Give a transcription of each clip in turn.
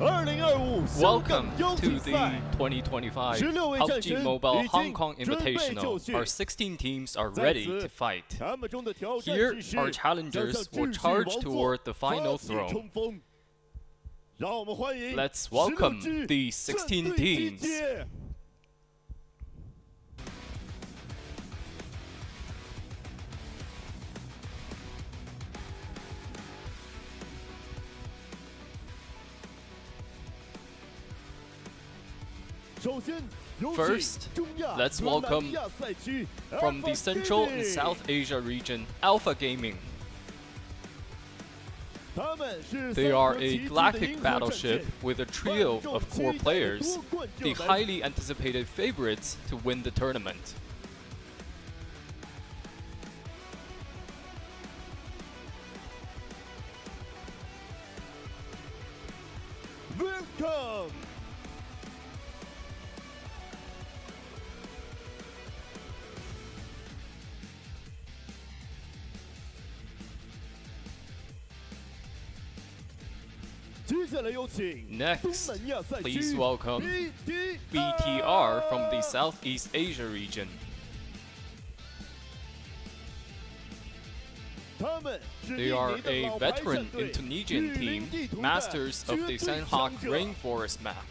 Welcome to the 2025 PUBG Mobile Hong Kong Invitational. Our 16 teams are ready to fight. Here, our challengers will charge toward the final throne. Let's welcome the 16 teams. First, let's welcome from the Central and South Asia region, Alpha Gaming. They are a galactic battleship with a trio of core players, the highly anticipated favorites to win the tournament. Welcome! Next, please welcome BTR from the Southeast Asia region. They are a veteran Indonesian team, masters of the Sanhok rainforest map.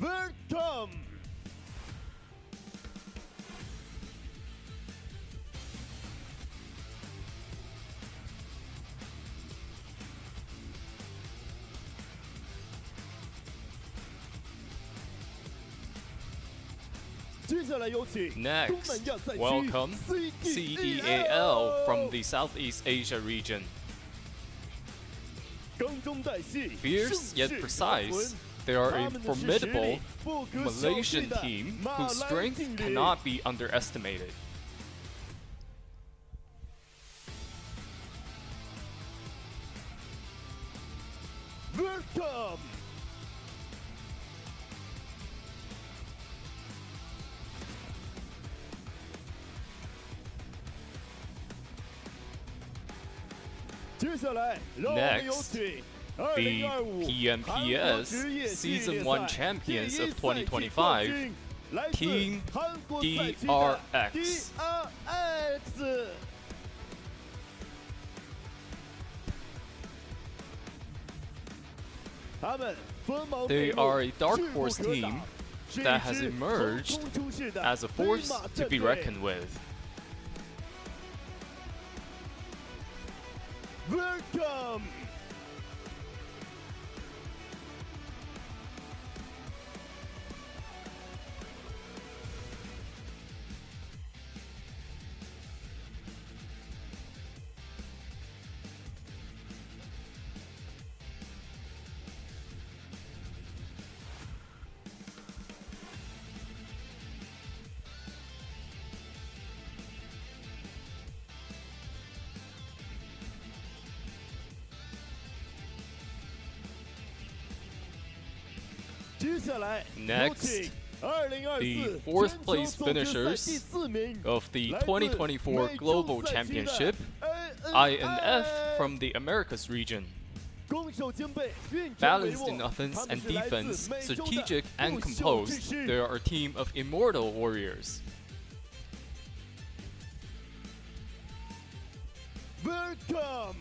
Welcome! Next, welcome CDAL from the Southeast Asia region. Fierce yet precise, they are a formidable Malaysian team whose strength cannot be underestimated. Welcome! Next, the PMHI Season 1 champions of 2025, Team DRX. They are a dark horse team that has emerged as a force to be reckoned with. Welcome! Next, the fourth place finishers of the 2024 Global Championship, INF from the Americas region. Balanced in offense and defense, strategic and composed, they are a team of immortal warriors. Welcome!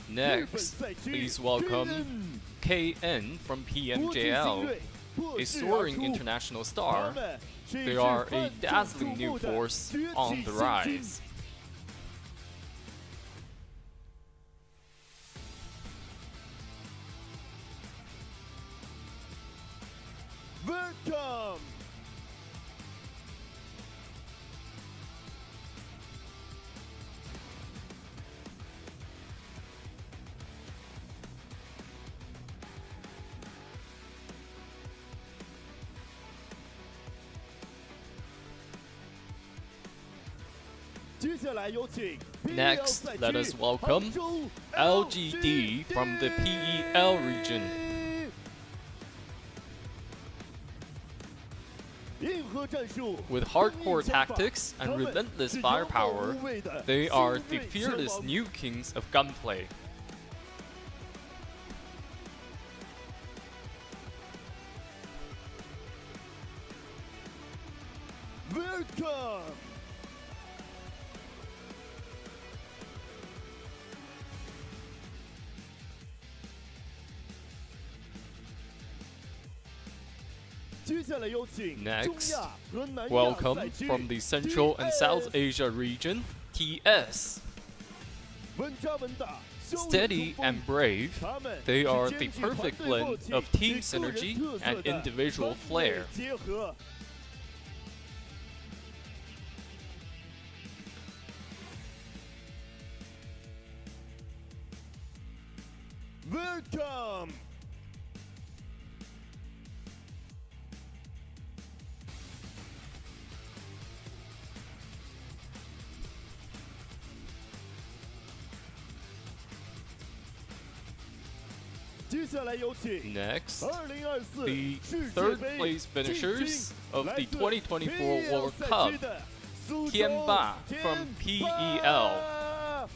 Next, please welcome KN from PMJL, a soaring international star. They are a dazzling new force on the rise. Welcome! Next, let us welcome LGD from the PEL region. With hardcore tactics and relentless firepower, they are the fearless new kings of gunplay. Welcome! Next, welcome from the Central and South Asia region, TS. Steady and brave, they are the perfect blend of team synergy and individual flair. Welcome! Next, the third place finishers of the 2024 World Cup, Tianba from PEL.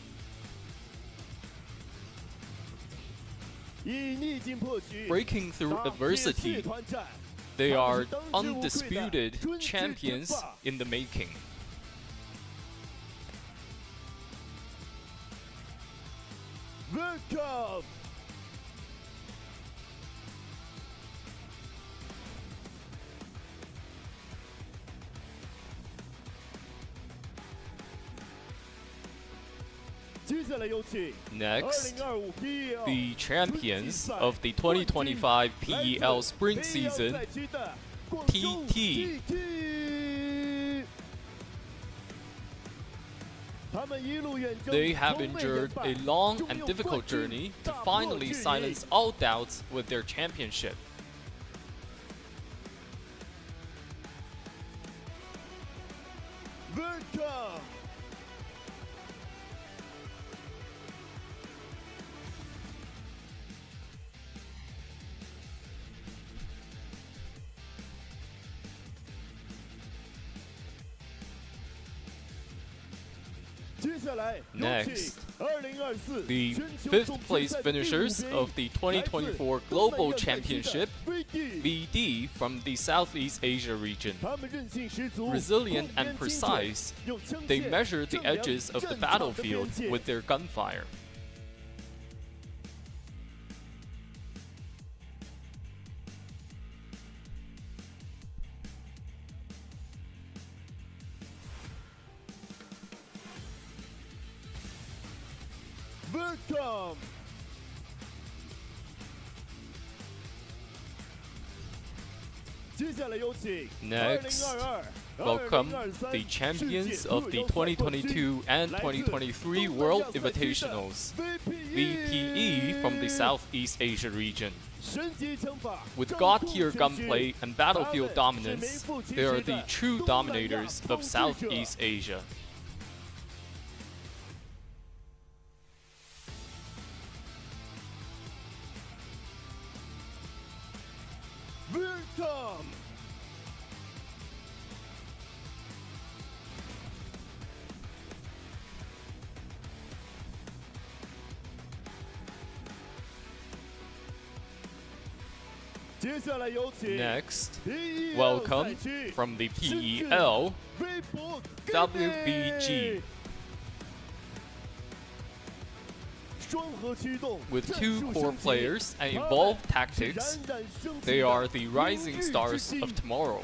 Breaking through adversity, they are undisputed champions in the making. Welcome! Next, the champions of the 2025 PEL spring season, TT. They have endured a long and difficult journey to finally silence all doubts with their championship. Welcome! Next, the fifth place finishers of the 2024 Global Championship, VD from the Southeast Asia region. Resilient and precise, they measure the edges of the battlefield with their gunfire. Welcome! Next, welcome the champions of the 2022 and 2023 World Invitationals, VPE from the Southeast Asia region. With god-tier gunplay and battlefield dominance, they are the true dominators of Southeast Asia. Welcome! Next, welcome from the PEL, WWCD. With two core players and evolved tactics, they are the rising stars of tomorrow.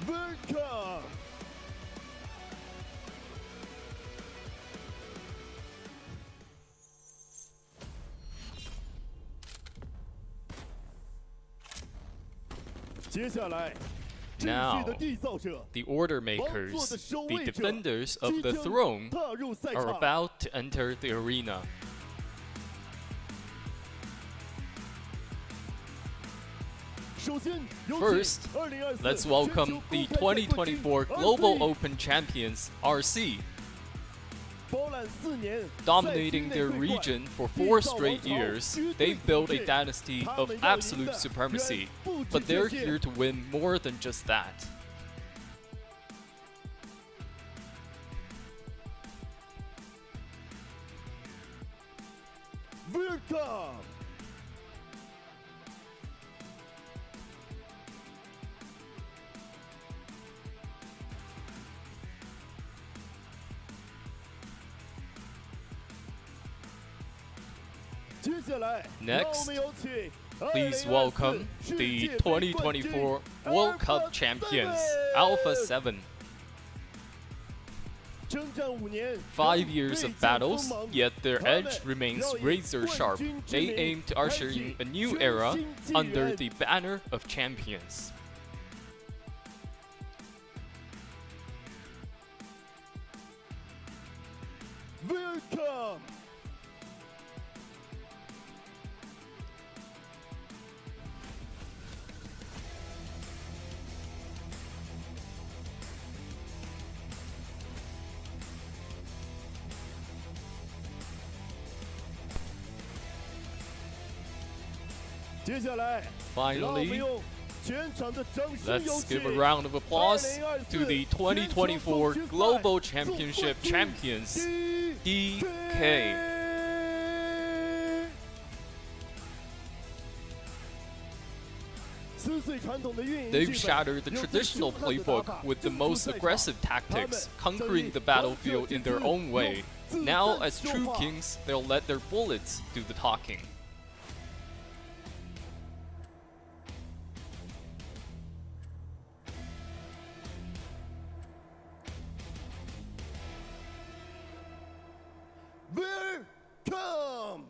Welcome! Now, the order makers, the defenders of the throne, are about to enter the arena. First, let's welcome the 2024 Global Open champions, RC. Dominating their region for 4 straight years, they've built a dynasty of absolute supremacy, but they're here to win more than just that. Welcome! Next, please welcome the 2024 World Cup champions, Alpha 7. 5 years of battles, yet their edge remains razor sharp. They aim to usher in a new era under the banner of champions. Welcome! Finally, let's give a round of applause to the 2024 Global Championship champions, DK. They've shattered the traditional playbook with the most aggressive tactics, conquering the battlefield in their own way. Now, as true kings, they'll let their bullets do the talking. Welcome!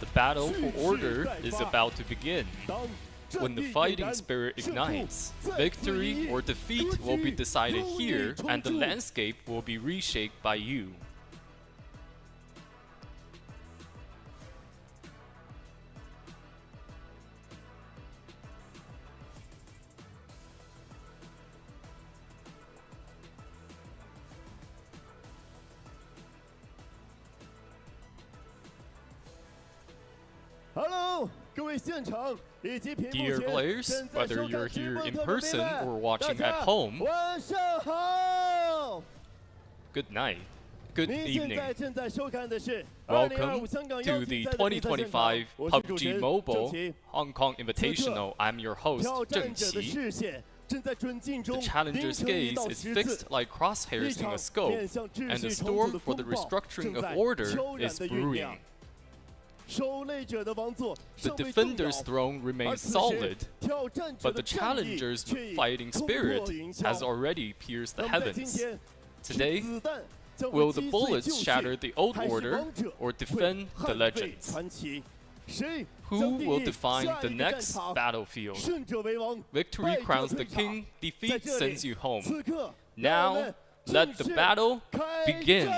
The battle for order is about to begin. When the fighting spirit ignites, victory or defeat will be decided here, and the landscape will be reshaped by you. Hello, Dear players, whether you're here in person or watching at home, good night, good evening. Welcome to the 2025 PUBG Mobile Hong Kong Invitational. I'm your host, Zheng Qi. The challenger's gaze is fixed like crosshairs in a scope, and the storm for the restructuring of order is brewing. The defender's throne remains solid, but the challenger's fighting spirit has already pierced the heavens. Today, will the bullets shatter the old order or defend the legends? Who will define the next battlefield? Victory crowns the king, defeat sends you home. Now, let the battle begin!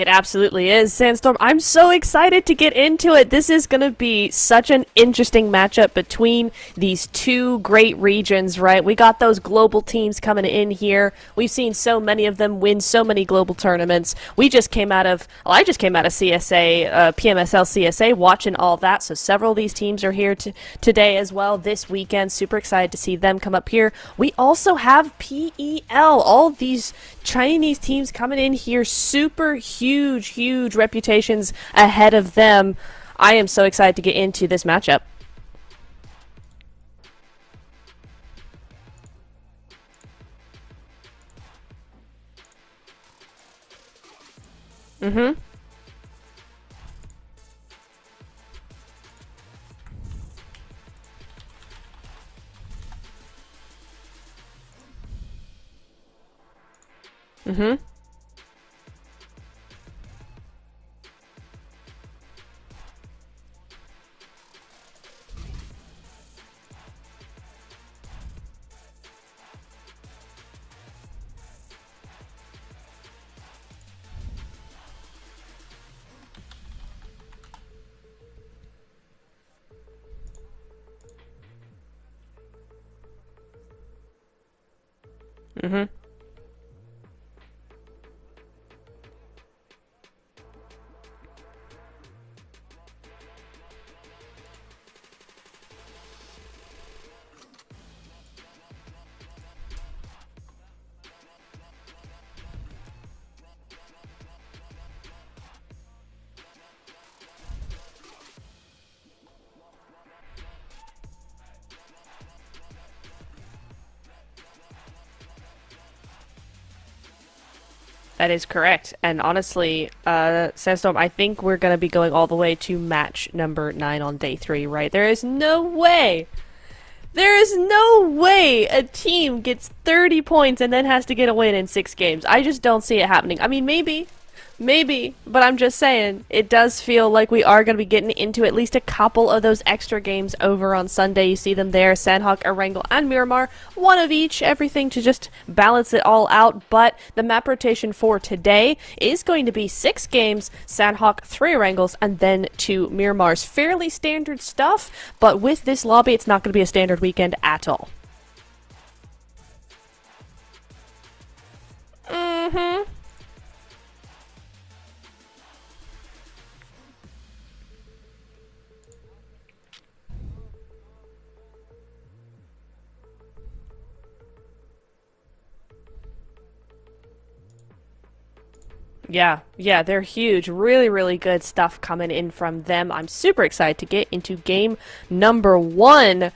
It absolutely is, Sandstorm. I'm so excited to get into it. This is going to be such an interesting matchup between these two great regions, right? We got those global teams coming in here. We've seen so many of them win so many global tournaments. I just came out of CSA, PMSL CSA, watching all that. So several of these teams are here today as well this weekend. Super excited to see them come up here. We also have PEL, all these Chinese teams coming in here, super huge reputations ahead of them. I am so excited to get into this matchup. Mm-hmm. Mm-hmm. Mm-hmm. That is correct. And honestly, Sandstorm, I think we're going to be going all the way to match number 9 on day 3, right? There is no way a team gets 30 points and then has to get a win in 6 games. I just don't see it happening. I mean, maybe, but I'm just saying, it does feel like we are going to be getting into at least a couple of those extra games over on Sunday. You see them there, Sanhok, Erangel, and Miramar, one of each, everything to just balance it all out. But the map rotation for today is going to be 6 games, Sanhok, 3 Erangels, and then 2 Miramars. Fairly standard stuff, but with this lobby, it's not going to be a standard weekend at all. Mm-hmm. Yeah, they're huge. Really good stuff coming in from them. I'm super excited to get into game number 1.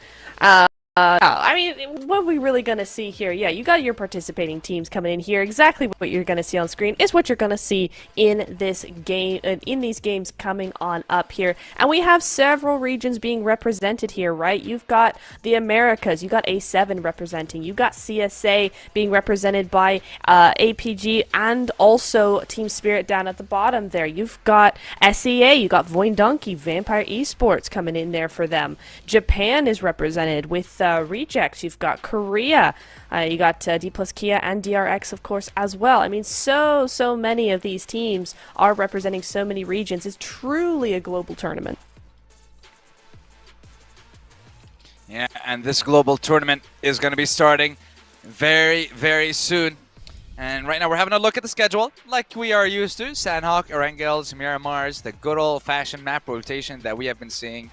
I mean, what are we really going to see here? Yeah, you got your participating teams coming in here. Exactly what you're going to see on screen is what you're going to see in this game, in these games coming on up here. And we have several regions being represented here, right? You've got the Americas, you got A7 representing, you got CSA being represented by APG and also Team Spirit down at the bottom there. You've got SEA, you got Voin Donkey, Vampire Esports coming in there for them. Japan is represented with Rejects. You've got Korea, you got D plus Kia and DRX, of course, as well. I mean, so many of these teams are representing so many regions. It's truly a global tournament. Yeah, and this global tournament is going to be starting very soon. And right now we're having a look at the schedule like we are used to. Sanhok, Erangels, Miramars, the good old-fashioned map rotation that we have been seeing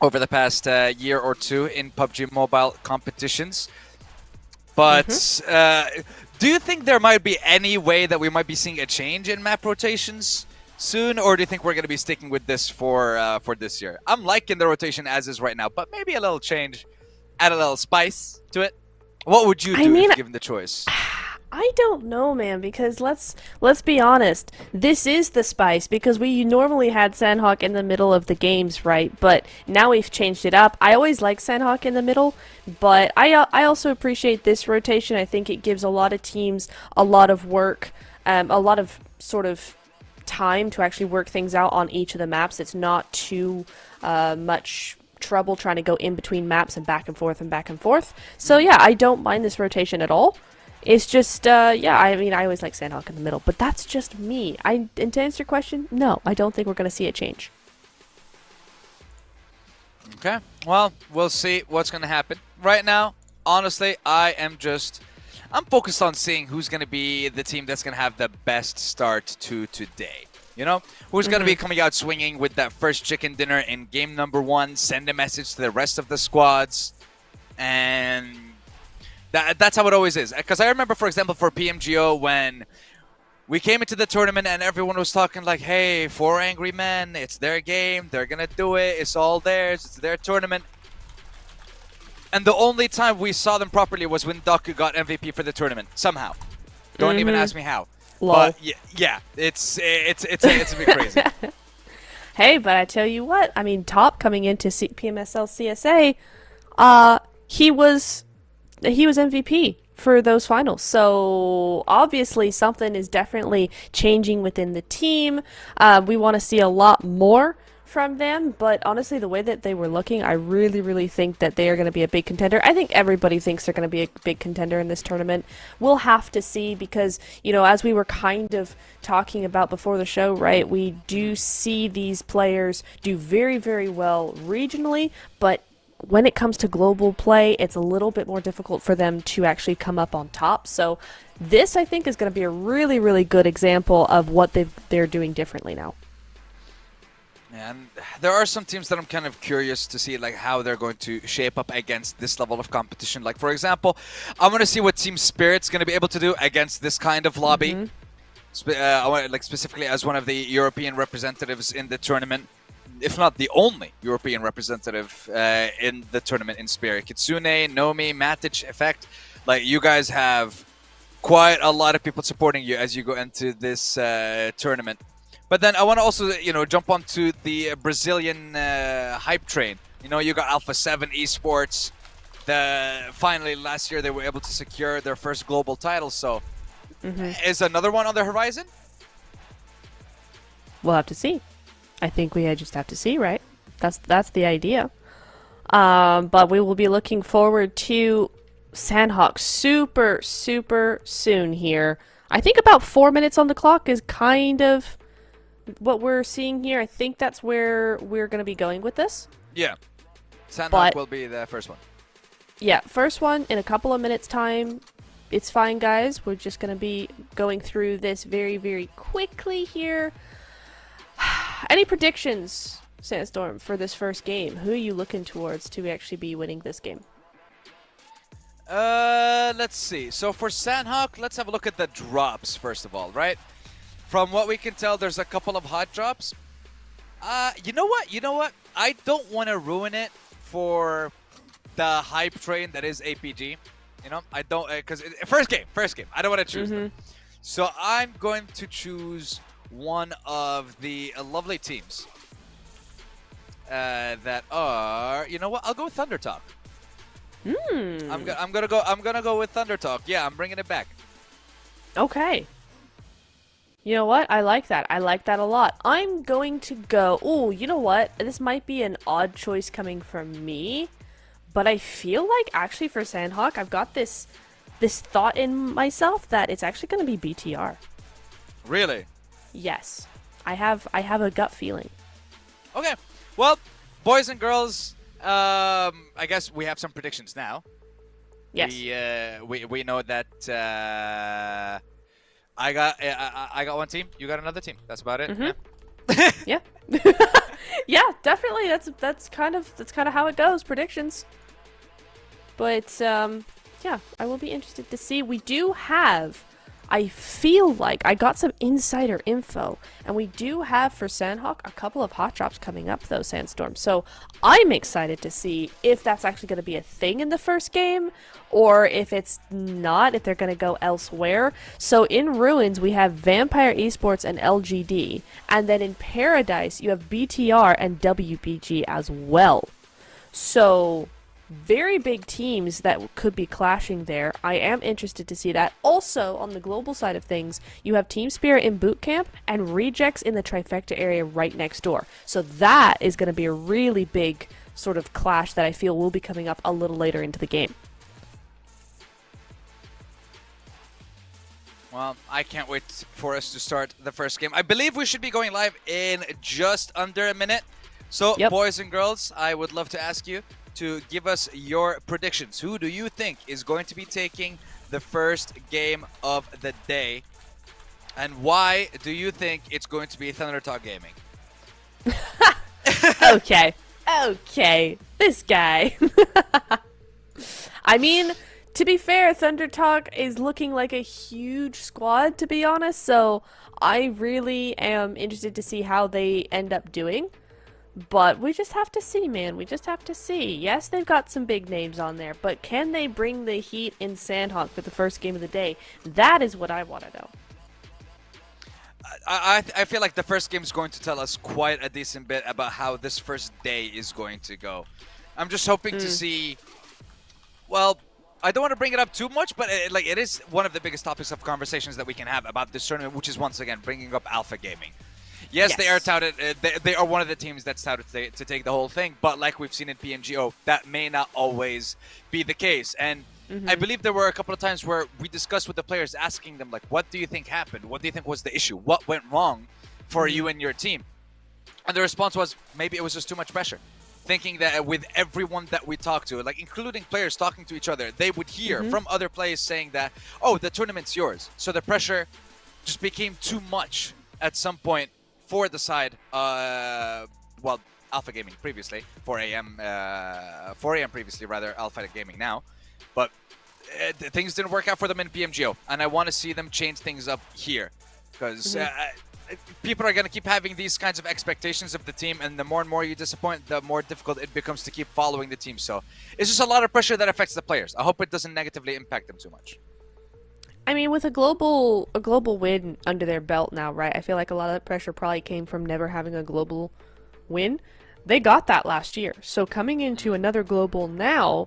over the past year or two in PUBG Mobile competitions. But do you think there might be any way that we might be seeing a change in map rotations soon, or do you think we're going to be sticking with this for this year? I'm liking the rotation as is right now, but maybe a little change, add a little spice to it. What would you do if given the choice? I don't know, man, because let's be honest. This is the spice, because we normally had Sanhok in the middle of the games, right? But now we've changed it up. I always like Sanhok in the middle, but I also appreciate this rotation. I think it gives a lot of teams a lot of work, a lot of sort of time to actually work things out on each of the maps. It's not too much trouble trying to go in between maps and back and forth and back and forth. So yeah, I don't mind this rotation at all. It's just, yeah, I mean, I always like Sanhok in the middle, but that's just me. And to answer your question, no, I don't think we're going to see a change. Okay, well, we'll see what's going to happen. Right now, honestly, I'm focused on seeing who's going to be the team that's going to have the best start to today. You know, who's going to be coming out swinging with that first chicken dinner in game number 1, send a message to the rest of the squads, and that's how it always is. Because I remember, for example, for PMGO, when we came into the tournament and everyone was talking like, hey, 4 angry men, it's their game, they're going to do it, it's all theirs, it's their tournament. And the only time we saw them properly was when Doku got MVP for the tournament, somehow. Don't even ask me how. Lol. But yeah, it's a bit crazy. Hey, but I tell you what, I mean, Top coming into PMSL CSA, he was MVP for those finals. So obviously something is definitely changing within the team. We want to see a lot more from them, but honestly, the way that they were looking, I really, really think that they are going to be a big contender. I think everybody thinks they're going to be a big contender in this tournament. We'll have to see because, you know, as we were kind of talking about before the show, right, we do see these players do very, very well regionally, but when it comes to global play, it's a little bit more difficult for them to actually come up on top. So this, I think, is going to be a really, really good example of what they're doing differently now. And there are some teams that I'm kind of curious to see like how they're going to shape up against this level of competition. Like, for example, I want to see what Team Spirit's going to be able to do against this kind of lobby. I want, like, specifically as one of the European representatives in the tournament, if not the only European representative in the tournament in Spirit. Kitsune, Nomi, Matic, Effect, like, you guys have quite a lot of people supporting you as you go into this tournament. But then I want to also, you know, jump onto the Brazilian hype train. You know, you got Alpha 7 Esports. Finally, last year they were able to secure their first global title. So, is another one on the horizon? We'll have to see. I think we just have to see, right? That's the idea. But we will be looking forward to Sanhok super, super soon here. I think about 4 minutes on the clock is kind of what we're seeing here. I think that's where we're going to be going with this. Yeah. Sanhok will be the first one. Yeah, first one in a couple of minutes' time. It's fine, guys. We're just going to be going through this very, very quickly here. Any predictions, Sandstorm, for this first game? Who are you looking towards to actually be winning this game? Let's see. So for Sanhok, let's have a look at the drops first of all, right? From what we can tell, there's a couple of hot drops. You know what? I don't want to ruin it for the hype train that is APG. You know, I don't, because first game. I don't want to choose them. So I'm going to choose one of the lovely teams that are. You know what? I'll go with Thunder Talk. I'm gonna go with Thunder Talk. Yeah, I'm bringing it back. Okay. You know what? I like that. I like that a lot. I'm going to go... Ooh, you know what? This might be an odd choice coming from me, but I feel like actually for Sanhok, I've got this thought in myself that it's actually going to be BTR. Really? Yes. I have a gut feeling. Okay. Well, boys and girls, I guess we have some predictions now. Yes. We know that... I got one team. You got another team. That's about it. Yeah. Yeah, definitely. That's kind of how it goes. Predictions. But yeah, I will be interested to see. We do have. I feel like I got some insider info, and we do have for Sanhok a couple of hot drops coming up, though, Sandstorm. So I'm excited to see if that's actually going to be a thing in the first game, or if it's not, if they're going to go elsewhere. So in Ruins, we have Vampire Esports and LGD, and then in Paradise, you have BTR and WBG as well. So very big teams that could be clashing there. I am interested to see that. Also, on the global side of things, you have Team Spirit in boot camp and Rejects in the Trifecta area right next door. So that is going to be a really big sort of clash that I feel will be coming up a little later into the game. Well, I can't wait for us to start the first game. I believe we should be going live in just under a minute. So, boys and girls, I would love to ask you to give us your predictions. Who do you think is going to be taking the first game of the day? And why do you think it's going to be Thunder Talk Gaming? Okay, this guy. I mean, to be fair, Thunder Talk is looking like a huge squad, to be honest, so I really am interested to see how they end up doing. But we just have to see, man. We just have to see. Yes, they've got some big names on there, but can they bring the heat in Sanhok for the first game of the day? That is what I want to know. I feel like the first game is going to tell us quite a decent bit about how this first day is going to go. I'm just hoping to see... Well, I don't want to bring it up too much, but it is one of the biggest topics of conversations that we can have about this tournament, which is once again bringing up Alpha Gaming. Yes, they are touted. They are one of the teams that's touted to take the whole thing, but like we've seen in PMGO, that may not always be the case. And I believe there were a couple of times where we discussed with the players, asking them like, "What do you think happened? What do you think was the issue? What went wrong for you and your team?" And the response was, maybe it was just too much pressure. Thinking that with everyone that we talked to, like including players talking to each other, they would hear from other players saying that, "Oh, the tournament's yours." So the pressure just became too much at some point for the side, well, Alpha Gaming previously, 4 a.m. Previously, rather, Alpha Gaming now. But things didn't work out for them in PMGO, and I want to see them change things up here. Because people are going to keep having these kinds of expectations of the team, and the more and more you disappoint, the more difficult it becomes to keep following the team. So it's just a lot of pressure that affects the players. I hope it doesn't negatively impact them too much. I mean, with a global win under their belt now, right? I feel like a lot of that pressure probably came from never having a global win. They got that last year. So coming into another global now,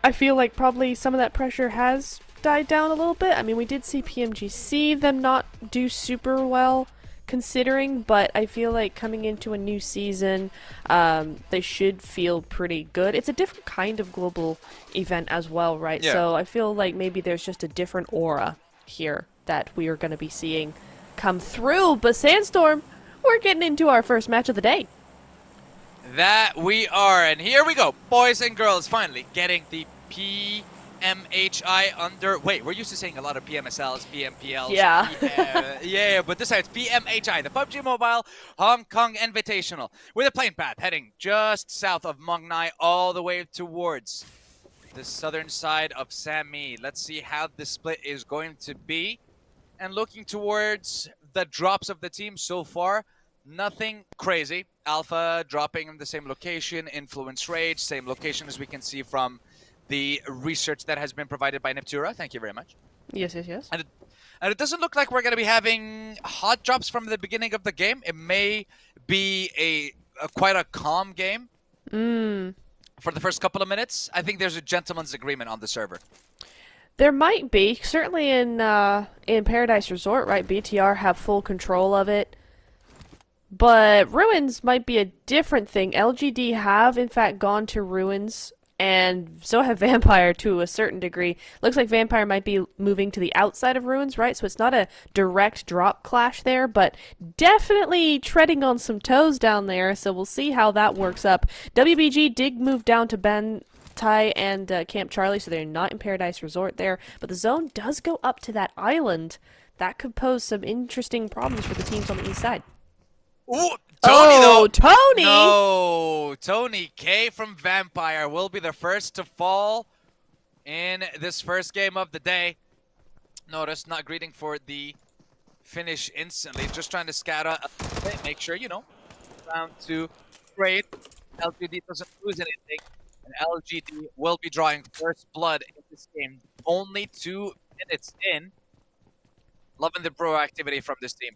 I feel like probably some of that pressure has died down a little bit. I mean, we did see PMGC them not do super well considering, but I feel like coming into a new season, they should feel pretty good. It's a different kind of global event as well, right? Yeah. So I feel like maybe there's just a different aura here that we are going to be seeing come through. But Sandstorm, we're getting into our first match of the day. That we are, and here we go, boys and girls, finally getting the PMHI under... Wait, we're used to saying a lot of PMSLs, PMPLs. Yeah. Yeah, but this time it's PMHI, the Pubg Mobile Hong Kong Invitational, with a plane path heading just south of Mong Nai all the way towards the southern side of Sammy. Let's see how the split is going to be. And looking towards the drops of the team so far, nothing crazy. Alpha dropping in the same location, Influence Rage, same location as we can see from the research that has been provided by Neptura. Thank you very much. Yes. And it doesn't look like we're going to be having hot drops from the beginning of the game. It may be a quite a calm game for the first couple of minutes. I think there's a gentleman's agreement on the server. There might be. Certainly in Paradise Resort, right? BTR have full control of it. But Ruins might be a different thing. LGD have, in fact, gone to Ruins, and so have Vampire to a certain degree. Looks like Vampire might be moving to the outside of Ruins, right? So it's not a direct drop clash there, but definitely treading on some toes down there, so we'll see how that works up. WBG did move down to Bantai and Camp Charlie, so they're not in Paradise Resort there, but the zone does go up to that island. That could pose some interesting problems for the teams on the east side. Ooh, Tony, though. Tony! No, Tony K from Vampire will be the first to fall in this first game of the day. Notice, not greeting for the finish instantly. Just trying to scatter a bit, make sure, round to trade. LGD doesn't lose anything. And LGD will be drawing first blood in this game. Only 2 minutes in. Loving the proactivity from this team.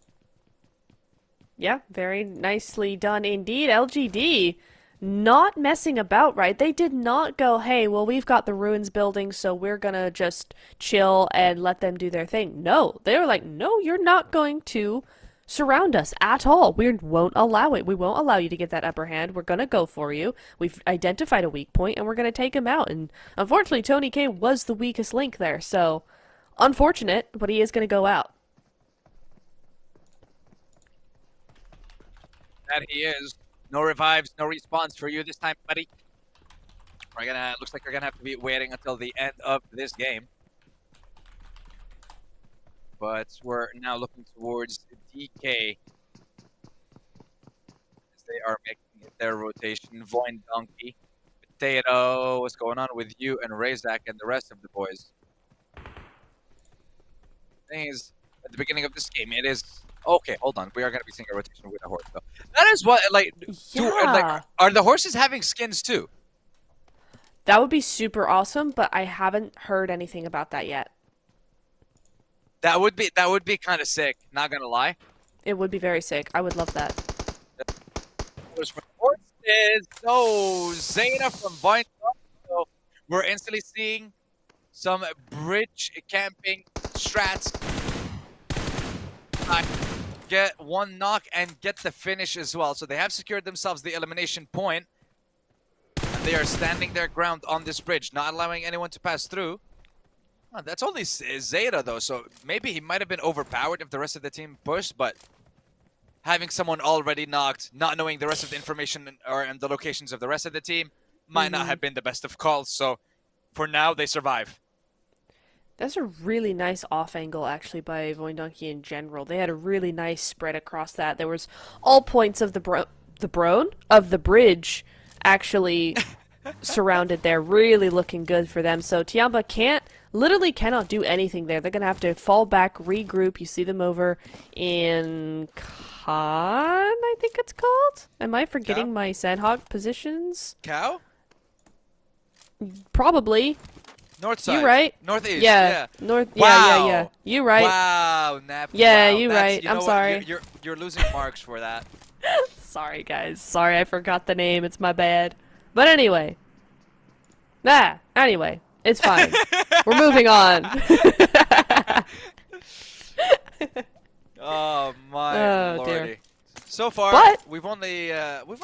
Yeah, very nicely done indeed. LGD not messing about, right? They did not go, hey, well, we've got the Ruins building, so we're gonna just chill and let them do their thing. No, they were like, no, you're not going to surround us at all. We won't allow it. We won't allow you to get that upper hand. We're gonna go for you. We've identified a weak point, and we're gonna take him out. And unfortunately, Tony K was the weakest link there, so unfortunate, but he is going to go out. That he is. No revives, no respawns for you this time, buddy. Looks like we're gonna have to be waiting until the end of this game. But we're now looking towards DK as they are making their rotation. Voin, Donkey, Potato, what's going on with you and Razak and the rest of the boys? Thing is, at the beginning of this game, it is okay. Hold on, we are gonna be seeing a rotation with a horse, though. That is what are the horses having skins too? That would be super awesome, but I haven't heard anything about that yet. That would be kind of sick. Not gonna lie. It would be very sick. I would love that. Horses. So Zeta from Vine. So we're instantly seeing some bridge camping strats. Get one knock and get the finish as well. So they have secured themselves the elimination point. And they are standing their ground on this bridge, not allowing anyone to pass through. Oh, that's only Zeta though, so maybe he might have been overpowered if the rest of the team pushed, but having someone already knocked, not knowing the rest of the information and the locations of the rest of the team might not have been the best of calls. So for now, they survive. That's a really nice off angle, actually, by Voin Donkey in general. They had a really nice spread across that. There was all points of the bridge actually surrounded there. Really looking good for them. So Tianba literally cannot do anything there. They're going to have to fall back, regroup. You see them over in Khan, I think it's called? Am I forgetting my Sanhok positions? Cow? Probably. North side. You right. Northeast. Yeah. North. Wow. Yeah. You right. Wow, Nap. Yeah, wow. you right. I'm sorry. You're losing marks for that. Sorry, guys. Sorry, I forgot the name. It's my bad. But anyway. Anyway. It's fine. We're moving on. Oh my lordy. Dear. So far, But we've only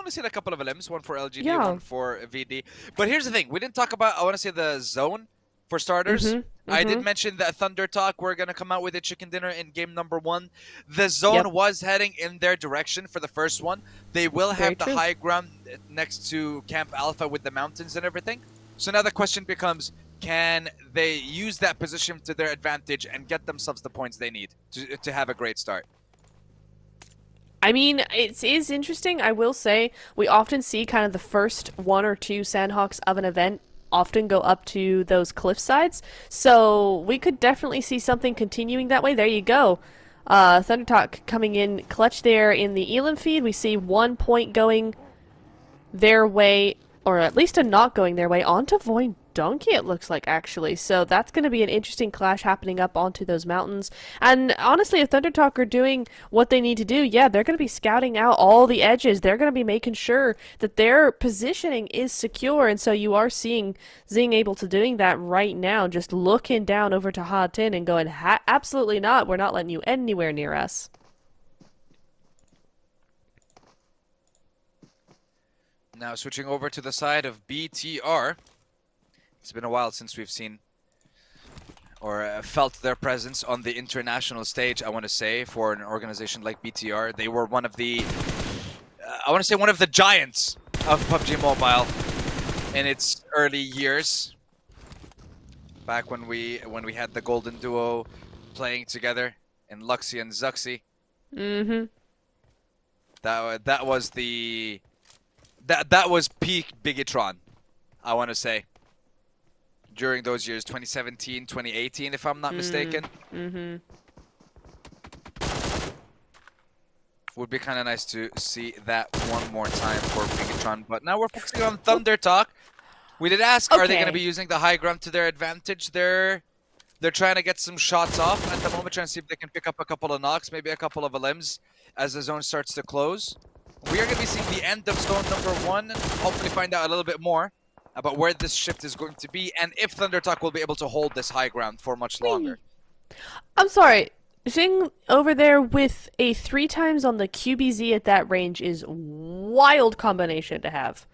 seen a couple of LMs, one for LGD, Yeah. one for VD. But here's the thing: we didn't talk about. I want to say the zone for starters. I did mention that Thunder Talk we're gonna come out with a chicken dinner in game number 1. The zone was heading in their direction for the first one. They will have the high ground next to Camp Alpha with the mountains and everything. So now the question becomes: can they use that position to their advantage and get themselves the points they need to have a great start? I mean, it is interesting. I will say we often see kind of the first 1 or 2 Sanhoks of an event often go up to those cliff sides. So we could definitely see something continuing that way. There you go. Thunder Talk coming in clutch there in the Elam feed. We see 1 point going their way, or at least a knock going their way onto Voin Donkey, it looks like, actually. So that's going to be an interesting clash happening up onto those mountains. And honestly, if Thunder Talk are doing what they need to do, yeah, they're going to be scouting out all the edges. They're going to be making sure that their positioning is secure. And so you are seeing Zing able to doing that right now, just looking down over to Ha Tin and going, absolutely not. We're not letting you anywhere near us. Now switching over to the side of BTR. It's been a while since we've seen or felt their presence on the international stage, I want to say, for an organization like BTR. They were one of the, I want to say one of the giants of PUBG Mobile in its early years. Back when we had the Golden Duo playing together in Luxy and Zuxy. That was the... That was peak Bigatron, I want to say. During those years, 2017, 2018, if I'm not mistaken. Would be kind of nice to see that one more time for Bigatron. But now we're focusing on Thunder Talk. We did ask, are they going to be using the high ground to their advantage? They're trying to get some shots off at the moment, trying to see if they can pick up a couple of knocks, maybe a couple of limbs as the zone starts to close. We are going to be seeing the end of zone number 1 and hopefully find out a little bit more about where this shift is going to be and if Thunder Talk will be able to hold this high ground for much longer. I'm sorry. Zing over there with a 3 times on the QBZ at that range is wild combination to have.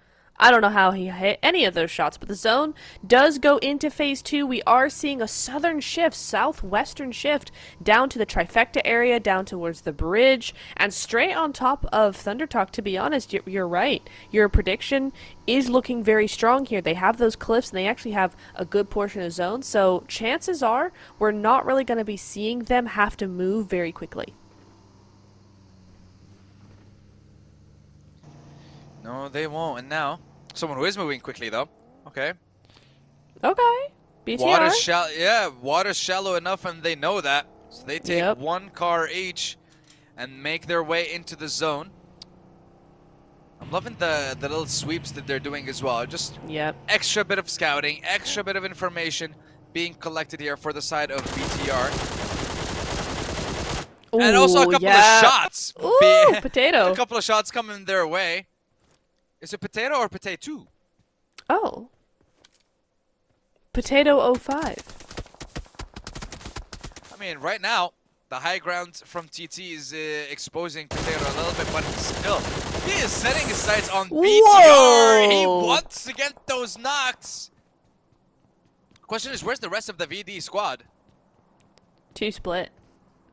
I don't know how he hit any of those shots, but the zone does go into phase 2. We are seeing a southern shift, southwestern shift, down to the trifecta area, down towards the bridge, and straight on top of Thundertalk. To be honest, you're right. Your prediction is looking very strong here. They have those cliffs, and they actually have a good portion of zone, so chances are we're not really going to be seeing them have to move very quickly. No, they won't. And now, someone who is moving quickly, though. Okay. Okay. BTR. Water's shallow enough, and they know that. So they take one car each and make their way into the zone. I'm loving the little sweeps that they're doing as well. Just extra bit of scouting, extra bit of information being collected here for the side of BTR. And also a couple of shots. Ooh, potato. A couple of shots coming their way. Is it potato or potato? Oh. Potato 05. I mean, right now, the high ground from TT is exposing potato a little bit, but still, he is setting his sights on BTR. He wants to get those knocks. Question is, where's the rest of the VD squad? 2 split.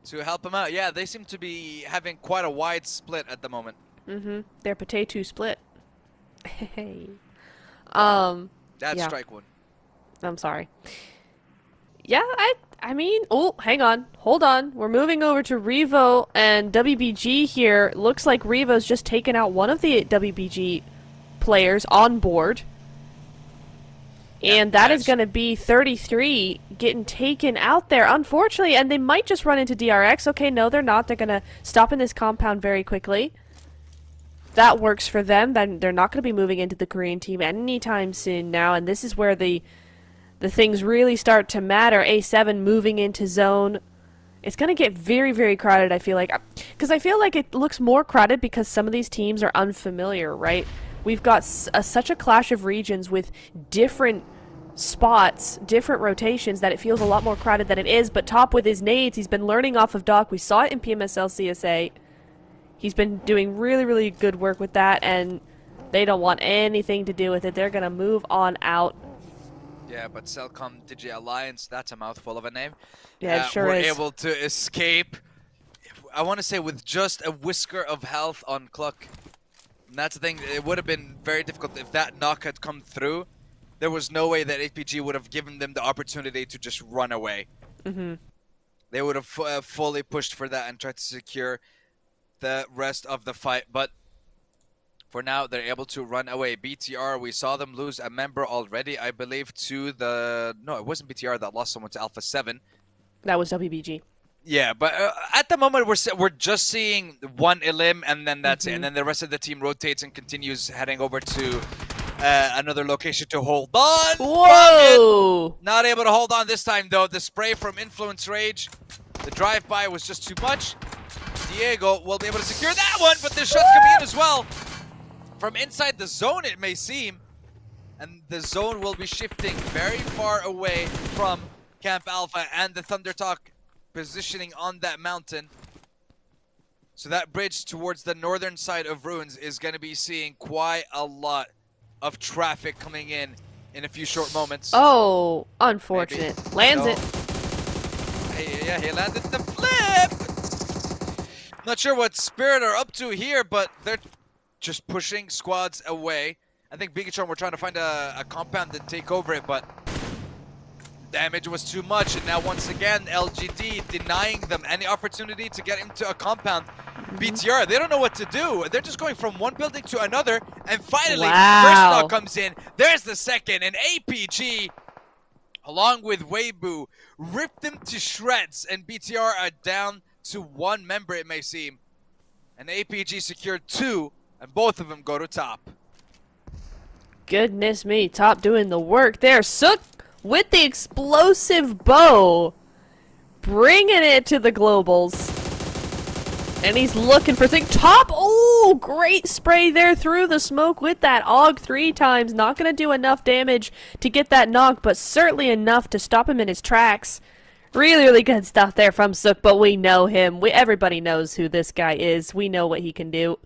To help him out. Yeah, they seem to be having quite a wide split at the moment. They're potato split. Hey. That's strike one. I'm sorry. Yeah, I mean, oh, hang on. Hold on. We're moving over to Revo and WBG here. Looks like Revo's just taken out one of the WBG players on board. And that is going to be 33 getting taken out there, unfortunately. And they might just run into DRX. Okay, no, they're not. They're going to stop in this compound very quickly. That works for them. Then they're not going to be moving into the Korean team anytime soon now. And this is where the things really start to matter. A7 moving into zone. It's going to get very, very crowded, I feel like. Because I feel like it looks more crowded because some of these teams are unfamiliar, right? We've got such a clash of regions with different spots, different rotations, that it feels a lot more crowded than it is. But Top with his nades, he's been learning off of Doc. We saw it in PMSL CSA. He's been doing really, really good work with that, and they don't want anything to do with it. They're going to move on out. Yeah, but Cellcom Digi Alliance, that's a mouthful of a name. Yeah, it sure is. We're able to escape, I want to say, with just a whisker of health on Cluck. And that's the thing, it would have been very difficult if that knock had come through. There was no way that APG would have given them the opportunity to just run away. They would have fully pushed for that and tried to secure the rest of the fight, but for now they're able to run away. BTR, we saw them lose a member already, I believe, to the... No, it wasn't BTR that lost someone to Alpha 7. That was WBG. Yeah, but at the moment we're just seeing one elim, and then that's it. And then the rest of the team rotates and continues heading over to another location to hold on. Whoa! Not able to hold on this time, though. The spray from Influence Rage, the drive-by was just too much. Diego will be able to secure that one, but there's shots coming in as well. From inside the zone, it may seem. And the zone will be shifting very far away from Camp Alpha and the Thundertalk positioning on that mountain. So that bridge towards the northern side of Ruins is going to be seeing quite a lot of traffic coming in a few short moments. Oh, unfortunate. Maybe. Lands No. it. Hey, yeah, he landed the flip! Not sure what Spirit are up to here, but they're just pushing squads away. I think Bigatron were trying to find a compound and take over it, but damage was too much. And now once again, LGD denying them any opportunity to get into a compound. BTR, they don't know what to do. They're just going from one building to another. And finally, first knock comes in. There's the second, and APG, along with Weibo, ripped them to shreds. And BTR are down to one member, it may seem. And APG secured 2, and both of them go to top. Goodness me, Top doing the work there. Sook with the explosive bow, bringing it to the globals. And he's looking for things. Top, oh, great spray there through the smoke with that AUG 3 times. Not going to do enough damage to get that knock, but certainly enough to stop him in his tracks. Really, really good stuff there from Sook, but we know him. Everybody knows who this guy is. We know what he can do.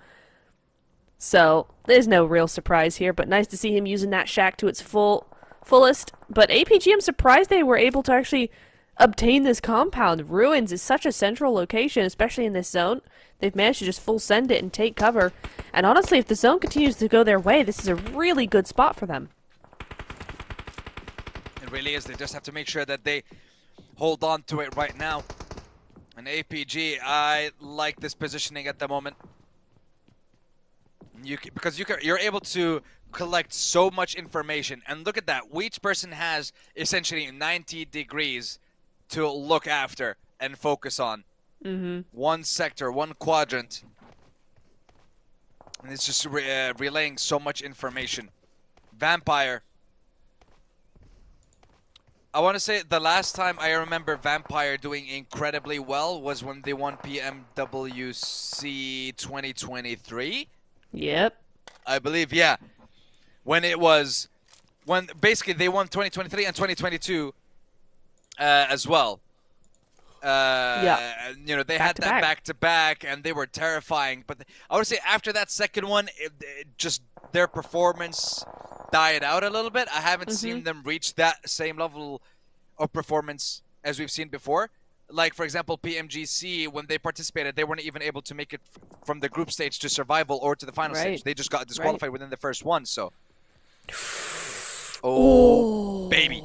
So there's no real surprise here, but nice to see him using that shack to its fullest. But APG, I'm surprised they were able to actually obtain this compound. Ruins is such a central location, especially in this zone. They've managed to just full send it and take cover. And honestly, if the zone continues to go their way, this is a really good spot for them. It really is. They just have to make sure that they hold on to it right now. And APG, I like this positioning at the moment. Because you're able to collect so much information. And look at that. Each person has essentially 90 degrees to look after and focus on. One sector, one quadrant. And it's just relaying so much information. Vampire. I want to say the last time I remember Vampire doing incredibly well was when they won PMWC 2023. Yep. I believe, yeah. When basically they won 2023 and 2022 as well. Yeah. You know, they had that back-to-back, and they were terrifying. But I would say after that second one, it just their performance died out a little bit. I haven't seen them reach that same level of performance as we've seen before. Like, for example, PMGC, when they participated, they weren't even able to make it from the group stage to survival or to the final stage. They just got disqualified within the first one, so. Oh, baby.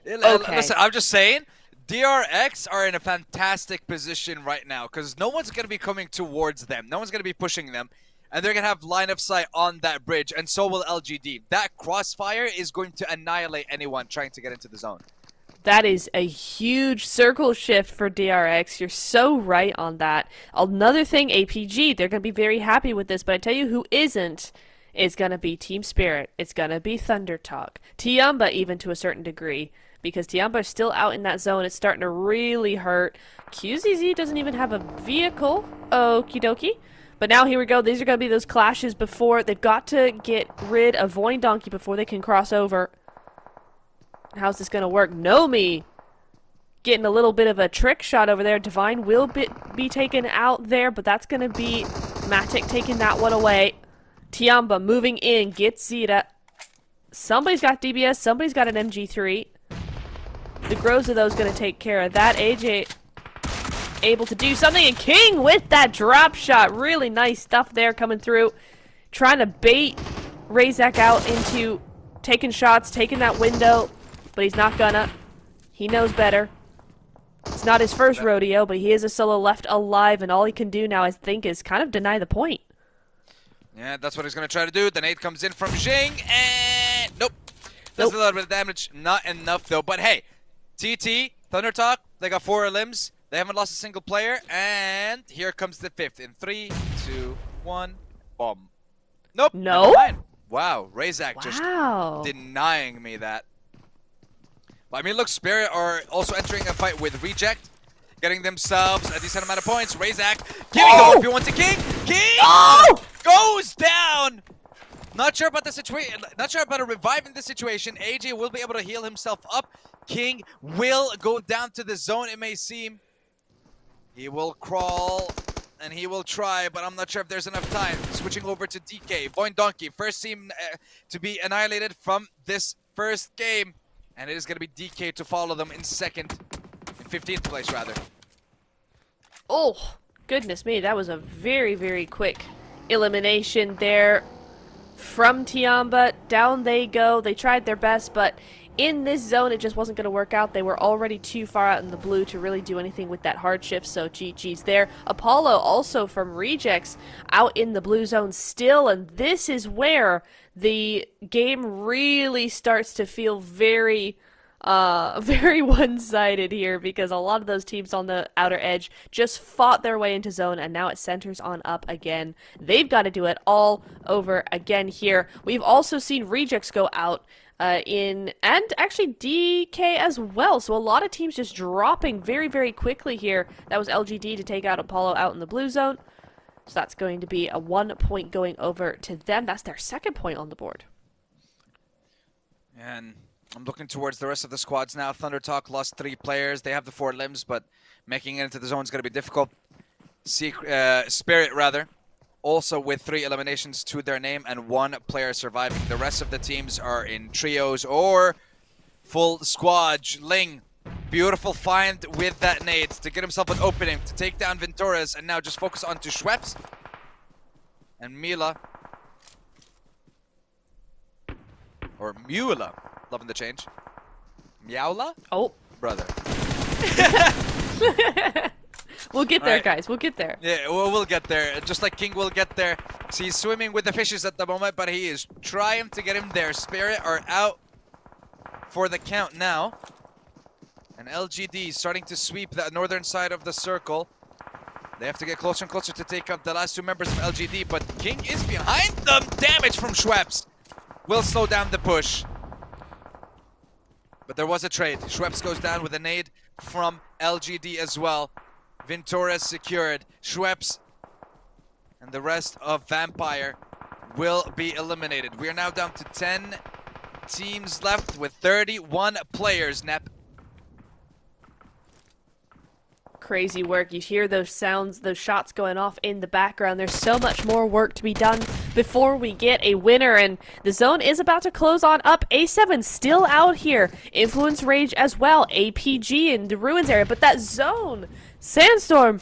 Okay. Listen, I'm just saying, DRX are in a fantastic position right now because no one's going to be coming towards them. No one's going to be pushing them. And they're going to have line of sight on that bridge, and so will LGD. That crossfire is going to annihilate anyone trying to get into the zone. That is a huge circle shift for DRX. You're so right on that. Another thing, APG, they're going to be very happy with this, but I tell you who isn't. It's going to be Team Spirit. It's going to be Thunder Talk. Tianba, even to a certain degree, because Tianba is still out in that zone. It's starting to really hurt. QZZ doesn't even have a vehicle. Okie dokie. But now here we go. These are going to be those clashes before. They've got to get rid of Voin Donkey before they can cross over. How's this going to work? Nomi getting a little bit of a trick shot over there. Divine will be taken out there, but that's going to be Matic taking that one away. Tianba moving in, gets Zeta. Somebody's got DBS, somebody's got an MG3. The Grows of those going to take care of that. AJ able to do something, and King with that drop shot. Really nice stuff there coming through. Trying to bait Razak out into taking shots, taking that window. But he's not gonna. He knows better. It's not his first rodeo, but he is a solo left alive, and all he can do now, I think, is kind of deny the point. Yeah, that's what he's gonna try to do. The nade comes in from Jing, and nope. Does a little bit of damage. Not enough, though. But hey, TT, Thunder Talk, they got 4 limbs. They haven't lost a single player, and here comes the 5th. In 3, 2, 1, bomb. Nope. No? Wow, Razak just denying me that. I mean, look, Spirit are also entering a fight with Reject, getting themselves a decent amount of points. Razak, here we go if you want to King. King goes down. Not sure about the situation. Not sure about reviving the situation. AJ will be able to heal himself up. King will go down to the zone, it may seem. He will crawl and he will try, but I'm not sure if there's enough time. Switching over to DK. Voin Donkey, first team to be annihilated from this first game. And it is going to be DK to follow them in second, in 15th place rather. Oh, goodness me, that was a very, very quick elimination there from Tianba. Down they go. They tried their best, but in this zone, it just wasn't going to work out. They were already too far out in the blue to really do anything with that hard shift, so GG's there. Apollo also from Rejects out in the blue zone still, and this is where the game really starts to feel very one-sided here, because a lot of those teams on the outer edge just fought their way into zone, and now it centers on up again. They've got to do it all over again here. We've also seen Rejects go out and actually DK as well, so a lot of teams just dropping very, very quickly here. That was LGD to take out Apollo out in the blue zone. So that's going to be a 1 point going over to them. That's their second point on the board. And I'm looking towards the rest of the squads now. Thunder Talk lost 3 players. They have the 4 limbs, but making it into the zone is going to be difficult. Spirit, rather, also with 3 eliminations to their name and 1 player surviving. The rest of the teams are in trios or full squad. Ling, beautiful find with that nade to get himself an opening to take down Ventores, and now just focus on to Schweppes and Mila. Or Mula, loving the change. Meowla? Oh. Brother. We'll get there, guys. We'll get there. Yeah, we'll get there. Just like King will get there. So he's swimming with the fishes at the moment, but he is trying to get him there. Spirit are out for the count now. And LGD starting to sweep the northern side of the circle. They have to get closer and closer to take up the last 2 members of LGD, but King is behind them. Damage from Schweppes will slow down the push. But there was a trade. Schweppes goes down with a nade from LGD as well. Ventores secured. Schweppes and the rest of Vampire will be eliminated. We are now down to 10 teams left with 31 players, Nep. Crazy work. You hear those sounds, those shots going off in the background. There's so much more work to be done before we get a winner, and the zone is about to close on up. A7 still out here. Influence Rage as well. APG in the Ruins area, but that zone, Sandstorm,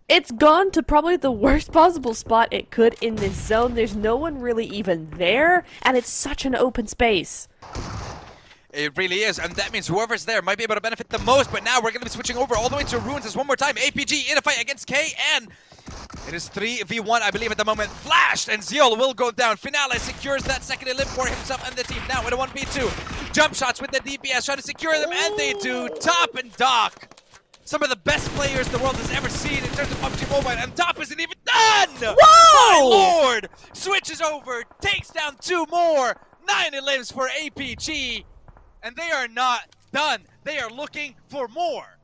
it's gone to probably the worst possible spot it could in this zone. There's no one really even there, and it's such an open space. It really is, and that means whoever's there might be able to benefit the most, but now we're going to be switching over all the way to Ruins one more time. APG in a fight against K, and it is 3v1, I believe, at the moment. Flashed, and Zeol will go down. Finale secures that second elim for himself and the team. Now in a 1v2. Jump shots with the DPS, trying to secure them, and they do. Top and Doc. Some of the best players the world has ever seen in terms of PUBG Mobile, and Top isn't even done! Whoa! My lord! Switches over, takes down 2 more. 9 elims for APG. And they are not done. They are looking for more.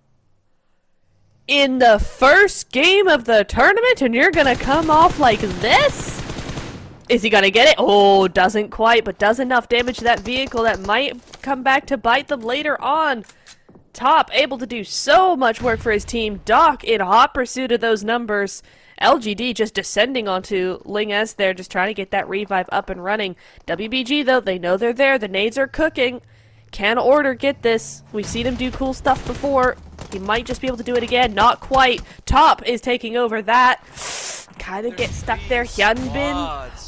In the first game of the tournament, and you're gonna come off like this? Is he gonna get it? Oh, doesn't quite, but does enough damage to that vehicle that might come back to bite them later on. Top able to do so much work for his team. Doc in hot pursuit of those numbers. LGD just descending onto Ling S there, just trying to get that revive up and running. WBG, though, they know they're there. The nades are cooking. Can Order get this? We've seen him do cool stuff before. He might just be able to do it again. Not quite. Top is taking over that. Kind of gets stuck there. Hyunbin.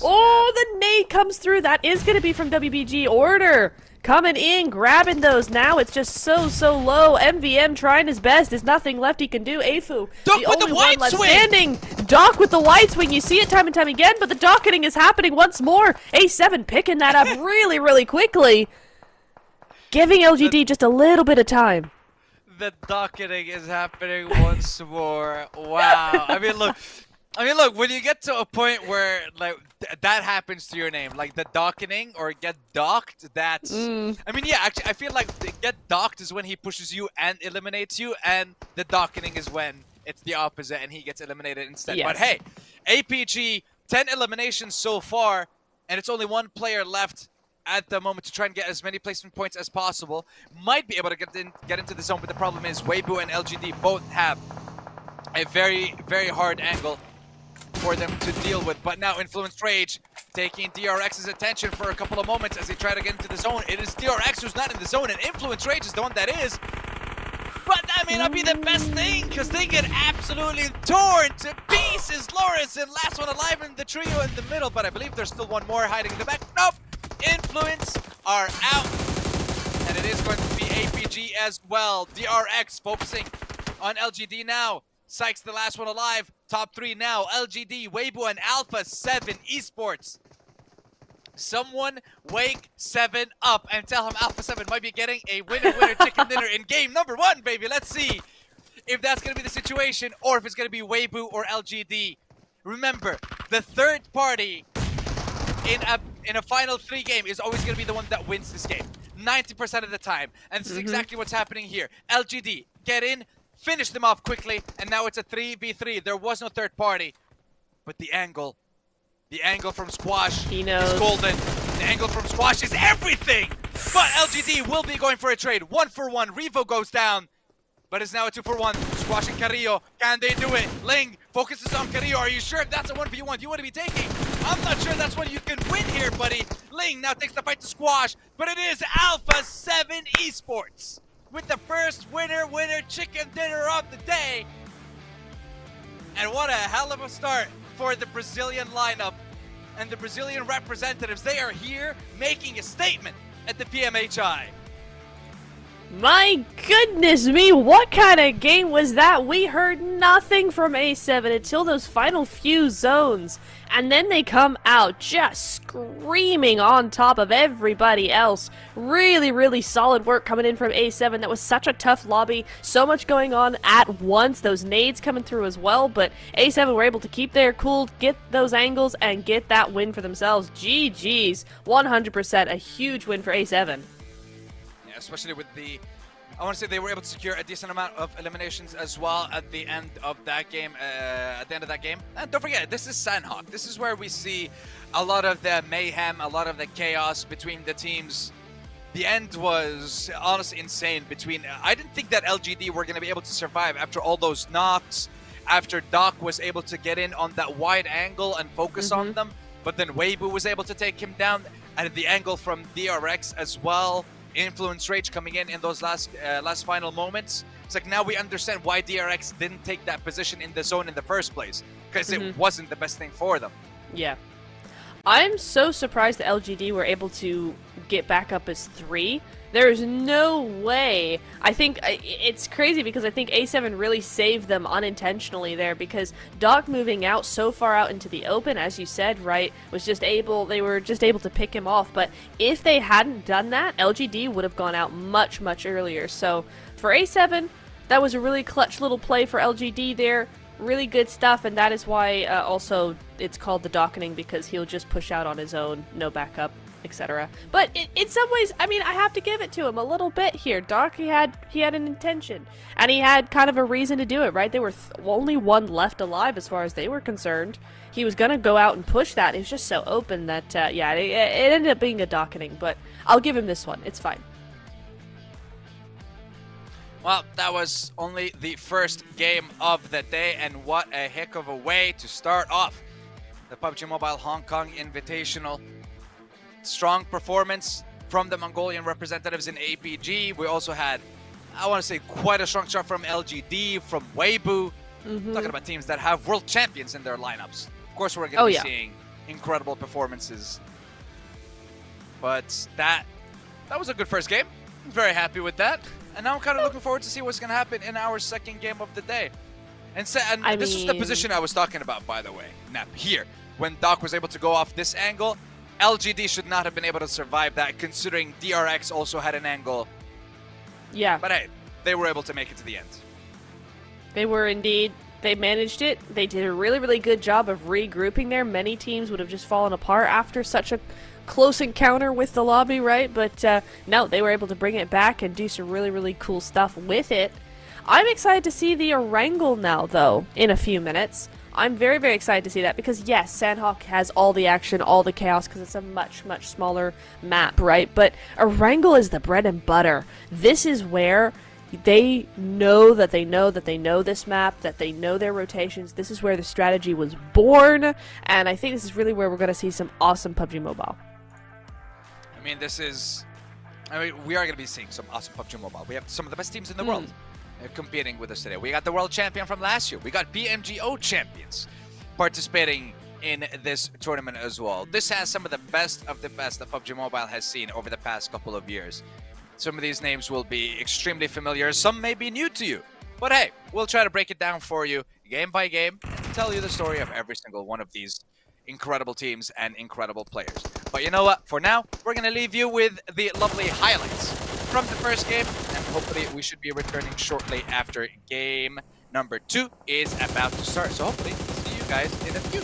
Oh, the nade comes through. That is going to be from WBG. Order coming in, grabbing those. Now it's just so low. MVM trying his best. There's nothing left he can do. Afu, Doc the with only the one white left swing. standing. Doc with the wide swing. You see it time and time again, but the docketing is happening once more. A7 picking that up really quickly. Giving LGD just a little bit of time. The docketing is happening once more. Wow. I mean, look, when you get to a point where like that happens to your name, like the docketing or get docked, that's I mean, yeah, actually I feel like the get docked is when he pushes you and eliminates you, and the docketing is when it's the opposite and he gets eliminated instead. Yes. But hey, APG 10 eliminations so far, and it's only 1 player left at the moment to try and get as many placement points as possible. Might be able to get into the zone, but the problem is Weibo and LGD both have a very hard angle for them to deal with. But now Influence Rage taking DRX's attention for a couple of moments as they try to get into the zone. It is DRX who's not in the zone, and Influence Rage is the one that is. But that may not be the best thing, because they get absolutely torn to pieces. Lawrence and last one alive in the trio in the middle, but I believe there's still one more hiding in the back. Nope! Influence are out, and it is going to be APG as well. DRX focusing on LGD now. Sykes the last one alive. Top 3 now. LGD, Weibo, and Alpha 7 Esports. Someone wake 7 up and tell him Alpha 7 might be getting a winner chicken dinner in game number 1, baby. Let's see if that's going to be the situation or if it's going to be Weibo or LGD. Remember, the third party in a final 3 game is always going to be the one that wins this game 90% of the time, and this is exactly what's happening here. LGD get in, finish them off quickly, and now it's a 3v3. There was no third party, but the angle from Squash is golden. The angle from Squash is everything. But LGD will be going for a trade. 1-for-1. Revo goes down, but it's now a 2-for-1. Squashing Carrillo. Can they do it? Ling focuses on Carrillo. Are you sure if that's a 1v1 you want to be taking? I'm not sure that's what you can win here, buddy. Ling now takes the fight to Squash, but it is Alpha 7 Esports with the first winner chicken dinner of the day. And what a hell of a start for the Brazilian lineup and the Brazilian representatives. They are here making a statement at the PMHI. My goodness me, what kind of game was that? We heard nothing from A7 until those final few zones. And then they come out just screaming on top of everybody else. Really, really solid work coming in from A7. That was such a tough lobby. So much going on at once. Those nades coming through as well. But A7 were able to keep their cool, get those angles, and get that win for themselves. GG's. 100% a huge win for A7. Especially with I want to say they were able to secure a decent amount of eliminations as well at the end of that game. And don't forget, this is Sanhok. This is where we see a lot of the mayhem, a lot of the chaos between the teams. The end was honestly insane between... I didn't think that LGD were going to be able to survive after all those knocks, after Doc was able to get in on that wide angle and focus on them, but then Weibo was able to take him down, and the angle from DRX as well. Influence Rage coming in those last final moments. It's like now we understand why DRX didn't take that position in the zone in the first place, because it wasn't the best thing for them. Yeah. I'm so surprised the LGD were able to get back up as 3. There's no way. I think it's crazy because I think A7 really saved them unintentionally there, because Doc moving out so far out into the open, as you said, right, they were just able to pick him off. But if they hadn't done that, LGD would have gone out much, much earlier. So for A7, that was a really clutch little play for LGD there. Really good stuff, and that is why also it's called the docketing, because he'll just push out on his own, no backup, etc. But in some ways, I mean, I have to give it to him a little bit here. Doc, he had an intention, and he had kind of a reason to do it, right? They were only one left alive as far as they were concerned. He was gonna go out and push that. It was just so open that yeah, it ended up being a docketing. But I'll give him this one. It's fine. Well, that was only the first game of the day, and what a heck of a way to start off the PUBG Mobile Hong Kong Invitational. Strong performance from the Mongolian representatives in APG. We also had, I want to say, quite a strong start from LGD, from Weibo. Talking about teams that have world champions in their lineups. Of course, we're going to be seeing incredible performances. But that was a good first game. I'm very happy with that. And now I'm kind of looking forward to see what's going to happen in our second game of the day. And this is the position I was talking about, by the way. Nap, here. When Doc was able to go off this angle, LGD should not have been able to survive that, considering DRX also had an angle. Yeah. But hey, they were able to make it to the end. They were indeed. They managed it. They did a really, really good job of regrouping there. Many teams would have just fallen apart after such a close encounter with the lobby, right? But no, they were able to bring it back and do some really, really cool stuff with it. I'm excited to see the Erangel now, though, in a few minutes. I'm very, very excited to see that because, yes, Sanhok has all the action, all the chaos, because it's a much, much smaller map, right? But Erangel is the bread and butter. This is where they know that they know that they know this map, that they know their rotations. This is where the strategy was born, and I think this is really where we're going to see some awesome PUBG Mobile. I mean, we are going to be seeing some awesome PUBG Mobile. We have some of the best teams in the world competing with us today. We got the world champion from last year. We got PMGO champions participating in this tournament as well. This has some of the best that PUBG Mobile has seen over the past couple of years. Some of these names will be extremely familiar. Some may be new to you. But hey, we'll try to break it down for you game by game and tell you the story of every single one of these incredible teams and incredible players. But you know what? For now, we're going to leave you with the lovely highlights from the first game, and hopefully we should be returning shortly after game number 2 is about to start. So hopefully see you guys in a few.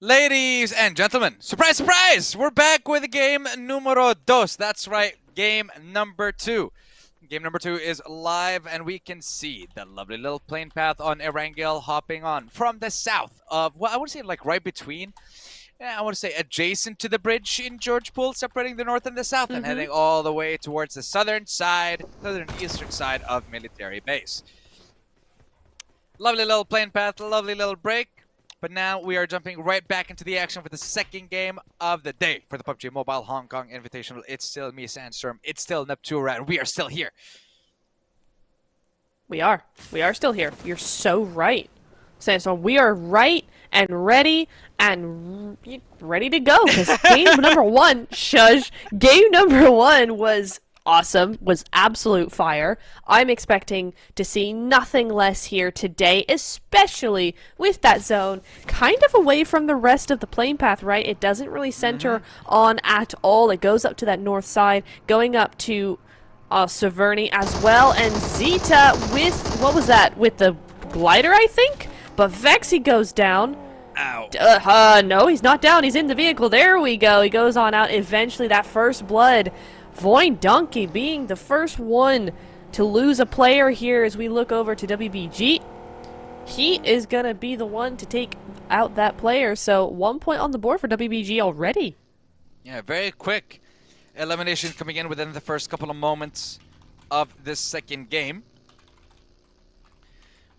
Ladies and gentlemen, surprise, surprise! We're back with game numero dos. That's right, game number 2. Game number 2 is live, and we can see the lovely little plane path on Erangel hopping on from the south of, well, I would say like right between, I want to say adjacent to the bridge in George Pool, separating the north and the south, and heading all the way towards the southern eastern side of military base. Lovely little plane path, lovely little break. But now we are jumping right back into the action for the second game of the day for the PUBG Mobile Hong Kong Invitational. It's still me, Sandstorm. It's still Neptura, and we are still here. We are. We are still here. You're so right, Sandstorm. We are right and ready to go. Because game number 1, shush. Game number 1 was awesome, was absolute fire. I'm expecting to see nothing less here today, especially with that zone kind of away from the rest of the plane path, right? It doesn't really center on at all. It goes up to that north side, going up to Severny as well, and Zeta with, what was that? With the glider, I think? But Vexy goes down. Ow. No, he's not down. He's in the vehicle. There we go. He goes on out. Eventually, that first blood. Voin Donkey being the first one to lose a player here as we look over to WBG. He is going to be the one to take out that player. So 1 point on the board for WBG already. Yeah, very quick elimination coming in within the first couple of moments of this second game.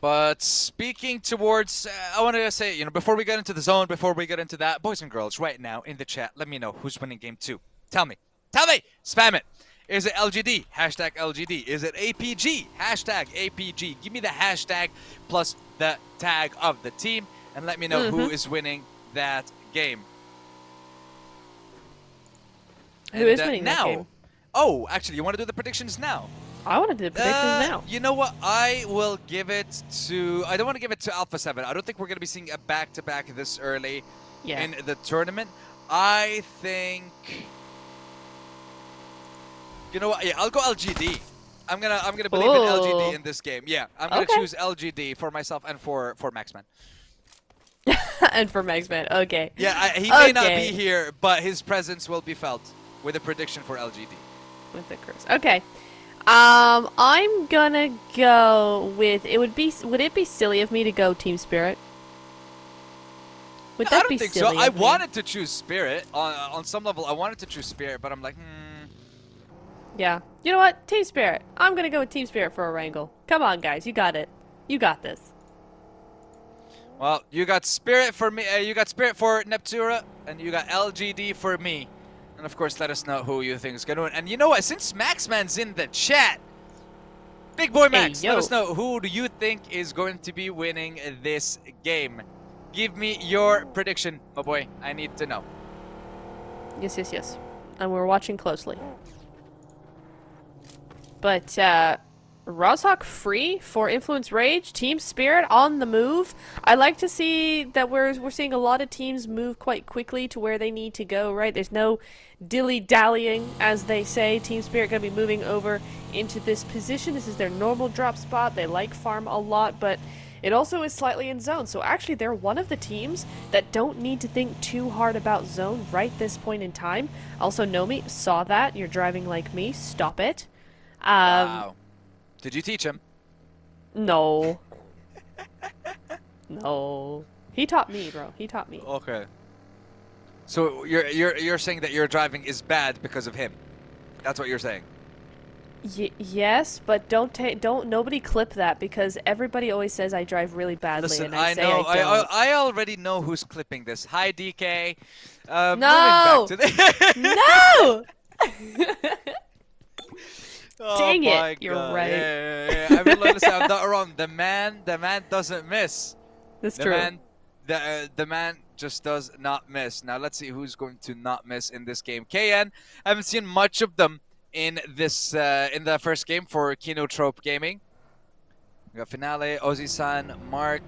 But speaking towards, I want to say, you know, before we get into the zone, before we get into that, boys and girls, right now in the chat, let me know who's winning game 2. Tell me. Tell me! Spam it! Is it LGD? Hashtag LGD. Is it APG? Hashtag APG. Give me the hashtag plus the tag of the team and let me know who is winning that game. Who is winning that game? Oh, actually, you want to do the predictions now? I want to do the predictions now. You know what? I will give it to... I don't want to give it to Alpha 7. I don't think we're going to be seeing a back-to-back this early in the tournament. I think... You know what? Yeah, I'll go LGD. I'm gonna believe in LGD in this game. Yeah, I'm gonna choose LGD for myself and for Maxman. And for Maxman, okay. Yeah, he may not be here, but his presence will be felt with a prediction for LGD. With the curse. Okay. I'm gonna go with. Would it be silly of me to go Team Spirit? Would that be silly? I don't think so. I wanted to choose Spirit on some level. I wanted to choose Spirit, but I'm like, Yeah. You know what? Team Spirit. I'm gonna go with Team Spirit for Erangel. Come on, guys. You got it. You got this. Well, you got Spirit for me. You got Spirit for Neptura, and you got LGD for me. And of course, let us know who you think is gonna win. And you know what? Since Maxman's in the chat, Big Boy Max, let us know who do you think is going to be winning this game. Give me your prediction, my boy. I need to know. Yes, yes, yes. And we're watching closely. But, Rozhawk free for Influence Rage, Team Spirit on the move. I like to see that we're seeing a lot of teams move quite quickly to where they need to go, right? There's no dilly-dallying, as they say. Team Spirit going to be moving over into this position. This is their normal drop spot. They like farm a lot, but it also is slightly in zone. So actually, they're one of the teams that don't need to think too hard about zone right this point in time. Also, Nomi, saw that. You're driving like me. Stop it. Wow. Did you teach him? No. No. He taught me, bro. He taught me. Okay. So you're saying that your driving is bad because of him? That's what you're saying? Yes, but nobody clip that because everybody always says I drive really badly. Listen, and I say know. I don't. I already know who's clipping this. Hi, DK. No. Moving back to No. Oh, dang it! You're God. right. Yeah. I mean, listen, I'm not wrong. The man doesn't miss. That's true. The man just does not miss. Now let's see who's going to not miss in this game. KN, I haven't seen much of them in this in the first game for Kinotrope Gaming. We got Finale, Ozzy-san, Mark.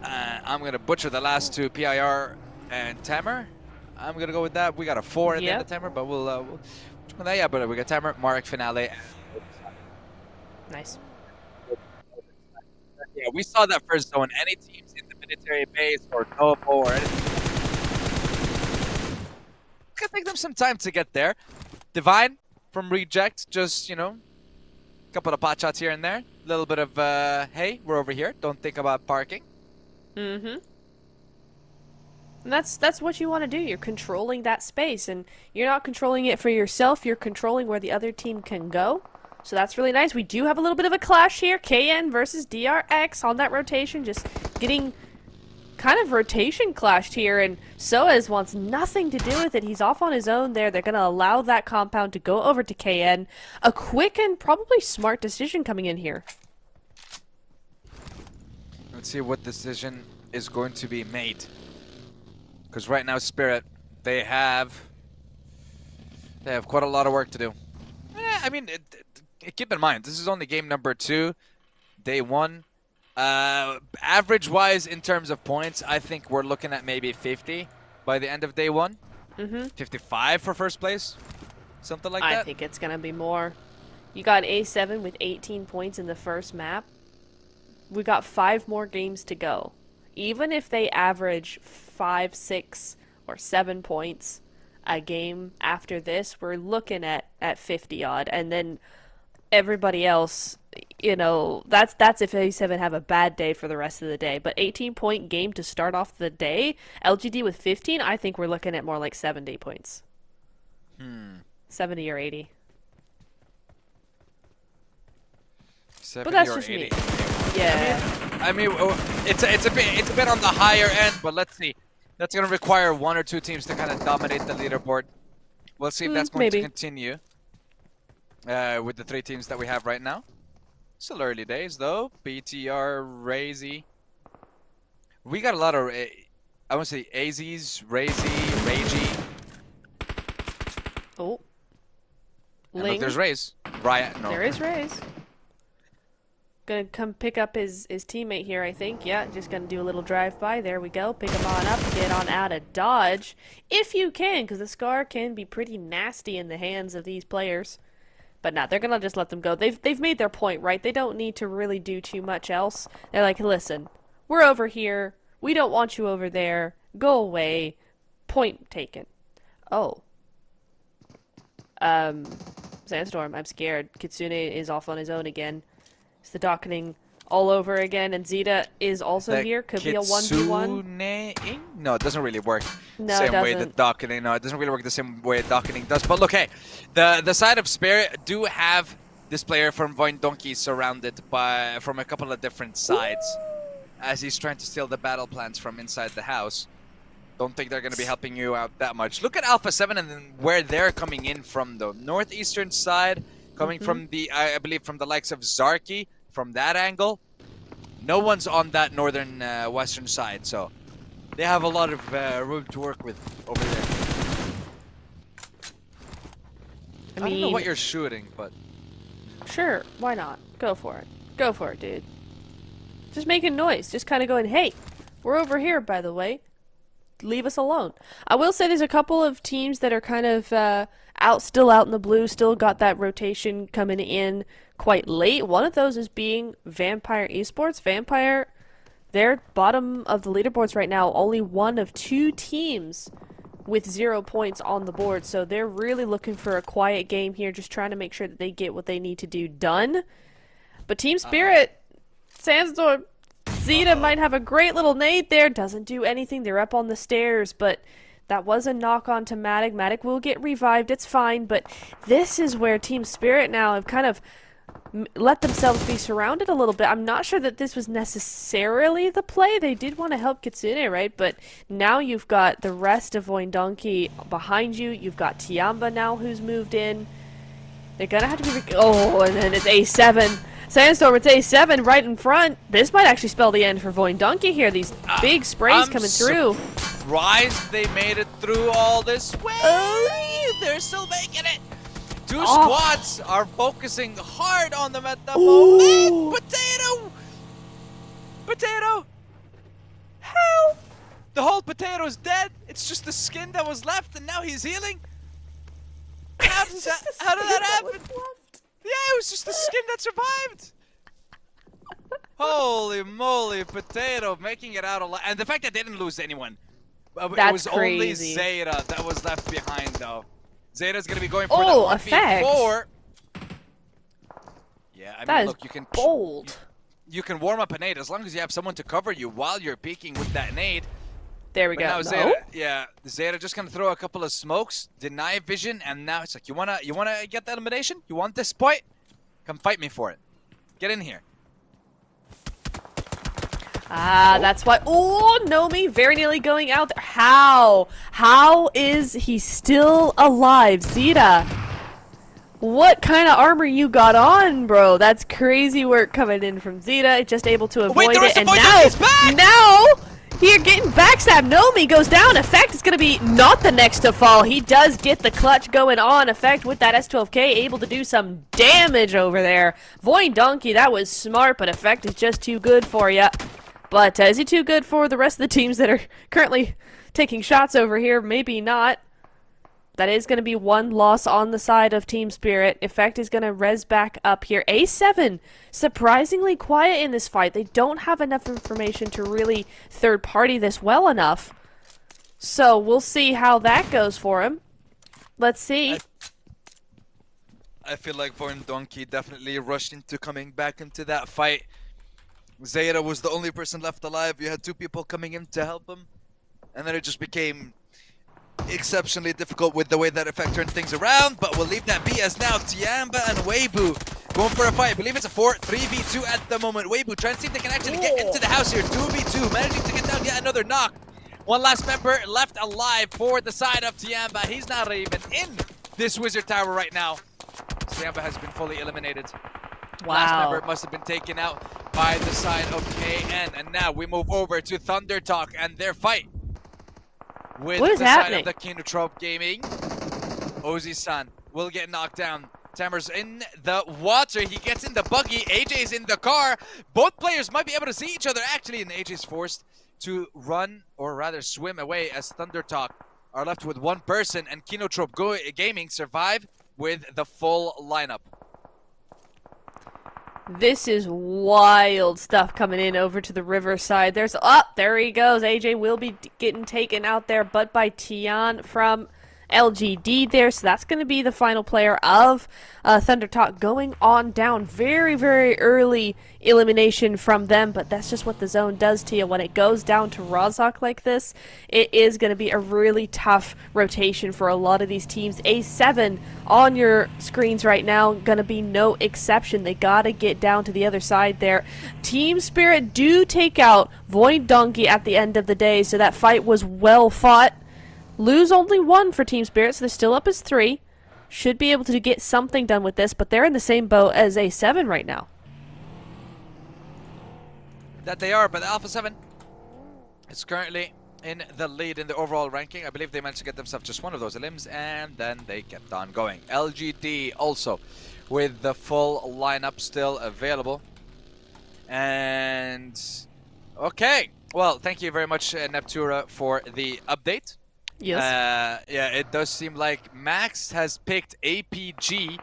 I'm gonna butcher the last two, PIR and Tamer. I'm gonna go with that. We got a 4 in the end of Tamer, but we'll yeah, but we got Tamer, Mark, Finale. Nice. Yeah, we saw that first zone. Any teams in the military base or Novo or anything. It's gonna take them some time to get there. Divine from Reject, just, you know, a couple of pot shots here and there. A little bit of, hey, we're over here. Don't think about parking. Mm-hmm. And that's what you want to do. You're controlling that space, and you're not controlling it for yourself. You're controlling where the other team can go. So that's really nice. We do have a little bit of a clash here. KN versus DRX on that rotation, just getting kind of rotation clashed here, and Soaz wants nothing to do with it. He's off on his own there. They're going to allow that compound to go over to KN. A quick and probably smart decision coming in here. Let's see what decision is going to be made. Because right now, Spirit, they have quite a lot of work to do. I mean, keep in mind, this is only game number 2, day 1. Average-wise, in terms of points, I think we're looking at maybe 50 by the end of day 1. 55 for first place, something like that. I think it's going to be more. You got A7 with 18 points in the first map. We got 5 more games to go. Even if they average 5, 6, or 7 points a game after this, we're looking at 50 odd, and then everybody else, you know, that's if A7 have a bad day for the rest of the day. But 18-point game to start off the day, LGD with 15, I think we're looking at more like 70 points. 70 or 80. 70 but that's or just 80. me. Yeah. I mean, it's a bit on the higher end, but let's see. That's going to require 1 or 2 teams to kind of dominate the leaderboard. We'll see if that's going to continue with the 3 teams that we have right now. Still early days, though. BTR, Razy. We got a lot of, I want to say, AZs, Razy, Ragey. Oh. Look, there's Raze. Riot, no. There is Raze. Gonna come pick up his teammate here, I think. Yeah, just gonna do a little drive-by. There we go. Pick him on up. Get on out of dodge. If you can, because the Scar can be pretty nasty in the hands of these players. But nah, they're gonna just let them go. They've made their point, right? They don't need to really do too much else. They're like, listen, we're over here. We don't want you over there. Go away. Point taken. Oh. Sandstorm, I'm scared. Kitsune is off on his own again. It's the docketing all over again, and Zeta is also here. Could be a 1v1. No, it doesn't really work the same way that docketing. No, it doesn't really work the same way docketing does. But look, hey, the side of Spirit do have this player from Voindonki surrounded from a couple of different sides, as he's trying to steal the battle plans from inside the house. Don't think they're going to be helping you out that much. Look at Alpha 7 and then where they're coming in from, though. Northeastern side, coming from the, I believe, from the likes of Zarki, from that angle. No one's on that northern western side, so they have a lot of room to work with over there. I don't know what you're shooting, but... Sure, why not? Go for it. Go for it, dude. Just making noise. Just kind of going, hey, we're over here, by the way. Leave us alone. I will say there's a couple of teams that are kind of still out in the blue, still got that rotation coming in quite late. One of those is being Vampire Esports. Vampire, they're bottom of the leaderboards right now. Only one of 2 teams with 0 points on the board. So they're really looking for a quiet game here, just trying to make sure that they get what they need to do done. But Team Spirit, Sandstorm, Zeta might have a great little nade there. Doesn't do anything. They're up on the stairs, but that was a knock-on to Matic. Matic will get revived. It's fine, but this is where Team Spirit now have kind of let themselves be surrounded a little bit. I'm not sure that this was necessarily the play. They did want to help Kitsune, right? But now you've got the rest of Voindonki behind you. You've got Tianba now who's moved in. They're going to have to be... Oh, and then it's A7. Sandstorm, it's A7 right in front. This might actually spell the end for Voindonki here. These big sprays coming through. Surprised they made it through all this way. They're still making it. 2 squads are focusing hard on them at the moment. Potato! Potato! How? The whole potato's dead. It's just the skin that was left, and now he's healing. How did that happen? Yeah, it was just the skin that survived. Holy moly, Potato making it out alive. And the fact that they didn't lose anyone. That's it was crazy. only Zeta that was left behind, though. Zeta's going to be going for Oh, the 1v4. effect. Yeah, I That mean, is look, you can bold. you can warm up a nade as long as you have someone to cover you while you're peeking with that nade. There we But go. now No? Zeta, yeah, Zeta just gonna throw a couple of smokes, deny vision, and now it's like, you wanna get the elimination? You want this point? Come fight me for it. Get in here. Ah, that's why. Oh, Nomi very nearly going out there. How? How is he still alive? Zeta, what kind of armor you got on, bro? That's crazy work coming in from Zeta. Just able to avoid it. And now here getting backstabbed. Nomi goes down. Effect is going to be not the next to fall. He does get the clutch going on. Effect with that S12K able to do some damage over there. Void Donkey, that was smart, but Effect is just too good for you. But is he too good for the rest of the teams that are currently taking shots over here? Maybe not. That is going to be one loss on the side of Team Spirit. Effect is going to res back up here. A7, surprisingly quiet in this fight. They don't have enough information to really third party this well enough. So we'll see how that goes for him. Let's see. I feel like Void Donkey definitely rushed into coming back into that fight. Zeta was the only person left alive. You had two people coming in to help him. And then it just became exceptionally difficult with the way that Effect turned things around. But we'll leave that be as now Tianba and Weibo going for a fight. I believe it's a 3v2 at the moment. Weibo trying to see if they can actually get into the house here. 2v2, managing to get down yet another knock. One last member left alive for the side of Tianba. He's not even in this Wizard Tower right now. Tianba has been fully eliminated. Wow. Last member must have been taken out by the side of KN. And now we move over to Thunder Talk and their fight with what is the happening? side of the Kinotrope Gaming. Ozzy-san will get knocked down. Tamer's in the water. He gets in the buggy. AJ's in the car. Both players might be able to see each other actually, and AJ's forced to run, or rather swim away, as Thunder Talk are left with one person, and Kinotrope Gaming survive with the full lineup. This is wild stuff coming in over to the riverside. There's there he goes. AJ will be getting taken out there, but by Tian from LGD there. So that's going to be the final player of Thunder Talk going on down. Very, very early elimination from them, but that's just what the zone does to you. When it goes down to Rozhok like this, it is going to be a really tough rotation for a lot of these teams. A7 on your screens right now, going to be no exception. They got to get down to the other side there. Team Spirit do take out Void Donkey at the end of the day, so that fight was well fought. Lose only one for Team Spirit, so they're still up as 3. Should be able to get something done with this, but they're in the same boat as A7 right now. That they are, but Alpha 7 is currently in the lead in the overall ranking. I believe they managed to get themselves just one of those elims, and then they kept on going. LGD also with the full lineup still available. And okay, well, thank you very much, Neptura, for the update. Yes. Yeah, it does seem like Max has picked APG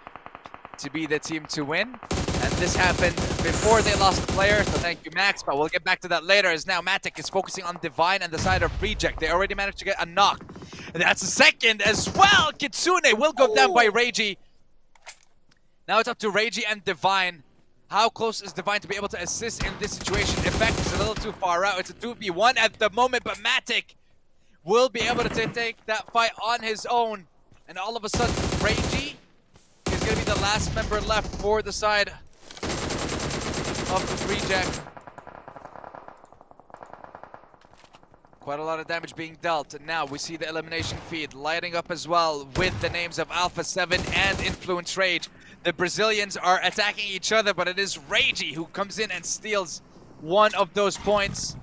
to be the team to win. And this happened before they lost the player, so thank you, Max. But we'll get back to that later, as now Matic is focusing on Divine and the side of Reject. They already managed to get a knock. And that's a second as well. Kitsune will go down by Reiji. Now it's up to Reiji and Divine. How close is Divine to be able to assist in this situation? Effect is a little too far out. It's a 2v1 at the moment, but Matic will be able to take that fight on his own. And all of a sudden, Reiji is going to be the last member left for the side of Reject. Quite a lot of damage being dealt, and now we see the elimination feed lighting up as well with the names of Alpha 7 and Influence Rage. The Brazilians are attacking each other, but it is Reiji who comes in and steals one of those points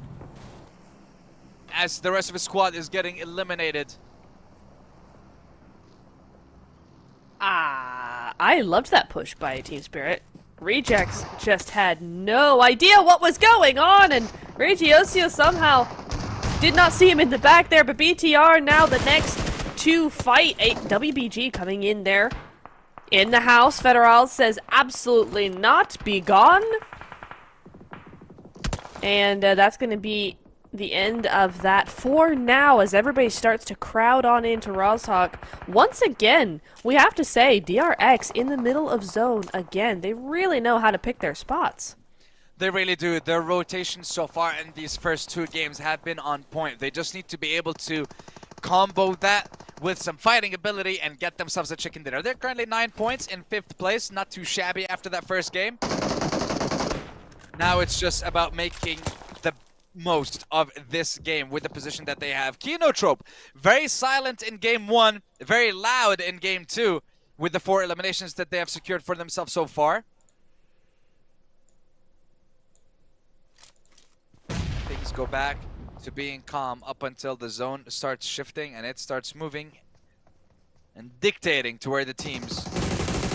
as the rest of his squad is getting eliminated. I loved that push by Team Spirit. Rejects just had no idea what was going on, and Regiosio somehow did not see him in the back there, but BTR now the next to fight. WBG coming in there. In the house, Federal says absolutely not, be gone. And that's going to be the end of that for now as everybody starts to crowd on into Rozhok. Once again, we have to say, DRX in the middle of zone again. They really know how to pick their spots. They really do. Their rotations so far in these first 2 games have been on point. They just need to be able to combo that with some fighting ability and get themselves a chicken dinner. They're currently 9 points in 5th place. Not too shabby after that first game. Now it's just about making the most of this game with the position that they have. Kinotrope, very silent in game 1, very loud in game 2 with the 4 eliminations that they have secured for themselves so far. Things go back to being calm up until the zone starts shifting and it starts moving and dictating to where the teams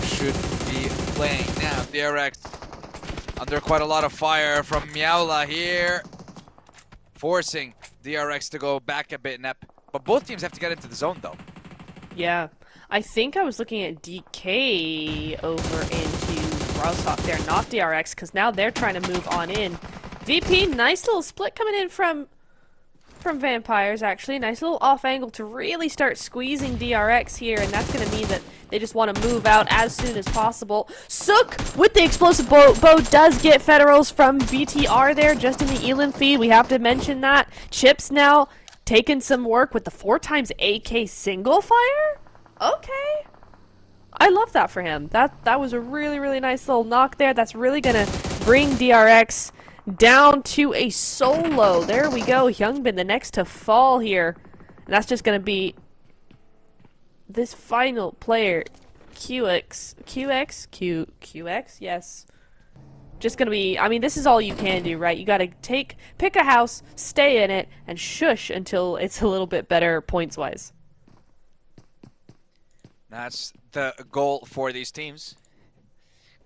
should be playing. Now, DRX under quite a lot of fire from Miaula here, forcing DRX to go back a bit, Nep. But both teams have to get into the zone, though. Yeah. I think I was looking at DK over into Rozhok there, not DRX, because now they're trying to move on in. VP, nice little split coming in from Vampires, actually. Nice little off angle to really start squeezing DRX here, and that's going to mean that they just want to move out as soon as possible. Sook with the explosive bow does get Federals from BTR there just in the Elin feed. We have to mention that. Chips now taking some work with the 4x AK single fire. Okay. I love that for him. That was a really, really nice little knock there. That's really going to bring DRX down to a solo. There we go. Hyungbin, the next to fall here. And that's just going to be this final player. QX? Yes. Just going to be, I mean, this is all you can do, right? You got to pick a house, stay in it, and shush until it's a little bit better points-wise. That's the goal for these teams.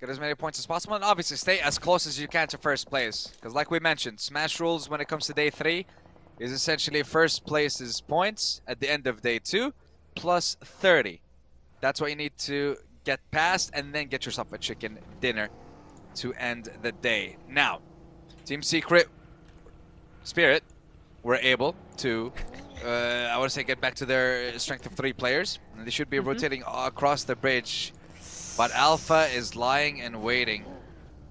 Get as many points as possible, and obviously stay as close as you can to first place. Because like we mentioned, Smash rules when it comes to day 3 is essentially first place's points at the end of day 2 plus 30. That's what you need to get past, and then get yourself a chicken dinner to end the day. Now, Team Secret Spirit were able to, I would say, get back to their strength of 3 players. And they should be rotating across the bridge. But Alpha is lying and waiting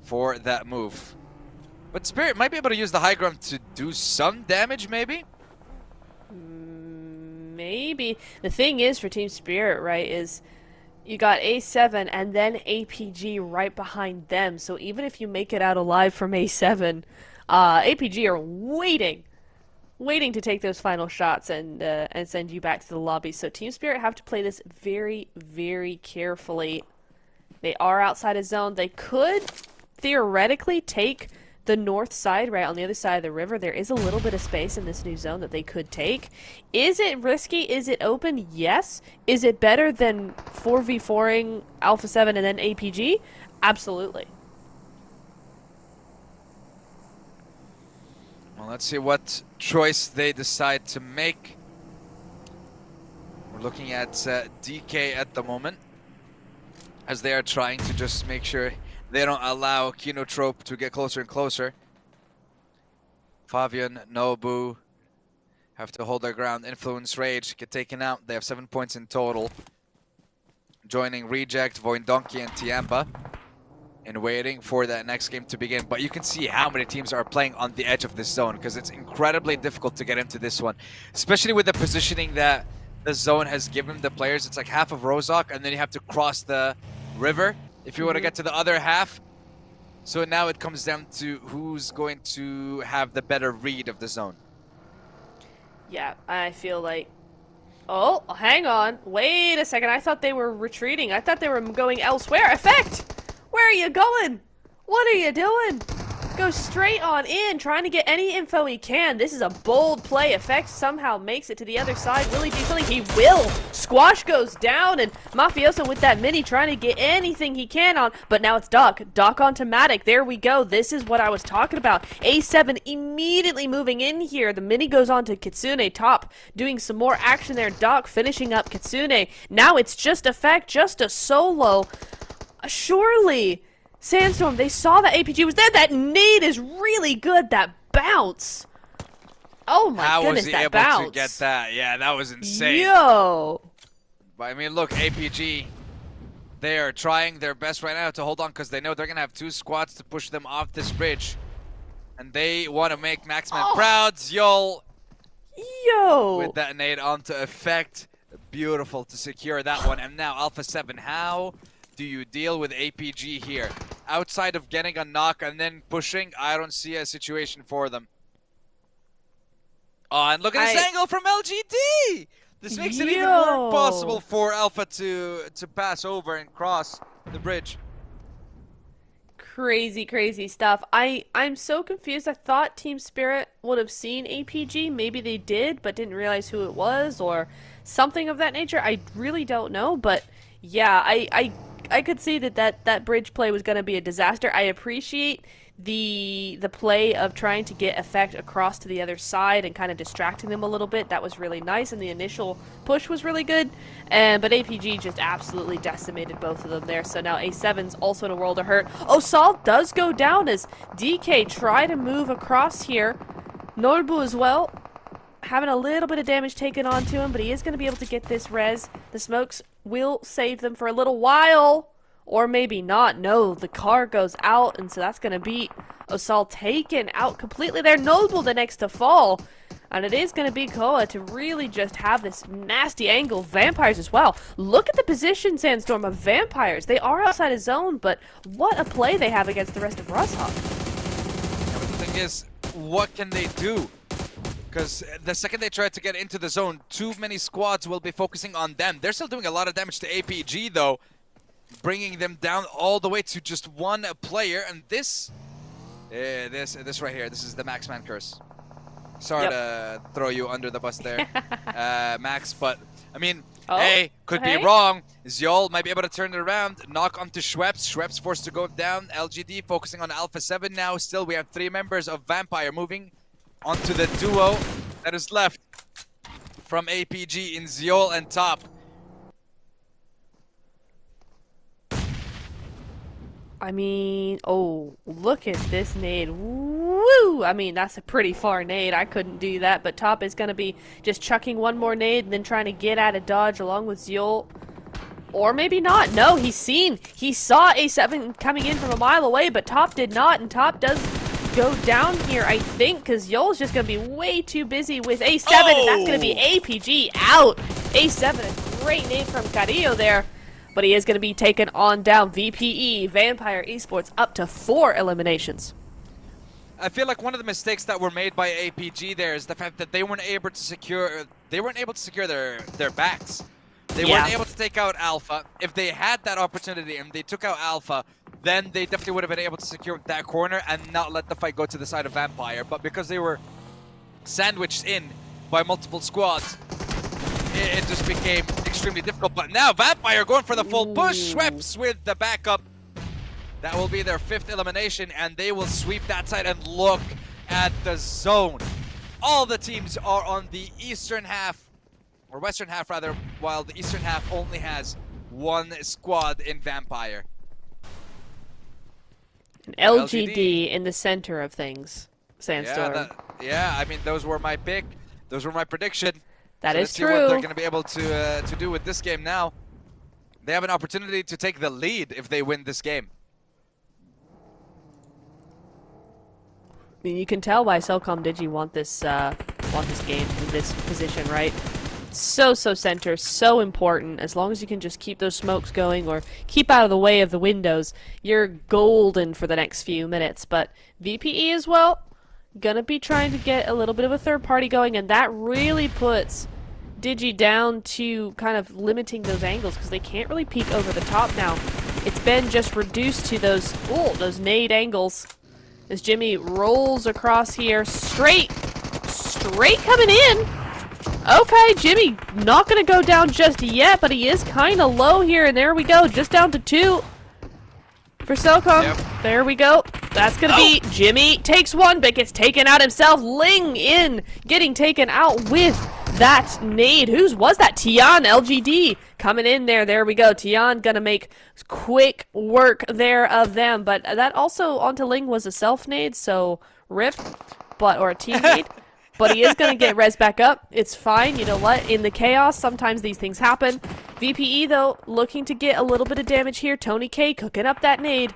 for that move. But Spirit might be able to use the high ground to do some damage, maybe? Maybe. The thing is for Team Spirit, right, is you got A7 and then APG right behind them. So even if you make it out alive from A7, APG are waiting to take those final shots and send you back to the lobby. So Team Spirit have to play this very, very carefully. They are outside of zone. They could theoretically take the north side, right on the other side of the river. There is a little bit of space in this new zone that they could take. Is it risky? Is it open? Yes. Is it better than 4v4ing Alpha 7 and then APG? Absolutely. Well, let's see what choice they decide to make. We're looking at DK at the moment, as they are trying to just make sure they don't allow Kinotrope to get closer and closer. Fabian, Nobu have to hold their ground. Influence Rage get taken out. They have 7 points in total. Joining Reject, Voindonki, and Tianba and waiting for that next game to begin. But you can see how many teams are playing on the edge of this zone, because it's incredibly difficult to get into this one, especially with the positioning that the zone has given the players. It's like half of Rozhok, and then you have to cross the river if you want to get to the other half. So now it comes down to who's going to have the better read of the zone. Yeah, I feel like... Oh, hang on. Wait a second. I thought they were retreating. I thought they were going elsewhere. Effect! Where are you going? What are you doing? Go straight on in, trying to get any info he can. This is a bold play. Effect somehow makes it to the other side. Will he do something? He will. Squash goes down, and Mafioso with that mini trying to get anything he can on. But now it's Doc. Doc on Matic. There we go. This is what I was talking about. A7 immediately moving in here. The mini goes on to Kitsune top, doing some more action there. Doc finishing up Kitsune. Now it's just Effect, just a solo. Surely... Sandstorm, they saw that APG was there. That nade is really good. That bounce! Oh my goodness, that bounce! How was he able to get that? Yeah, that was insane. Yo! But I mean, look, APG, they are trying their best right now to hold on because they know they're going to have 2 squads to push them off this bridge. And they want to make Maxman proud. Yo! With that nade onto effect. Beautiful to secure that one. And now Alpha 7, how do you deal with APG here? Outside of getting a knock and then pushing, I don't see a situation for them. Oh, and look at this angle from LGD! This makes it even more possible for Alpha to pass over and cross the bridge. Crazy, crazy stuff. I'm so confused. I thought Team Spirit would have seen APG. Maybe they did, but didn't realize who it was or something of that nature. I really don't know, but yeah, I could see that bridge play was going to be a disaster. I appreciate the play of trying to get effect across to the other side and kind of distracting them a little bit. That was really nice, and the initial push was really good. But APG just absolutely decimated both of them there. So now A7's also in a world of hurt. Osal does go down as DK try to move across here. Norbu as well, having a little bit of damage taken onto him, but he is going to be able to get this res. The smokes will save them for a little while. Or maybe not. No, the car goes out, and so that's going to be Osal taken out completely there. Noble the next to fall. And it is going to be Koa to really just have this nasty angle. Vampires as well. Look at the position, Sandstorm, of Vampires. They are outside of zone, but what a play they have against the rest of Russhawk. Yeah, but the thing is, what can they do? Because the second they try to get into the zone, too many squads will be focusing on them. They're still doing a lot of damage to APG, though. Bringing them down all the way to just one player, and this right here, this is the Maxman curse. Sorry to throw you under the bus there, Max, but I mean, could be wrong. Zyol might be able to turn it around, knock onto Schweppes. Schweppes forced to go down. LGD focusing on Alpha 7 now. Still, we have 3 members of Vampire moving onto the duo that is left from APG in Zyol and Top. I mean, look at this nade. Woo! I mean, that's a pretty far nade. I couldn't do that, but Top is going to be just chucking one more nade and then trying to get out of dodge along with Zyol. Or maybe not. No, he saw A7 coming in from a mile away, but Top did not, and Top does go down here, I think, because Yol's just going to be way too busy with A7, and that's going to be APG out. A7, a great nade from Carrillo there. But he is going to be taken on down. VPE, Vampire Esports, up to 4 eliminations. I feel like one of the mistakes that were made by APG there is the fact that they weren't able to secure their backs. They weren't able to take out Alpha. If they had that opportunity and they took out Alpha, then they definitely would have been able to secure that corner and not let the fight go to the side of Vampire. But because they were sandwiched in by multiple squads, it just became extremely difficult. But now Vampire going for the full push. Schweppes with the backup. That will be their 5th elimination, and they will sweep that side. And look at the zone. All the teams are on the eastern half, or western half rather, while the eastern half only has 1 squad in Vampire. An LGD in the center of things, Sandstorm. Yeah, I mean, those were my pick. Those were my prediction. That is true. Let's see what they're going to be able to do with this game now. They have an opportunity to take the lead if they win this game. I mean, you can tell why Cellcom Digi want this game in this position, right? So center, so important. As long as you can just keep those smokes going or keep out of the way of the windows, you're golden for the next few minutes. But VPE as well, gonna be trying to get a little bit of a third party going, and that really puts Digi down to kind of limiting those angles because they can't really peek over the top now. It's been just reduced to those nade angles. As Jimmy rolls across here, straight coming in. Okay, Jimmy not gonna go down just yet, but he is kind of low here, and there we go, just down to 2 for Cellcom. Yep. There we go. That's gonna be Jimmy takes 1, but gets taken out himself. Ling in, getting taken out with that nade. Whose was that? Tian, LGD coming in there. There we go. Tian gonna make quick work there of them, but that also onto Ling was a self nade, so RIP. or a teammate. But he is going to get res back up. It's fine. You know what? In the chaos, sometimes these things happen. VPE, though, looking to get a little bit of damage here. Tony K cooking up that nade.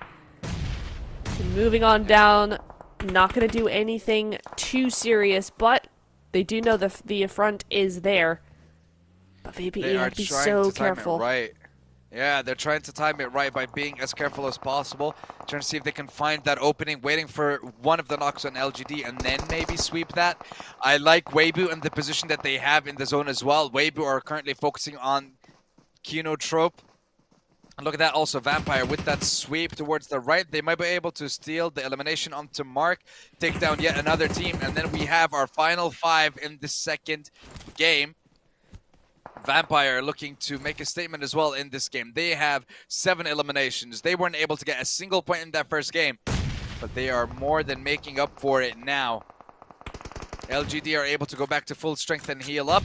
Moving on down. Not going to do anything too serious, but they do know the affront is there. But VPE have to be so careful. Right. Yeah, they're trying to time it right by being as careful as possible. Trying to see if they can find that opening, waiting for one of the knocks on LGD and then maybe sweep that. I like Weibo and the position that they have in the zone as well. Weibo are currently focusing on Kino Trope. And look at that, also Vampire with that sweep towards the right. They might be able to steal the elimination onto Mark, take down yet another team, and then we have our final 5 in the second game. Vampire looking to make a statement as well in this game. They have 7 eliminations. They weren't able to get a single point in that first game, but they are more than making up for it now. LGD are able to go back to full strength and heal up.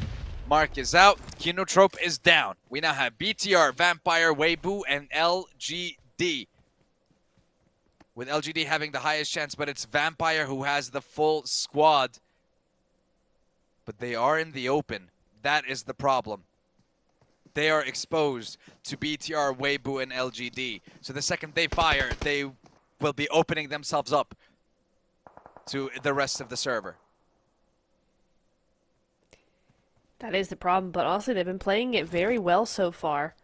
Mark is out. Kinotrope is down. We now have BTR, Vampire, Weibo, and LGD. With LGD having the highest chance, but it's Vampire who has the full squad. But they are in the open. That is the problem. They are exposed to BTR, Weibo, and LGD. So the second they fire, they will be opening themselves up to the rest of the server. That is the problem, but honestly, they've been playing it very well so far.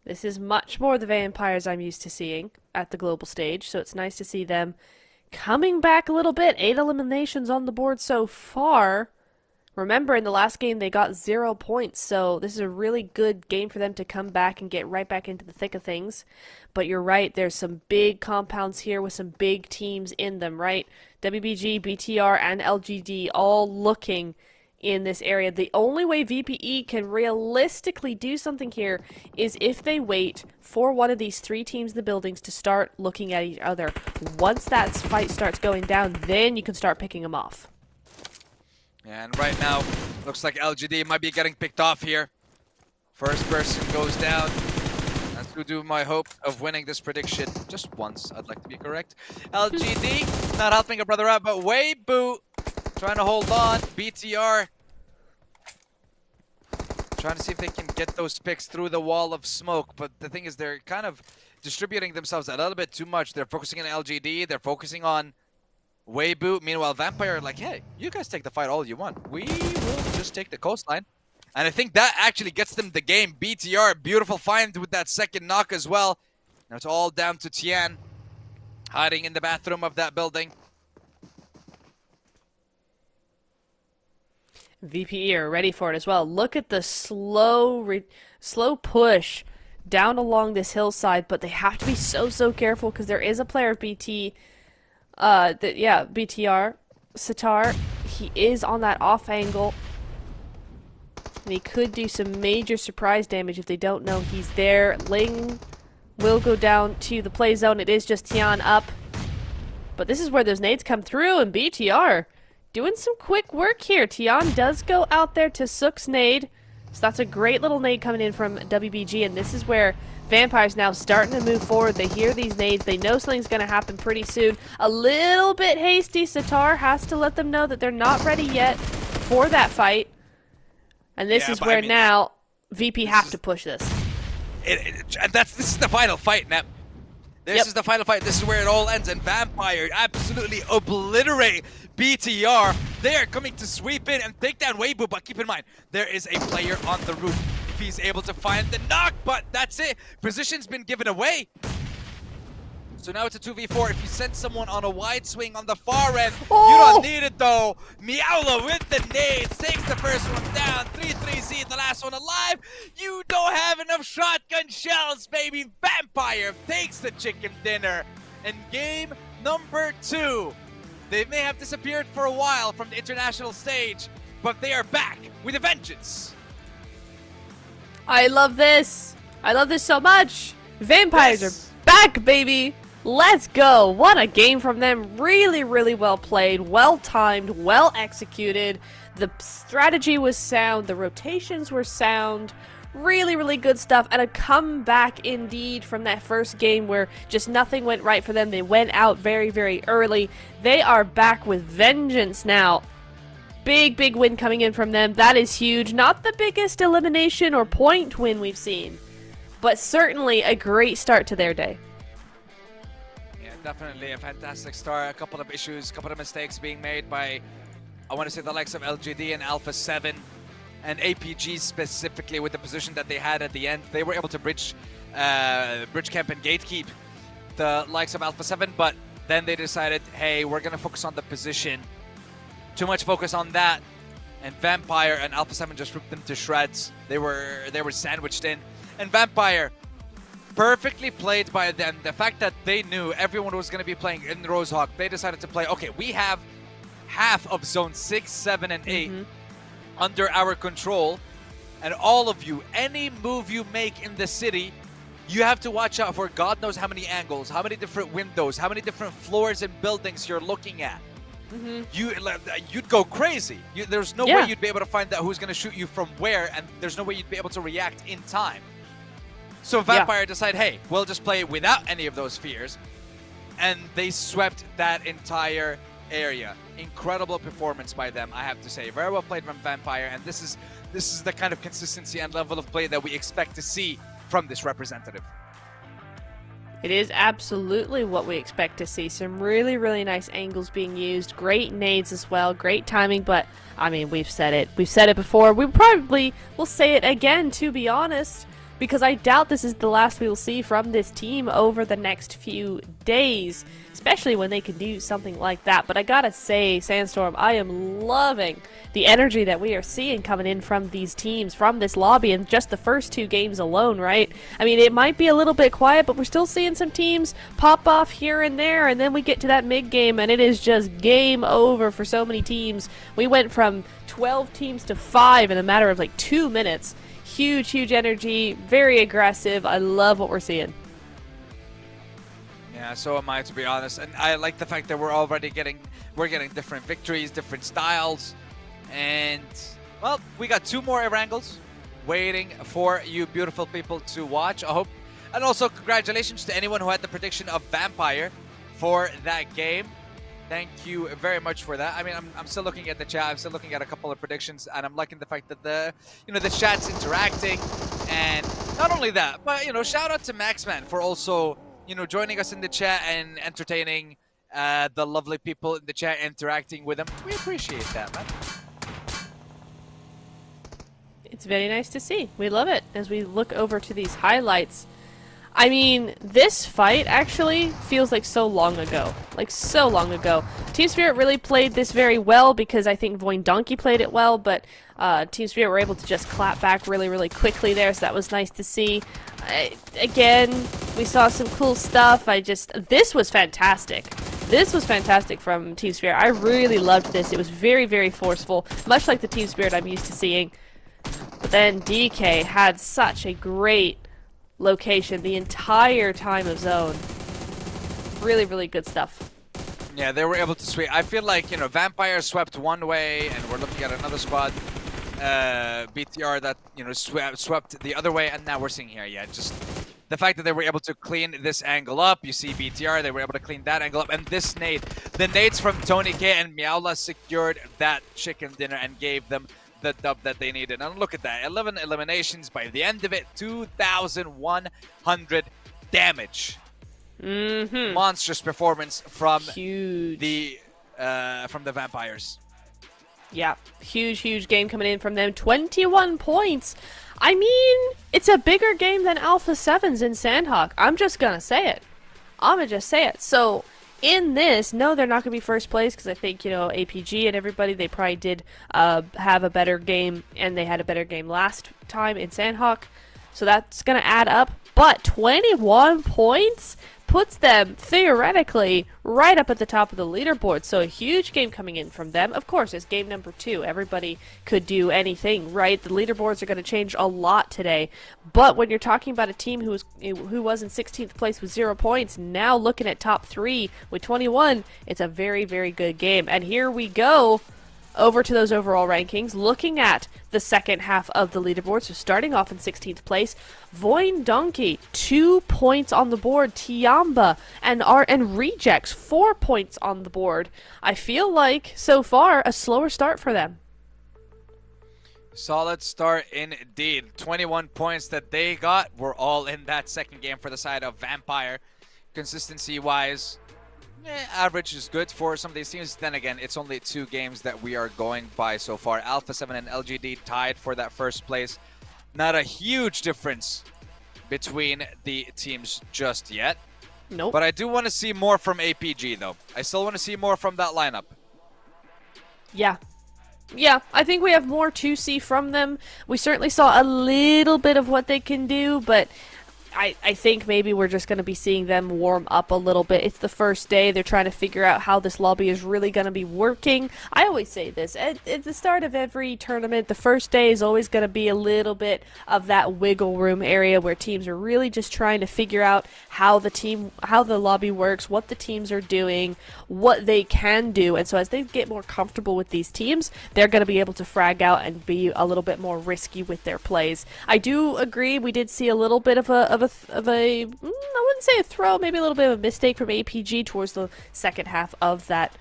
This is much more the Vampires I'm used to seeing at the global stage, so it's nice to see them coming back a little bit. 8 eliminations on the board so far. Remember, in the last game, they got 0 points, so this is a really good game for them to come back and get right back into the thick of things. But you're right, there's some big compounds here with some big teams in them, right? WBG, BTR, and LGD all looking in this area. The only way VPE can realistically do something here is if they wait for one of these 3 teams in the buildings to start looking at each other. Once that fight starts going down, then you can start picking them off. And right now, looks like LGD might be getting picked off here. First person goes down. That's to do my hope of winning this prediction just once. I'd like to be correct. LGD not helping a brother out, but Weibo trying to hold on. BTR trying to see if they can get those picks through the wall of smoke. But the thing is, they're kind of distributing themselves a little bit too much. They're focusing on LGD. They're focusing on Weibo. Meanwhile, Vampire are like, hey, you guys take the fight all you want. We will just take the coastline. And I think that actually gets them the game. BTR, beautiful find with that second knock as well. Now it's all down to Tian, hiding in the bathroom of that building. VPE are ready for it as well. Look at the slow push down along this hillside, but they have to be so careful because there is a player of BTR, Sitar. He is on that off angle. And he could do some major surprise damage if they don't know he's there. Ling will go down to the play zone. It is just Tian up. But this is where those nades come through, and BTR doing some quick work here. Tian does go out there to Sook's nade. So that's a great little nade coming in from WBG, and this is where Vampire's now starting to move forward. They hear these nades. They know something's going to happen pretty soon. A little bit hasty. Sitar has to let them know that they're not ready yet for that fight. And this is where now VP have to push this. This is the final fight, Nep. This is the final fight. This is where it all ends. And Vampire absolutely obliterate BTR. They are coming to sweep in and take down Weibo, but keep in mind, there is a player on the roof. If he's able to find the knock, but that's it. Position's been given away. So now it's a 2v4. If you send someone on a wide swing on the far end, you don't need it though. Miaula with the nades takes the first one down. 3-3Z, the last one alive. You don't have enough shotgun shells, baby. Vampire takes the chicken dinner. And game number 2. They may have disappeared for a while from the international stage, but they are back with a vengeance. I love this. I love this so much. Vampires are back, baby. Let's go. What a game from them. Really well played, well timed, well executed. The strategy was sound. The rotations were sound. Really, really good stuff, and a comeback indeed from that first game where just nothing went right for them. They went out very, very early. They are back with vengeance now. Big, big win coming in from them. That is huge. Not the biggest elimination or point win we've seen, but certainly a great start to their day. Yeah, definitely a fantastic start. A couple of issues, a couple of mistakes being made by, I want to say, the likes of LGD and Alpha 7 and APG specifically with the position that they had at the end. They were able to bridge camp and gatekeep the likes of Alpha 7, but then they decided, hey, we're going to focus on the position. Too much focus on that, and Vampire and Alpha 7 just ripped them to shreds. They were sandwiched in, and Vampire perfectly played by them. The fact that they knew everyone was going to be playing in Rosehawk, they decided to play, okay, we have half of zone 6, 7, and 8 under our control, and all of you, any move you make in the city, you have to watch out for God knows how many angles, how many different windows, how many different floors and buildings you're looking at. You'd go crazy. There's no way you'd be able to find out who's going to shoot you from where, and there's no way you'd be able to react in time. So Vampire decided, hey, we'll just play without any of those fears, and they swept that entire area. Incredible performance by them, I have to say. Very well played from Vampire, and this is the kind of consistency and level of play that we expect to see from this representative. It is absolutely what we expect to see. Some really, really nice angles being used. Great nades as well. Great timing, but, I mean, we've said it. We've said it before. We probably will say it again, to be honest, because I doubt this is the last we will see from this team over the next few days, especially when they can do something like that. But I gotta say, Sandstorm, I am loving the energy that we are seeing coming in from these teams, from this lobby, in just the first 2 games alone, right? I mean, it might be a little bit quiet, but we're still seeing some teams pop off here and there, and then we get to that mid-game, and it is just game over for so many teams. We went from 12 teams to 5 in a matter of like 2 minutes. Huge, huge energy, very aggressive. I love what we're seeing. Yeah, so am I, to be honest. And I like the fact that we're already getting different victories, different styles. And, well, we got 2 more Erangels waiting for you beautiful people to watch, I hope. And also, congratulations to anyone who had the prediction of Vampire for that game. Thank you very much for that. I mean, I'm still looking at the chat. I'm still looking at a couple of predictions, and I'm liking the fact that the chat's interacting. And not only that, but shout out to Maxman for also joining us in the chat and entertaining the lovely people in the chat, interacting with them. We appreciate that, man. It's very nice to see. We love it as we look over to these highlights. I mean, this fight actually feels like so long ago. Like, so long ago. Team Spirit really played this very well because I think Voin Donkey played it well, but Team Spirit were able to just clap back really, really quickly there, so that was nice to see. Again, we saw some cool stuff. This was fantastic. This was fantastic from Team Spirit. I really loved this. It was very, very forceful, much like the Team Spirit I'm used to seeing. But then DK had such a great location the entire time of zone. Really, really good stuff. Yeah, they were able to sweep. I feel like, Vampire swept one way, and we're looking at another squad, BTR, that, swept the other way, and now we're seeing here, just the fact that they were able to clean this angle up. You see BTR, they were able to clean that angle up, and this nade. The nades from Tony K and Meowla secured that chicken dinner and gave them the dub that they needed. And look at that, 11 eliminations. By the end of it, 2,100 damage. Monstrous performance from the Vampires. Yeah, huge game coming in from them. 21 points. I mean, it's a bigger game than Alpha 7's in Sanhok. I'm just gonna say it. So in this, no, they're not going to be first place because I think, APG and everybody, they probably did have a better game, and they had a better game last time in Sanhok. So that's going to add up. But 21 points puts them, theoretically, right up at the top of the leaderboard. So a huge game coming in from them. Of course, it's game number 2. Everybody could do anything, right? The leaderboards are going to change a lot today. But when you're talking about a team who was in 16th place with 0 points, now looking at top 3 with 21, it's a very, very good game. And here we go. over to those overall rankings, looking at the second half of the leaderboard, so starting off in 16th place, Voin Donkey, 2 points on the board, Tianba and Rejects, 4 points on the board. I feel like, so far, a slower start for them. Solid start indeed. 21 points that they got were all in that second game for the side of Vampire. Consistency-wise, average is good for some of these teams. Then again, it's only 2 games that we are going by so far. Alpha 7 and LGD tied for that first place. Not a huge difference between the teams just yet. Nope. But I do want to see more from APG, though. I still want to see more from that lineup. Yeah, I think we have more to see from them. We certainly saw a little bit of what they can do, but I think maybe we're just going to be seeing them warm up a little bit. It's the first day. They're trying to figure out how this lobby is really going to be working. I always say this. At the start of every tournament, the first day is always going to be a little bit of that wiggle room area where teams are really just trying to figure out how the lobby works, what the teams are doing, what they can do. And so as they get more comfortable with these teams, they're going to be able to frag out and be a little bit more risky with their plays. I do agree. We did see a little bit of a I wouldn't say a throw, maybe a little bit of a mistake from APG towards the second half of that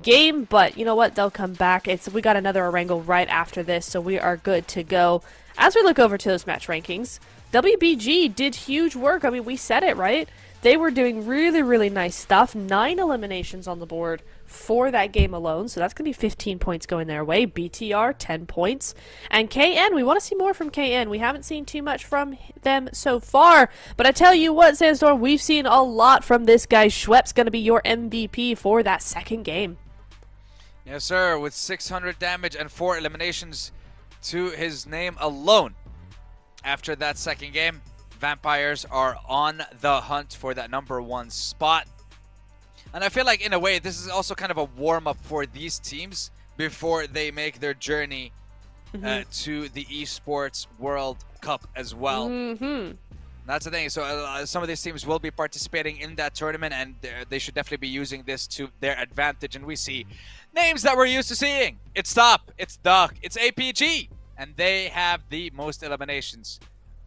game, but you know what, they'll come back. We got another Erangel right after this, so we are good to go. As we look over to those match rankings, WBG did huge work. I mean, we said it, right? They were doing really, really nice stuff. 9 eliminations on the board for that game alone, so that's going to be 15 points going their way. BTR, 10 points. And KN, we want to see more from KN. We haven't seen too much from them so far, but I tell you what, Sandstorm, we've seen a lot from this guy. Schwepp's going to be your MVP for that second game. Yes, sir, with 600 damage and 4 eliminations to his name alone. After that second game, Vampires are on the hunt for that #1 spot. And I feel like, in a way, this is also kind of a warm-up for these teams before they make their journey to the Esports World Cup as well. That's the thing. So some of these teams will be participating in that tournament, and they should definitely be using this to their advantage. And we see names that we're used to seeing. It's Top, it's Duck, it's APG. And they have the most eliminations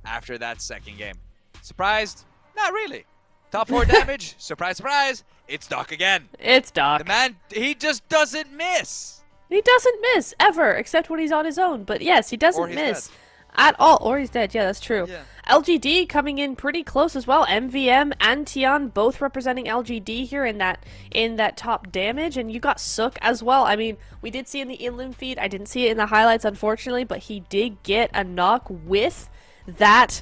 after that second game. Surprised? Not really. Top 4 damage? Surprise, surprise. It's Doc again. It's Doc. The man, he just doesn't miss. He doesn't miss, ever, except when he's on his own. But yes, he doesn't miss at all. Or he's dead. Yeah, that's true. Yeah. LGD coming in pretty close as well. MVM and Tian both representing LGD here in that top damage. And you got Sook as well. I mean, we did see in the Inlim feed. I didn't see it in the highlights, unfortunately, but he did get a knock with that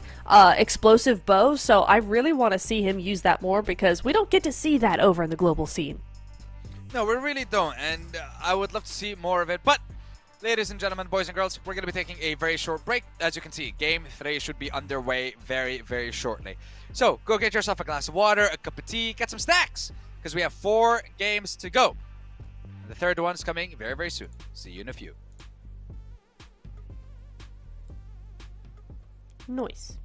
explosive bow, so I really want to see him use that more because we don't get to see that over in the global scene. No, we really don't, and I would love to see more of it. But ladies and gentlemen, boys and girls, we're going to be taking a very short break. As you can see, Game 3 should be underway very, very shortly. So go get yourself a glass of water, a cup of tea, get some snacks, because we have 4 games to go. The third one's coming very, very soon. See you in a few. Noise.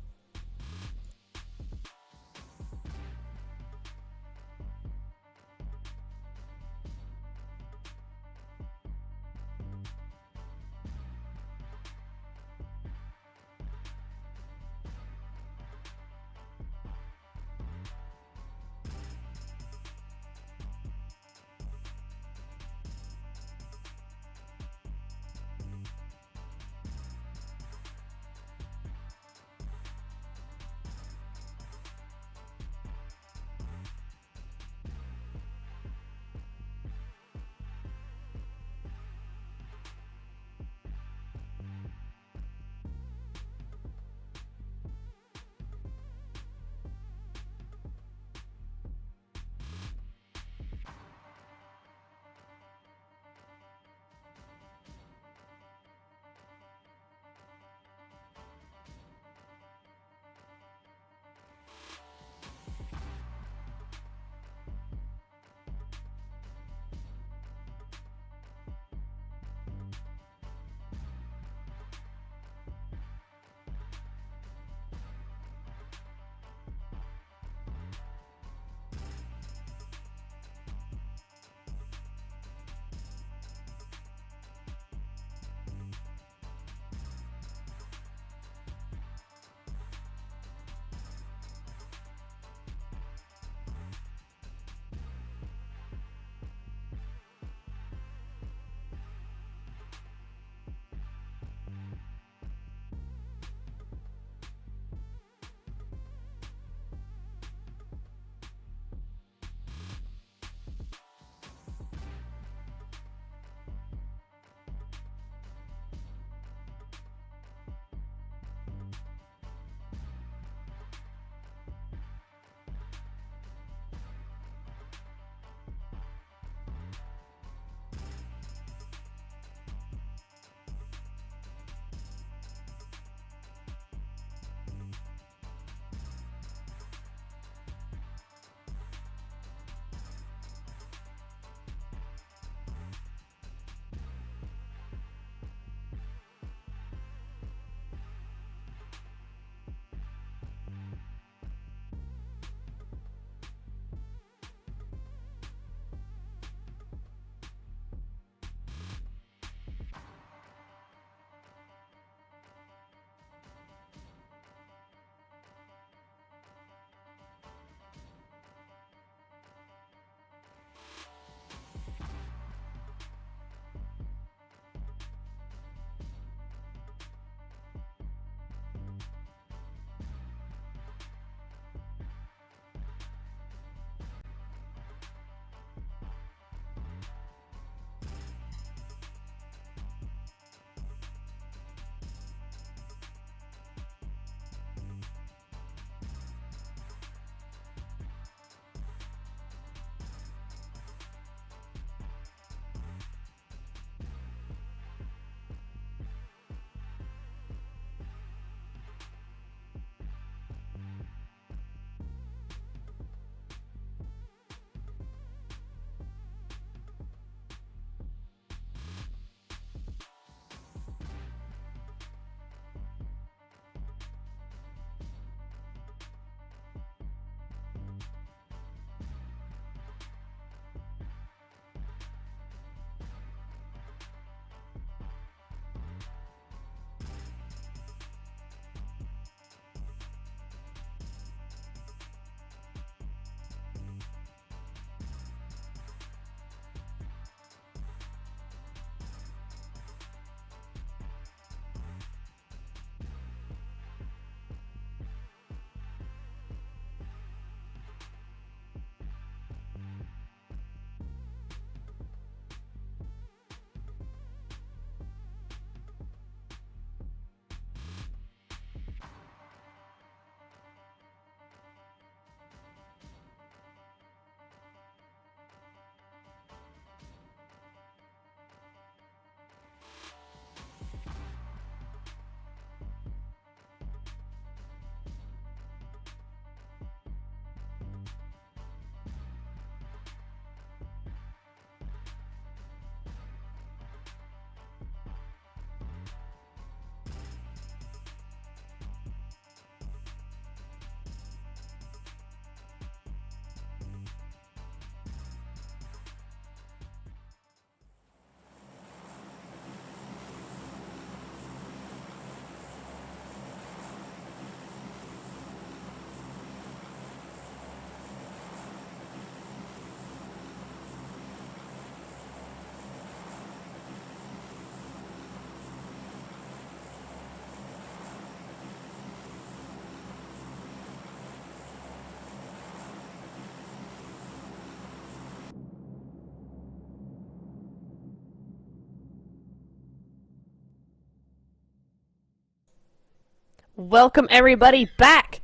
Welcome everybody back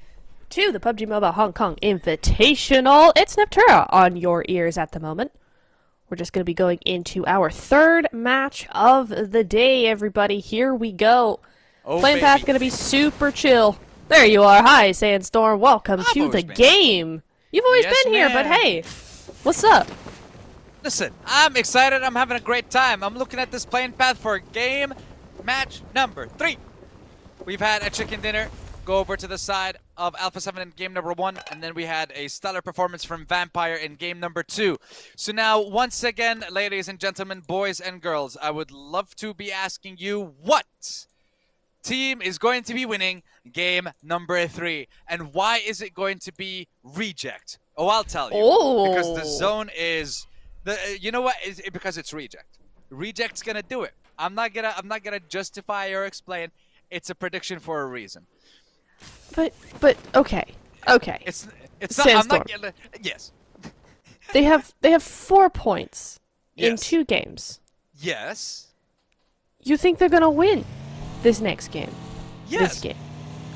to the PUBG Mobile Hong Kong Invitational. It's Neptura on your ears at the moment. We're just going to be going into our third match of the day, everybody. Here we go. Playing path going to be super chill. There you are. Hi, Sandstorm. Welcome to the game. You've always been here, but hey, what's up? Listen, I'm excited. I'm having a great time. I'm looking at this playing path for game match number 3. We've had a chicken dinner go over to the side of Alpha 7 in game number 1, and then we had a stellar performance from Vampire in game number 2. So now, once again, ladies and gentlemen, boys and girls, I would love to be asking you what team is going to be winning game number 3, and why is it going to be Reject? Oh, I'll tell you. Because the zone is you know what? Because it's Reject. Reject's gonna do it. I'm not gonna justify or explain. It's a prediction for a reason. But okay. It's not. I'm not gonna. Yes. They have 4 points in Yes. 2 games. Yes. You think they're gonna win this next game? Yes. This game.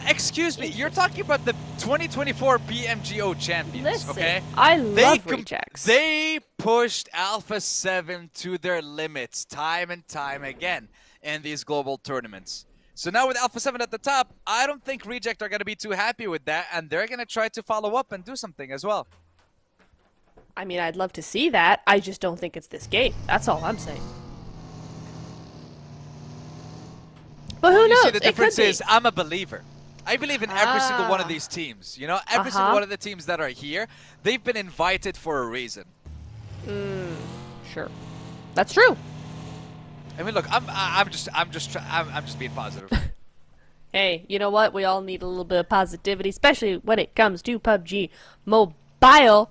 Excuse me. You're talking about the 2024 PMGO champions, Listen, okay? I love Rejects. They pushed Alpha 7 to their limits time and time again in these global tournaments. So now with Alpha 7 at the top, I don't think Reject are going to be too happy with that, and they're going to try to follow up and do something as well. I mean, I'd love to see that. I just don't think it's this game. That's all I'm saying. But who knows? See, the difference is I'm a believer. I believe in every single one of these teams. You know, every single one of the teams that are here, they've been invited for a reason. Sure. That's true. I mean, look, I'm just being positive. Hey, you know what? We all need a little bit of positivity, especially when it comes to PUBG Mobile.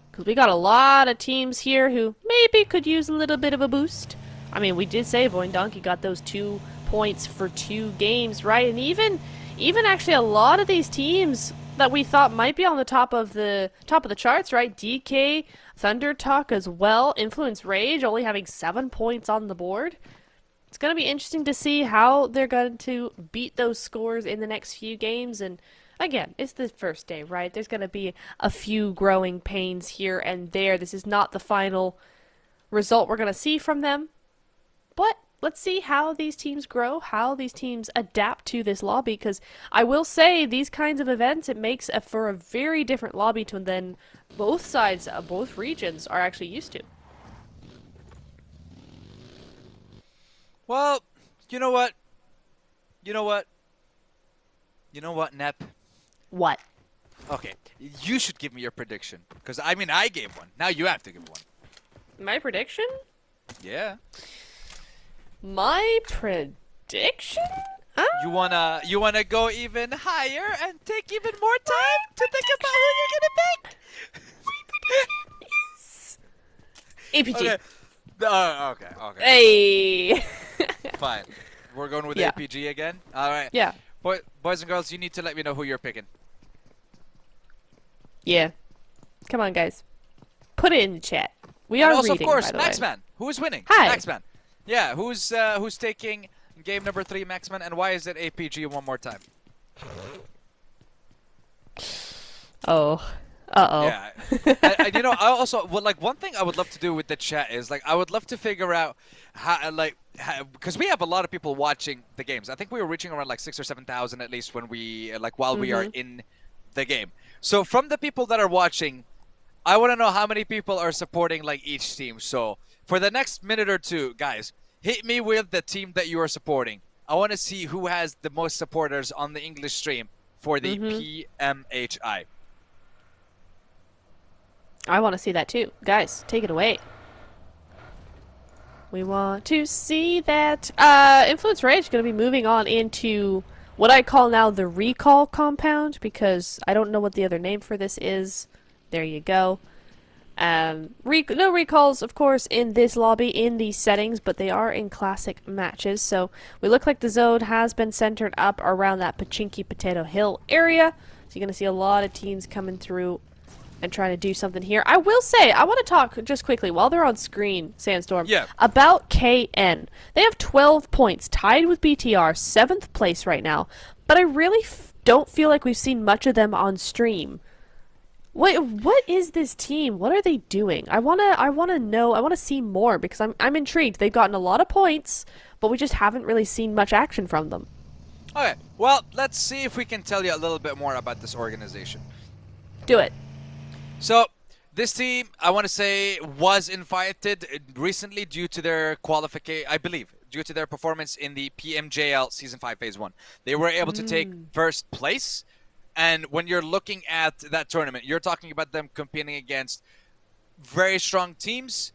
Because we got a lot of teams here who maybe could use a little bit of a boost. I mean, we did say Voin Donkey got those 2 points for 2 games, right? And even actually a lot of these teams that we thought might be on the top of the charts, right? DK, Thunder Talk as well, Influence Rage only having 7 points on the board. It's going to be interesting to see how they're going to beat those scores in the next few games. And again, it's the first day, right? There's going to be a few growing pains here and there. This is not the final result we're going to see from them. But let's see how these teams grow, how these teams adapt to this lobby, because I will say these kinds of events, it makes for a very different lobby than both sides, both regions are actually used to. Well, you know what, Nep? What? Okay, you should give me your prediction, because I mean I gave one. Now you have to give one. My prediction? Yeah. My prediction? You wanna go even higher and take even more time to think about who you're gonna pick? APG. Okay. Hey. Fine. We're going with Yeah. APG again. All right. Yeah. Boys and girls, you need to let me know who you're picking. Yeah. Come on, guys. Put it in the chat. We are also, reading, of course, by the way. Maxman. Who is winning? Hi. Maxman. Yeah. Who's taking game number 3, Maxman, and why is it APG one more time? Oh. Uh-oh. Yeah. and you know, I also one thing I would love to do with the chat is I would love to figure out how because we have a lot of people watching the games. I think we were reaching around 6,000 or 7,000 at least when we while we are in the game. So from the people that are watching, I want to know how many people are supporting each team. So for the next minute or two, guys, hit me with the team that you are supporting. I want to see who has the most supporters on the English stream for the PMHI. I want to see that too. Guys, take it away. We want to see that. Influence Rage is going to be moving on into what I call now the recall compound, because I don't know what the other name for this is. There you go. No recalls, of course, in this lobby, in these settings, but they are in classic matches. So we look like the zone has been centered up around that Pachinki Potato Hill area. So you're going to see a lot of teams coming through and trying to do something here. I will say, I want to talk just quickly while they're on screen, Sandstorm, about KN. They have 12 points, tied with BTR, 7th place right now. but I really don't feel like we've seen much of them on stream. What is this team? What are they doing? I wanna know. I wanna see more because I'm intrigued. They've gotten a lot of points, but we just haven't really seen much action from them. Okay, well, let's see if we can tell you a little bit more about this organization. Do it. So, this team, I want to say, was invited recently due to their qualification, I believe, due to their performance in the PMJL Season 5 Phase 1. They were able to take first place, and when you're looking at that tournament, you're talking about them competing against very strong teams,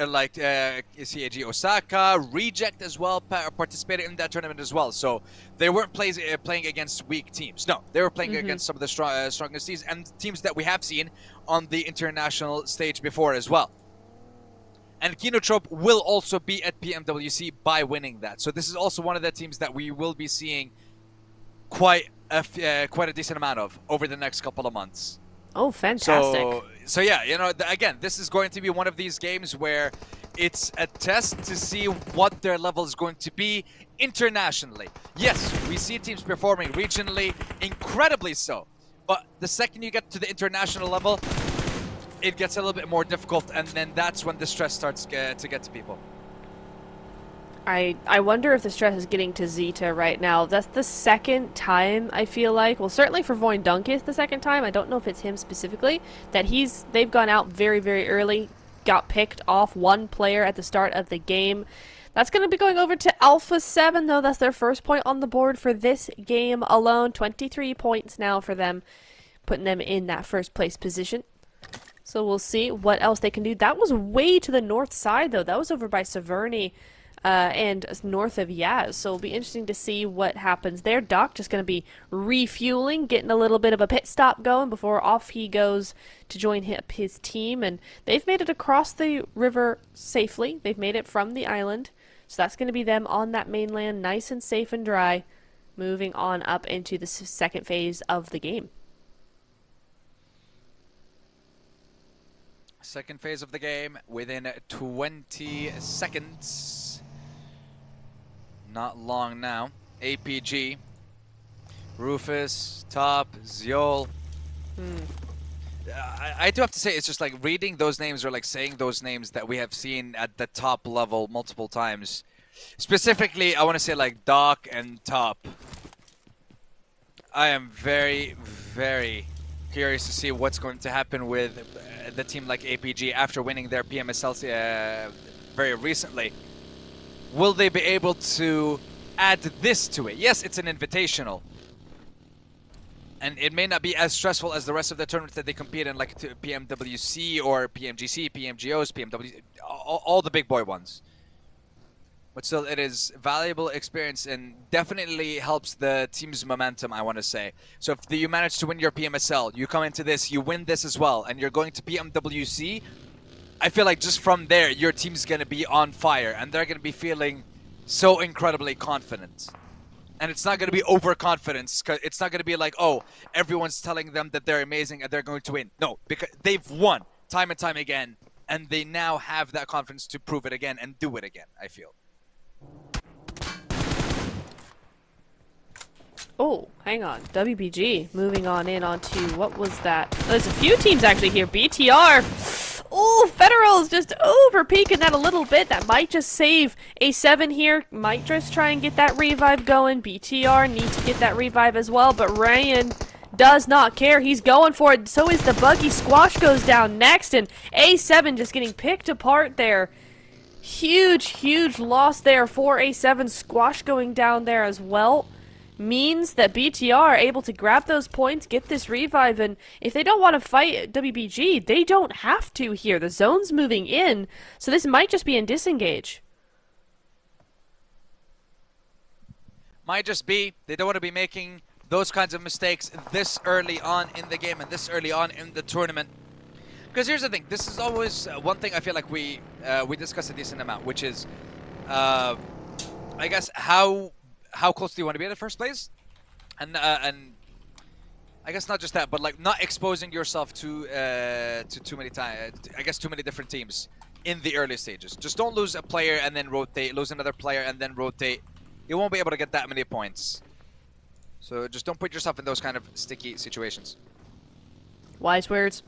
like CAG Osaka, Reject as well participated in that tournament as well. So they weren't playing against weak teams. No, they were playing against some of the strongest teams and teams that we have seen on the international stage before as well. And Kinotrope will also be at PMWC by winning that. So this is also one of the teams that we will be seeing quite a decent amount of over the next couple of months. Oh, fantastic. So yeah, you know, again, this is going to be one of these games where it's a test to see what their level is going to be internationally. Yes, we see teams performing regionally, incredibly so. But the second you get to the international level, it gets a little bit more difficult, and then that's when the stress starts to get to people. I wonder if the stress is getting to Zeta right now. That's the second time, I feel like. Well, certainly for Voin Dunk is the second time. I don't know if it's him specifically. That they've gone out very, very early. Got picked off one player at the start of the game. That's going to be going over to Alpha 7, though. That's their first point on the board for this game alone. 23 points now for them, putting them in that first place position. So we'll see what else they can do. That was way to the north side, though. That was over by Severny. And north of Yaz, so it'll be interesting to see what happens there. Doc just going to be refueling, getting a little bit of a pit stop going before off he goes to join his team. And they've made it across the river safely. They've made it from the island, so that's going to be them on that mainland, nice and safe and dry, moving on up into the second phase of the game. Second phase of the game within 20 seconds. Not long now. APG, Rufus, Top, Ziol. I do have to say, it's just like reading those names or like saying those names that we have seen at the top level multiple times. Specifically, I want to say like Doc and Top. I am very, very curious to see what's going to happen with the team like APG after winning their PMSL very recently. Will they be able to add this to it? Yes, it's an invitational. And it may not be as stressful as the rest of the tournaments that they compete in, like PMWC or PMGC, PMGOs, PMW, all the big boy ones. But still, it is valuable experience and definitely helps the team's momentum, I want to say. So if you manage to win your PMSL, you come into this, you win this as well, and you're going to PMWC, I feel like just from there, your team's going to be on fire, and they're going to be feeling so incredibly confident. And it's not going to be overconfidence, because it's not going to be like, oh, everyone's telling them that they're amazing and they're going to win. No, because they've won time and time again, and they now have that confidence to prove it again and do it again, I feel. Oh, hang on. WBG moving on in onto, what was that? There's a few teams actually here. BTR. Oh, Federal's just over peaking that a little bit. That might just save A7 here. Might just try and get that revive going. BTR need to get that revive as well, but Ryan does not care. He's going for it. So is the Buggy. Squash goes down next, and A7 just getting picked apart there. Huge, huge loss there for A7. Squash going down there as well. Means that BTR are able to grab those points, get this revive, and if they don't want to fight WBG, they don't have to here. The zone's moving in, so this might just be in disengage. Might just be. They don't want to be making those kinds of mistakes this early on in the game and this early on in the tournament. Because here's the thing, this is always one thing I feel like we discuss a decent amount, which is, I guess, how close do you want to be at the first place? And I guess not just that, but like not exposing yourself to too many too many different teams in the early stages. Just don't lose a player and then rotate, lose another player and then rotate. You won't be able to get that many points. So just don't put yourself in those kind of sticky situations. Wise words.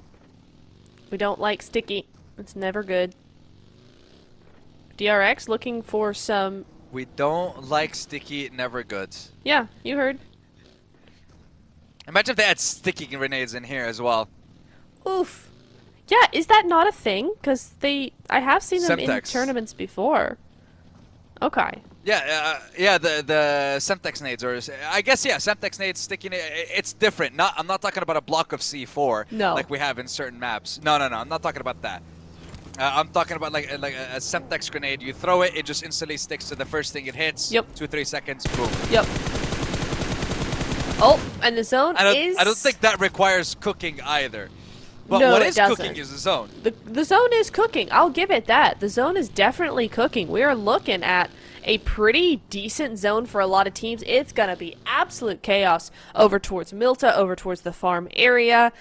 We don't like sticky. It's never good. DRX looking for some... We don't like sticky, never good. Yeah, you heard. Imagine if they had sticky grenades in here as well. Oof. Yeah, is that not a thing? Because I have seen them in Semtex. tournaments before. Okay. Yeah, yeah, the Semtex nades, or I guess, yeah, Semtex nades, sticky it's different. I'm not talking about a block of C4 No. like we have in certain maps. No, I'm not talking about that. I'm talking about like a Semtex grenade. You throw it, it just instantly sticks to the first thing it hits. Yep. 2-3 seconds, boom. Yep. Oh, and the zone I don't think that requires cooking either. But No, what it is doesn't. cooking is the zone. The zone is cooking. I'll give it that. The zone is definitely cooking. We are looking at a pretty decent zone for a lot of teams. It's going to be absolute chaos over towards Milta, over towards the farm area.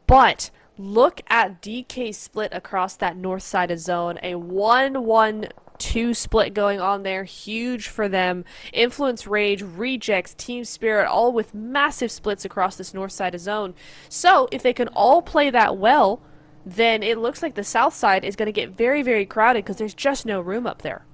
But look at DK's split across that north side of zone. A 1-1-2 split going on there. Huge for them. Influence, Rage, Rejects, Team Spirit, all with massive splits across this north side of zone. So if they can all play that well, then it looks like the south side is going to get very, very crowded because there's just no room up there.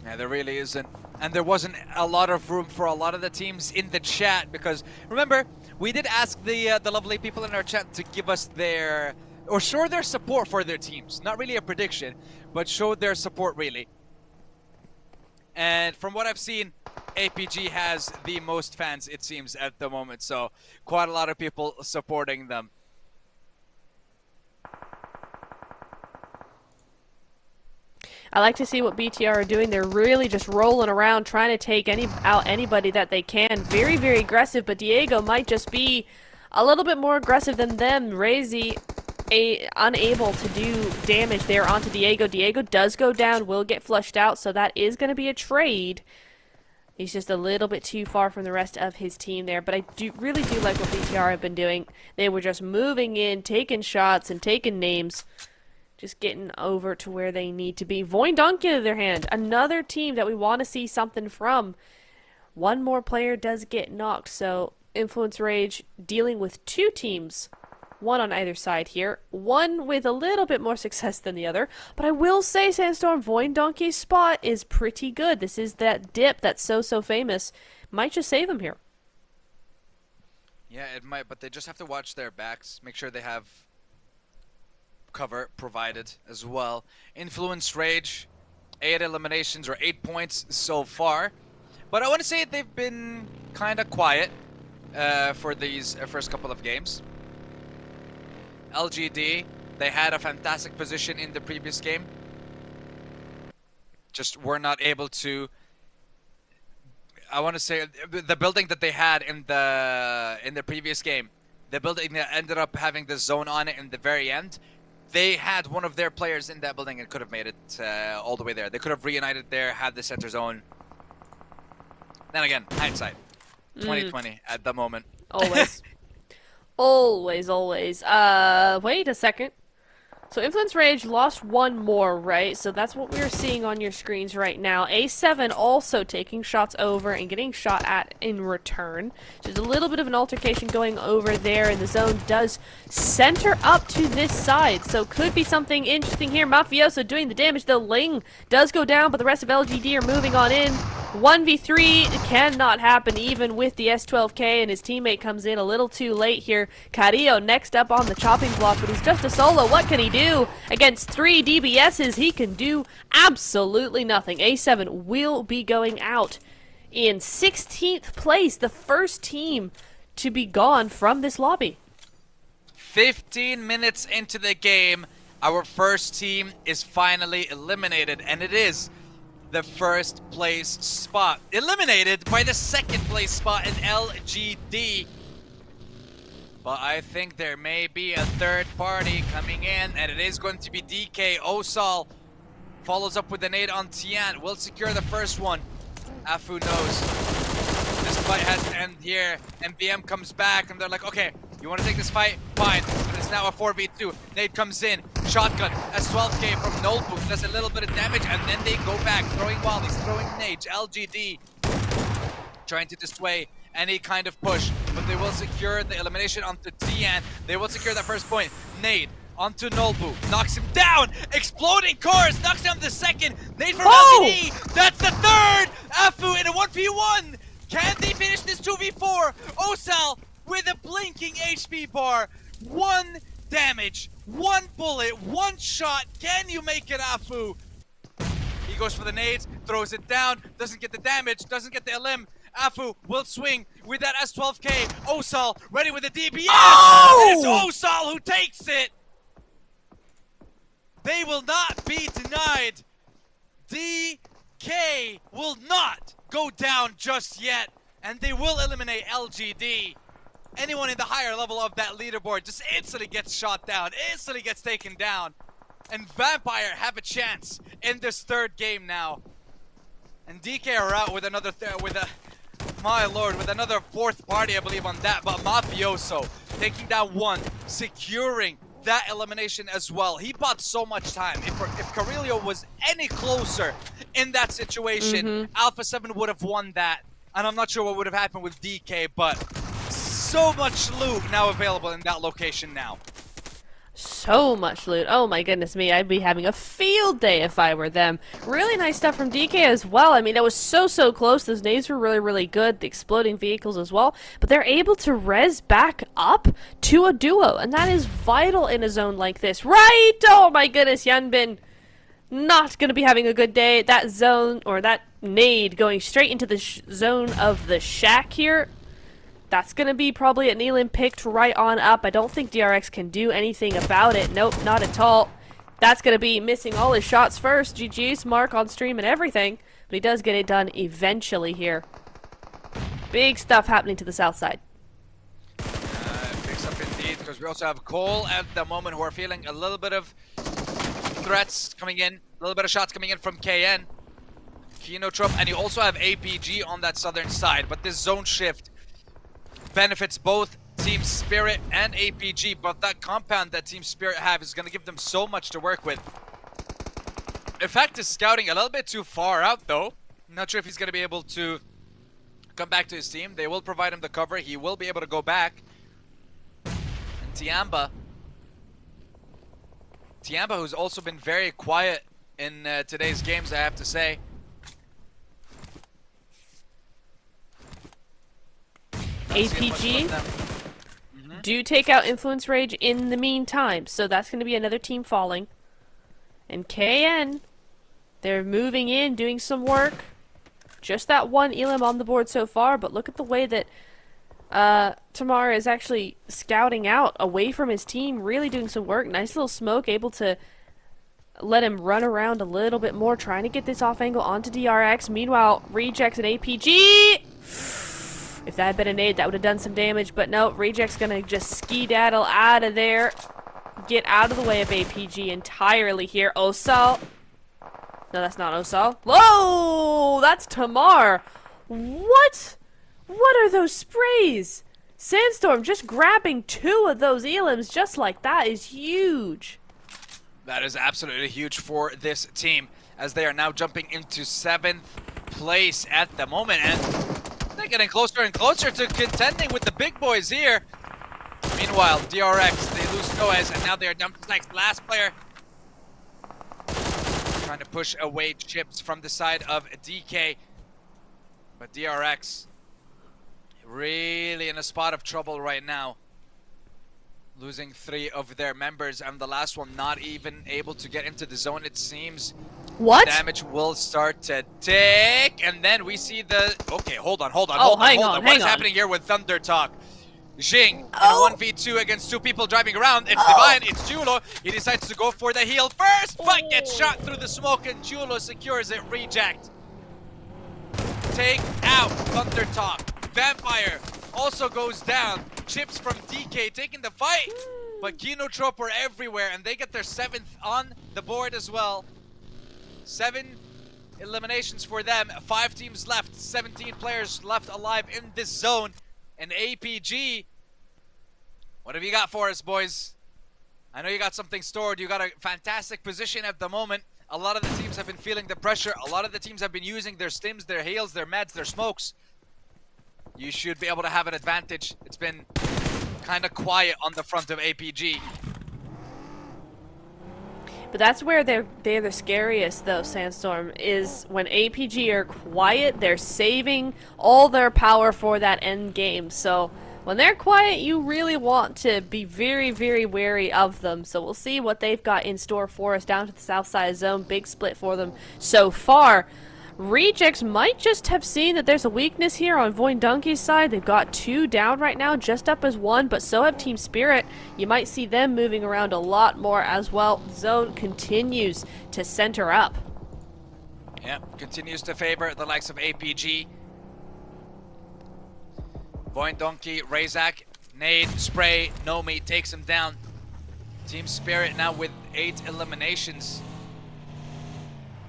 Yeah, there really isn't. And there wasn't a lot of room for a lot of the teams in the chat because, remember, we did ask the lovely people in our chat to give us their, or show their support for their teams. Not really a prediction, but show their support really. And from what I've seen, APG has the most fans, it seems, at the moment. So quite a lot of people supporting them. I like to see what BTR are doing. They're really just rolling around, trying to take out anybody that they can. Very, very aggressive, but Diego might just be a little bit more aggressive than them. Razy unable to do damage there onto Diego. Diego does go down, will get flushed out, so that is going to be a trade. He's just a little bit too far from the rest of his team there, but I really do like what BTR have been doing. They were just moving in, taking shots, and taking names. Just getting over to where they need to be. Voindonk, on the other hand, another team that we want to see something from. One more player does get knocked, so Influence Rage dealing with two teams. One on either side here. One with a little bit more success than the other. But I will say, Sandstorm, Voindonk's spot is pretty good. This is that dip that's so famous. Might just save him here. Yeah, it might, but they just have to watch their backs. Make sure they have cover provided as well. Influence Rage, 8 eliminations or 8 points so far. But I want to say they've been kind of quiet for these first couple of games. LGD, they had a fantastic position in the previous game. Just were not able to, I want to say, the building that they had in the previous game, the building that ended up having the zone on it in the very end, they had one of their players in that building and could have made it all the way there. They could have reunited there, had the center zone. Then again, hindsight. 2020 at the moment. Always. Always. Wait a second. So Influence Rage lost one more, right? So that's what we're seeing on your screens right now. A7 also taking shots over and getting shot at in return. So there's a little bit of an altercation going over there, and the zone does center up to this side. So could be something interesting here. Mafioso doing the damage. The Ling does go down, but the rest of LGD are moving on in. 1v3 cannot happen even with the S12K, and his teammate comes in a little too late here. Carrillo next up on the chopping block, but he's just a solo. What can he do? Against 3 DBSs, he can do absolutely nothing. A7 will be going out in 16th place, the first team to be gone from this lobby. 15 minutes into the game, our first team is finally eliminated, and it is the first place spot. Eliminated by the second place spot in LGD. But I think there may be a third party coming in, and it is going to be DK. Osal follows up with a nade on Tian. Will secure the first one. Afu knows this fight has to end here. MBM comes back, and they're like, okay, you want to take this fight? Fine. But it's now a 4v2. Nade comes in. Shotgun. S12K from Notebook does a little bit of damage, and then they go back, throwing volleys, throwing nades. LGD trying to dissuade any kind of push, but they will secure the elimination onto Tian. They will secure that first point. Nade onto Nolbu, knocks him down. Exploding cores, knocks down the second. Nade from LCD, that's the third. Afu in a 1v1. Can they finish this 2v4? Osal with a blinking HP bar. 1 damage, 1 bullet, 1 shot. Can you make it, Afu? He goes for the nades, throws it down, doesn't get the damage, doesn't get the elim. Afu will swing with that S12K. Osal ready with the DPS. Oh! It's Osal who takes it. They will not be denied. DK will not go down just yet, and they will eliminate LGD. Anyone in the higher level of that leaderboard just instantly gets shot down, instantly gets taken down. And Vampire have a chance in this third game now. And DK are out with another, my lord, with another fourth party, I believe, on that. But Mafioso taking down 1, securing that elimination as well. He bought so much time. If Carelio was any closer in that situation, Alpha 7 would have won that. And I'm not sure what would have happened with DK, but so much loot now available in that location now. So much loot. Oh my goodness me, I'd be having a field day if I were them. Really nice stuff from DK as well. I mean, it was so close. Those nades were really good. The exploding vehicles as well. But they're able to res back up to a duo. And that is vital in a zone like this. Right? Oh my goodness, Yanbin. Not going to be having a good day. That zone, or that nade going straight into the zone of the shack here. That's going to be probably an Elim picked right on up. I don't think DRX can do anything about it. Nope, not at all. That's going to be missing all his shots first. GG's Mark on stream and everything. But he does get it done eventually here. Big stuff happening to the south side. Big stuff indeed, because we also have Cole at the moment who are feeling a little bit of threats coming in. A little bit of shots coming in from KN. Kinotrop, and you also have APG on that southern side. But this zone shift benefits both Team Spirit and APG, but that compound that Team Spirit have is going to give them so much to work with. Effect is scouting a little bit too far out though. Not sure if he's going to be able to come back to his team. They will provide him the cover. He will be able to go back. And Tianba, who's also been very quiet in today's games, I have to say. APG do take out Influence Rage in the meantime, so that's going to be another team falling. And KN, they're moving in, doing some work. Just that 1 Elim on the board so far, but look at the way that Tamar is actually scouting out away from his team, really doing some work. Nice little smoke, able to let him run around a little bit more, trying to get this off angle onto DRX. Meanwhile, Rejects and APG... If that had been a nade, that would have done some damage, but no, Reject's gonna just ski-daddle out of there. Get out of the way of APG entirely here. Osal. No, that's not Osal. Whoa! That's Tamar. What? What are those sprays? Sandstorm just grabbing 2 of those Elims just like that is huge. That is absolutely huge for this team, as they are now jumping into 7th place at the moment, and they're getting closer and closer to contending with the big boys here. Meanwhile, DRX, they lose Noes, and now they are down to next last player. Trying to push away chips from the side of DK. But DRX, really in a spot of trouble right now. Losing 3 of their members, and the last one not even able to get into the zone, it seems. What? Damage will start to tick, and then we see the... Okay, hold on. Hang on. What is happening here with Thunder Talk? Jing, in a 1v2 against 2 people driving around. It's Divine, it's Julo. He decides to go for the heal first, but gets shot through the smoke, and Julo secures it. Reject. Take out Thunder Talk. Vampire also goes down. Chips from DK taking the fight, but Kinotrope are everywhere, and they get their 7th on the board as well. 7 eliminations for them. 5 teams left. 17 players left alive in this zone. And APG, what have you got for us, boys? I know you got something stored. You got a fantastic position at the moment. A lot of the teams have been feeling the pressure. A lot of the teams have been using their stims, their hails, their meds, their smokes. you should be able to have an advantage. It's been kind of quiet on the front of APG. But that's where they're the scariest, though, Sandstorm, is when APG are quiet, they're saving all their power for that end game. So when they're quiet, you really want to be very, very wary of them. So we'll see what they've got in store for us down to the south side zone. Big split for them so far. Rejects might just have seen that there's a weakness here on Voindonkey's side. They've got 2 down right now, just up as 1, but so have Team Spirit. You might see them moving around a lot more as well. Zone continues to center up. Yeah, continues to favor the likes of APG. Voindonkey, Razak, nade, spray, Nomi takes him down. Team Spirit now with 8 eliminations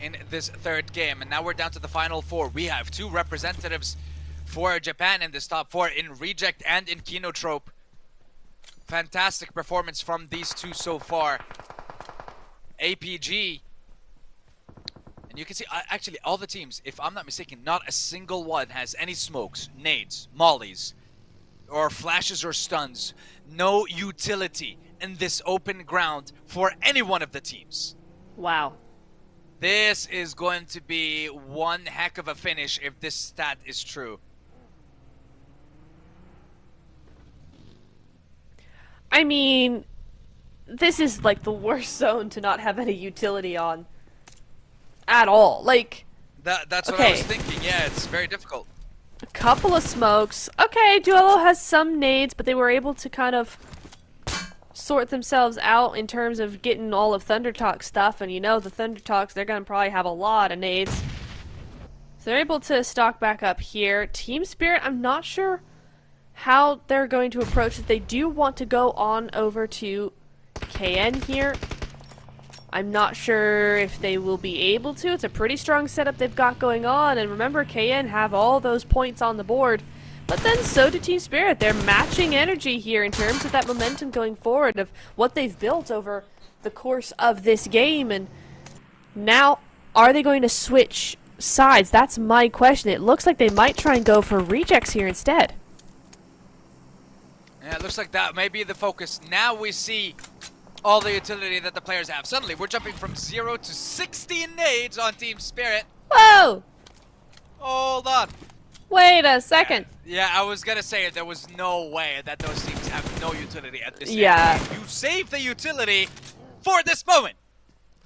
in this third game, and now we're down to the final 4. We have 2 representatives for Japan in this top 4 in Reject and in Kinotrope. Fantastic performance from these 2 so far. APG, and you can see actually all the teams, if I'm not mistaken, not a single one has any smokes, nades, mollies, or flashes or stuns. No utility in this open ground for any one of the teams. Wow. This is going to be one heck of a finish if this stat is true. I mean, this is like the worst zone to not have any utility on. At all. Like, that's what I was thinking. Yeah, it's very difficult. A couple of smokes. Okay, Duello has some nades, but they were able to kind of sort themselves out in terms of getting all of Thundertalk's stuff, and you know the Thundertalks, they're gonna probably have a lot of nades. So they're able to stock back up here. Team Spirit, I'm not sure how they're going to approach it. They do want to go on over to KN here. I'm not sure if they will be able to. It's a pretty strong setup they've got going on, and remember, KN have all those points on the board. But then so do Team Spirit. They're matching energy here in terms of that momentum going forward of what they've built over the course of this game. And now, are they going to switch sides? That's my question. It looks like they might try and go for rejects here instead. Yeah, it looks like that may be the focus. Now we see all the utility that the players have. Suddenly, we're jumping from 0 to 16 nades on Team Spirit. Whoa! Hold on. Wait a second. Yeah, I was gonna say there was no way that those teams have no utility at this Yeah. end. You save the utility for this moment.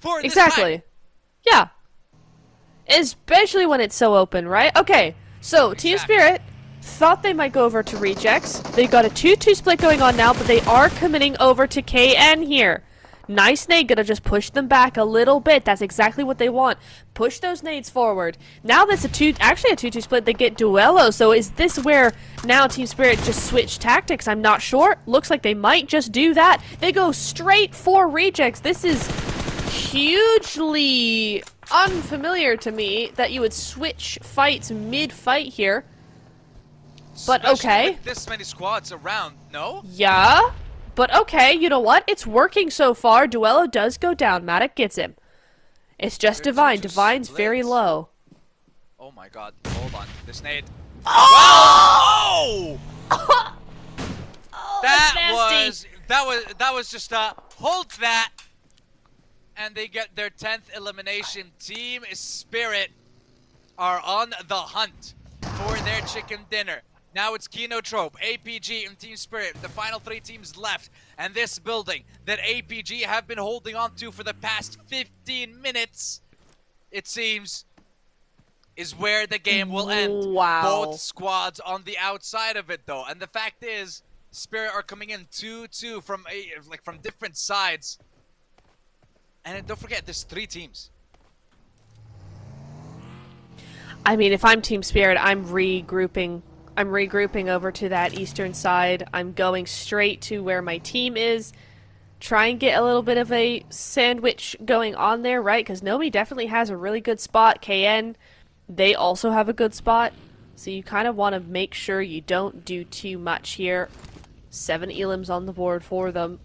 For this Exactly. time. Yeah. Especially when it's so open, right? Okay, so Team Spirit thought they might go over to rejects. They got a 2-2 split going on now, but they are committing over to KN here. Nice nade, gonna just push them back a little bit. That's exactly what they want. Push those nades forward. Now that's actually a 2-2 split. They get Duello. So is this where now Team Spirit just switch tactics? I'm not sure. Looks like they might just do that. They go straight for rejects. This is hugely unfamiliar to me that you would switch fights mid-fight here. But Especially okay. with this many squads around, no? Yeah. But okay, you know what? It's working so far. Duello does go down. Matic gets him. It's just Divine. Divine's very low. Oh my god. Hold on. This nade. Oh! Wow! Oh, that's nasty. that was just a hold that. And they get their 10th elimination. Team Spirit are on the hunt for their chicken dinner. Now it's Kinotrope, APG, and Team Spirit, the final 3 teams left. And this building that APG have been holding on to for the past 15 minutes, it seems, is where the game will end. Wow. Both squads on the outside of it, though. And the fact is, Spirit are coming in 2-2 from different sides. And don't forget, there's 3 teams. I mean, if I'm Team Spirit, I'm regrouping. I'm regrouping over to that eastern side. I'm going straight to where my team is. Try and get a little bit of a sandwich going on there, right? Because Nomi definitely has a really good spot. KN, they also have a good spot. So you kind of want to make sure you don't do too much here. 7 elims on the board for them.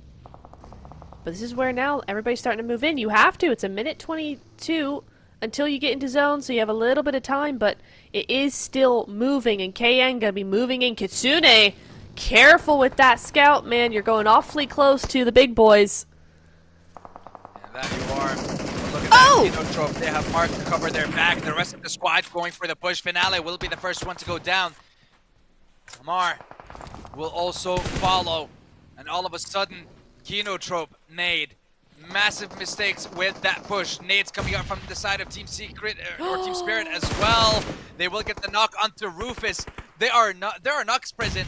But this is where now everybody's starting to move in. You have to. It's a minute 22 until you get into zone, so you have a little bit of time, but it is still moving, and KN gonna be moving in. Kitsune, careful with that scout, man. You're going awfully close to the big boys. And that you are. Look at that Kino trope. They have Mark to cover their back. The rest of the squad going for the push. Finale will be the first one to go down. Miramar will also follow. And all of a sudden, Kino trope, nade. Massive mistakes with that push. Nades coming out from the side of Team Secret or Team Spirit as well. They will get the knock onto Rufus. There are knocks present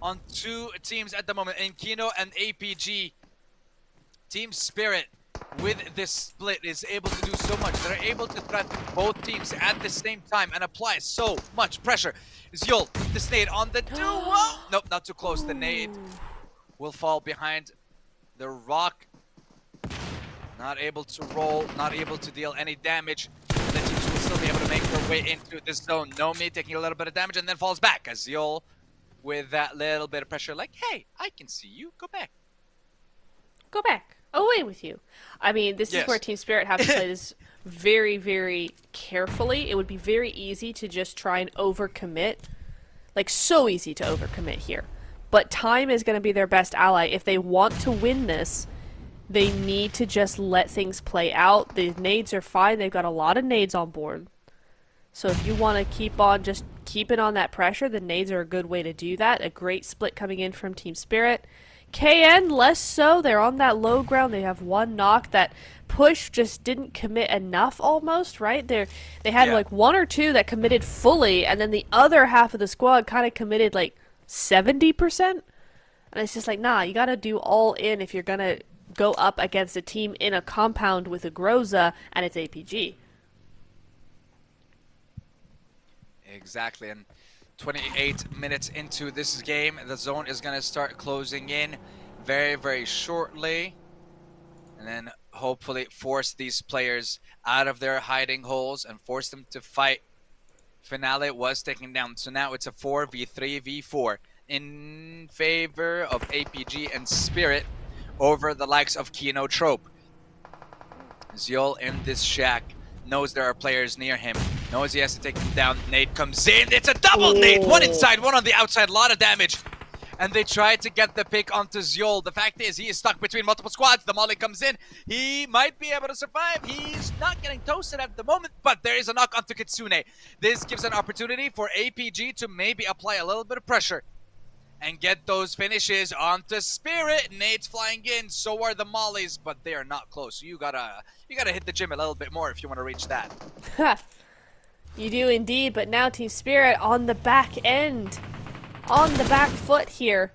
on two teams at the moment, in Kino and APG. Team Spirit, with this split, is able to do so much. They're able to threaten both teams at the same time and apply so much pressure. Zyul with the nade on the duo. Nope, not too close. The nade will fall behind the rock. Not able to roll, not able to deal any damage. The teams will still be able to make their way into this zone. Nomi taking a little bit of damage and then falls back. As Zyul with that little bit of pressure, like, hey, I can see you. Go back. Go back. Away with you. I mean, this is where Team Spirit have to play this very, very carefully. It would be very easy to just try and overcommit. Like, so easy to overcommit here. But time is going to be their best ally. If they want to win this, they need to just let things play out. The nades are fine. They've got a lot of nades on board. So if you want to keep on just keeping on that pressure, the nades are a good way to do that. A great split coming in from Team Spirit. KN, less so. They're on that low ground. They have one knock. That push just didn't commit enough almost, right? They had like one or two that committed fully, and then the other half of the squad kind of committed like 70%. And it's just like, nah, you got to do all in if you're going to go up against a team in a compound with a Groza and it's APG. Exactly, and 28 minutes into this game, the zone is going to start closing in very, very shortly. And then hopefully force these players out of their hiding holes and force them to fight. Finale was taken down, so now it's a 4v3v4 in favor of APG and Spirit over the likes of Kino Trope. Zyul in this shack knows there are players near him, knows he has to take them down. Nade comes in, it's a double nade! One inside, one on the outside, a lot of damage. And they try to get the pick onto Zyul. The fact is, he is stuck between multiple squads. The molly comes in, he might be able to survive. He's not getting toasted at the moment, but there is a knock onto Kitsune. This gives an opportunity for APG to maybe apply a little bit of pressure and get those finishes onto Spirit. Nade's flying in, so are the mollies, but they are not close. You gotta hit the gym a little bit more if you want to reach that. You do indeed, but now Team Spirit on the back end, on the back foot here.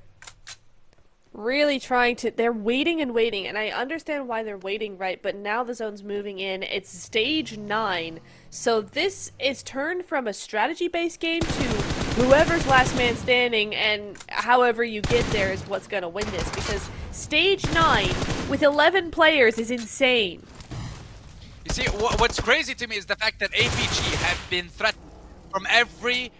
Really trying to, they're waiting and waiting, and I understand why they're waiting, right? But now the zone's moving in. It's stage 9, so this is turned from a strategy-based game to whoever's last man standing, and however you get there is what's gonna win this, because stage 9 with 11 players is insane. You see, what's crazy to me is the fact that APG have been threatened from every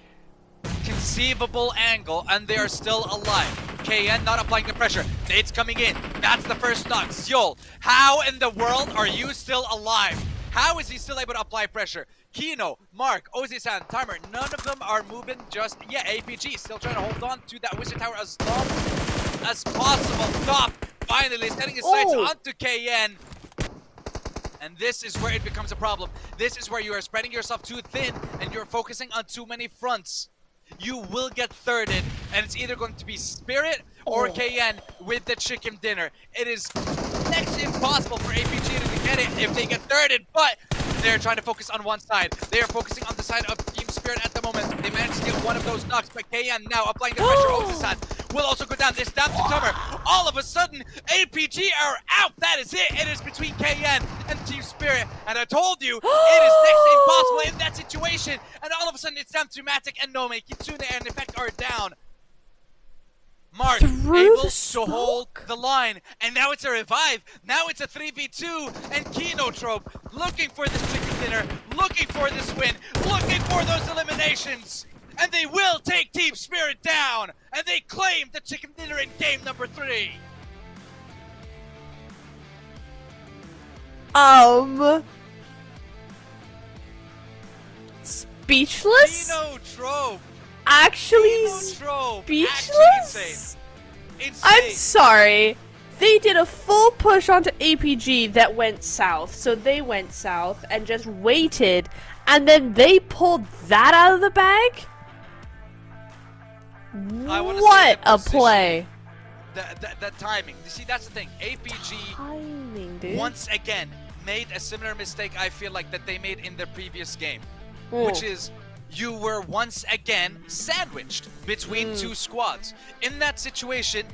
conceivable angle, and they are still alive. KN not applying the pressure. Nade's coming in. That's the first knock. Zyul, how in the world are you still alive? How is he still able to apply pressure? Kino, Mark, Ozi-san, Timer, none of them are moving just yet. APG still trying to hold on to that Wizard Tower as long as possible. Top finally setting his sights onto KN. And this is where it becomes a problem. This is where you are spreading yourself too thin and you're focusing on too many fronts. You will get thirded, and it's either going to be Spirit or KN with the chicken dinner. It is next to impossible for APG to get it if they get thirded, but they're trying to focus on one side. They are focusing on the side of Team Spirit at the moment. They managed to get one of those knocks, but KN now applying the pressure. Ozi-san will also go down. This down to cover. All of a sudden, APG are out. That is it. It is between KN and Team Spirit. And I told you, it is next to impossible in that situation. And all of a sudden, it's down to Matic and Nome. Kitsune and Effect are down. Mark able to hold the line, and now it's a revive. Now it's a 3v2, and Kino Trope looking for this chicken dinner, looking for this win, looking for those eliminations, and they will take Team Spirit down, and they claim the chicken dinner in game number 3. speechless? Kinotrope. Actually speechless? Insane. I'm sorry. They did a full push onto APG that went south, so they went south and just waited, and then they pulled that out of the bag? What a play. The timing. You see, that's the thing. APG Timing, dude. once again made a similar mistake I feel like that they made in their previous game, which is you were once again sandwiched between two squads. In that situation,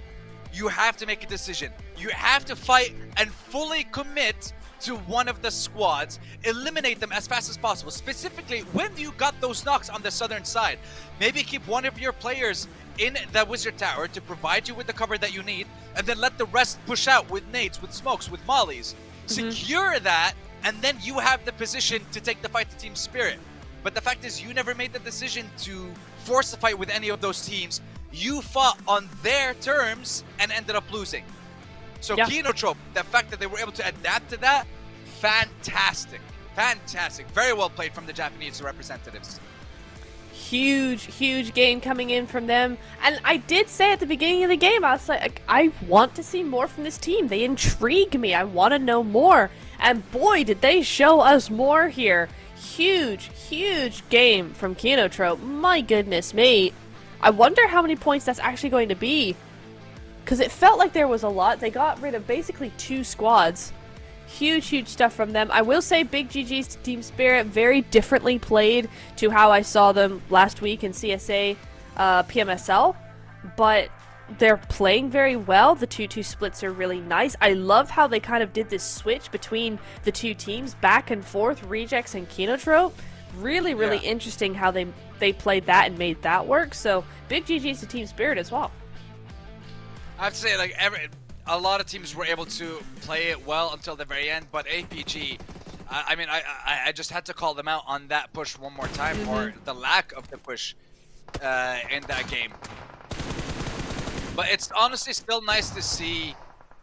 you have to make a decision. You have to fight and fully commit to one of the squads, eliminate them as fast as possible. Specifically, when you got those knocks on the southern side, maybe keep one of your players in the wizard tower to provide you with the cover that you need, and then let the rest push out with nades, with smokes, with mollies. Secure that, and then you have the position to take the fight to Team Spirit. But the fact is, you never made the decision to force the fight with any of those teams. You fought on their terms and ended up losing. So Kinotrope, the fact that they were able to adapt to that, fantastic. Fantastic. Very well played from the Japanese representatives. Huge game coming in from them. And I did say at the beginning of the game, I was like, I want to see more from this team. They intrigue me. I want to know more. And boy, did they show us more here. Huge game from Kinotrope. My goodness me. I wonder how many points that's actually going to be. Because it felt like there was a lot. They got rid of basically 2 squads. Huge stuff from them. I will say big GG's to Team Spirit. Very differently played to how I saw them last week in CSA PMSL. But they're playing very well. The 2-2 splits are really nice. I love how they kind of did this switch between the two teams, back and forth, Rejects and Kinotrope. Really interesting how they played that and made that work. So big GG's to Team Spirit as well. I have to say, like, a lot of teams were able to play it well until the very end, but APG, I mean, I just had to call them out on that push one more time, or the lack of the push in that game. But it's honestly still nice to see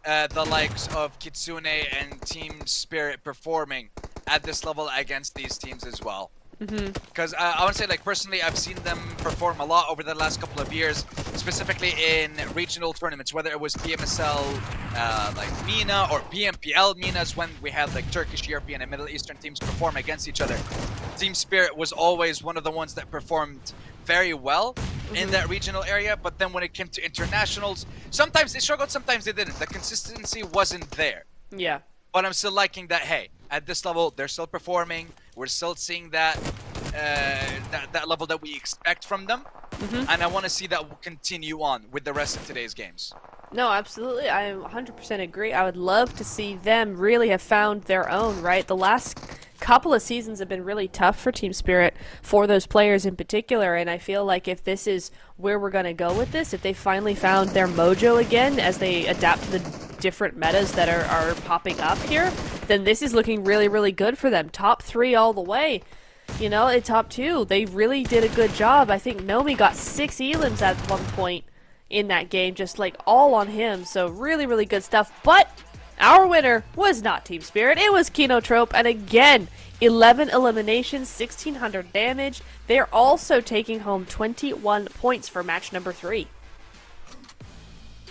the likes of Kitsune and Team Spirit performing at this level against these teams as well. Because I want to say, like, personally, I've seen them perform a lot over the last couple of years, specifically in regional tournaments, whether it was PMSL like MENA or PMPL MENAs, when we had like Turkish, European, and Middle Eastern teams perform against each other. Team Spirit was always one of the ones that performed very well in that regional area, but then when it came to internationals, sometimes they struggled, sometimes they didn't. The consistency wasn't there. Yeah. But I'm still liking that, hey, at this level, they're still performing. We're still seeing that that level that we expect from them. And I want to see that continue on with the rest of today's games. No, absolutely. I 100% agree. I would love to see them really have found their own, right? The last couple of seasons have been really tough for Team Spirit, for those players in particular, and I feel like if this is where we're going to go with this, if they finally found their mojo again as they adapt to the different metas that are popping up here, then this is looking really good for them. Top 3 all the way. You know, at top 2, they really did a good job. I think Nomi got 6 elims at one point in that game, just like all on him, so really good stuff. But our winner was not Team Spirit, it was Kinotrope, and again, 11 eliminations, 1600 damage. They're also taking home 21 points for match number 3.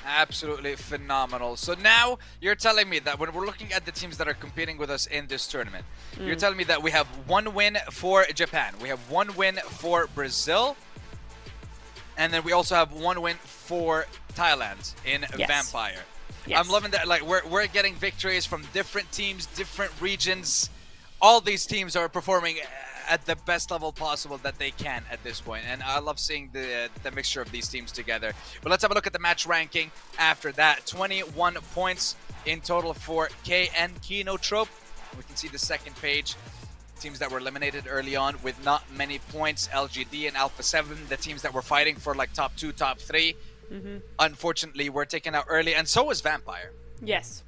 Absolutely phenomenal. So now you're telling me that when we're looking at the teams that are competing with us in this tournament, you're telling me that we have 1 win for Japan, we have 1 win for Brazil, and then we also have 1 win for Thailand in Vampire. Yes. I'm loving that. Like, we're getting victories from different teams, different regions. All these teams are performing at the best level possible that they can at this point, and I love seeing the mixture of these teams together. But let's have a look at the match ranking after that. 21 points in total for K and Kinotrope. We can see the second page, teams that were eliminated early on with not many points. LGD and Alpha 7, the teams that were fighting for like top 2, top 3, unfortunately were taken out early, and so was Vampire. Yes.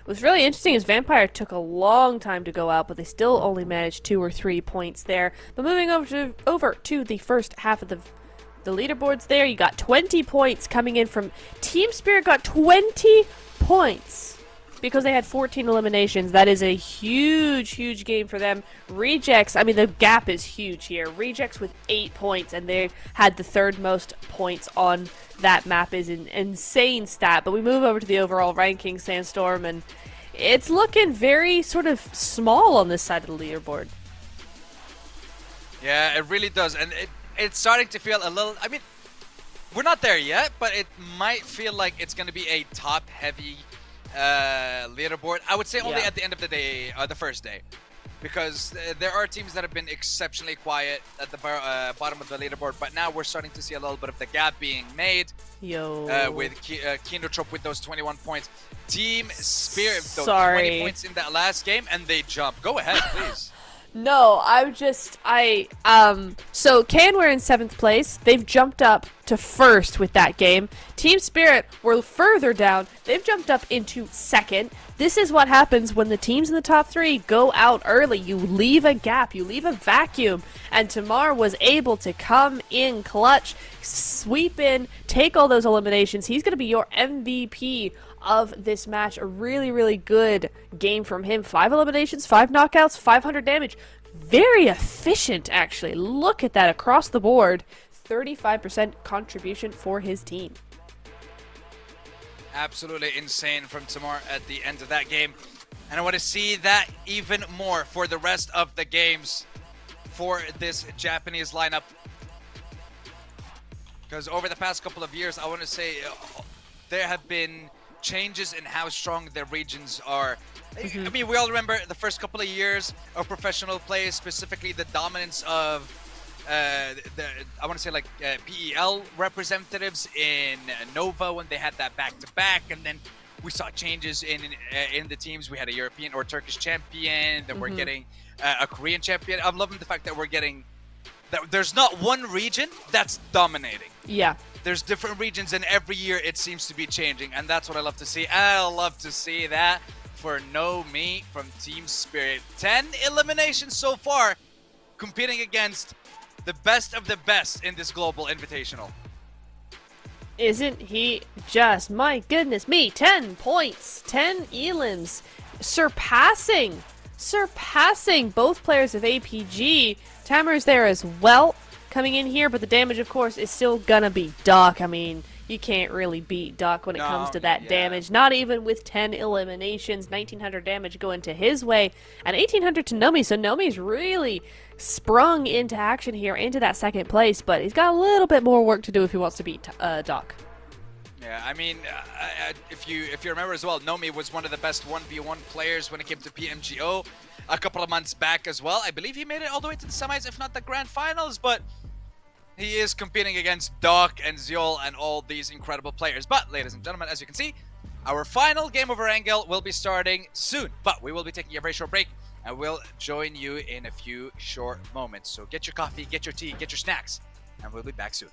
What's really interesting is Vampire took a long time to go out, but they still only managed 2 or 3 points there. But moving over to the first half of the leaderboards there, you got 20 points coming in from Team Spirit, got 20 points. because they had 14 eliminations. That is a huge, huge game for them. Rejects, I mean, the gap is huge here. Rejects with 8 points, and they had the third most points on that map is an insane stat. But we move over to the overall ranking, Sandstorm, and it's looking very sort of small on this side of the leaderboard. Yeah, it really does. And it's starting to feel a little, I mean, we're not there yet, but it might feel like it's going to be a top-heavy leaderboard. I would say only at the end of the day, the first day. Because there are teams that have been exceptionally quiet at the bottom of the leaderboard, but now we're starting to see a little bit of the gap being made. With Kinotrop with those 21 points. Team Spirit, those 20 points in that last game, and they jump. Go ahead, please. No, so Canware in 7th place. They've jumped up to 1st with that game. Team Spirit were further down. They've jumped up into 2nd. This is what happens when the teams in the top 3 go out early. You leave a gap, you leave a vacuum, and Tamar was able to come in clutch, sweep in, take all those eliminations. He's going to be your MVP of this match. A really, really good game from him. 5 eliminations, 5 knockouts, 500 damage. Very efficient, actually. Look at that across the board. 35% contribution for his team. Absolutely insane from Tamar at the end of that game. And I want to see that even more for the rest of the games for this Japanese lineup. Because over the past couple of years, I want to say there have been changes in how strong their regions are. I mean, we all remember the first couple of years of professional play, specifically the dominance of I want to say like PEL representatives in Nova when they had that back-to-back, and then we saw changes in the teams. We had a European or Turkish champion, then we're getting a Korean champion. I'm loving the fact that we're getting that there's not one region that's dominating. Yeah. There's different regions, and every year it seems to be changing, and that's what I love to see. I love to see that for Nomi from Team Spirit. 10 eliminations so far, competing against the best of the best in this global invitational. Isn't he just, my goodness me, 10 points, 10 elims, surpassing both players of APG. Tamer's there as well, coming in here, but the damage, of course, is still gonna be Doc. I mean, you can't really beat Doc when it comes to that damage. Not even with 10 eliminations, 1900 damage going to his way, and 1800 to Nomi. So Nomi's really sprung into action here, into that 2nd place, but he's got a little bit more work to do if he wants to beat Doc. Yeah, I mean, if you remember as well, Nomi was one of the best 1v1 players when it came to PMGO a couple of months back as well. I believe he made it all the way to the semis, if not the grand finals, but he is competing against Doc and Ziol and all these incredible players. But, ladies and gentlemen, as you can see, our final game of Erangel will be starting soon, but we will be taking a very short break, and we'll join you in a few short moments. So get your coffee, get your tea, get your snacks, and we'll be back soon.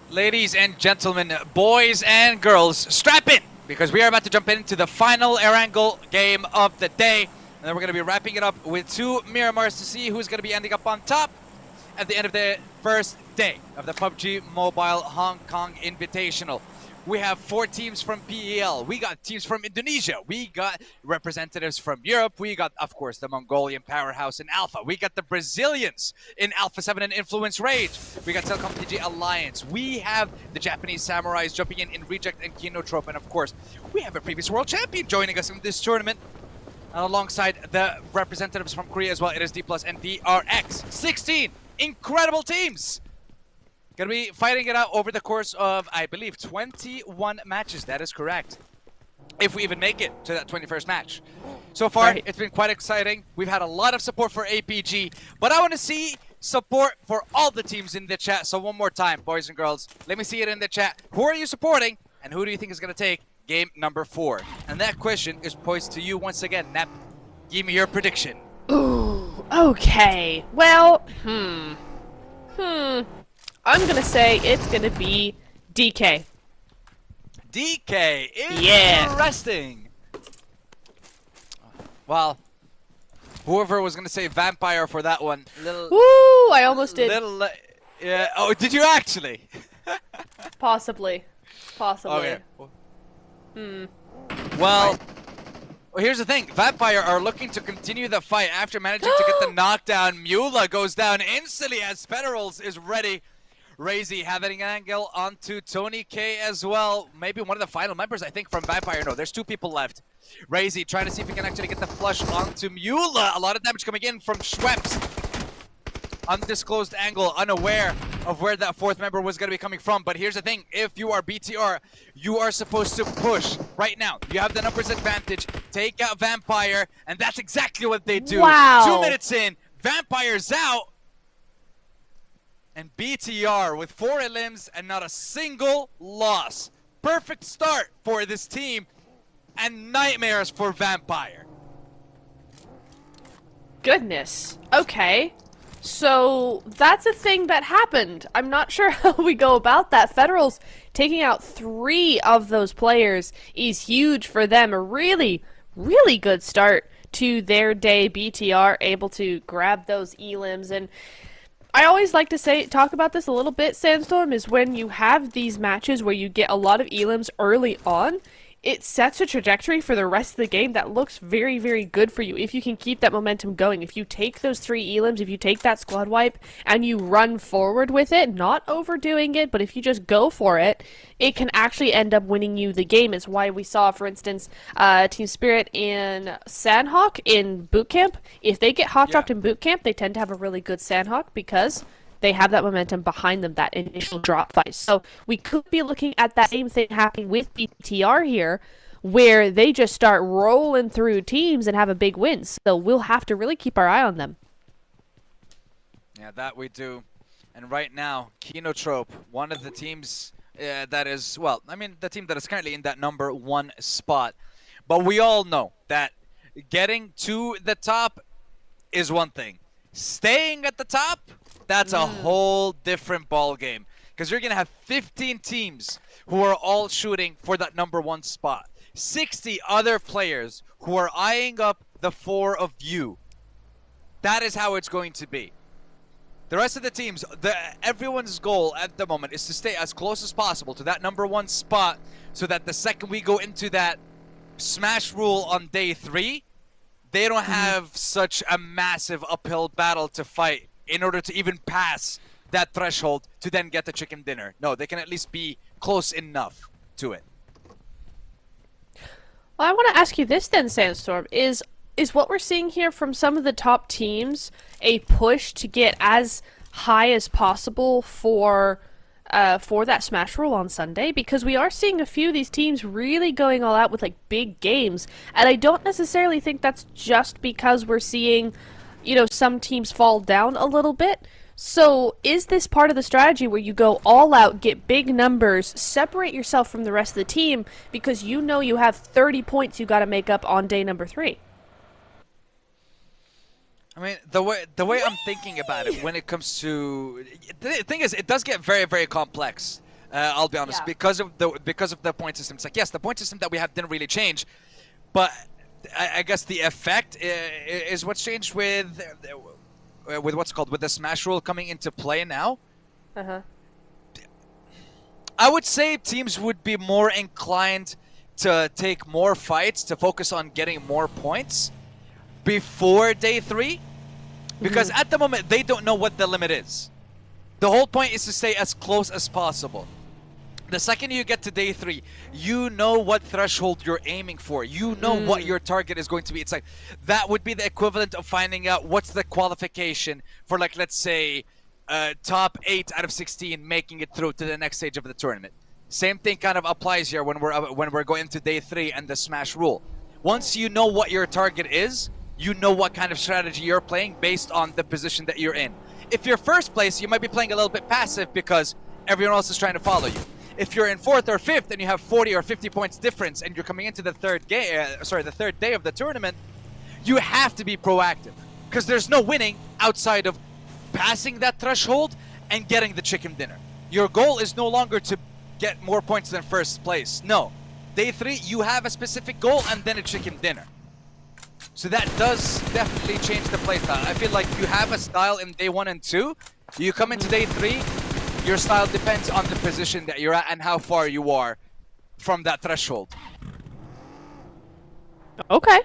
Ladies and gentlemen, boys and girls, strap in, because we are about to jump into the final Erangel game of the day. And then we're going to be wrapping it up with 2 Miramars to see who's going to be ending up on top at the end of the first day of the PUBG Mobile Hong Kong Invitational. We have 4 teams from PEL. We got teams from Indonesia. We got representatives from Europe. We got, of course, the Mongolian powerhouse in Alpha. We got the Brazilians in Alpha 7 and Influence Rage. We got Telecom PG Alliance. We have the Japanese Samurais jumping in Reject and Kinotrope. And, of course, we have a previous world champion joining us in this tournament. And alongside the representatives from Korea as well, it is D+ and DRX. 16 incredible teams. Gonna be fighting it out over the course of, I believe, 21 matches. That is correct. If we even make it to that 21st match. So far, It's been quite exciting. We've had a lot of support for APG, but I want to see support for all the teams in the chat. So one more time, boys and girls, let me see it in the chat. Who are you supporting, and who do you think is gonna take game number 4? And that question is posed to you once again. Nap, give me your prediction. Ooh, okay. Well, I'm gonna say it's gonna be DK. DK, Yeah. interesting. Well, whoever was gonna say Vampire for that one, Woo! I almost did. Yeah. Oh, did you actually? Possibly. Okay. Well, here's the thing. Vampire are looking to continue the fight after managing to get the knockdown. Mula goes down instantly as Federals is ready. Razy having an angle onto Tony K as well. Maybe one of the final members, I think, from Vampire. No, there's 2 people left. Razy trying to see if he can actually get the flush onto Mula. A lot of damage coming in from Schweppes. Undisclosed angle, unaware of where that 4th member was going to be coming from. But here's the thing. If you are BTR, you are supposed to push right now. You have the numbers advantage. Take out Vampire, and that's exactly what they do. Wow. 2 minutes in, Vampire's out. And BTR with 4 elims and not a single loss. Perfect start for this team, and nightmares for Vampire. Goodness. Okay. So that's a thing that happened. I'm not sure how we go about that. Federals taking out 3 of those players is huge for them. A really, really good start to their day. BTR able to grab those elims, and I always like to talk about this a little bit, Sandstorm, is when you have these matches where you get a lot of elims early on, it sets a trajectory for the rest of the game that looks very, very good for you if you can keep that momentum going. If you take those 3 elims, if you take that squad wipe, and you run forward with it, not overdoing it, but if you just go for it, it can actually end up winning you the game. It's why we saw, for instance, Team Spirit and Sanhok in boot camp. If they get hot dropped in boot camp, they tend to have a really good Sanhok because they have that momentum behind them, that initial drop fight. So we could be looking at that same thing happening with BTR here, where they just start rolling through teams and have a big win. So we'll have to really keep our eye on them. Yeah, that we do. And right now, Kinotrope, one of the teams that is, well, I mean, the team that is currently in that number 1 spot. But we all know that getting to the top is one thing. Staying at the top, that's a whole different ball game, because you're going to have 15 teams who are all shooting for that number 1 spot. 60 other players who are eyeing up the 4 of you. That is how it's going to be. The rest of the teams, everyone's goal at the moment is to stay as close as possible to that number 1 spot, so that the second we go into that smash rule on day 3, they don't have such a massive uphill battle to fight in order to even pass that threshold to then get the chicken dinner. No, they can at least be close enough to it. Well, I want to ask you this then, Sandstorm. Is what we're seeing here from some of the top teams a push to get as high as possible for that smash rule on Sunday? Because we are seeing a few of these teams really going all out with like big games, and I don't necessarily think that's just because we're seeing, you know, some teams fall down a little bit. So is this part of the strategy where you go all out, get big numbers, separate yourself from the rest of the team because you know you have 30 points you got to make up on day number 3? I mean, the way I'm thinking about it when it comes to... The thing is, it does get very, very complex. I'll be honest, Yeah. because of the point system. It's like, yes, the point system that we have didn't really change, but I guess the effect is what's changed with what's called with the smash rule coming into play now. I would say teams would be more inclined to take more fights, to focus on getting more points before day 3, because at the moment they don't know what the limit is. The whole point is to stay as close as possible. The second you get to day 3, you know what threshold you're aiming for. You know what your target is going to be. It's like, that would be the equivalent of finding out what's the qualification for, like, let's say, top 8 out of 16 making it through to the next stage of the tournament. Same thing kind of applies here when we're going into day 3 and the smash rule. Once you know what your target is, you know what kind of strategy you're playing based on the position that you're in. If you're first place, you might be playing a little bit passive because everyone else is trying to follow you. If you're in 4th or 5th and you have 40 or 50 points difference and you're coming into the third day of the tournament, you have to be proactive, because there's no winning outside of passing that threshold and getting the chicken dinner. Your goal is no longer to get more points than first place. No. Day 3, you have a specific goal and then a chicken dinner. So that does definitely change the playstyle. I feel like you have a style in day 1 and 2. You come into day 3, your style depends on the position that you're at and how far you are from that threshold. Okay.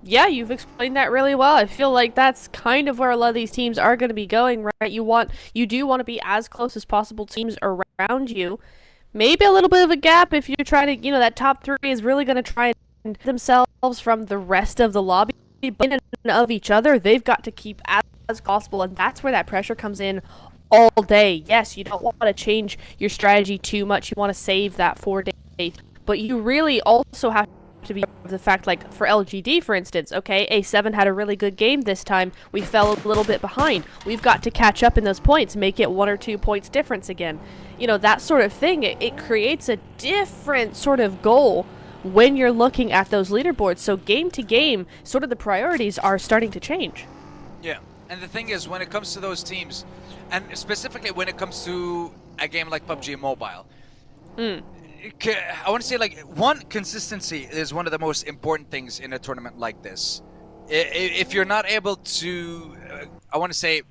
Yeah, you've explained that really well. I feel like that's kind of where a lot of these teams are going to be going, right? You do want to be as close as possible to teams around you. Maybe a little bit of a gap if you're trying to, that top 3 is really going to try and themselves from the rest of the lobby, but in and of each other, they've got to keep as possible, and that's where that pressure comes in all day. Yes, you don't want to change your strategy too much. You want to save that 4 days, but you really also have to be aware of the fact, like for LGD, for instance, okay, A7 had a really good game this time. We fell a little bit behind. We've got to catch up in those points, make it 1 or 2 points difference again. That sort of thing. It creates a different sort of goal when you're looking at those leaderboards. So game to game, sort of the priorities are starting to change. Yeah, and the thing is, when it comes to those teams, and specifically when it comes to a game like PUBG Mobile, I want to say, like, one, consistency is one of the most important things in a tournament like this. If you're not able to, I want to say,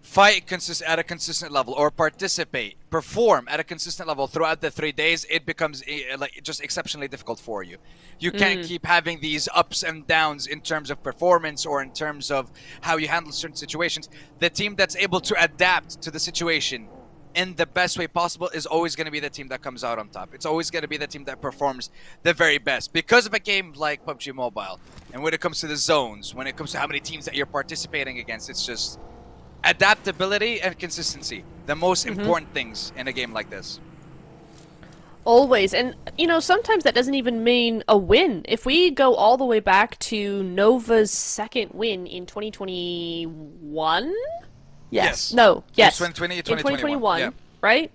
fight at a consistent level, or perform at a consistent level throughout the 3 days, it becomes just exceptionally difficult for you. You can't keep having these ups and downs in terms of performance or in terms of how you handle certain situations. The team that's able to adapt to the situation in the best way possible is always going to be the team that comes out on top. It's always going to be the team that performs the very best because of a game like PUBG Mobile. And when it comes to the zones, when it comes to how many teams that you're participating against, it's just adaptability and consistency, the most important things in a game like this. Always. And, sometimes that doesn't even mean a win. If we go all the way back to Nova's second win in 2021? Yes. No. Yes. 2020, in 2021, yeah. Right?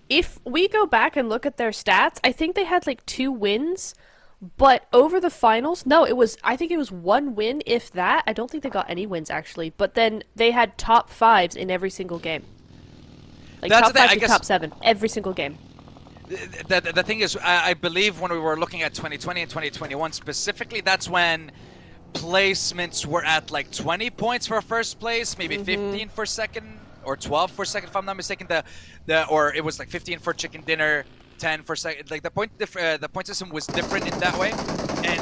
If we go back and look at their stats, I think they had like 2 wins. But over the finals, I think it was 1 win, if that. I don't think they got any wins, actually. But then they had top 5s in every single game. Like, top 5 to top 7, every single game. The thing is, I believe when we were looking at 2020 and 2021 specifically, that's when placements were at like 20 points for first place, maybe 15 for second, or 12 for second, if I'm not mistaken. Or it was like 15 for chicken dinner, 10 for second. Like the point system was different in that way, and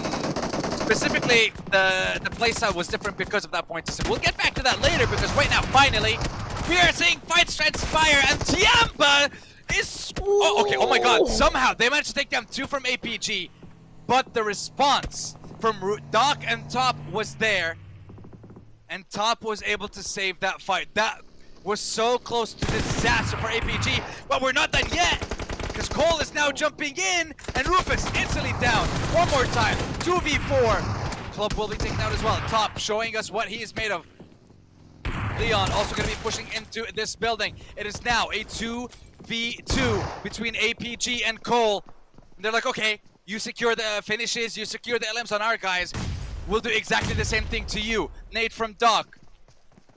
specifically the playstyle was different because of that point system. We'll get back to that later, because right now, finally, we are seeing fights transpire, and Tianba is... Oh my god, somehow they managed to take down 2 from APG, but the response from Doc and Top was there, and Top was able to save that fight. That was so close to disaster for APG, but we're not done yet, because Cole is now jumping in, and Rufus instantly down. One more time, 2v4. Club will be taken out as well. Top showing us what he is made of. Leon also going to be pushing into this building. It is now a 2v2 between APG and Cole. They're like, okay, you secure the finishes, you secure the LMs on our guys. We'll do exactly the same thing to you. Nade from Doc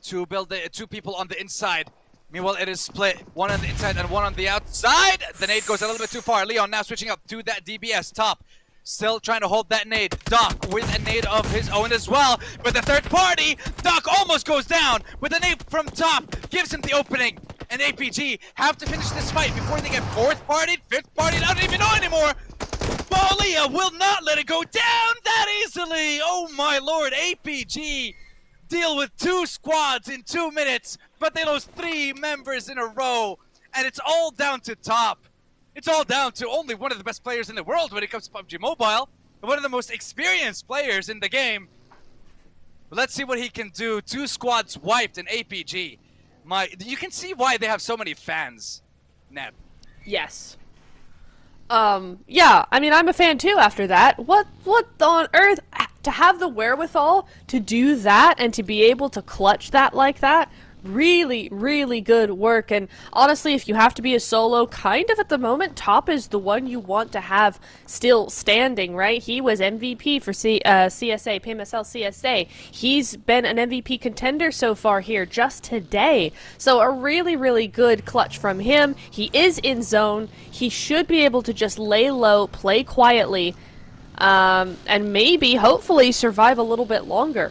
to build the 2 people on the inside. Meanwhile, it is split. One on the inside and one on the outside. The nade goes a little bit too far. Leon now switching up to that DBS top. Still trying to hold that nade. Doc with a nade of his own as well. With the third party, Doc almost goes down. With a nade from top, gives him the opening. And APG have to finish this fight before they get fourth partied, fifth partied. I don't even know anymore. Bolia will not let it go down that easily. Oh my lord, APG deal with 2 squads in 2 minutes, but they lose 3 members in a row, and it's all down to top. It's all down to only one of the best players in the world when it comes to PUBG Mobile, and one of the most experienced players in the game. But let's see what he can do. 2 squads wiped in APG. You can see why they have so many fans, Neb. Yes. Yeah, I mean, I'm a fan too after that. What on earth? To have the wherewithal to do that and to be able to clutch that like that, really, really good work. And honestly, if you have to be a solo, kind of at the moment, Top is the one you want to have still standing, right? He was MVP for CSA, PMSL CSA. He's been an MVP contender so far here just today. So a really, really good clutch from him. He is in zone. He should be able to just lay low, play quietly, and maybe, hopefully, survive a little bit longer.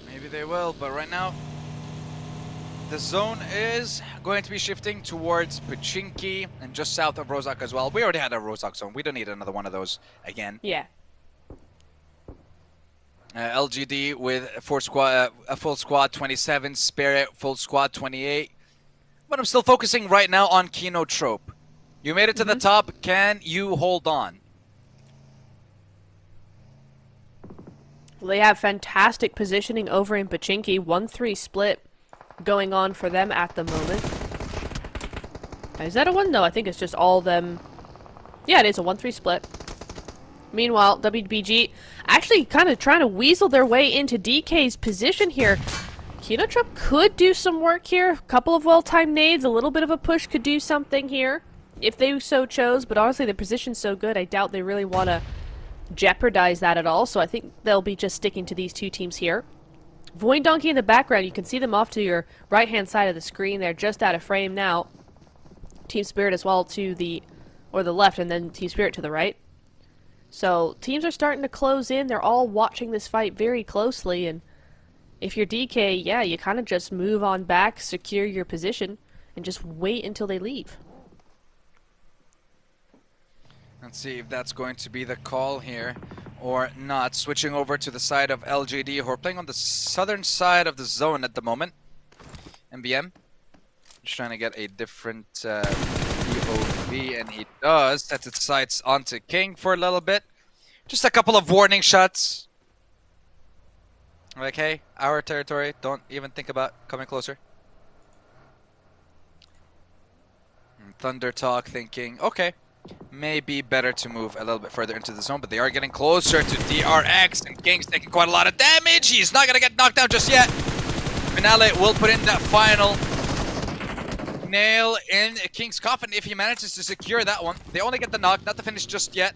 Maybe they will, but right now, the zone is going to be shifting towards Pachinki and just south of Rozak as well. We already had a Rozak zone. We don't need another one of those again. Yeah. LGD with a full squad 27, Spirit full squad 28. But I'm still focusing right now on Kino Trope. You made it to the top. Can you hold on? Well, they have fantastic positioning over in Pachinki. 1-3 split going on for them at the moment. Is that a one? No, I think it's just all them. Yeah, it is a 1-3 split. Meanwhile, WBG actually kind of trying to weasel their way into DK's position here. Kinotrop could do some work here. A couple of well-timed nades, a little bit of a push could do something here if they so chose, but honestly the position's so good I doubt they really want to jeopardize that at all, so I think they'll be just sticking to these 2 teams here. Void Donkey in the background, you can see them off to your right-hand side of the screen. They're just out of frame now. Team Spirit as well to the left, and then Team Spirit to the right. So teams are starting to close in. They're all watching this fight very closely, and if you're DK, yeah, you kind of just move on back, secure your position, and just wait until they leave. Let's see if that's going to be the call here or not. Switching over to the side of LGD, who are playing on the southern side of the zone at the moment. MBM just trying to get a different POV, and he does set its sights onto King for a little bit. Just a couple of warning shots. Like, hey, our territory, don't even think about coming closer. And Thunder Talk thinking, okay, maybe better to move a little bit further into the zone, but they are getting closer to DRX, and King's taking quite a lot of damage. He's not gonna get knocked down just yet. Finale will put in that final nail in King's coffin if he manages to secure that one. They only get the knock, not the finish just yet.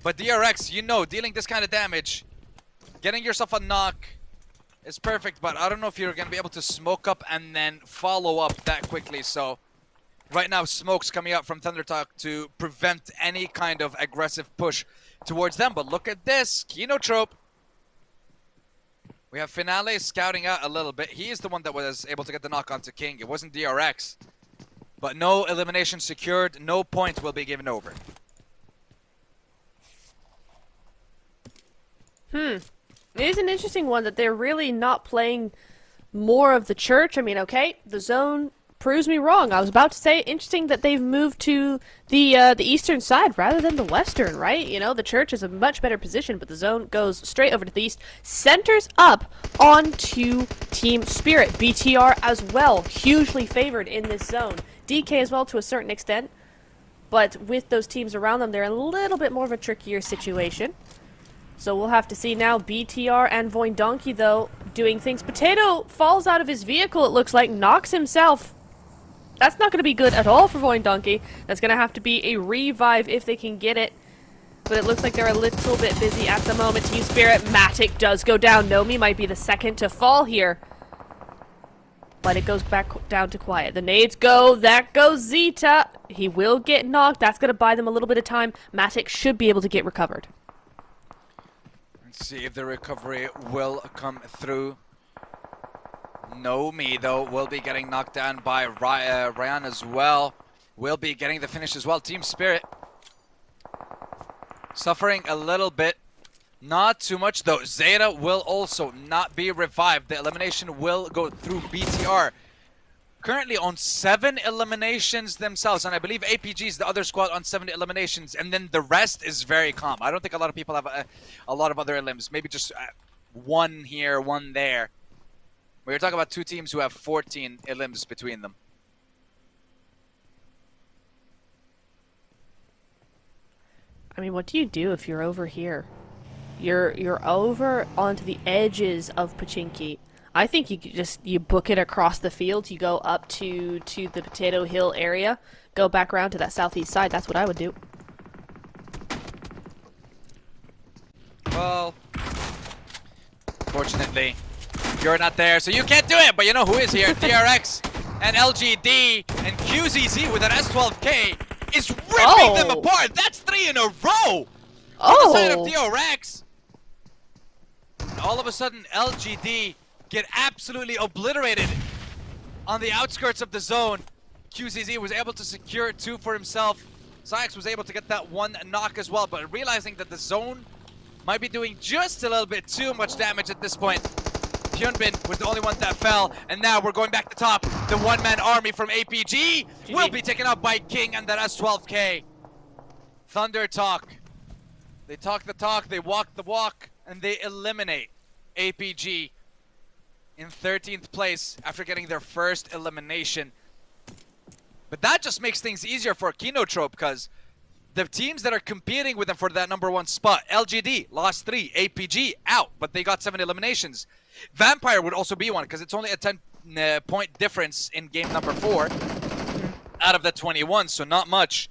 But DRX, you know, dealing this kind of damage, getting yourself a knock is perfect, but I don't know if you're gonna be able to smoke up and then follow up that quickly, so right now, smoke's coming out from Thunder Talk to prevent any kind of aggressive push towards them. But look at this, Kino Trope. We have Finale scouting out a little bit. He is the one that was able to get the knock onto King. It wasn't DRX. But no elimination secured. No point will be given over. It is an interesting one that they're really not playing more of the church. I mean, okay, the zone proves me wrong. I was about to say, interesting that they've moved to the eastern side rather than the western, right? You know, the church is a much better position, but the zone goes straight over to the east, centers up onto Team Spirit. BTR as well, hugely favored in this zone. DK as well to a certain extent, but with those teams around them, they're in a little bit more of a trickier situation. So we'll have to see now. BTR and Void Donkey, though, doing things. Potato falls out of his vehicle, it looks like, knocks himself. That's not going to be good at all for Void Donkey. That's going to have to be a revive if they can get it. But it looks like they're a little bit busy at the moment. Team Spirit, Matic does go down. Nomi might be the second to fall here. but it goes back down to quiet. The nades go. That goes Zeta. He will get knocked. That's going to buy them a little bit of time. Matic should be able to get recovered. Let's see if the recovery will come through. Nomi, though, will be getting knocked down by Ryan as well. Will be getting the finish as well. Team Spirit suffering a little bit. Not too much, though. Zeta will also not be revived. The elimination will go through BTR. Currently on 7 eliminations themselves, and I believe APG is the other squad on 7 eliminations, and then the rest is very calm. I don't think a lot of people have a lot of other elims. Maybe just 1 here, 1 there. We're talking about 2 teams who have 14 elims between them. I mean, what do you do if you're over here? You're over onto the edges of Pachinki. I think you book it across the field. You go up to the Potato Hill area, go back around to that southeast side. That's what I would do. Well, fortunately, you're not there, so you can't do it. But you know who is here? DRX and LGD and QZZ with an S12K is ripping them apart. That's 3 in a row. On the side of DRX. All of a sudden, LGD get absolutely obliterated on the outskirts of the zone. QZZ was able to secure 2 for himself. Syx was able to get that 1 knock as well, but realizing that the zone might be doing just a little bit too much damage at this point. Hyunbin was the only one that fell, and now we're going back to top. The one-man army from APG will be taken out by King and that S12K. Thunder talk. They talk the talk, they walk the walk, and they eliminate APG in 13th place after getting their first elimination. But that just makes things easier for Kinotrope, because the teams that are competing with them for that #1 spot, LGD lost 3, APG out, but they got 7 eliminations. Vampire would also be one, because it's only a 10-point difference in game number 4 out of the 21, so not much.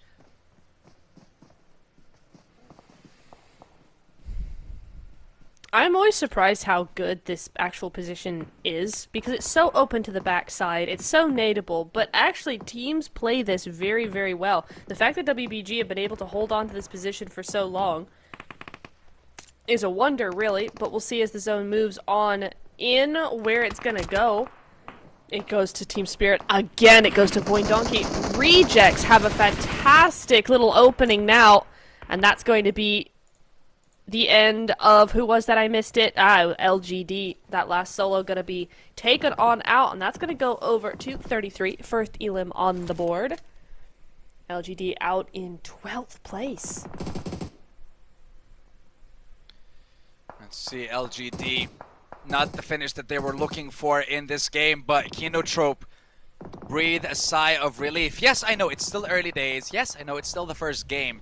I'm always surprised how good this actual position is, because it's so open to the backside, it's so nadeable, but actually teams play this very, very well. The fact that WBG have been able to hold on to this position for so long is a wonder, really, but we'll see as the zone moves on in where it's gonna go. It goes to Team Spirit. Again, it goes to Void Donkey. Rejects have a fantastic little opening now, and that's going to be the end of, who was that? I missed it. LGD. That last solo gonna be taken on out, and that's gonna go over to 33. First elim on the board. LGD out in 12th place. Let's see, LGD. Not the finish that they were looking for in this game, but Kinotrope breathe a sigh of relief. Yes, I know, it's still early days. Yes, I know, it's still the first game.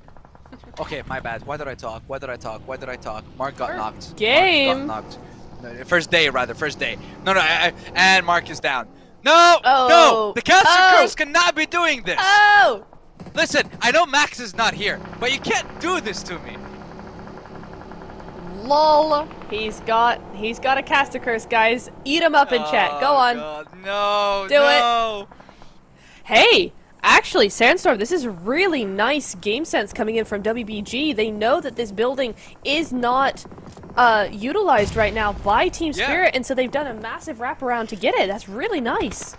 Okay, my bad. Why did I talk? Why did I talk? Why did I talk? Mark got knocked. Game. Mark got knocked. No, first day, rather. First day. No, and Mark is down. No! No! The caster curse cannot be doing this! Oh! Listen, I know Max is not here, but you can't do this to me. Lol. He's got a caster curse, guys. Eat him up in chat. Go on. God, no, do it. Hey! Actually, Sandstorm, this is really nice game sense coming in from WBG. They know that this building is not utilized right now by Team Spirit, and so they've done a massive wraparound to get it. That's really nice.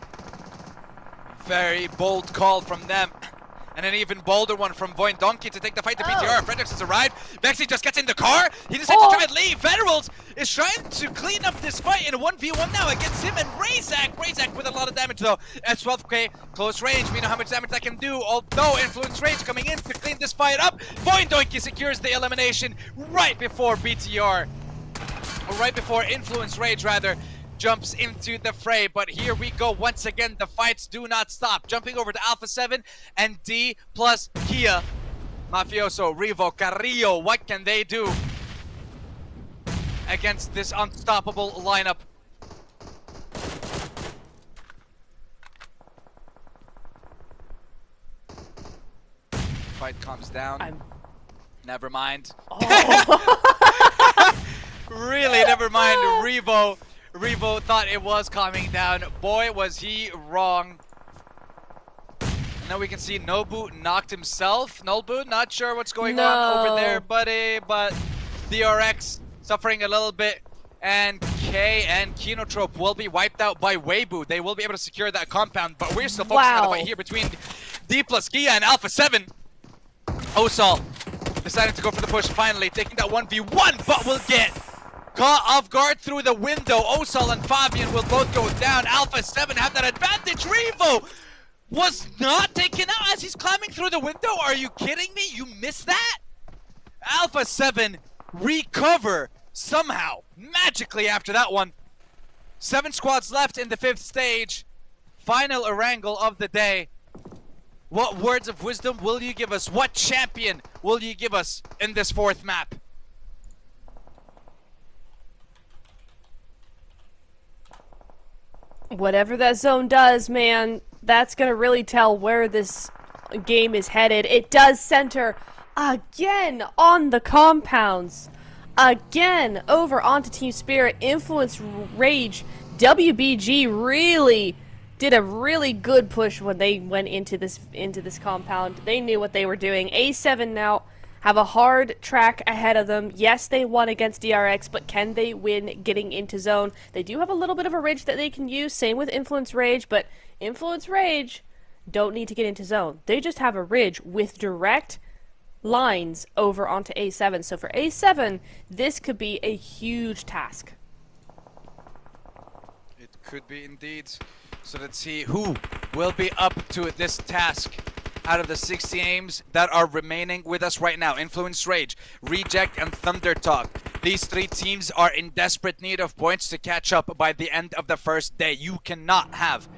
Very bold call from them. And an even bolder one from Void Donkey to take the fight to BTR. Fredericks has arrived. Vexy just gets in the car. He decides to try and leave. Federals is trying to clean up this fight in a 1v1 now against him and Razak. Razak with a lot of damage though. S12K, close range. We know how much damage that can do. Although Influence Rage coming in to clean this fight up. Void Donkey secures the elimination right before BTR. Or right before Influence Rage rather. Jumps into the fray, but here we go once again. The fights do not stop. Jumping over to Alpha 7 and D plus Kia. Mafioso, Revo, Carrillo, what can they do against this unstoppable lineup? Fight calms down. Never mind. Oh. Really, never mind. Revo Revo thought it was calming down. Boy, was he wrong. Now we can see Nobu knocked himself. Nobu, not sure what's going on over there, buddy, but DRX suffering a little bit. And K and Kinotrope will be wiped out by Weibo. They will be able to secure that compound, but we're still focusing on the fight here between D plus Gia and Alpha 7. Osal deciding to go for the push finally, taking that 1v1, but will get caught off guard through the window. Osal and Fabian will both go down. Alpha 7 have that advantage. Revo was not taken out as he's climbing through the window. Are you kidding me? You missed that? Alpha 7 recover somehow, magically after that one. 7 squads left in the 5th stage. Final Erangel of the day. What words of wisdom will you give us? What champion will you give us in this 4th map? Whatever that zone does, man, that's gonna really tell where this game is headed. It does center again on the compounds. Again over onto Team Spirit. Influence Rage. WBG really did a really good push when they went into this compound. They knew what they were doing. A7 now have a hard track ahead of them. Yes, they won against DRX, but can they win getting into zone? They do have a little bit of a ridge that they can use. Same with Influence Rage, but Influence Rage don't need to get into zone. They just have a ridge with direct lines over onto A7. So for A7, this could be a huge task. It could be indeed. So let's see who will be up to this task out of the 60 aims that are remaining with us right now. Influence Rage, Reject, and Thunder Talk. These 3 teams are in desperate need of points to catch up by the end of the first day. You cannot have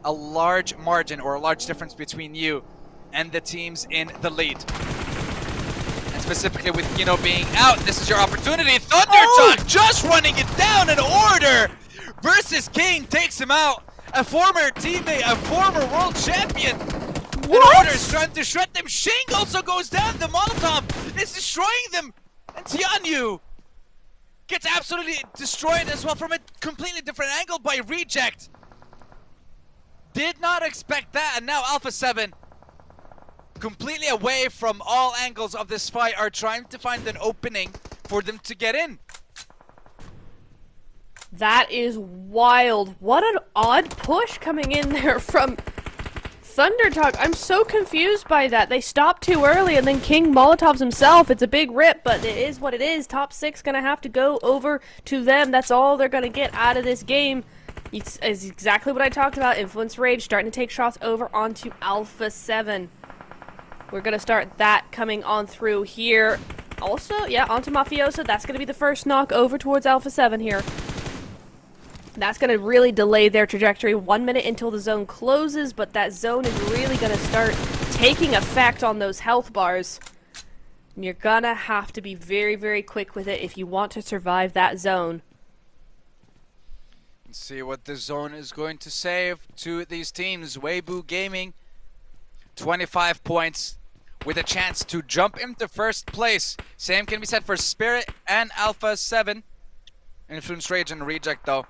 a large margin or a large difference between you and the teams in the lead. And specifically with Kino being out, this is your opportunity. Thunder Talk just running it down in order versus King takes him out. A former teammate, a former world champion. What? Is trying to shred them. Shing also goes down. The Molotov is destroying them. And Tianyu gets absolutely destroyed as well from a completely different angle by Reject. Did not expect that. And now Alpha 7, completely away from all angles of this fight, are trying to find an opening for them to get in. That is wild. What an odd push coming in there from Thunder Talk. I'm so confused by that. They stopped too early and then King Molotovs himself. It's a big rip, but it is what it is. Top 6 gonna have to go over to them. That's all they're gonna get out of this game. It's exactly what I talked about. Influence Rage starting to take shots over onto Alpha 7. We're gonna start that coming on through here. Also, yeah, onto Mafiosa. That's gonna be the first knock over towards Alpha 7 here. That's going to really delay their trajectory 1 minute until the zone closes, but that zone is really going to start taking effect on those health bars. And you're going to have to be very, very quick with it if you want to survive that zone. Let's see what the zone is going to save to these teams. Weibo Gaming, 25 points with a chance to jump into first place. Same can be said for Spirit and Alpha 7. Influence Rage and Reject, though,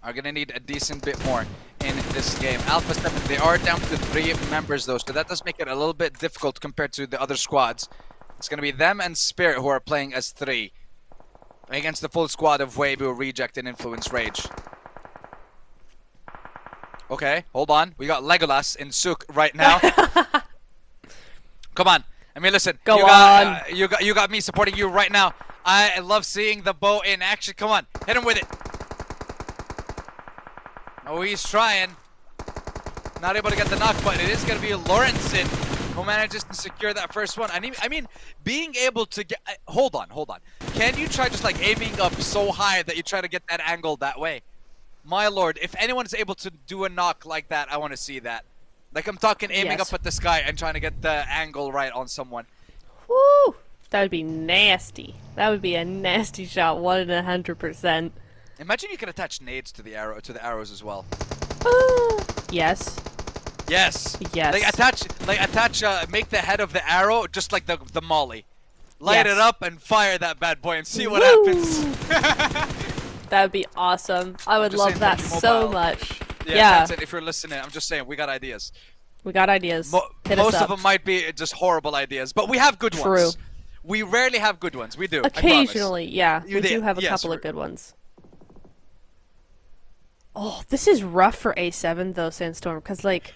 are going to need a decent bit more in this game. Alpha 7, they are down to 3 members though, so that does make it a little bit difficult compared to the other squads. It's going to be them and Spirit who are playing as 3 against the full squad of Weibo, Reject, and Influence Rage. Okay, hold on. We got Legolas in Sook right now. Come on. I mean, listen. Go on. You got me supporting you right now. I love seeing the bow in action. Come on. Hit him with it. Oh, he's trying. Not able to get the knock, but it is going to be Lawrenson who manages to secure that first one. I mean, being able to get... hold on. Can you try just like aiming up so high that you try to get that angle that way? My lord, if anyone is able to do a knock like that, I want to see that. Like, I'm talking aiming up at the sky and trying to get the angle right on someone. Woo! That would be nasty. That would be a nasty shot, 100%. Imagine you could attach nades to the arrows as well. Yes. Yes. Yes. Make the head of the arrow just like the molly. Light it up and fire that bad boy and see what happens. That would be awesome. I would love that so much. Yeah, that's it. If you're listening, I'm just saying, we got ideas. We got ideas. Most of them might be just horrible ideas, but we have good ones. We rarely have good ones. We do. Occasionally, yeah. We do have a couple of good ones. Oh, this is rough for A7 though, Sandstorm, because like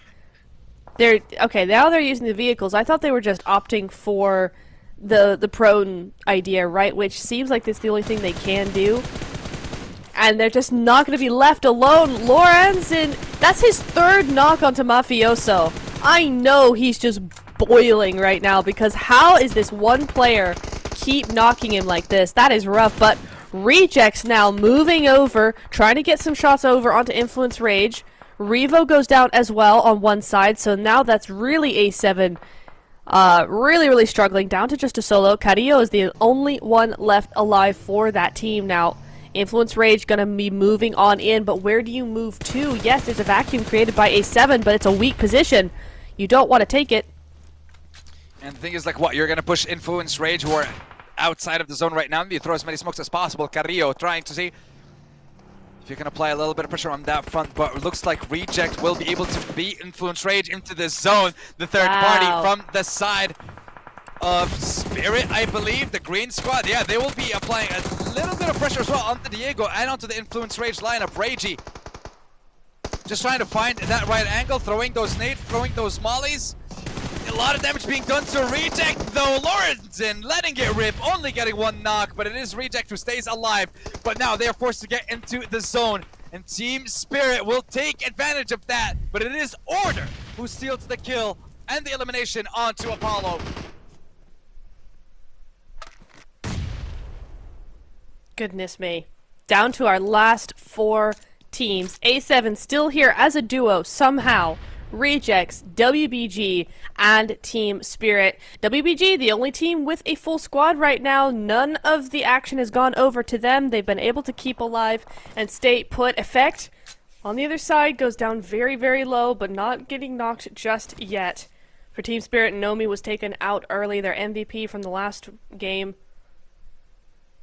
now they're using the vehicles. I thought they were just opting for the prone idea, right? Which seems like it's the only thing they can do. And they're just not going to be left alone. Lorenzen, that's his third knock onto Mafioso. I know he's just boiling right now because how is this one player keep knocking him like this? That is rough, but Rejects now moving over, trying to get some shots over onto Influence Rage. Revo goes down as well on one side, so now that's really A7 really struggling, down to just a solo. Carrillo is the only one left alive for that team now. Influence Rage gonna be moving on in, but where do you move to? Yes, there's a vacuum created by A7, but it's a weak position. You don't want to take it. And the thing is, like, what? You're gonna push Influence Rage, who are outside of the zone right now. You throw as many smokes as possible. Carrillo trying to see if you can apply a little bit of pressure on that front, but it looks like Reject will be able to beat Influence Rage into the zone. The third party from the side of Spirit, I believe, the green squad. Yeah, they will be applying a little bit of pressure as well onto Diego and onto the Influence Rage lineup. Ragey just trying to find that right angle, throwing those nades, throwing those mollies. A lot of damage being done to Reject, though. Lorenzen letting it rip, only getting one knock, but it is Reject who stays alive. But now they are forced to get into the zone, and Team Spirit will take advantage of that. But it is Order who steals the kill and the elimination onto Apollo. Goodness me. Down to our last 4 teams. A7 still here as a duo somehow. Rejects, WBG, and Team Spirit. WBG, the only team with a full squad right now. None of the action has gone over to them. They've been able to keep alive and stay put. Effect on the other side goes down very low, but not getting knocked just yet. For Team Spirit, Nomi was taken out early, their MVP from the last game.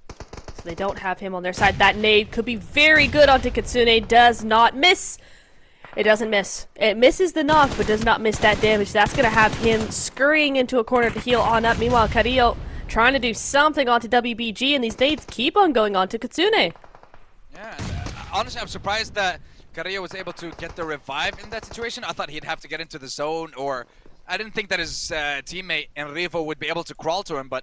So they don't have him on their side. That nade could be very good onto Kitsune. Does not miss. It doesn't miss. It misses the knock, but does not miss that damage. That's going to have him scurrying into a corner to heal on up. Meanwhile, Carrillo trying to do something onto WBG, and these nades keep on going on to Kitsune. Yeah, honestly, I'm surprised that Carrillo was able to get the revive in that situation. I thought he'd have to get into the zone, or I didn't think that his teammate Enrivo would be able to crawl to him, but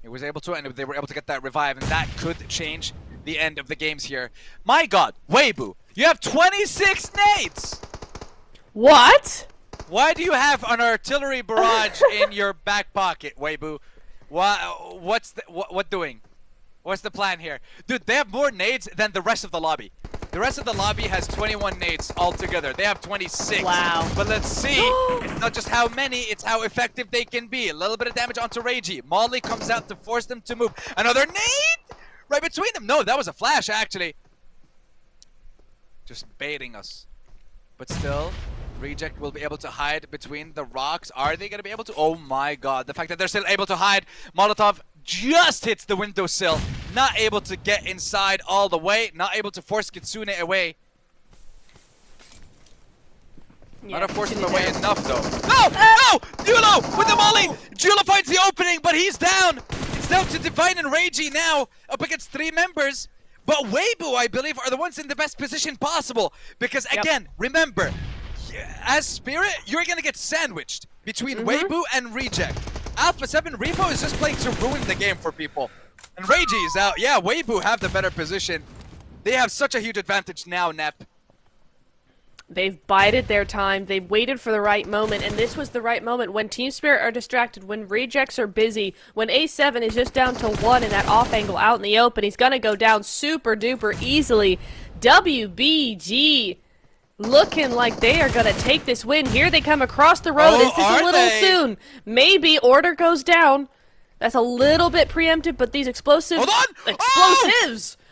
he was able to, and they were able to get that revive, and that could change the end of the games here. My god, Weibo, you have 26 nades! What? Why do you have an artillery barrage in your back pocket, Weibo? What doing? What's the plan here? Dude, they have more nades than the rest of the lobby. The rest of the lobby has 21 nades altogether. They have 26. Wow. But let's see. It's not just how many, it's how effective they can be. A little bit of damage onto Reiji. Molly comes out to force them to move. Another nade! Right between them. No, that was a flash, actually. Just baiting us. But still, Reject will be able to hide between the rocks. Are they going to be able to? Oh my god. The fact that they're still able to hide. Molotov just hits the windowsill. Not able to get inside all the way. Not able to force Kitsune away. Yeah, not to force him away enough, though. No! No! Julo with the molly! Julo finds the opening, but he's down. It's down to Divine and Reiji now, up against 3 members. But Weibo, I believe, are the ones in the best position possible. Because, again, remember, as Spirit, you're going to get sandwiched between Weibo and Reject. Alpha 7 Revo is just playing to ruin the game for people. And Reiji is out. Yeah, Weibo have the better position. They have such a huge advantage now, Nep. They've bided their time. They waited for the right moment, and this was the right moment. When Team Spirit are distracted, when Rejects are busy, when A7 is just down to 1 in that off angle out in the open, he's gonna go down super duper easily. WBG looking like they are gonna take this win. Here they come across the road. Is this a little soon? Maybe Order goes down. That's a little bit preemptive, but these explosives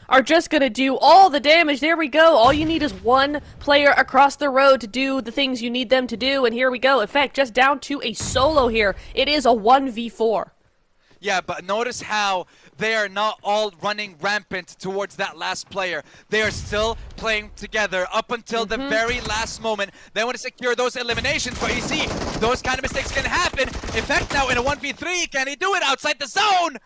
are just gonna do all the damage. There we go. All you need is one player across the road to do the things you need them to do, and here we go. Effect just down to a solo here. It is a 1v4. Yeah, but notice how they are not all running rampant towards that last player. They are still playing together up until the very last moment. They want to secure those eliminations, but you see, those kind of mistakes can happen. In fact, now in a 1v3, can he do it outside the zone?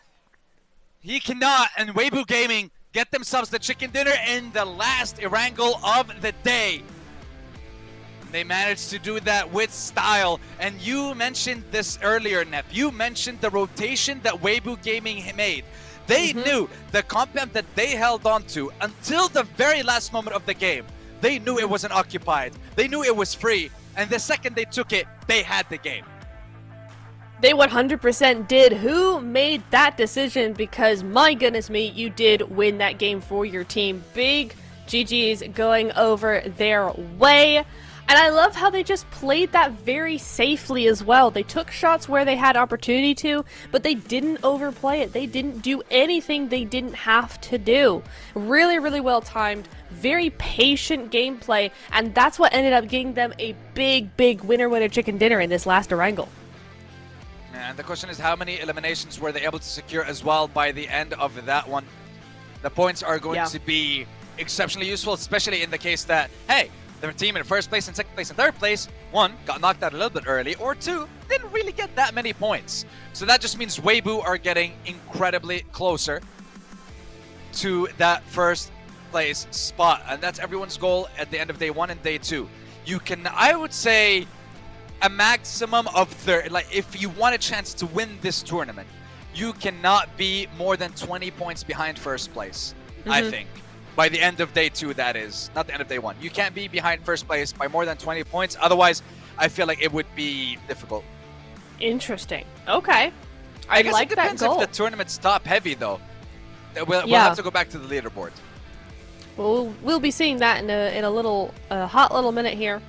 He cannot, and Weibo Gaming get themselves the chicken dinner in the last Erangel of the day. They managed to do that with style. And you mentioned this earlier, Nep. You mentioned the rotation that Weibo Gaming made. They knew the compound that they held on to until the very last moment of the game. They knew it wasn't occupied. They knew it was free. And the second they took it, they had the game. They 100% did. Who made that decision? Because my goodness me, you did win that game for your team. Big GG's going over their way. And I love how they just played that very safely as well. They took shots where they had opportunity to, but they didn't overplay it. They didn't do anything they didn't have to do. Really, really well timed, very patient gameplay, and that's what ended up getting them a big, big winner chicken dinner in this last Erangel. And the question is, how many eliminations were they able to secure as well by the end of that one? The points are going to be exceptionally useful, especially in the case that, hey, their team in first place and second place and third place, one, got knocked out a little bit early, or two, didn't really get that many points. So that just means Weibo are getting incredibly closer to that first place spot. And that's everyone's goal at the end of day 1 and day 2. You can, I would say, a maximum of 30. Like, if you want a chance to win this tournament, you cannot be more than 20 points behind first place, I think. By the end of day 2, that is. Not the end of day 1. You can't be behind first place by more than 20 points. Otherwise, I feel like it would be difficult. Interesting. Okay. I guess like it depends that goal. if the tournament's top heavy, though. We'll have to go back to the leaderboard. Well, we'll be seeing that in a little hot little minute here.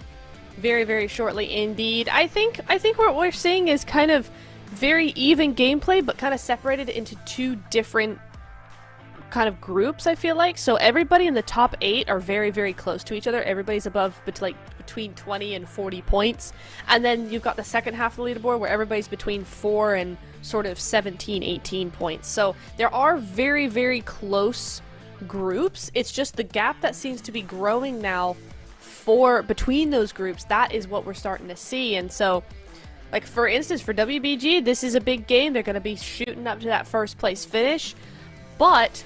Very, very shortly indeed. I think what we're seeing is kind of very even gameplay, but kind of separated into two different kind of groups, I feel like. So everybody in the top 8 are very, very close to each other. Everybody's above between 20 and 40 points. And then you've got the second half of the leaderboard where everybody's between 4 and sort of 17, 18 points. So there are very, very close groups. It's just the gap that seems to be growing now between those groups. That is what we're starting to see. And so, like, for instance, for WBG, this is a big game. They're going to be shooting up to that first place finish. But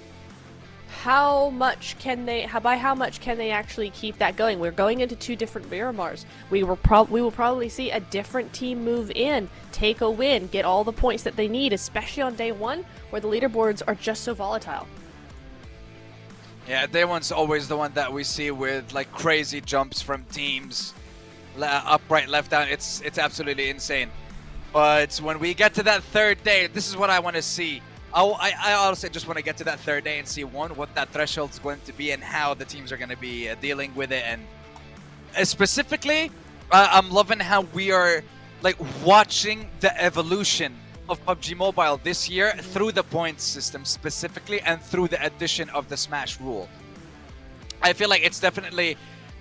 by how much can they actually keep that going? We're going into 2 different Miramars. We will probably see a different team move in, take a win, get all the points that they need, especially on day 1 where the leaderboards are just so volatile. Yeah, day 1's always the one that we see with like crazy jumps from teams, up, right, left, down. It's absolutely insane. But when we get to that 3rd day, this is what I want to see. I honestly just want to get to that 3rd day and see, one, what that threshold is going to be and how the teams are going to be dealing with it. And specifically, I'm loving how we are like watching the evolution of PUBG Mobile this year through the points system specifically and through the addition of the Smash rule. I feel like it's definitely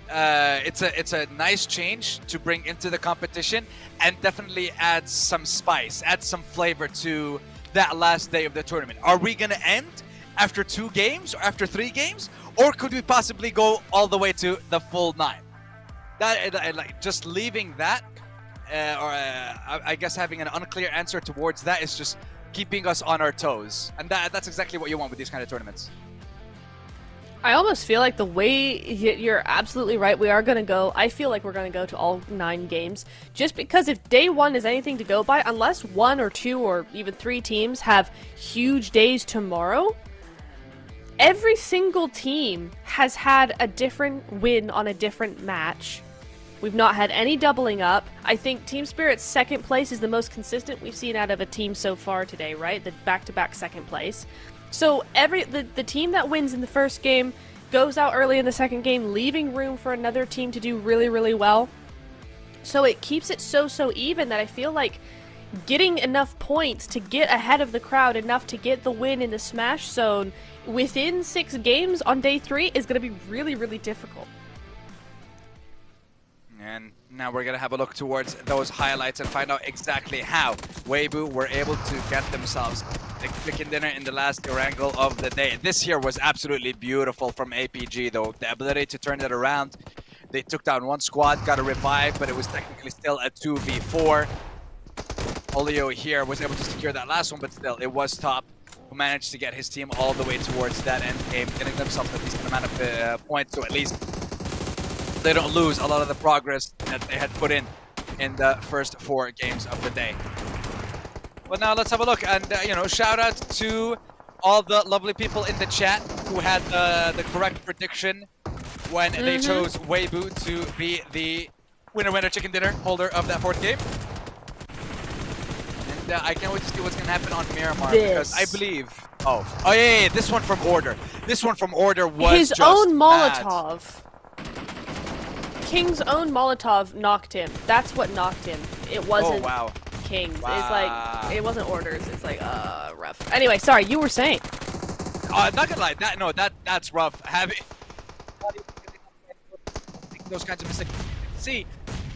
it's a nice change to bring into the competition and definitely adds some spice, adds some flavor to that last day of the tournament. Are we going to end after 2 games or after 3 games, or could we possibly go all the way to the full 9? That like just leaving that I guess having an unclear answer towards that is just keeping us on our toes. And that's exactly what you want with these kind of tournaments. I almost feel like the way you're absolutely right. We are going to go. I feel like we're going to go to all 9 games. Just because if day 1 is anything to go by, unless 1 or 2 or even 3 teams have huge days tomorrow, every single team has had a different win on a different match. We've not had any doubling up. I think Team Spirit's 2nd place is the most consistent we've seen out of a team so far today, right? The back-to-back 2nd place. So the team that wins in the first game goes out early in the 2nd game, leaving room for another team to do really, really well. So it keeps it so even that I feel like getting enough points to get ahead of the crowd, enough to get the win in the Smash zone within 6 games on day 3 is going to be really, really difficult. And Now we're going to have a look towards those highlights and find out exactly how Weibo were able to get themselves the chicken dinner in the last Erangel of the day. This here was absolutely beautiful from APG though. The ability to turn it around. They took down one squad, got a revive, but it was technically still a 2v4. Olio here was able to secure that last one, but still, it was Top who managed to get his team all the way towards that end game, getting themselves a decent amount of points, so at least they don't lose a lot of the progress that they had put in the first 4 games of the day. But now let's have a look, and you know, shout out to all the lovely people in the chat who had the correct prediction when they chose Weibo to be the winner chicken dinner holder of that 4th game. And I can't wait to see what's going to happen on Miramar because I believe... Oh yeah, this one from Order. This one from Order was his just own mad. Molotov. King's own Molotov knocked him. That's what knocked him. It wasn't King's. Wow. It's like, it wasn't Order's. It's like, rough. Anyway, sorry, you were saying. Not gonna lie, that's rough. Having those kinds of mistakes. See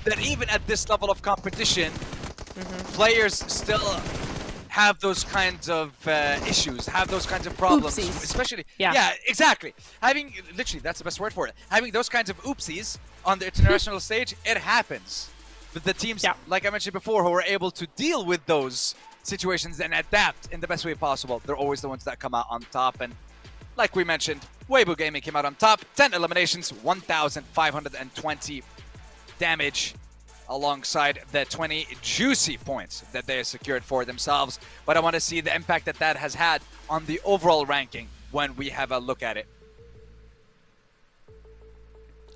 that even at this level of competition, players still have those kinds of issues, have those kinds of problems. Oopsies. Especially, Yeah. yeah, exactly. Having, literally, that's the best word for it. Having those kinds of oopsies on the international stage, it happens. But the teams, like I mentioned before, who are able to deal with those situations and adapt in the best way possible, they're always the ones that come out on top. And like we mentioned, Weibo Gaming came out on top. 10 eliminations, 1,520 damage, alongside the 20 juicy points that they secured for themselves. But I want to see the impact that that has had on the overall ranking when we have a look at it.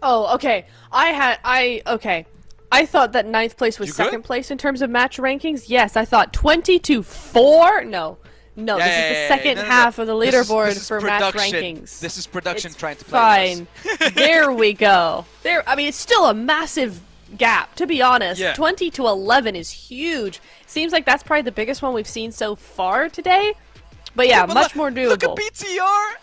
Oh, okay. I thought that 9th place was second place in terms of match rankings. Yes, I thought 20-4. No, this is the second half of the leaderboard this is for match rankings. This is production trying to play fine. There we go. I mean, it's still a massive gap, to be honest. 20-11 is huge. Seems like that's probably the biggest one we've seen so far today. But yeah, much more doable. Look at BTR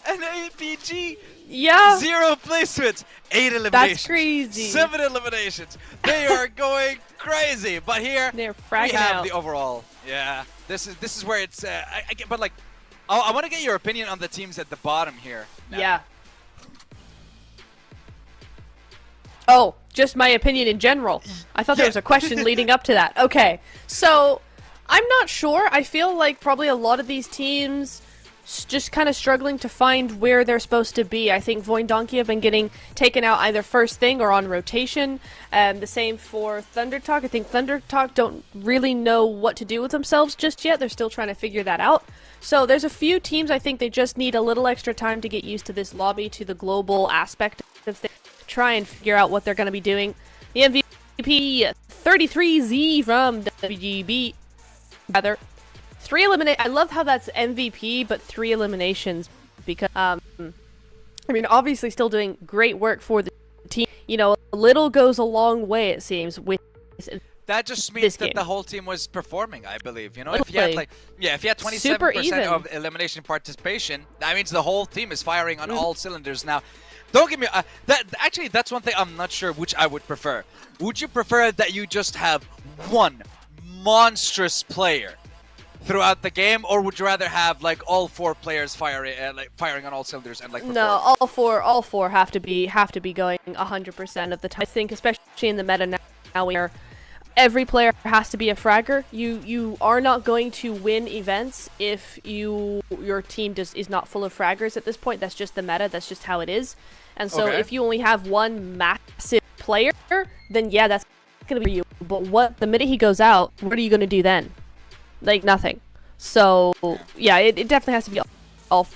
and APG. Yeah. 0 placements, 8 eliminations. That's crazy. 7 eliminations. They are going crazy. But here they're we have out. the overall. Yeah, this is where it's. I get, but like, I want to get your opinion on the teams at the bottom here. Now. Yeah. Oh, just my opinion in general. I thought there was a question leading up to that. Okay, so I'm not sure. I feel like probably a lot of these teams just kind of struggling to find where they're supposed to be. I think Void Donkey have been getting taken out either first thing or on rotation. The same for Thunder Talk. I think Thunder Talk don't really know what to do with themselves just yet. They're still trying to figure that out. So there's a few teams I think they just need a little extra time to get used to this lobby, to the global aspect of things. Try and figure out what they're going to be doing. The MVP 33Z from WGB, rather 3 eliminate. I love how that's MVP, but 3 eliminations because I mean, obviously, still doing great work for the team. You know, a little goes a long way, it seems. With that just means that the whole team was performing, I believe. You know, if you had like, if you had 27% of elimination participation, that means the whole team is firing on all cylinders now. Don't give me actually, that's one thing I'm not sure which I would prefer. Would you prefer that you just have one monstrous player throughout the game, or would you rather have like all 4 players firing on all cylinders and like? No, all four have to be going 100% of the time. I think, especially in the meta now, where every player has to be a fragger. You are not going to win events if your team is not full of fraggers at this point. That's just the meta. That's just how it is. And so if you only have one massive player, then yeah, that's gonna be you. But the minute he goes out, what are you gonna do then? Like nothing. So yeah, it definitely has to be all. All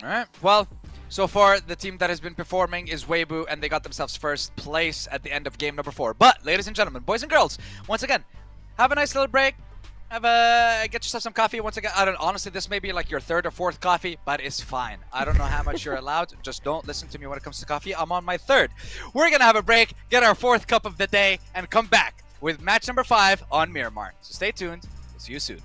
right. Well, so far the team that has been performing is Weibo, and they got themselves first place at the end of game number 4. But ladies and gentlemen, boys and girls, once again, have a nice little break. Get yourself some coffee. Once again, honestly, this may be like your 3rd or 4th coffee, but it's fine. I don't know how much you're allowed. Just don't listen to me when it comes to coffee. I'm on my 3rd. We're gonna have a break, get our 4th cup of the day, and come back with match number 5 on Miramar. So stay tuned. We'll see you soon.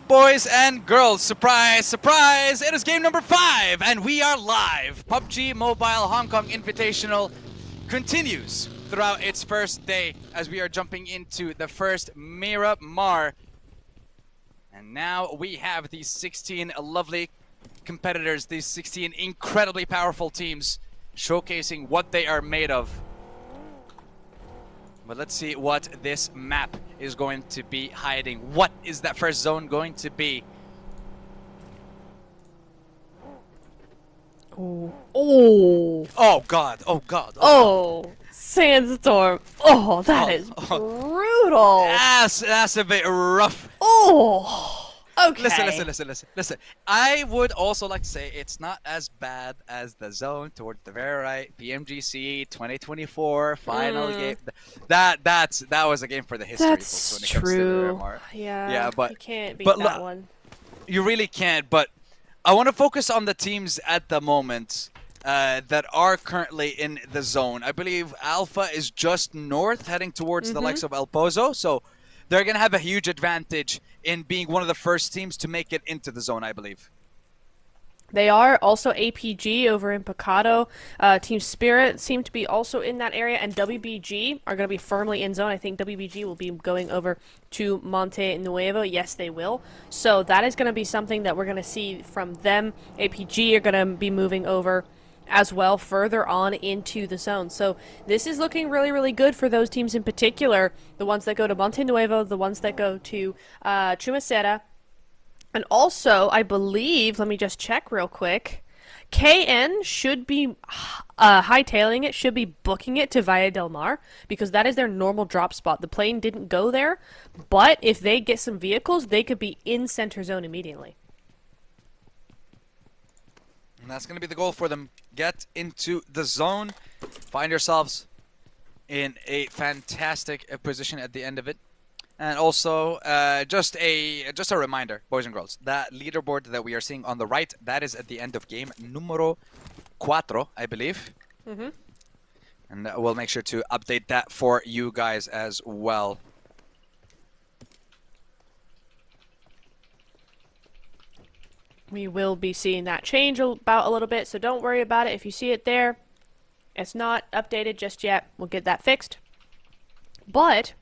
Boys and girls, surprise, surprise, it is game number 5 and we are live. PUBG Mobile Hong Kong Invitational continues throughout its first day as we are jumping into the first Miramar. And now we have these 16 lovely competitors, these 16 incredibly powerful teams showcasing what they are made of. But let's see what this map is going to be hiding. What is that first zone going to be? Oh. Oh. Oh god. Oh god. Oh. Sandstorm. Oh, that is brutal. That's a bit rough. Oh. Okay. Listen. I would also like to say it's not as bad as the zone towards the very right. PMGC 2024 final game. That was a game for the history books when it comes to the Miramar. Yeah, but you can't beat that one. You really can't. But I want to focus on the teams at the moment that are currently in the zone. I believe Alpha is just north, heading towards the likes of El Pozo. So they're going to have a huge advantage in being one of the first teams to make it into the zone, I believe. They are. Also APG over in Picado. Team Spirit seem to be also in that area, and WBG are going to be firmly in zone. I think WBG will be going over to Monte Nuevo. Yes, they will. So that is going to be something that we're going to see from them. APG are going to be moving over as well further on into the zone. So this is looking really, really good for those teams in particular. The ones that go to Monte Nuevo, the ones that go to Chumacera. And also, I believe, let me just check real quick, KN should be hightailing it, should be booking it to Valle del Mar, because that is their normal drop spot. The plane didn't go there, but if they get some vehicles, they could be in center zone immediately. And that's going to be the goal for them. Get into the zone. Find yourselves in a fantastic position at the end of it. And also, just a reminder, boys and girls, that leaderboard that we are seeing on the right, that is at the end of game numero 4, I believe. And we'll make sure to update that for you guys as well. We will be seeing that change about a little bit, so don't worry about it. If you see it there, it's not updated just yet. We'll get that fixed. But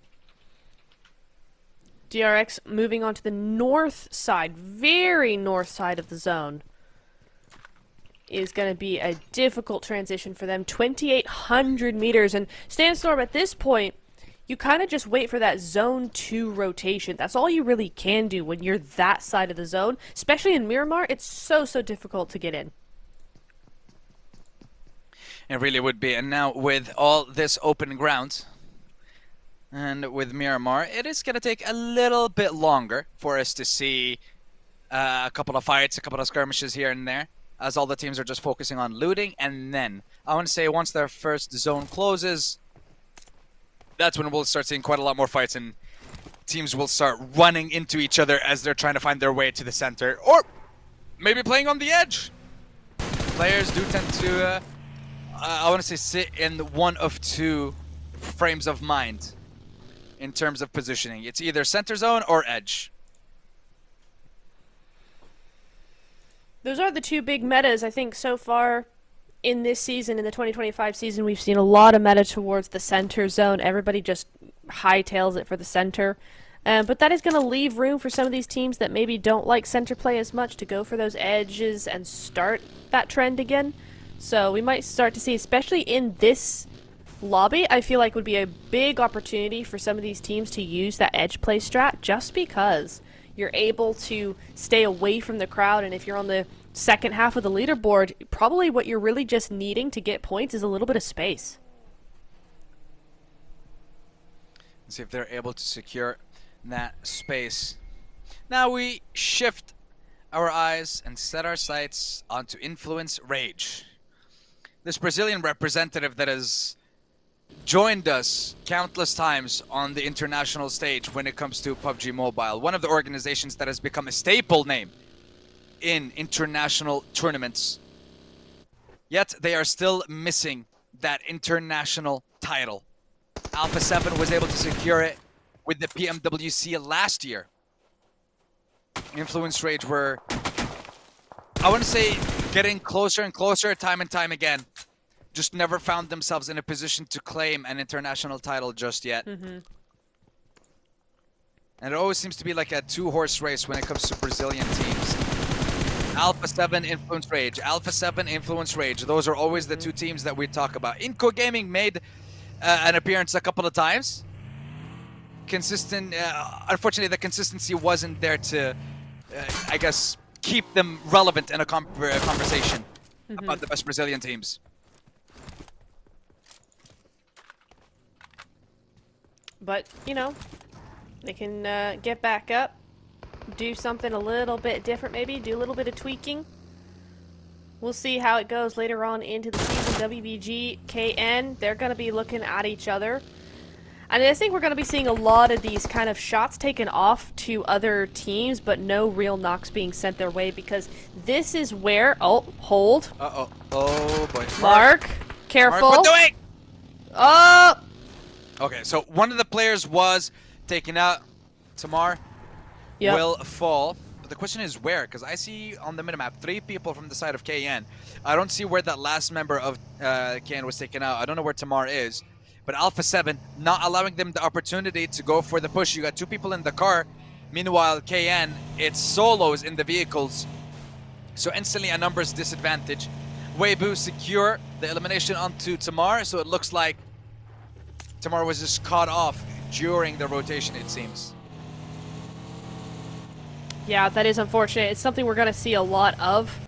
DRX moving on to the north side, very north side of the zone, is going to be a difficult transition for them. 2,800 meters. And Sandstorm, at this point, you kind of just wait for that zone 2 rotation. That's all you really can do when you're that side of the zone. Especially in Miramar, it's so difficult to get in. It really would be. And now with all this open ground, and with Miramar, it is going to take a little bit longer for us to see a couple of fights, a couple of skirmishes here and there, as all the teams are just focusing on looting. And then, I want to say, once their first zone closes, that's when we'll start seeing quite a lot more fights, and teams will start running into each other as they're trying to find their way to the center, or maybe playing on the edge. Players do tend to, I want to say, sit in one of 2 frames of mind in terms of positioning. It's either center zone or edge. Those are the 2 big metas, I think, so far. In this season, in the 2025 season, we've seen a lot of meta towards the center zone. Everybody just hightails it for the center. But that is going to leave room for some of these teams that maybe don't like center play as much to go for those edges and start that trend again. So we might start to see, especially in this lobby, I feel like would be a big opportunity for some of these teams to use that edge play strat, just because you're able to stay away from the crowd. And if you're on the second half of the leaderboard, probably what you're really just needing to get points is a little bit of space. Let's see if they're able to secure that space. Now we shift our eyes and set our sights onto Influence Rage. This Brazilian representative that has joined us countless times on the international stage when it comes to PUBG Mobile. One of the organizations that has become a staple name in international tournaments. Yet they are still missing that international title. Alpha 7 was able to secure it with the PMWC last year. Influence Rage were, I want to say, getting closer and closer time and time again. Just never found themselves in a position to claim an international title just yet. And it always seems to be like a two-horse race when it comes to Brazilian teams. Alpha 7, Influence Rage. Alpha 7, Influence Rage. Those are always the two teams that we talk about. Inco Gaming made an appearance a couple of times. Consistent. Unfortunately, the consistency wasn't there to, I guess, keep them relevant in a conversation about the best Brazilian teams. But, you know, they can get back up, do something a little bit different maybe, do a little bit of tweaking. We'll see how it goes later on into the season. WBG, KN, they're going to be looking at each other. And I think we're going to be seeing a lot of these kind of shots taken off to other teams, but no real knocks being sent their way, because this is where... Oh, hold. Uh-oh. Oh, boy. Mark, careful. Mark, what doing? Oh! Okay, so one of the players was taken out. Tamar will fall. But the question is where? Because I see on the minimap 3 people from the side of KN. I don't see where that last member of KN was taken out. I don't know where Tamar is. But Alpha 7 not allowing them the opportunity to go for the push. You got 2 people in the car. Meanwhile, KN, it's solos in the vehicles. So instantly a numbers disadvantage. Weibu secure the elimination onto Tamar. So it looks like Tamar was just caught off during the rotation, it seems. Yeah, that is unfortunate. It's something we're going to see a lot of.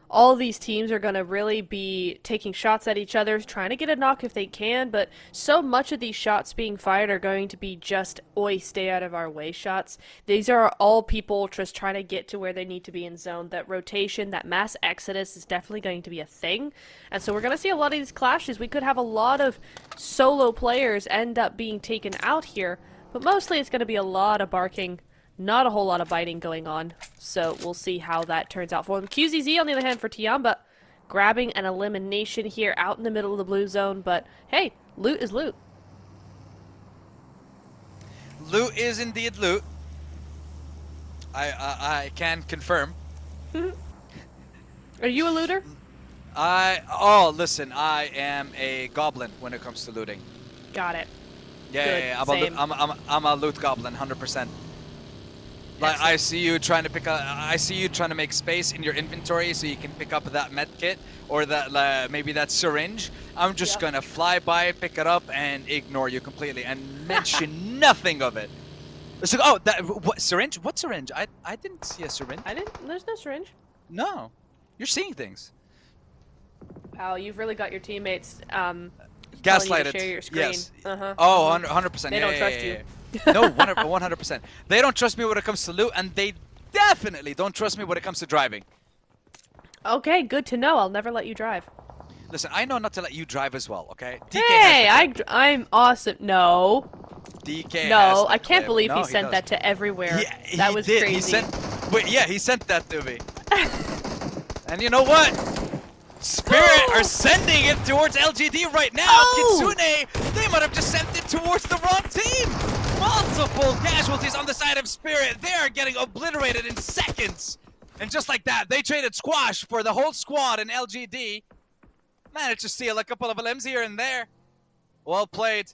All these teams are going to really be taking shots at each other, trying to get a knock if they can, but so much of these shots being fired are going to be just, oi, stay out of our way shots. These are all people just trying to get to where they need to be in zone. That rotation, that mass exodus is definitely going to be a thing. And so we're going to see a lot of these clashes. We could have a lot of solo players end up being taken out here, but mostly it's going to be a lot of barking. Not a whole lot of biting going on, so we'll see how that turns out for them. QZZ, on the other hand, for Tianba, grabbing an elimination here out in the middle of the blue zone, but hey, loot is loot. Loot is indeed loot. I can confirm. Are you a looter? Oh, listen, I am a goblin when it comes to looting. Got it. Yeah, Good, I'm a loot goblin, 100%. Like, I see you trying to pick up. I see you trying to make space in your inventory so you can pick up that med kit or that maybe that syringe. I'm just gonna fly by, pick it up, and ignore you completely and mention nothing of it. So, oh, what syringe? What syringe? I didn't see a syringe. There's no syringe. No, you're seeing things. Wow, you've really got your teammates Gaslighted. To share your screen. Yes. Oh, 100%. They don't trust you. No, 100%. They don't trust me when it comes to loot, and they definitely don't trust me when it comes to driving. Okay, good to know. I'll never let you drive. Listen, I know not to let you drive as well, okay? DK hey, I'm awesome. No. DK No, I can't believe he sent that to everywhere. Yeah, that was crazy. He sent that to me. And you know what? Spirit are sending it towards LGD right now. Kitsune, they might have just sent it towards the wrong team. Multiple casualties on the side of Spirit. They are getting obliterated in seconds. And just like that, they traded squash for the whole squad in LGD. Managed to steal a couple of limbs here and there. Well played.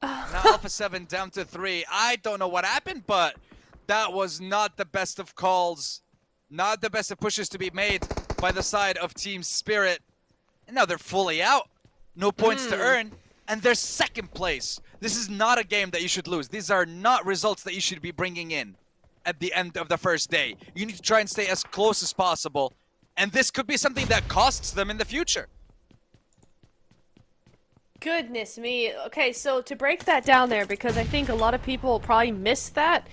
Now Alpha 7 down to 3. I don't know what happened, but that was not the best of calls. Not the best of pushes to be made by the side of Team Spirit. And now they're fully out. No points to earn. And they're second place. This is not a game that you should lose. These are not results that you should be bringing in at the end of the first day. You need to try and stay as close as possible. And this could be something that costs them in the future. Goodness me. Okay, so to break that down there, because I think a lot of people probably missed that,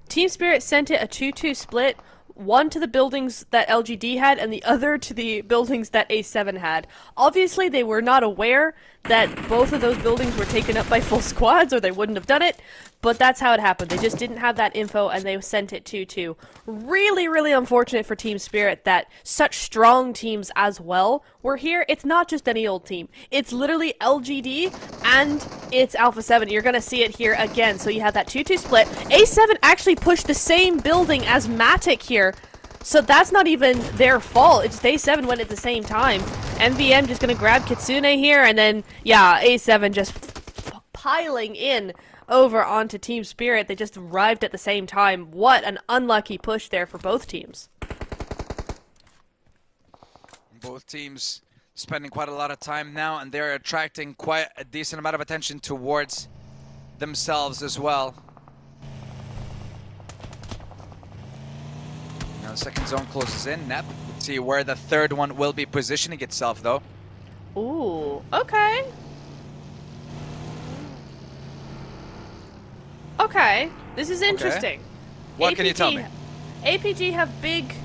Team Spirit sent it a 2-2 split. One to the buildings that LGD had, and the other to the buildings that A7 had. Obviously, they were not aware that both of those buildings were taken up by full squads or they wouldn't have done it, but that's how it happened. They just didn't have that info and they sent it 2-2. Really, really unfortunate for Team Spirit that such strong teams as well were here. It's not just any old team. It's literally LGD and it's Alpha 7. You're going to see it here again. So you have that 2-2 split. A7 actually pushed the same building as Matic here. So that's not even their fault. It's A7 went at the same time. MVM just going to grab Kitsune here, and then, yeah, A7 just piling in over onto Team Spirit. They just arrived at the same time. What an unlucky push there for both teams. Both teams spending quite a lot of time now, and they're attracting quite a decent amount of attention towards themselves as well. Now the second zone closes in. Nep. Let's see where the third one will be positioning itself, though. Ooh, okay. Okay, this is interesting. Okay. What can you tell me? APG have big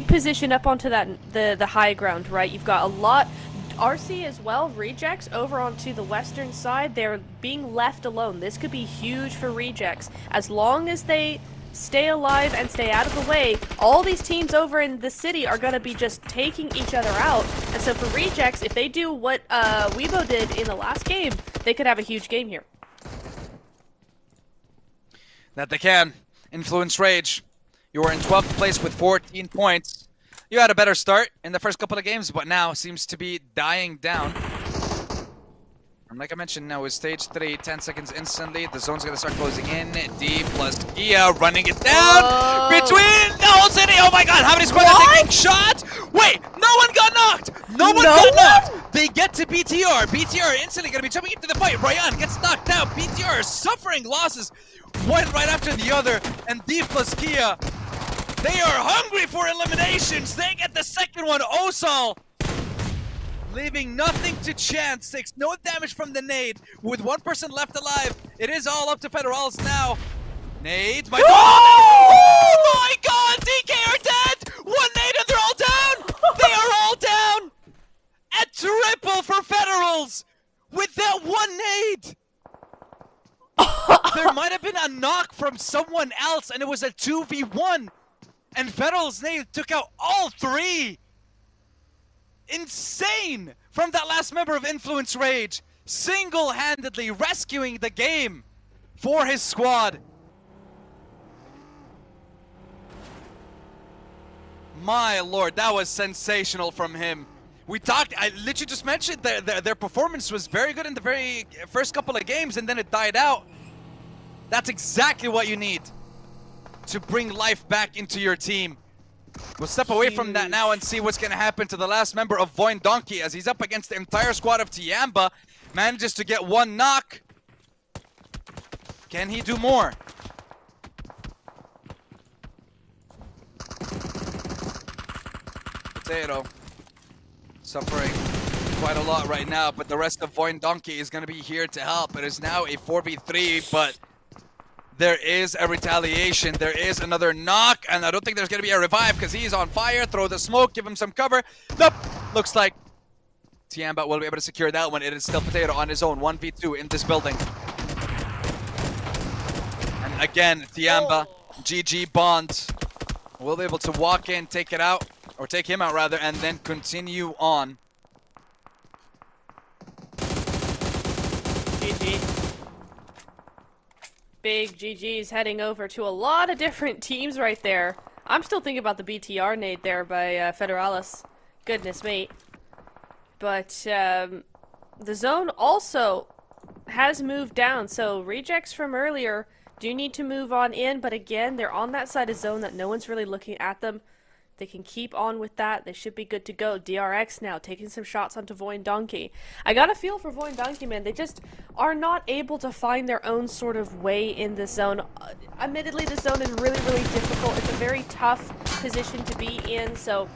position up onto that the high ground, right? You've got a lot. RC as well, Rejects over onto the western side. They're being left alone. This could be huge for Rejects. As long as they stay alive and stay out of the way, all these teams over in the city are going to be just taking each other out. And so for Rejects, if they do what Weibo did in the last game, they could have a huge game here. That they can. Influence Rage. You were in 12th place with 14 points. You had a better start in the first couple of games, but now seems to be dying down. And like I mentioned, now is stage 3, 10 seconds instantly. The zone's going to start closing in. D plus Gia running it down between the whole city. Oh my god, how many squads are taking shots? Wait, no one got knocked. No one got knocked. They get to BTR. BTR instantly going to be jumping into the fight. Ryan gets knocked out. BTR is suffering losses one right after the other. And D plus Gia, they are hungry for eliminations. They get the second one. Osal leaving nothing to chance. Takes no damage from the nade. With one person left alive, it is all up to Federals now. Nade, my god! Oh my god! DK are dead! One nade and they're all down! They are all down! A triple for Federals! With that one nade! There might have been a knock from someone else and it was a 2v1. And Federals nade took out all three! Insane from that last member of Influence Rage, single-handedly rescuing the game for his squad. My lord, that was sensational from him. I literally just mentioned their performance was very good in the very first couple of games and then it died out. That's exactly what you need to bring life back into your team. We'll step away from that now and see what's going to happen to the last member of Voin Donkey as he's up against the entire squad of Tianba. Manages to get one knock. Can he do more? Potato suffering quite a lot right now, but the rest of Voin Donkey is going to be here to help. It is now a 4v3, but there is a retaliation. There is another knock, and I don't think there's going to be a revive because he's on fire. Throw the smoke, give him some cover. Nope. Looks like Tianba will be able to secure that one. It is still Potato on his own, 1v2 in this building. And again, Tianba, GG Bond will be able to walk in, take it out, or take him out rather, and then continue on. GG. Big GG's heading over to a lot of different teams right there. I'm still thinking about the BTR nade there by Federalis. Goodness me. But the zone also has moved down, so Rejects from earlier do need to move on in, but again, they're on that side of zone that no one's really looking at them. They can keep on with that. They should be good to go. DRX now taking some shots onto Voin Donkey. I got a feel for Voin Donkey, man. They just are not able to find their own sort of way in this zone. Admittedly, this zone is really, really difficult. It's a very tough position to be in, so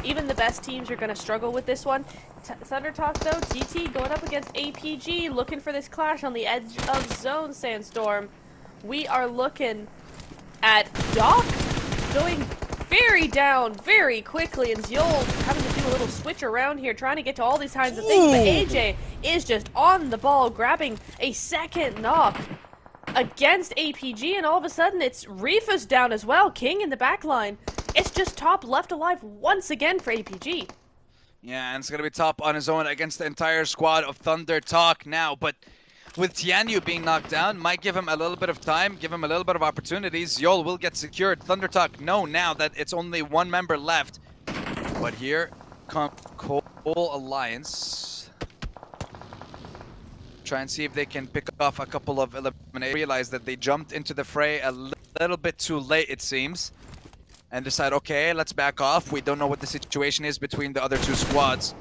even the best teams are going to struggle with this one. Thunder Talk, though, TT going up against APG, looking for this clash on the edge of zone, Sandstorm. We are looking at Doc going very down very quickly, and Zjol having to do a little switch around here, trying to get to all these kinds of things, but AJ is just on the ball, grabbing a second knock against APG, and all of a sudden it's Rifa's down as well. King in the back line. It's just Top left alive once again for APG. Yeah, and it's going to be Top on his own against the entire squad of Thunder Talk now, but with Tianyu being knocked down, might give him a little bit of time, give him a little bit of opportunities. Yol will get secured. Thunder Talk know now that it's only one member left. But here come Cole Alliance. Try and see if they can pick off a couple of eliminations. Realize that they jumped into the fray a little bit too late, it seems. And decide, okay, let's back off. We don't know what the situation is between the other two squads.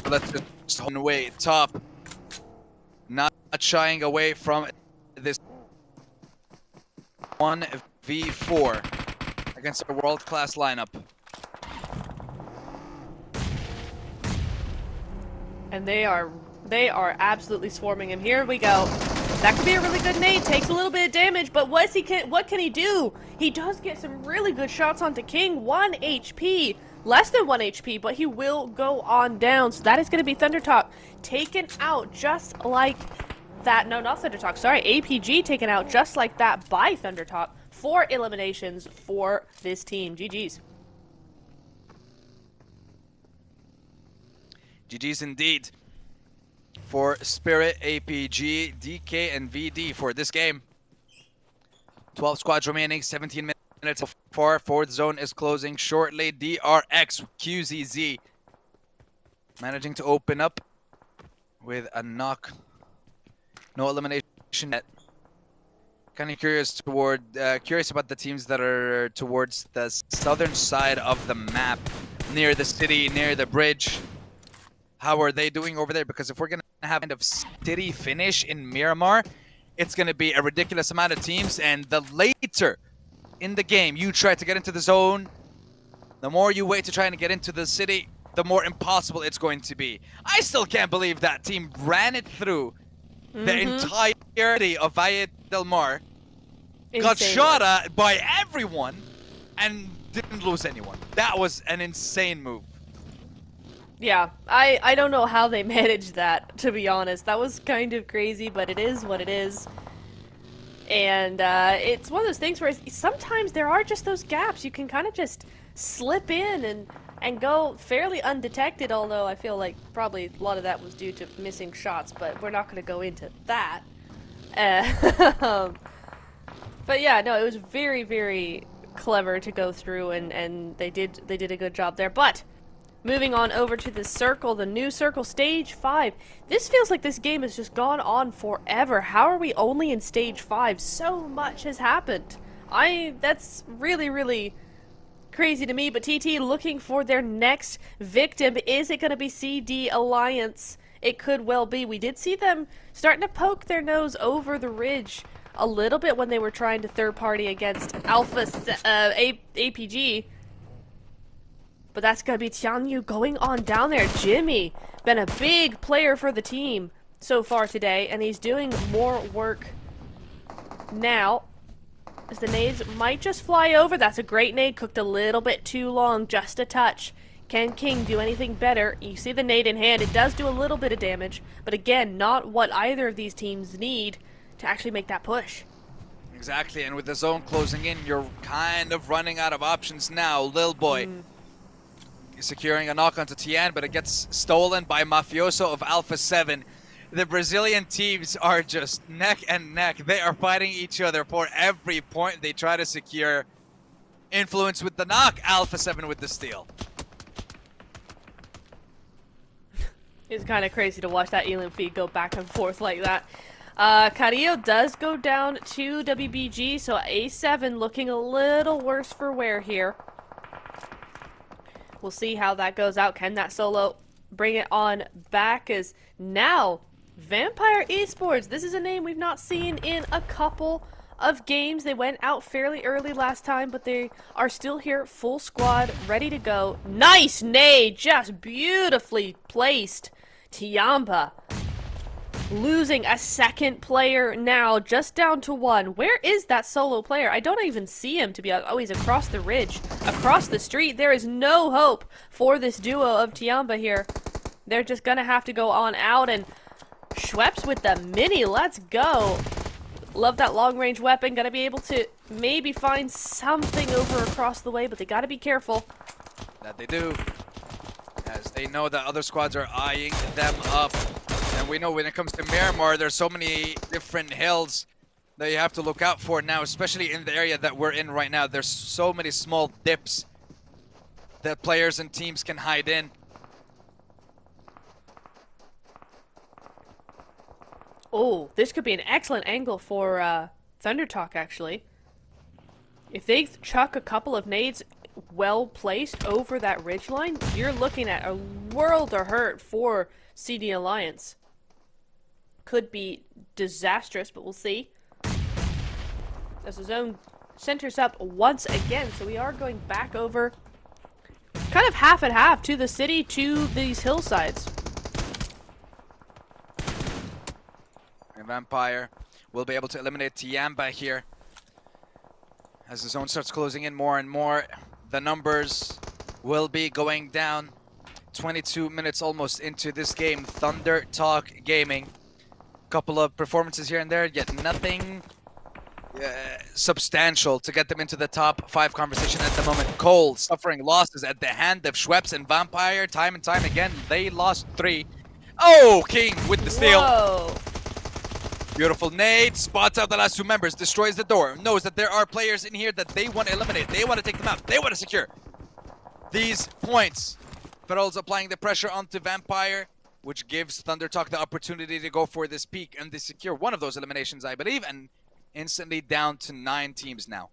Let's just hold away. Top not shying away from this 1v4 against a world-class lineup. And they are absolutely swarming him. Here we go. That could be a really good nade. Takes a little bit of damage, but what can he do? He does get some really good shots onto King. 1 HP. Less than 1 HP, but he will go on down. So that is going to be Thunder Talk taken out just like that. No, not Thunder Talk. Sorry, APG taken out just like that by Thunder Talk. 4 eliminations for this team. GG's. GG's indeed for Spirit, APG, DK, and VD for this game. 12 squads remaining, 17 minutes before. Fourth zone is closing shortly. DRX, QZZ managing to open up with a knock. No elimination yet. Kind of curious about the teams that are towards the southern side of the map, near the city, near the bridge. How are they doing over there? Because if we're gonna have kind of city finish in Miramar, it's gonna be a ridiculous amount of teams, and the later in the game you try to get into the zone, the more you wait to try and get into the city, the more impossible it's going to be. I still can't believe that team ran it through the entirety of Valle del Mar, got shot at by everyone, and didn't lose anyone. That was an insane move. Yeah, I don't know how they managed that, to be honest. That was kind of crazy, but it is what it is. And it's one of those things where sometimes there are just those gaps. You can kind of just slip in and go fairly undetected, although I feel like probably a lot of that was due to missing shots, but we're not going to go into that. But yeah, no, it was very, very clever to go through, and they did a good job there. But moving on over to the circle, the new circle, stage 5. This feels like this game has just gone on forever. How are we only in stage 5? So much has happened. That's really, really crazy to me. But TT looking for their next victim. Is it going to be CD Alliance? It could well be. We did see them starting to poke their nose over the ridge a little bit when they were trying to third party against APG. But that's going to be Tianyu going on down there. Jimmy, been a big player for the team so far today, and he's doing more work now. As the nades might just fly over. That's a great nade, cooked a little bit too long, just a touch. Can King do anything better? You see the nade in hand. It does do a little bit of damage, but again, not what either of these teams need to actually make that push. Exactly, and with the zone closing in, you're kind of running out of options now. Lil Boy securing a knock onto Tian, but it gets stolen by Mafioso of Alpha 7. The Brazilian teams are just neck and neck. They are fighting each other for every point they try to secure. Influence with the knock, Alpha 7 with the steal. It's kind of crazy to watch that Elim feed go back and forth like that. Carrillo does go down to WBG, so A7 looking a little worse for wear here. We'll see how that goes out. Can that solo bring it on back? As now, Vampire Esports. This is a name we've not seen in a couple of games. They went out fairly early last time, but they are still here, full squad, ready to go. Nice nade, just beautifully placed. Tianba losing a second player now, just down to one. Where is that solo player? I don't even see him, to be honest. Oh, he's across the ridge, across the street. There is no hope for this duo of Tianba here. They're just gonna have to go on out, and Schweppes with the mini. Let's go. Love that long-range weapon. Gonna be able to maybe find something over across the way, but they gotta be careful. That they do, as they know that other squads are eyeing them up. And we know when it comes to Miramar, there's so many different hills that you have to look out for now, especially in the area that we're in right now. There's so many small dips that players and teams can hide in. Oh, this could be an excellent angle for Thunder Talk, actually. If they chuck a couple of nades well placed over that ridgeline, you're looking at a world of hurt for CD Alliance. Could be disastrous, but we'll see. As the zone centers up once again, so we are going back over kind of half and half to the city, to these hillsides. And Vampire will be able to eliminate Tianba here. As the zone starts closing in more and more, the numbers will be going down. 22 minutes almost into this game. Thunder Talk Gaming. Couple of performances here and there, yet nothing substantial to get them into the top 5 conversation at the moment. Cole suffering losses at the hand of Schweppes and Vampire time and time again. They lost 3. Oh, King with the steal. Whoa. Beautiful nade, spots out the last 2 members, destroys the door, knows that there are players in here that they want to eliminate, they want to take them out, they want to secure these points. Feral's applying the pressure onto Vampire, which gives Thunder Talk the opportunity to go for this peak and to secure one of those eliminations, I believe, and instantly down to 9 teams now.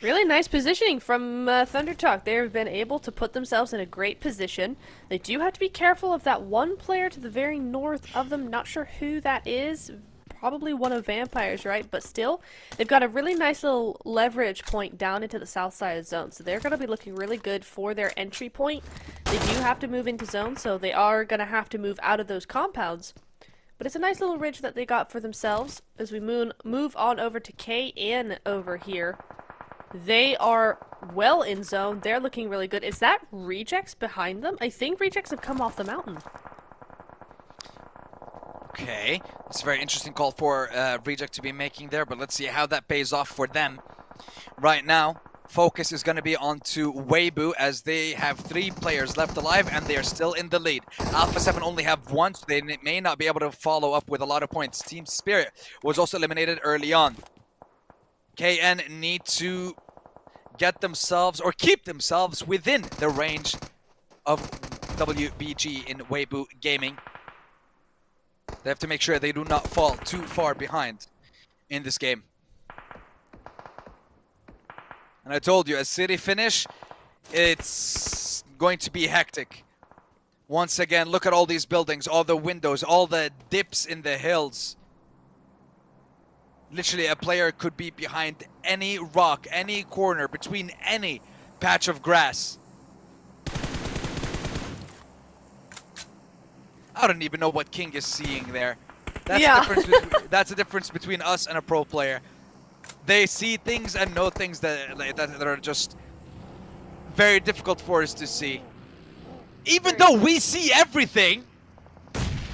Really nice positioning from Thunder Talk. They've been able to put themselves in a great position. They do have to be careful of that one player to the very north of them. Not sure who that is. Probably one of Vampire's, right? But still, they've got a really nice little leverage point down into the south side of zone. So they're going to be looking really good for their entry point. They do have to move into zone, so they are going to have to move out of those compounds. But it's a nice little ridge that they got for themselves. As we move on over to KN over here. They are well in zone. They're looking really good. Is that Rejects behind them? I think Rejects have come off the mountain. Okay, it's a very interesting call for Reject to be making there, but let's see how that pays off for them. Right now, focus is going to be on to Weibo, as they have 3 players left alive and they are still in the lead. Alpha 7 only have 1, so they may not be able to follow up with a lot of points. Team Spirit was also eliminated early on. KN need to get themselves or keep themselves within the range of WBG in Weibo Gaming. They have to make sure they do not fall too far behind in this game. And I told you, as city finish, it's going to be hectic. Once again, look at all these buildings, all the windows, all the dips in the hills. Literally, a player could be behind any rock, any corner, between any patch of grass. I don't even know what King is seeing there. That's the difference between us and a pro player. They see things and know things that are just very difficult for us to see. Even though we see everything,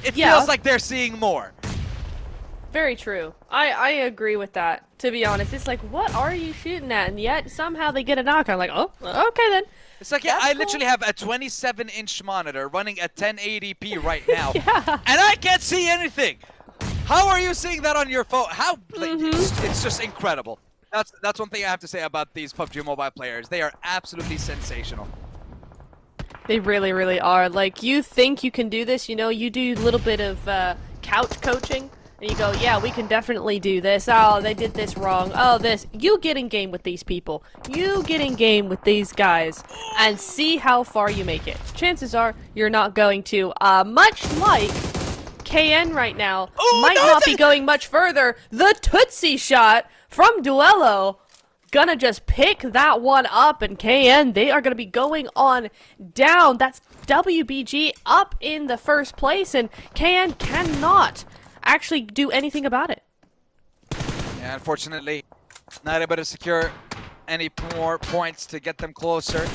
it feels like they're seeing more. Very true. I agree with that, to be honest. It's like, what are you shooting at? And yet, somehow they get a knock. I'm like, oh, okay then. It's like, yeah, I literally have a 27-inch monitor running at 1080p right now. And I can't see anything. How are you seeing that on your phone? How? It's just incredible. That's one thing I have to say about these PUBG Mobile players. They are absolutely sensational. They really, really are. Like, you think you can do this, you know, you do a little bit of couch coaching. And you go, yeah, we can definitely do this. Oh, they did this wrong. Oh, this. You get in game with these people. You get in game with these guys. And see how far you make it. Chances are you're not going to. Much like KN right now might not be going much further. The Tootsie shot from Duello gonna just pick that one up, and KN, they are gonna be going on down. That's WBG up in the first place, and KN cannot actually do anything about it. Yeah, unfortunately, not able to secure any more points to get them closer.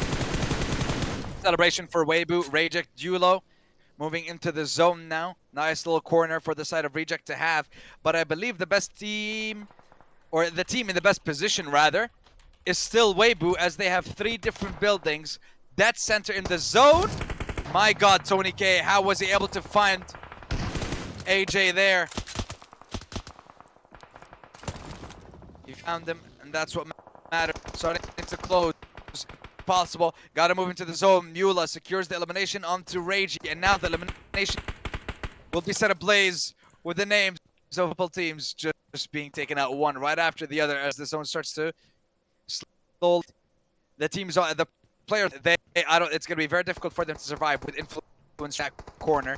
Celebration for Weibo, Reject, Dulo. Moving into the zone now. Nice little corner for the side of Reject to have. But I believe the best team, or the team in the best position rather, is still Weibo, as they have 3 different buildings. Dead center in the zone. My God, Tony K, how was he able to find AJ there? He found him, and that's what matters. Starting to close. Possible. Gotta move into the zone. Mula secures the elimination onto Rage, and now the elimination will be set ablaze with the names of both teams just being taken out one right after the other as the zone starts to slow. The teams are the players. It's gonna be very difficult for them to survive with influence that corner,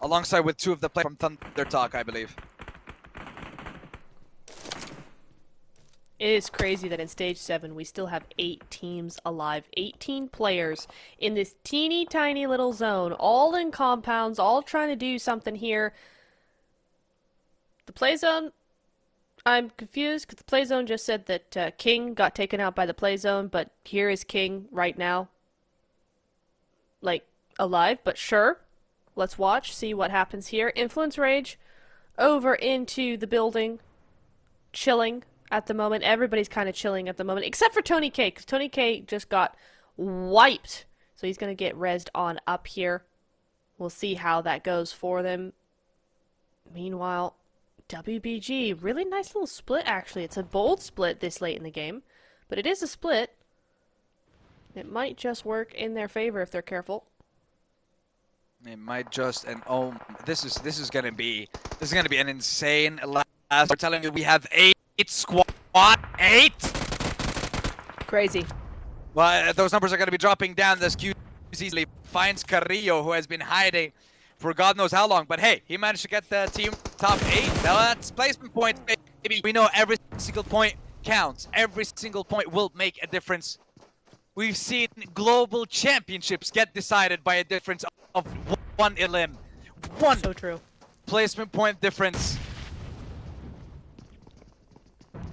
alongside with 2 of the players from Thunder Talk, I believe. It is crazy that in Stage 7 we still have 8 teams alive. 18 players in this teeny tiny little zone, all in compounds, all trying to do something here. The play zone, I'm confused because the play zone just said that King got taken out by the play zone, but here is King right now. Like, alive, but sure. Let's watch, see what happens here. Influence Rage over into the building, chilling. At the moment, everybody's kind of chilling at the moment, except for Tony K, because Tony K just got wiped. So he's going to get rezzed on up here. We'll see how that goes for them. Meanwhile, WBG, really nice little split, actually. It's a bold split this late in the game, but it is a split. It might just work in their favor if they're careful. It might just, and oh, this is gonna be an insane last. We're telling you we have 8 squad, 8. Crazy. Well, those numbers are going to be dropping down. This Q easily finds Carrillo, who has been hiding for God knows how long. But hey, he managed to get the team top 8. Now that's placement points, baby. We know every single point counts. Every single point will make a difference. We've seen global championships get decided by a difference of 1 elim. 1 so true. Placement point difference.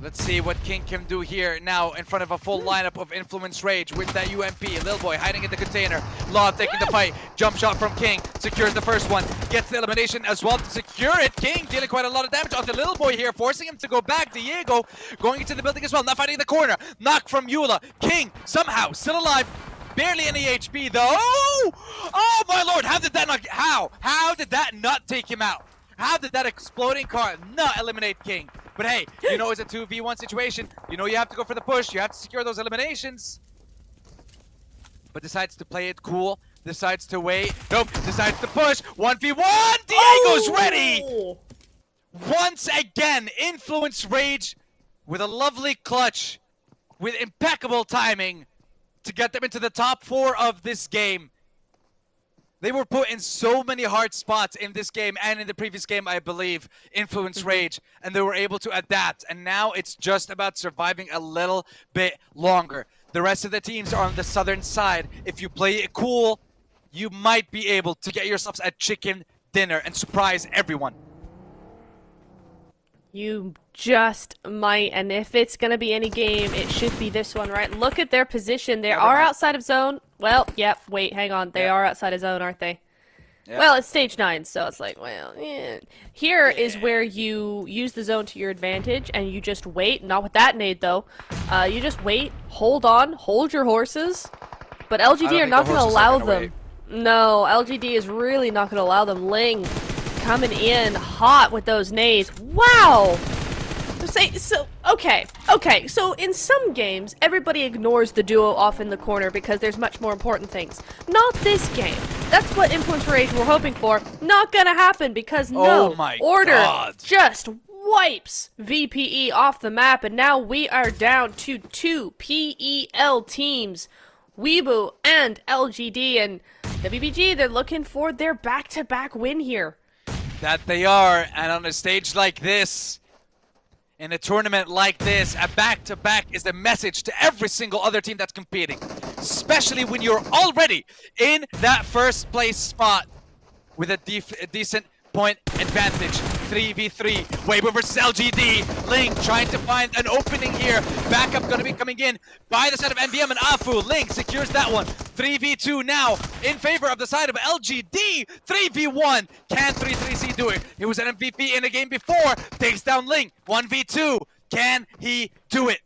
Let's see what King can do here now in front of a full lineup of Influence Rage with that UMP. Lil Boy hiding in the container. Law taking the fight. Jump shot from King. Secures the first one. Gets the elimination as well to secure it. King dealing quite a lot of damage on the Lil Boy here, forcing him to go back. Diego going into the building as well. Not fighting in the corner. Knock from Eula. King somehow still alive. Barely any HP though. Oh my lord. How did that not... How did that not take him out? How did that exploding car not eliminate King? But hey, you know it's a 2v1 situation. You know you have to go for the push. You have to secure those eliminations. But decides to play it cool. Decides to wait. Nope. Decides to push. 1v1. Diego's ready. Once again, Influence Rage with a lovely clutch. With impeccable timing to get them into the top 4 of this game. They were put in so many hard spots in this game and in the previous game, I believe, Influence Rage, and they were able to adapt. And now it's just about surviving a little bit longer. The rest of the teams are on the southern side. If you play it cool, you might be able to get yourselves a chicken dinner and surprise everyone. You just might, and if it's going to be any game, it should be this one, right? Look at their position. They are outside of zone. Well, yep, wait, hang on. They are outside of zone, aren't they? Yep. Well, it's stage 9, so it's like, well, yeah. Here is where you use the zone to your advantage, and you just wait. Not with that nade, though. You just wait, hold on, hold your horses. But LGD are not going to allow them. No, LGD is really not going to allow them. Ling coming in hot with those nades. Wow! Okay, so in some games, everybody ignores the duo off in the corner because there's much more important things. Not this game. That's what Influence Rage were hoping for. Not gonna happen because no, Order just wipes VPE off the map, and now we are down to 2 PEL teams. Weibo and LGD, and WBG, they're looking for their back-to-back win here. That they are, and on a stage like this, In a tournament like this, a back-to-back is the message to every single other team that's competing. Especially when you're already in that first place spot with a decent point advantage. 3v3, Weibo versus LGD. Link trying to find an opening here. Backup gonna be coming in by the side of MVM and Afu. Link secures that one. 3v2 now in favor of the side of LGD. 3v1. Can 3-3C do it? He was an MVP in the game before. Takes down Link. 1v2. Can he do it?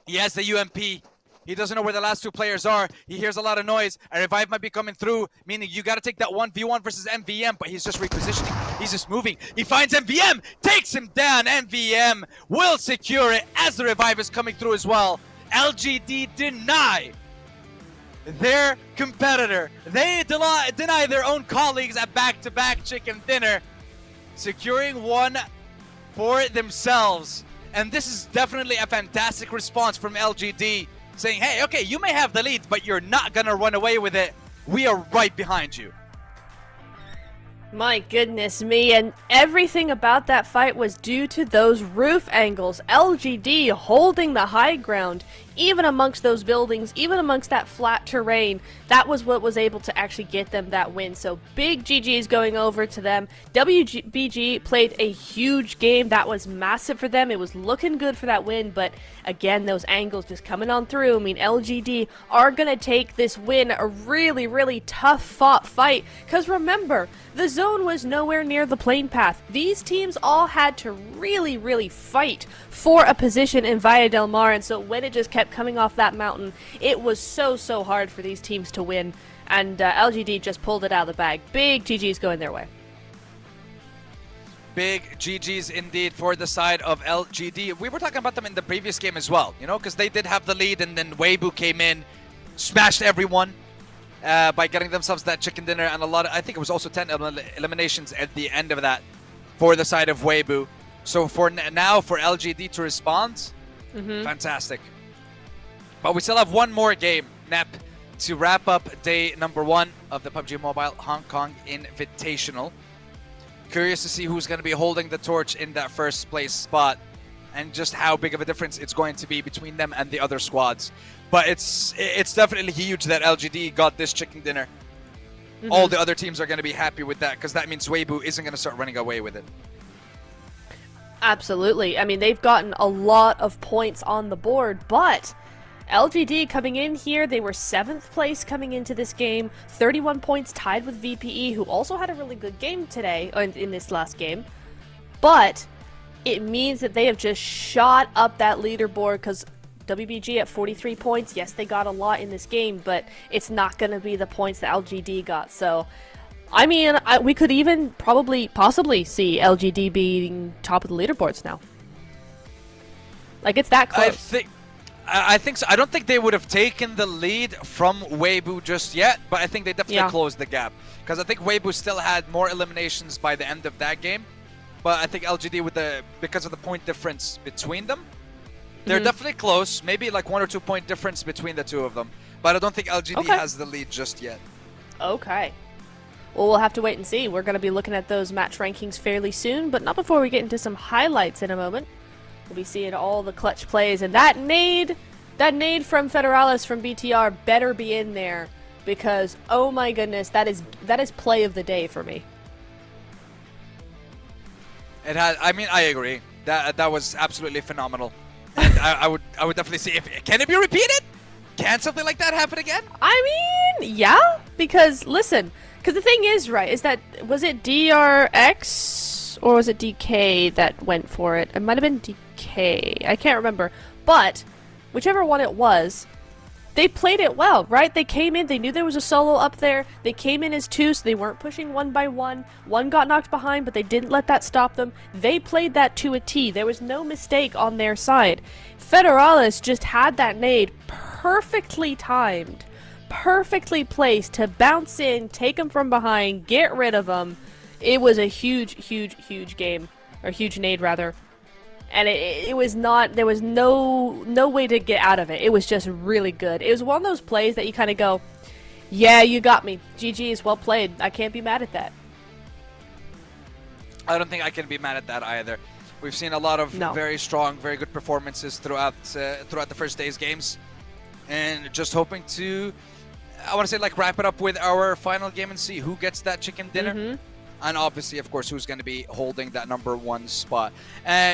He has the UMP. He doesn't know where the last two players are. He hears a lot of noise. A revive might be coming through, meaning you got to take that 1v1 versus MVM, but he's just repositioning. He's just moving. He finds MVM, takes him down. MVM will secure it as the revive is coming through as well. LGD deny their competitor. They deny their own colleagues at back-to-back chicken dinner, securing one for themselves. And this is definitely a fantastic response from LGD, saying, hey, okay, you may have the lead, but you're not gonna run away with it. We are right behind you. My goodness me, and everything about that fight was due to those roof angles. LGD holding the high ground, even amongst those buildings, even amongst that flat terrain. That was what was able to actually get them that win. So big GG's going over to them. WBG played a huge game. That was massive for them. It was looking good for that win, but again, those angles just coming on through. I mean, LGD are going to take this win, a really, really tough fought fight, because remember, the zone was nowhere near the plane path. These teams all had to really, really fight for a position in Valle del Mar, and so when it just kept coming off that mountain, it was so hard for these teams to win, and LGD just pulled it out of the bag. Big GG's going their way. Big GG's indeed for the side of LGD. We were talking about them in the previous game as well, you know, because they did have the lead, and then Weibo came in, smashed everyone by getting themselves that chicken dinner, and a lot of, I think it was also 10 eliminations at the end of that for the side of Weibo. So for now, for LGD to respond, fantastic. But we still have one more game, Nep, to wrap up day number 1 of the PUBG Mobile Hong Kong Invitational. Curious to see who's going to be holding the torch in that first place spot, and just how big of a difference it's going to be between them and the other squads. But it's definitely huge that LGD got this chicken dinner. All the other teams are going to be happy with that, because that means Weibo isn't going to start running away with it. Absolutely. I mean, they've gotten a lot of points on the board, but LGD coming in here, they were 7th place coming into this game, 31 points tied with VPE, who also had a really good game today, in this last game. But it means that they have just shot up that leaderboard, because WBG at 43 points, yes, they got a lot in this game, but it's not going to be the points that LGD got. So, I mean, we could even possibly see LGD being top of the leaderboards now. Like, it's that close. I think so. I don't think they would have taken the lead from Weibo just yet, but I think they definitely closed the gap. Because I think Weibo still had more eliminations by the end of that game. But I think LGD, because of the point difference between them, they're definitely close. Maybe like 1 or 2 point difference between the two of them. But I don't think LGD has the lead just yet. Okay. Well, we'll have to wait and see. We're going to be looking at those match rankings fairly soon, but not before we get into some highlights in a moment. We'll be seeing all the clutch plays, and that nade from Federalis from BTR better be in there, because oh my goodness, that is play of the day for me. It has. I mean, I agree. That was absolutely phenomenal. And I would definitely see can it be repeated? Can something like that happen again? I mean, yeah, because listen, because the thing is, right, is that was it DRX or was it DK that went for it? It might have been DK. I can't remember. But whichever one it was, they played it well, right? They came in, they knew there was a solo up there. They came in as 2, so they weren't pushing 1 by 1. 1 got knocked behind, but they didn't let that stop them. They played that to a T. There was no mistake on their side. Federalis just had that nade perfectly timed, perfectly placed to bounce in, take them from behind, get rid of them. It was a huge game, or huge nade rather. And it was not, there was no way to get out of it. It was just really good. It was one of those plays that you kind of go, yeah, you got me. GG's, well played. I can't be mad at that. I don't think I can be mad at that either. We've seen a lot of No. very strong, very good performances throughout the first day's games, and just hoping to, I want to say, like, wrap it up with our final game and see who gets that chicken dinner, and obviously, of course, who's going to be holding that #1 spot.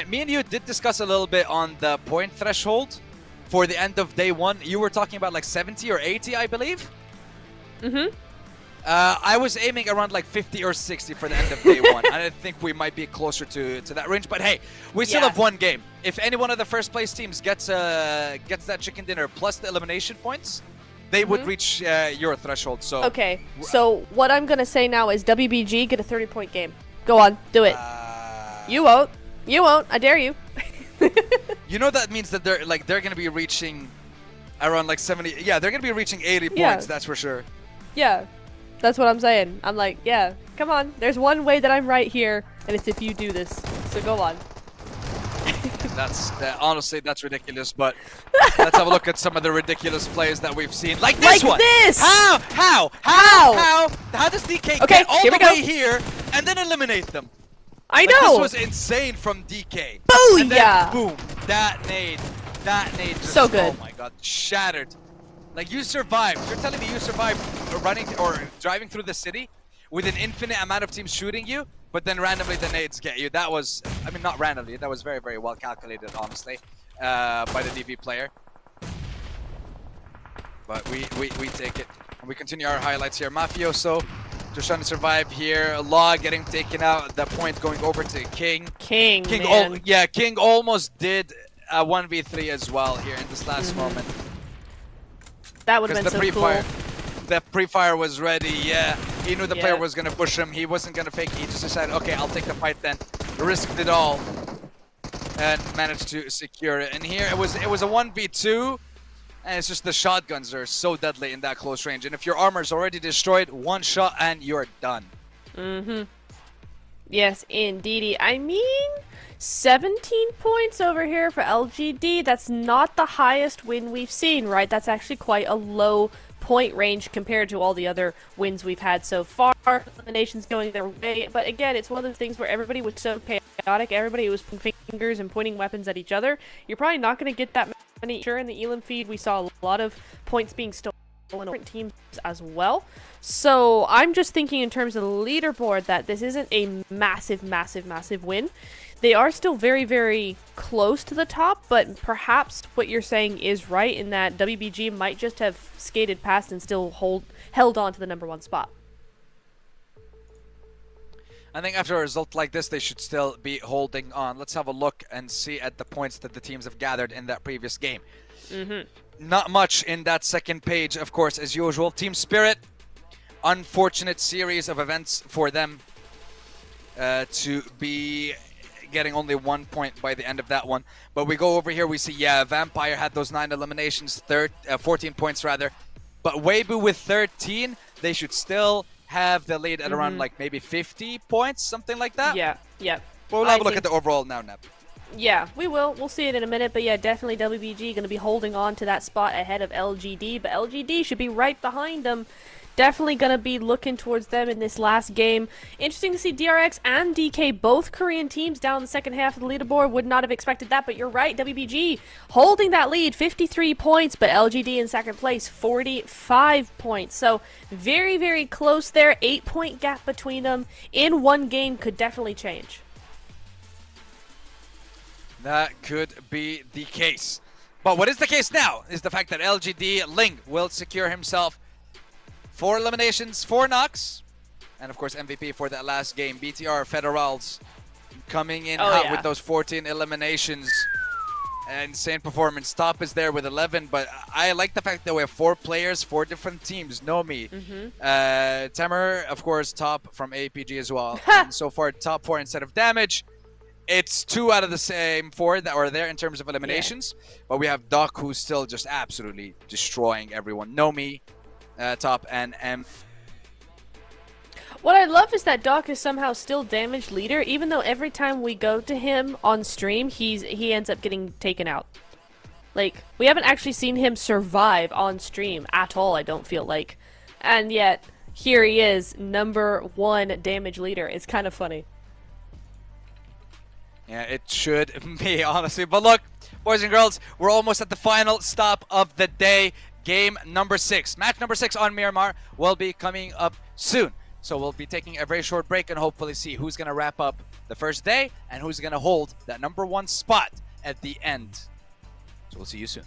Me and you did discuss a little bit on the point threshold for the end of day 1. You were talking about like 70 or 80, I believe. I was aiming around like 50 or 60 for the end of day 1. I think we might be closer to that range, but hey, we still have one game. If any one of the first place teams gets that chicken dinner plus the elimination points, they would reach your threshold. So Okay, so what I'm gonna say now is WBG get a 30-point game. Go on, do it. You won't. You won't. I dare you. you know that means that they're gonna be reaching around like 70. Yeah, they're gonna be reaching 80 Yeah. points. That's for sure. Yeah, that's what I'm saying. I'm like, yeah, come on. There's one way that I'm right here, and it's if you do this. So go on. That's honestly, that's ridiculous. But let's have a look at some of the ridiculous plays that we've seen, like this one. This! How does DK Okay, get all here the we go. way here and then eliminate them? I Like, know! this was insane from DK. Booyah! And then, boom, that nade just, So good. Oh my god, shattered. Like, you survived. You're telling me you survived running or driving through the city with an infinite amount of teams shooting you, but then randomly the nades get you. That was, I mean, not randomly, that was very, very well calculated, honestly, by the DV player. But we take it. And we continue our highlights here. Mafioso just trying to survive here. Law getting taken out. The point going over to King. King, man. King almost did a 1v3 as well here in this last moment. That would have been so cool. The pre-fire was ready, yeah. He knew the player Yeah. was going to push him. He wasn't going to fake it. He just decided, okay, I'll take the fight then. Risked it all. And managed to secure it. And here it was a 1v2. And it's just the shotguns are so deadly in that close range. And if your armor is already destroyed, one shot and you're done. Yes, indeedy. I mean, 17 points over here for LGD. That's not the highest win we've seen, right? That's actually quite a low point range compared to all the other wins we've had so far. Eliminations going their way. But again, it's one of those things where everybody was so chaotic. Everybody was pointing fingers and pointing weapons at each other. You're probably not going to get that many. Sure, in the Elam feed, we saw a lot of points being stolen on different teams as well. So I'm just thinking in terms of the leaderboard that this isn't a massive, massive, massive win. They are still very, very close to the top, but perhaps what you're saying is right in that WBG might just have skated past and still held on to the #1 spot. I think after a result like this, they should still be holding on. Let's have a look and see at the points that the teams have gathered in that previous game. Not much in that second page, of course, as usual. Team Spirit, unfortunate series of events for them to be getting only 1 point by the end of that one. But we go over here, we see, yeah, Vampire had those 9 eliminations, 14 points rather. But Weibo with 13, they should still have the lead at around like maybe 50 points, something like that. Yeah. But we'll have a look at the overall now, Neb. Yeah, we will. We'll see it in a minute. But yeah, definitely WBG going to be holding on to that spot ahead of LGD. But LGD should be right behind them. Definitely going to be looking towards them in this last game. Interesting to see DRX and DK, both Korean teams, down in the second half of the leaderboard. Would not have expected that, but you're right. WBG holding that lead, 53 points, but LGD in second place, 45 points. So very, very close there. 8-point gap between them in one game could definitely change. That could be the case. But what is the case now is the fact that LGD Ling will secure himself 4 eliminations, 4 knocks, and of course MVP for that last game. BTR Federals coming in hot with those 14 eliminations. Insane performance. Top is there with 11, but I like the fact that we have 4 players, 4 different teams. Nomi, Tamer, of course, top from APG as well. And so far, top 4 instead of damage. It's 2 out of the same 4 that are there in terms of eliminations, but we have Doc, who's still just absolutely destroying everyone. Nomi, top, and M. What I love is that Doc is somehow still damage leader, even though every time we go to him on stream, he ends up getting taken out. Like, we haven't actually seen him survive on stream at all, I don't feel like. And yet, here he is, #1 damage leader. It's kind of funny. Yeah, it should be, honestly. But look, boys and girls, we're almost at the final stop of the day. Game number 6. Match number 6 on Miramar will be coming up soon. So we'll be taking a very short break and hopefully see who's going to wrap up the first day and who's going to hold that number 1 spot at the end. So we'll see you soon.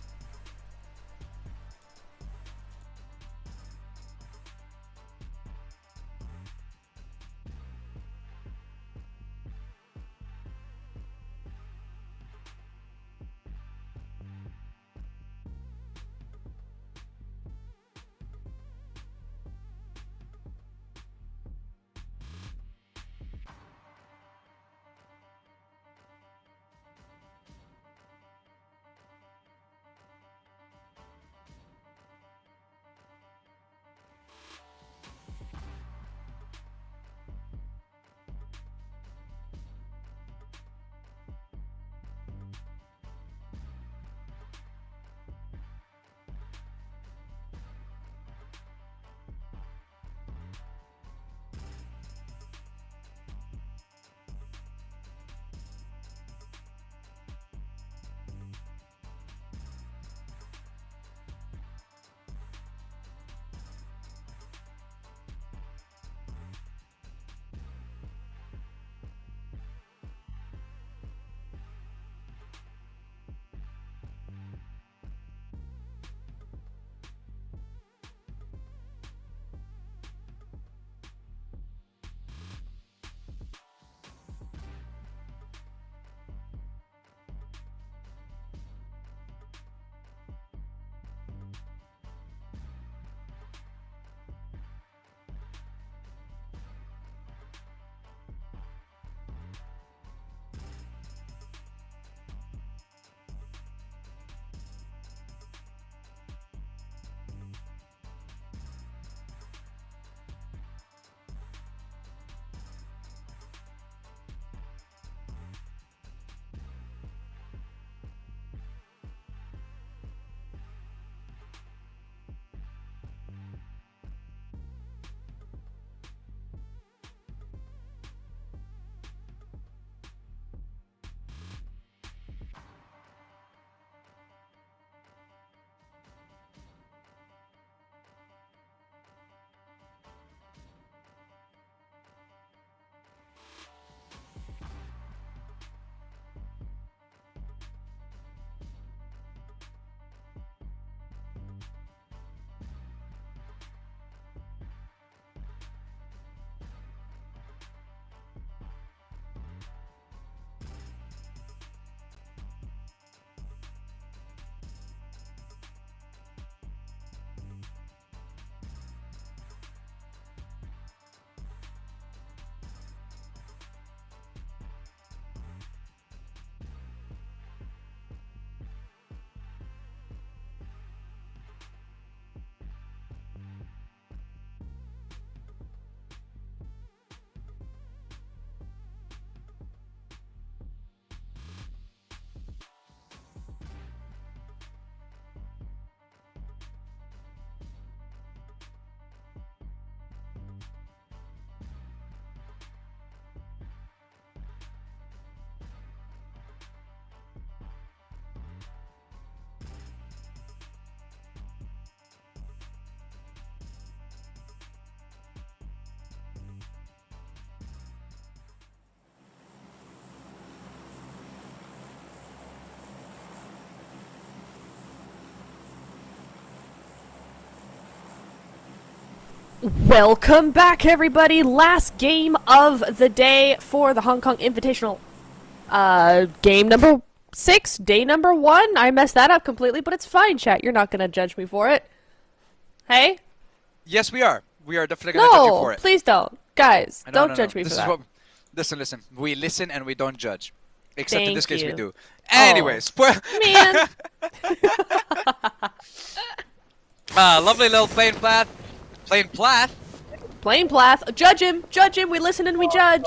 Welcome back, everybody. Last game of the day for the Hong Kong Invitational. Game number 6, day number 1. I messed that up completely, but it's fine, chat. You're not gonna judge me for it. Hey? Yes, we are. We are definitely gonna judge you for No, it. please don't. Guys, No, don't no, judge no. me This for is that. what, listen. We listen and we don't judge. Except in Thank this case, we you. do. Anyways, Man. lovely little plain plath. Plain plath. Plain Plath. Judge him. Judge him. We listen and we judge.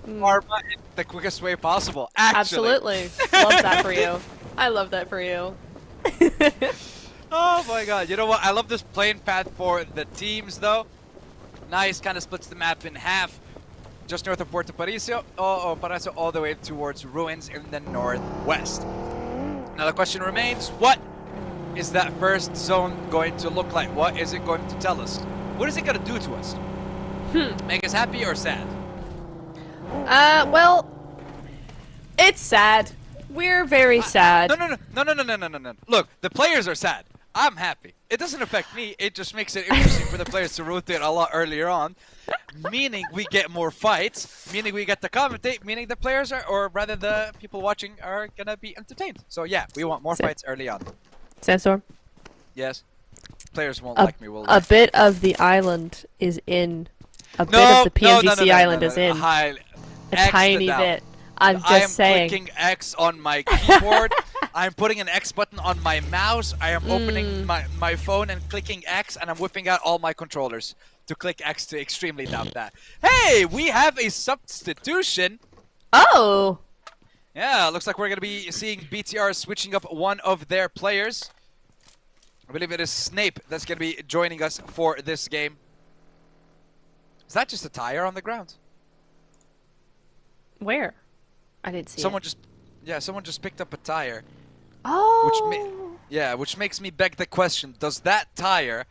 Karma in the quickest way possible. Actually. Absolutely. Love that for you. I love that for you. Oh my god. You know what? I love this plain path for the teams, though. Nice. Kind of splits the map in half. just north of Puerto Pariso, all the way towards Ruins in the northwest. Now the question remains, what is that first zone going to look like? What is it going to tell us? What is it going to do to us? Make us happy or sad? Well, it's sad. We're very sad. No. Look, the players are sad. I'm happy. It doesn't affect me. It just makes it interesting for the players to rotate a lot earlier on, meaning we get more fights, meaning we get to commentate, meaning the players are, or rather the people watching are gonna be entertained. So yeah, we want more fights early on. Sandstorm? Yes. Players won't like me, will they? A bit of the island is in. A bit of the PMGC island is in. A tiny bit. I'm just saying. I am clicking X on my keyboard. I'm putting an X button on my mouse. I am opening my phone and clicking X, and I'm whipping out all my controllers to click X to extremely doubt that. Hey, we have a substitution. Oh. Yeah, looks like we're going to be seeing BTR switching up one of their players. I believe it is Snape that's going to be joining us for this game. Is that just a tire on the ground? Where? I didn't see someone it. Someone just picked up a tire. Oh. Which makes me beg the question, does that tire,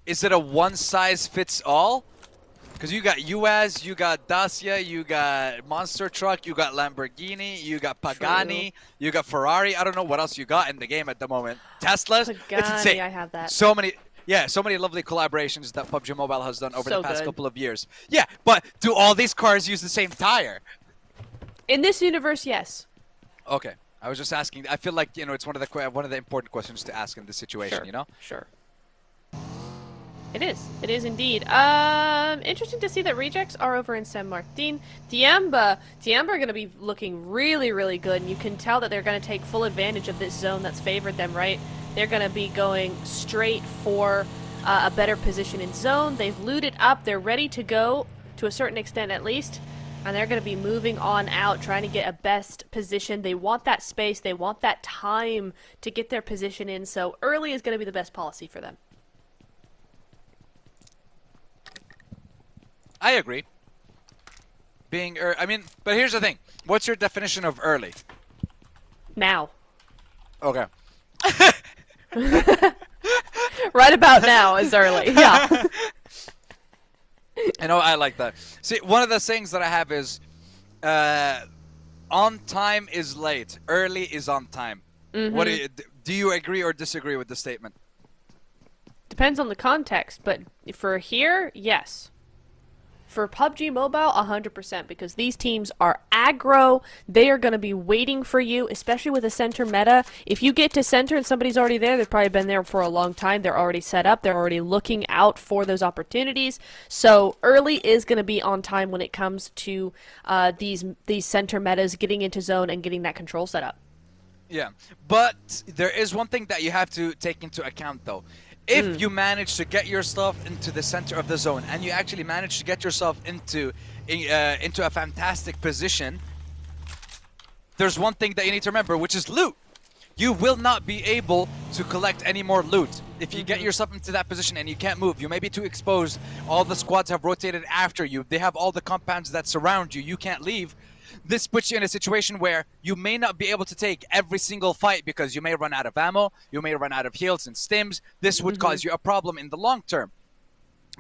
is it a one-size-fits-all? Because you got UAZ, you got Dacia, you got Monster Truck, you got Lamborghini, you got Pagani, you got Ferrari. I don't know what else you got in the game at the moment. Teslas, Pagani, it's insane. I have that. So many lovely collaborations that PUBG Mobile has done over the past couple of years. Yeah, but do all these cars use the same tire? In this universe, yes. Okay, I was just asking. I feel like, you know, it's one of the important questions to ask in this situation. Sure. You know. Sure. It is. It is indeed. Interesting to see that rejects are over in San Martin. Tianba are going to be looking really, really good, and you can tell that they're going to take full advantage of this zone that's favored them. Right? They're going to be going straight for a better position in zone. They've looted up. They're ready to go to a certain extent, at least. And they're going to be moving on out, trying to get a best position. They want that space. They want that time to get their position in. So early is going to be the best policy for them. I agree. But here's the thing. What's your definition of early? Now. Okay. Right about now is early. Yeah. You know, I like that. See, one of the sayings that I have is, on time is late, early is on time. What do you agree or disagree with the statement? Depends on the context, but for here, yes. For PUBG Mobile, 100%, because these teams are aggro. They are going to be waiting for you, especially with a center meta. If you get to center and somebody's already there, they've probably been there for a long time. They're already set up. They're already looking out for those opportunities. So early is going to be on time when it comes to these center metas getting into zone and getting that control set up. Yeah, but there is one thing that you have to take into account, though. If you manage to get yourself into the center of the zone and you actually manage to get yourself into a fantastic position, there's one thing that you need to remember, which is loot. You will not be able to collect any more loot. If you get yourself into that position and you can't move, you may be too exposed, all the squads have rotated after you, they have all the compounds that surround you, you can't leave. This puts you in a situation where you may not be able to take every single fight because you may run out of ammo, you may run out of heals and stims. This would cause you a problem in the long term.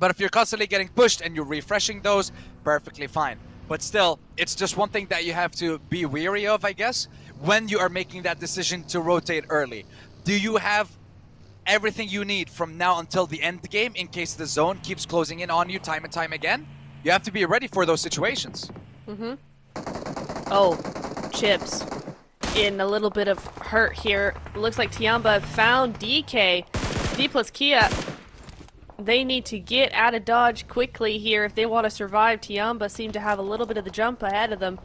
But if you're constantly getting pushed and you're refreshing those, perfectly fine. But still, it's just one thing that you have to be wary of, I guess, when you are making that decision to rotate early. Do you have everything you need from now until the end game in case the zone keeps closing in on you time and time again? You have to be ready for those situations. Oh, Chips in a little bit of hurt here. Looks like Tianba found DK. D plus Kia. They need to get out of dodge quickly here if they want to survive. Tianba seem to have a little bit of the jump ahead of them.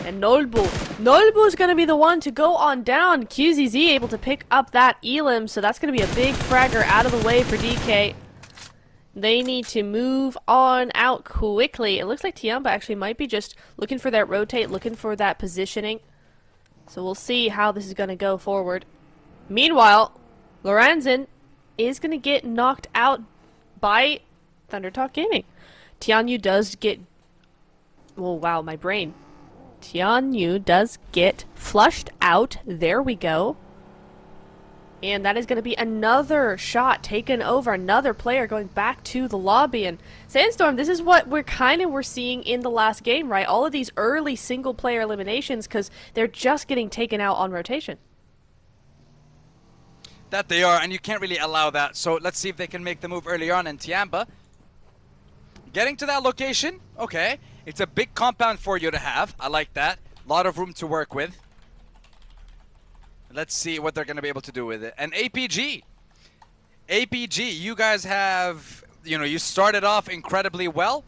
And Nolbu is going to be the one to go on down. QZZ able to pick up that Elim, so that's going to be a big fragger out of the way for DK. They need to move on out quickly. It looks like Tianba actually might be just looking for that rotate, looking for that positioning. So we'll see how this is going to go forward. Meanwhile, Lorenzen is going to get knocked out by Thundertalk Gaming. Tianyu does get Oh, wow, my brain. Tianyu does get flushed out. There we go. And that is going to be another shot taken over, another player going back to the lobby. And Sandstorm, this is what we're seeing in the last game, right? All of these early single-player eliminations because they're just getting taken out on rotation. That they are, and you can't really allow that. So let's see if they can make the move early on in Tianba. Getting to that location, okay. It's a big compound for you to have. I like that. A lot of room to work with. Let's see what they're going to be able to do with it. And APG, you guys have, you started off incredibly well,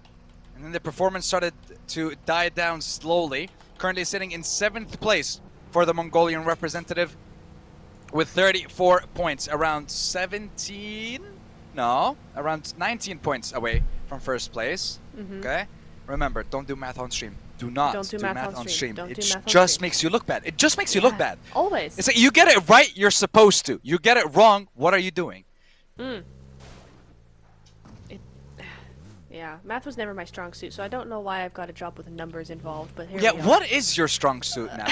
and then the performance started to die down slowly. Currently sitting in 7th place for the Mongolian representative with 34 points, around 19 points away from first place. Okay? Remember, don't do math on stream. Do not do math on stream. It just makes you look bad. It just makes you look bad. Always. It's like you get it right, you're supposed to. You get it wrong, what are you doing? Yeah, math was never my strong suit, so I don't know why I've got a job with numbers involved, but here we are. What is your strong suit now?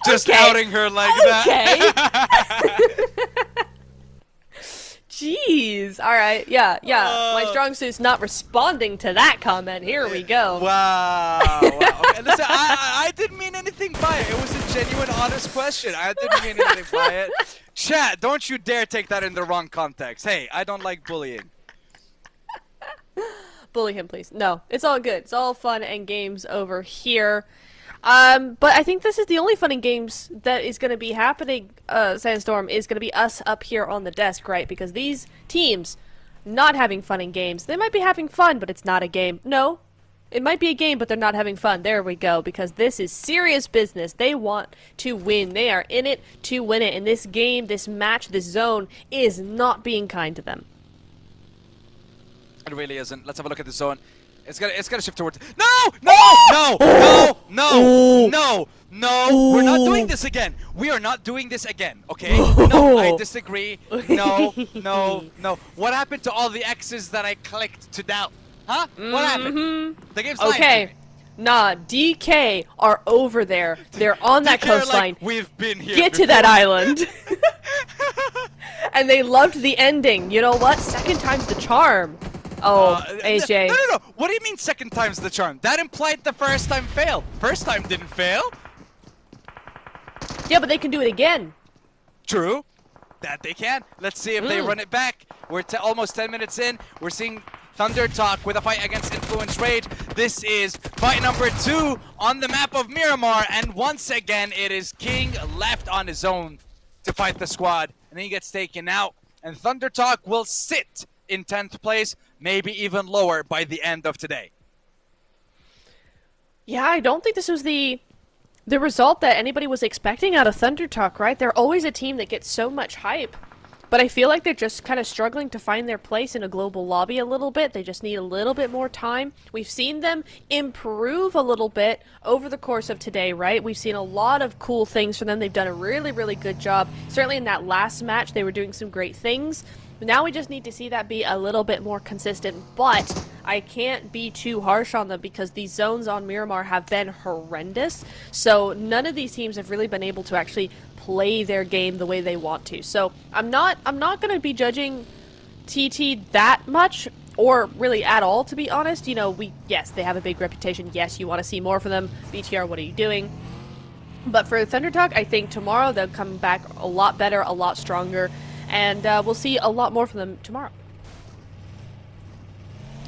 Just outing her like that. Jeez. All right. Yeah. My strong suit's not responding to that comment. Here we go. Wow. Okay, listen, I didn't mean anything by it. It was a genuine, honest question. I didn't mean anything by it. Chat, don't you dare take that in the wrong context. Hey, I don't like bullying. Bully him, please. No, it's all good. It's all fun and games over here. But I think this is the only fun and games that is going to be happening, Sandstorm, is going to be us up here on the desk, right? Because these teams not having fun and games, they might be having fun, but it's not a game. No, it might be a game, but they're not having fun. There we go, because this is serious business. They want to win. They are in it to win it. And this game, this match, this zone is not being kind to them. It really isn't. Let's have a look at the zone. It's gonna shift towards. No! We're not doing this again. We are not doing this again. Okay? No, I disagree. No. What happened to all the X's that I clicked to doubt? Huh? What happened? The game's lying to me. Nah, DK are over there. They're on that coastline. Like, we've been here. Get to that island. And they loved the ending. You know what? Second time's the charm. Oh, AJ. No. What do you mean second time's the charm? That implied the first time failed. First time didn't fail. Yeah, but they can do it again. True. That they can. Let's see if they run it back. We're almost 10 minutes in. We're seeing Thunder Talk with a fight against Influence Rage. This is fight number 2 on the map of Miramar. And once again, it is King left on his own to fight the squad. And then he gets taken out. And Thunder Talk will sit in 10th place, maybe even lower by the end of today. Yeah, I don't think this was the result that anybody was expecting out of Thunder Talk, right? They're always a team that gets so much hype. But I feel like they're just kind of struggling to find their place in a global lobby a little bit. They just need a little bit more time. We've seen them improve a little bit over the course of today, right? We've seen a lot of cool things from them. They've done a really, really good job. Certainly in that last match, they were doing some great things. Now we just need to see that be a little bit more consistent, but I can't be too harsh on them because these zones on Miramar have been horrendous. So none of these teams have really been able to actually play their game the way they want to. So I'm not going to be judging TT that much, or really at all, to be honest. You know, yes, they have a big reputation. Yes, you want to see more from them. BTR, what are you doing? But for Thunder Talk, I think tomorrow they'll come back a lot better, a lot stronger. And we'll see a lot more from them tomorrow.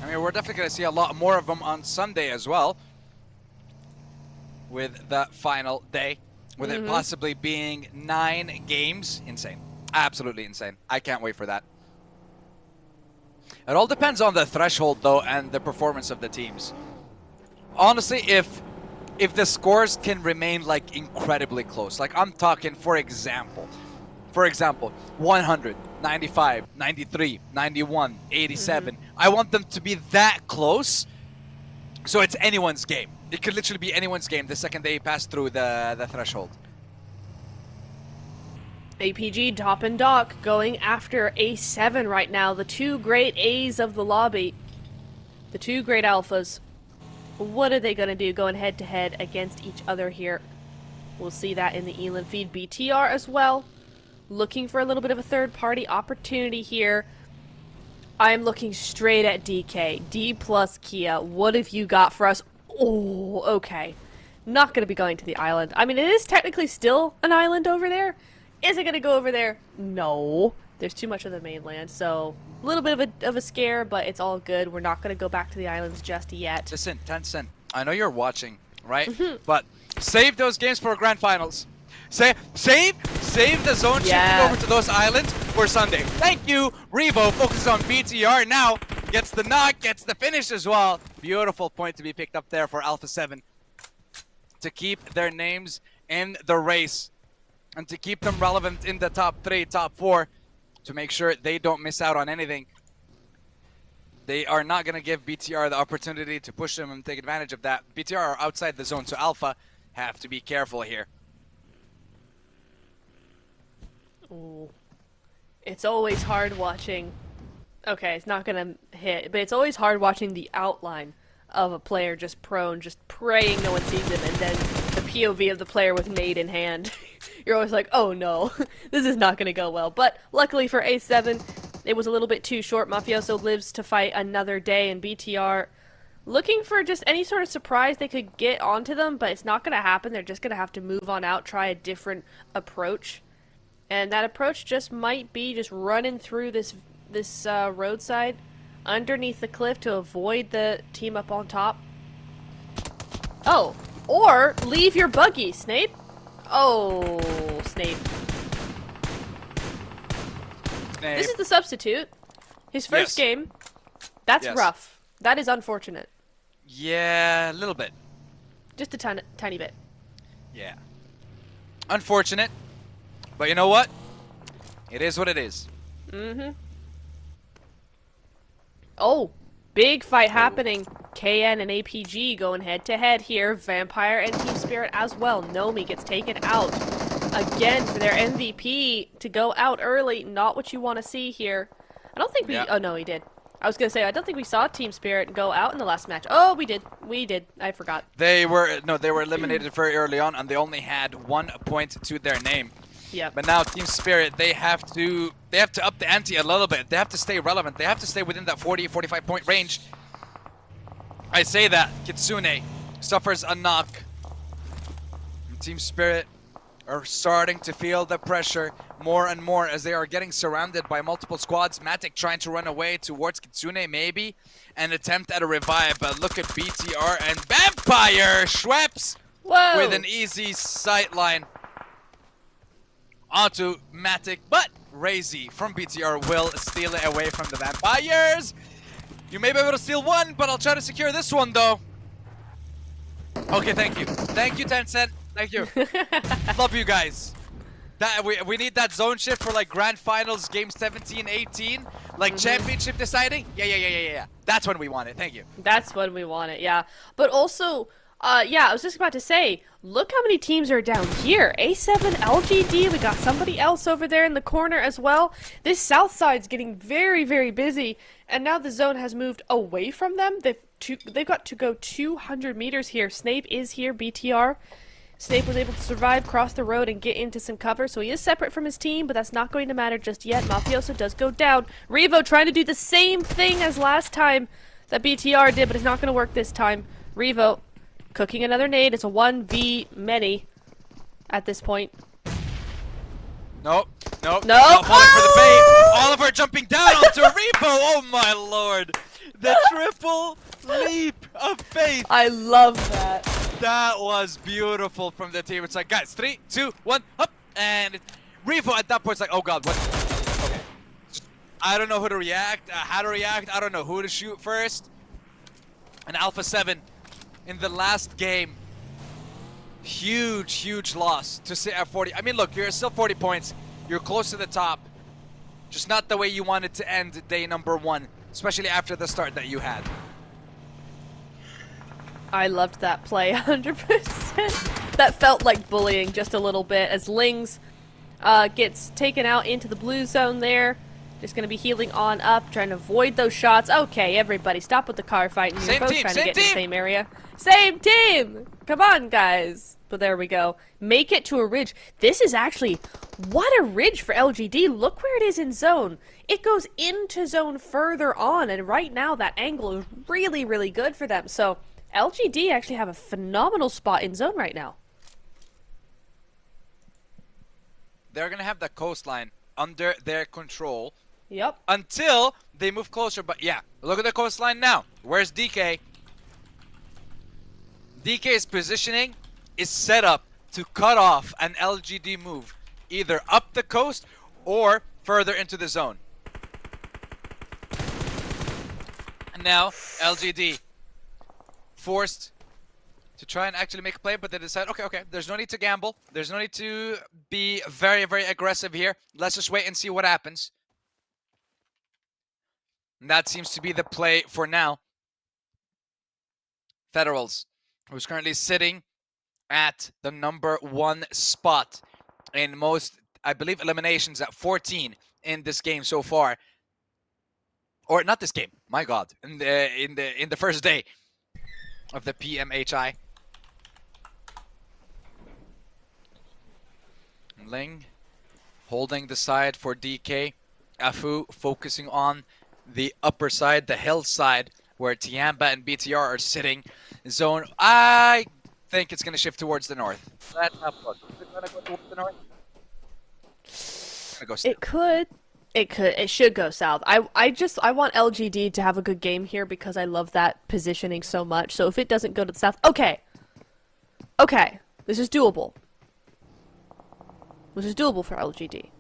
I mean, we're definitely going to see a lot more of them on Sunday as well. With the final day. With it possibly being 9 games. Insane. Absolutely insane. I can't wait for that. It all depends on the threshold, though, and the performance of the teams. Honestly, if the scores can remain, like, incredibly close. Like, I'm talking, for example, 100, 95, 93, 91, 87. I want them to be that close, so it's anyone's game. It could literally be anyone's game the second they pass through the threshold. APG, Top and Doc, going after A7 right now. The two great A's of the lobby. The two great alphas. What are they going to do going head-to-head against each other here? We'll see that in the Elin feed. BTR as well. Looking for a little bit of a third-party opportunity here. I'm looking straight at DK. D plus Kia. What have you got for us? Oh, okay. Not going to be going to the island. I mean, it is technically still an island over there. Is it going to go over there? No. There's too much of the mainland, so a little bit of a scare, but it's all good. We're not going to go back to the islands just yet. Listen, Tencent, I know you're watching, right? But save those games for grand finals. Save the zone shifting over to those islands for Sunday. Thank you. Revo focuses on BTR now. Gets the knock, gets the finish as well. Beautiful point to be picked up there for Alpha 7. To keep their names in the race. And to keep them relevant in the top 3, top 4. To make sure they don't miss out on anything. They are not going to give BTR the opportunity to push them and take advantage of that. BTR are outside the zone, so Alpha have to be careful here. Ooh. It's always hard watching. Okay, it's not gonna hit, but it's always hard watching the outline of a player just prone, just praying no one sees him, and then the POV of the player with nade in hand. You're always like, oh no, this is not gonna go well. But luckily for A7, it was a little bit too short. Mafioso lives to fight another day, and BTR looking for just any sort of surprise they could get onto them, but it's not gonna happen. They're just gonna have to move on out, try a different approach. And that approach just might be just running through this roadside underneath the cliff to avoid the team up on top. Oh, or leave your buggy, Snape. Oh, Snape. This is the substitute. His first game. That's rough. That is unfortunate. Yeah, a little bit. Just a tiny bit. Yeah. Unfortunate. But you know what? It is what it is. Mm-hmm. Oh, big fight happening. KN and APG going head-to-head here. Vampire and Team Spirit as well. Nomi gets taken out. Again, for their MVP to go out early. Not what you want to see here. I don't think we... Oh, no, he did. I was going to say, I don't think we saw Team Spirit go out in the last match. Oh, we did. We did. I forgot. They were eliminated very early on, and they only had 1 point to their name. Yep. But now Team Spirit, they have to up the ante a little bit. They have to stay relevant. They have to stay within that 40-45 point range. I say that Kitsune suffers a knock. And Team Spirit are starting to feel the pressure more and more as they are getting surrounded by multiple squads. Matic trying to run away towards Kitsune, maybe an attempt at a revive, but look at BTR and Vampire Schweppes with an easy sight line onto Matic, but Razy from BTR will steal it away from the Vampires. You may be able to steal one, but I'll try to secure this one though. Okay, thank you. Thank you, Tencent. Thank you. Love you guys. That we need that zone shift for like grand finals, game 17, 18, like championship deciding. Yeah. That's when we want it. Thank you. That's when we want it. Yeah, but also. Yeah, I was just about to say, look how many teams are down here. A7, LGD, we got somebody else over there in the corner as well. This south side's getting very, very busy, and now the zone has moved away from them. They've got to go 200 meters here. Snape is here, BTR. Snape was able to survive, cross the road, and get into some cover, so he is separate from his team, but that's not going to matter just yet. Mafioso does go down. Revo trying to do the same thing as last time that BTR did, but it's not going to work this time. Revo cooking another nade. It's a 1v many at this point. Nope. No. Not falling for the bait. Oliver jumping down onto Repo. Oh my lord. The triple leap of faith. I love that. That was beautiful from the team. It's like, guys, 3, 2, 1, up. And Revo at that point is like, oh god, what? Okay. I don't know who to react, how to react. I don't know who to shoot first. And Alpha 7. In the last game, huge loss to sit at 40. I mean, look, you're still 40 points. You're close to the top. Just not the way you wanted to end day number 1, especially after the start that you had. I loved that play 100%. That felt like bullying just a little bit as Lings gets taken out into the blue zone there. Just going to be healing on up, trying to avoid those shots. Okay, everybody, stop with the car fighting. You're both trying to get in the same area. Same team! Come on, guys. But there we go. Make it to a ridge. This is actually... What a ridge for LGD. Look where it is in zone. It goes into zone further on, and right now that angle is really, really good for them. So LGD actually have a phenomenal spot in zone right now. They're going to have the coastline under their control. Yep. Until they move closer. But yeah, look at the coastline now. Where's DK? DK's positioning is set up to cut off an LGD move, either up the coast or further into the zone. And now LGD forced to try and actually make a play, but they decide, okay, there's no need to gamble. There's no need to be very, very aggressive here. Let's just wait and see what happens. And that seems to be the play for now. Federals, who's currently sitting at the #1 spot in most, I believe, eliminations at 14 in this game so far. Or not this game, my God, in the first day of the PMHI. Ling holding the side for DK. Afu focusing on the upper side, the hill side, where Tianba and BTR are sitting. Zone, I think it's going to shift towards the north. Let's have a look. Is it going to go towards the north? Go it could. It should go south. I want LGD to have a good game here because I love that positioning so much. So if it doesn't go to the south, okay, this is doable. This is doable for LGD.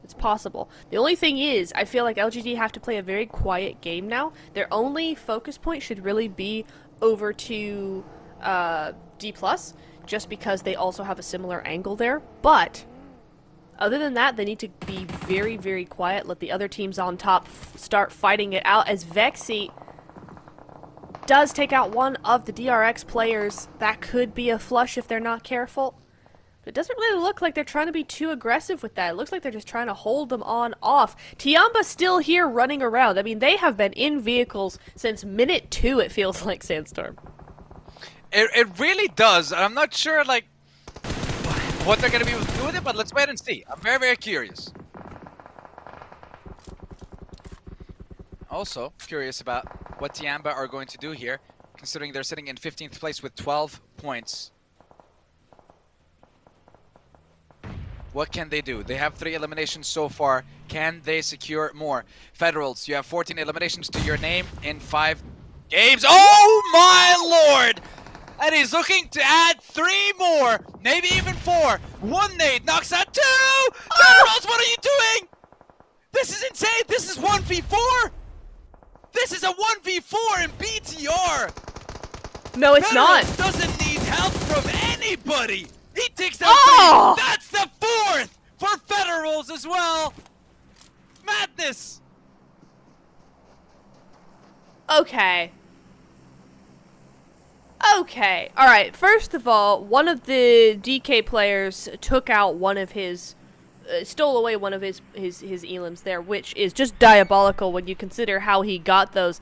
It's possible. The only thing is, I feel like LGD have to play a very quiet game now. Their only focus point should really be over to D+, just because they also have a similar angle there. But other than that, they need to be very, very quiet. Let the other teams on top start fighting it out, as Vexy does take out one of the DRX players. That could be a flush if they're not careful. It doesn't really look like they're trying to be too aggressive with that. It looks like they're just trying to hold them on off. Tianba's still here running around. I mean, they have been in vehicles since minute 2, it feels like, Sandstorm. It really does. I'm not sure, like, what they're going to be able to do with it, but let's wait and see. I'm very, very curious. Also, curious about what Tianba are going to do here, considering they're sitting in 15th place with 12 points. What can they do? They have 3 eliminations so far. Can they secure more? Federals, you have 14 eliminations to your name in 5 games. Oh my lord! And he's looking to add 3 more, maybe even 4. 1 nade knocks out 2! Federals, what are you doing? This is insane! This is 1v4! This is a 1v4 in BTR! No, it's not! Doesn't need help from anybody! He takes out 3! That's the 4th for Federals as well! Madness! Okay. Alright, first of all, one of the DK players took out one of his... stole away one of his elims there, which is just diabolical when you consider how he got those.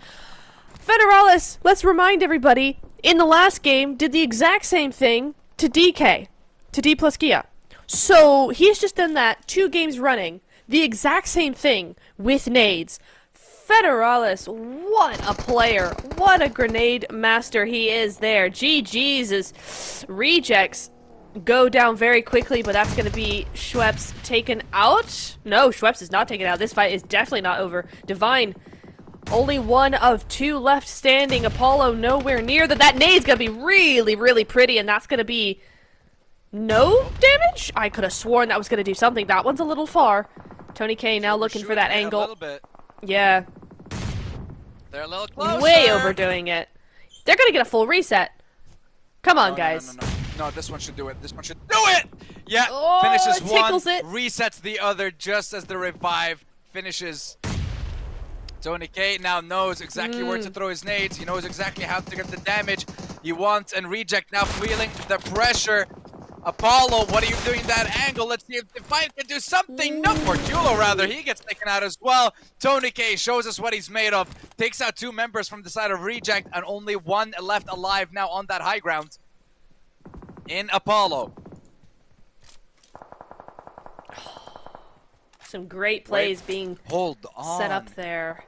Federalis, let's remind everybody, in the last game, did the exact same thing to DK. To D plus Gia. So he's just done that 2 games running. The exact same thing with nades. Federalis, what a player. What a grenade master he is there. GG's. Rejects go down very quickly, but that's going to be Schweppes taken out. No, Schweppes is not taken out. This fight is definitely not over. Divine, only 1 of 2 left standing. Apollo nowhere near. That nade's going to be really, really pretty, and that's going to be... no damage? I could have sworn that was going to do something. That one's a little far. Tony K now looking for that angle. A little bit. Yeah. They're a little closer. Way overdoing it. They're going to get a full reset. Come on, guys. No, this one should do it. This one should do it! Yeah, oh, finishes one, it. resets the other just as the revive finishes. Tony K now knows exactly where to throw his nades. He knows exactly how to get the damage he wants, and Reject now feeling the pressure. Apollo, what are you doing that angle? Let's see if Defiant can do something. No, Fortulo rather, he gets taken out as well. Tony K shows us what he's made of. Takes out 2 members from the side of Reject and only 1 left alive now on that high ground. In Apollo. Some great plays being set up there.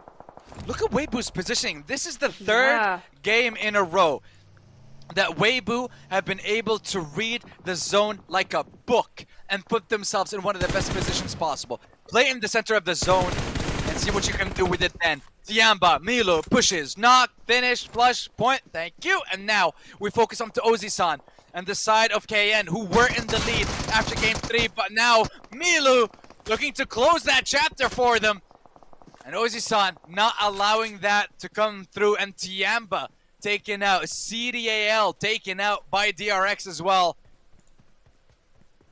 Look at Weibu's positioning. This is the 3rd game in a row that Weibu have been able to read the zone like a book and put themselves in one of the best positions possible. Play in the center of the zone and see what you can do with it then. Tianba, Milo pushes, knock, finish, flush, point, thank you. And now we focus on to Ozi-san and the side of KN, who were in the lead after game 3, but now Milo looking to close that chapter for them. And Ozi-san not allowing that to come through, and Tianba taken out. CDAL taken out by DRX as well.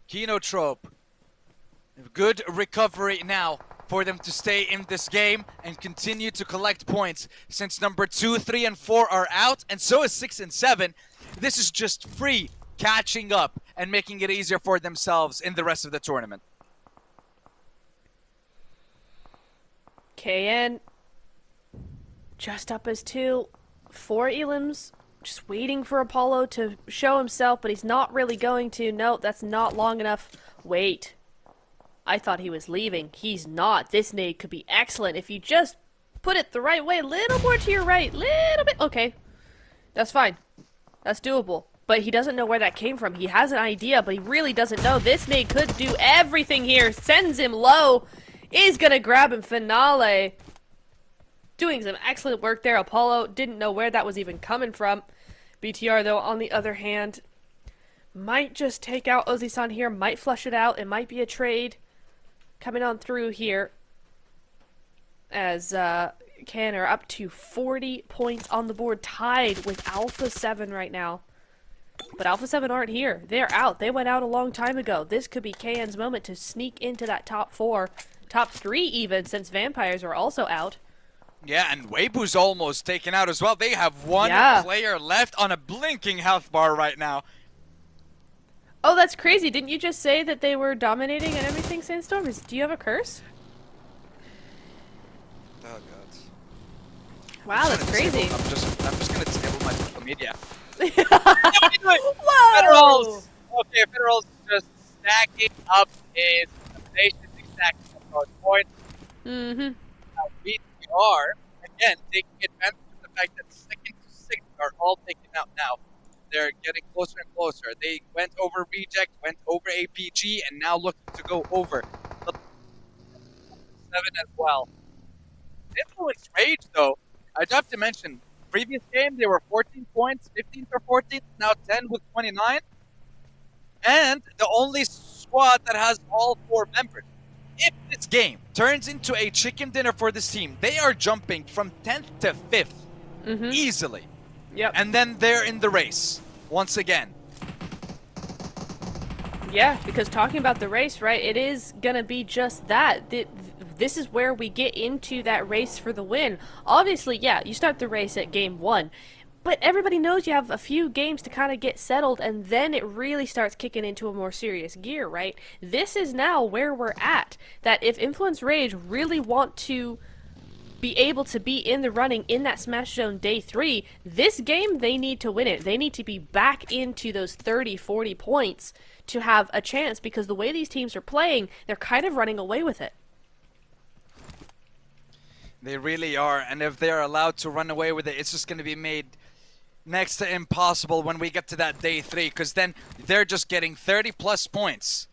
Kinotrope. Good recovery now for them to stay in this game and continue to collect points, since number 2, 3, and 4 are out, and so is 6 and 7. This is just free catching up and making it easier for themselves in the rest of the tournament. KN just up as 2. 4 elims, just waiting for Apollo to show himself, but he's not really going to. No, that's not long enough. Wait. I thought he was leaving. He's not. This nade could be excellent if you just put it the right way. A little more to your right. Little bit. Okay. That's fine. That's doable. But he doesn't know where that came from. He has an idea, but he really doesn't know. This nade could do everything here. Sends him low. Is gonna grab him. Finale. Doing some excellent work there. Apollo didn't know where that was even coming from. BTR, though, on the other hand, might just take out Ozi-san here. Might flush it out. It might be a trade coming on through here. As KN are up to 40 points on the board. Tied with Alpha 7 right now. But Alpha 7 aren't here. They're out. They went out a long time ago. This could be KN's moment to sneak into that top 4. Top 3 even, since Vampires are also out. Yeah, and Weibu's almost taken out as well. They have 1 player left on a blinking health bar right now. Oh, that's crazy. Didn't you just say that they were dominating and everything, Sandstorm? Do you have a curse? Oh, God. Wow, that's crazy. I'm just going to disable my social media. Whoa! Federals! Okay, Federals just stacking up his eliminations, stacking up those points. Mm-hmm. We are, again, taking advantage of the fact that 2nd to 6th are all taken out now. They're getting closer and closer. They went over Reject, went over APG, and now looking to go over 7 as well. Influence Rage, though, I'd have to mention, previous game, they were 14 points, 15 for 14, now 10 with 29. And the only squad that has all 4 members. If this game turns into a chicken dinner for this team, they are jumping from 10th to 5th easily. Yep. And then they're in the race once again. Yeah, because talking about the race, right, it is going to be just that. This is where we get into that race for the win. Obviously, yeah, you start the race at game 1. But everybody knows you have a few games to kind of get settled, and then it really starts kicking into a more serious gear, right? This is now where we're at. That if Influence Rage really want to be able to be in the running in that Smash Zone Day 3, this game, they need to win it. They need to be back into those 30, 40 points to have a chance, because the way these teams are playing, they're kind of running away with it. They really are, and if they're allowed to run away with it, it's just going to be made next to impossible when we get to that Day 3, because then they're just getting 30 plus points.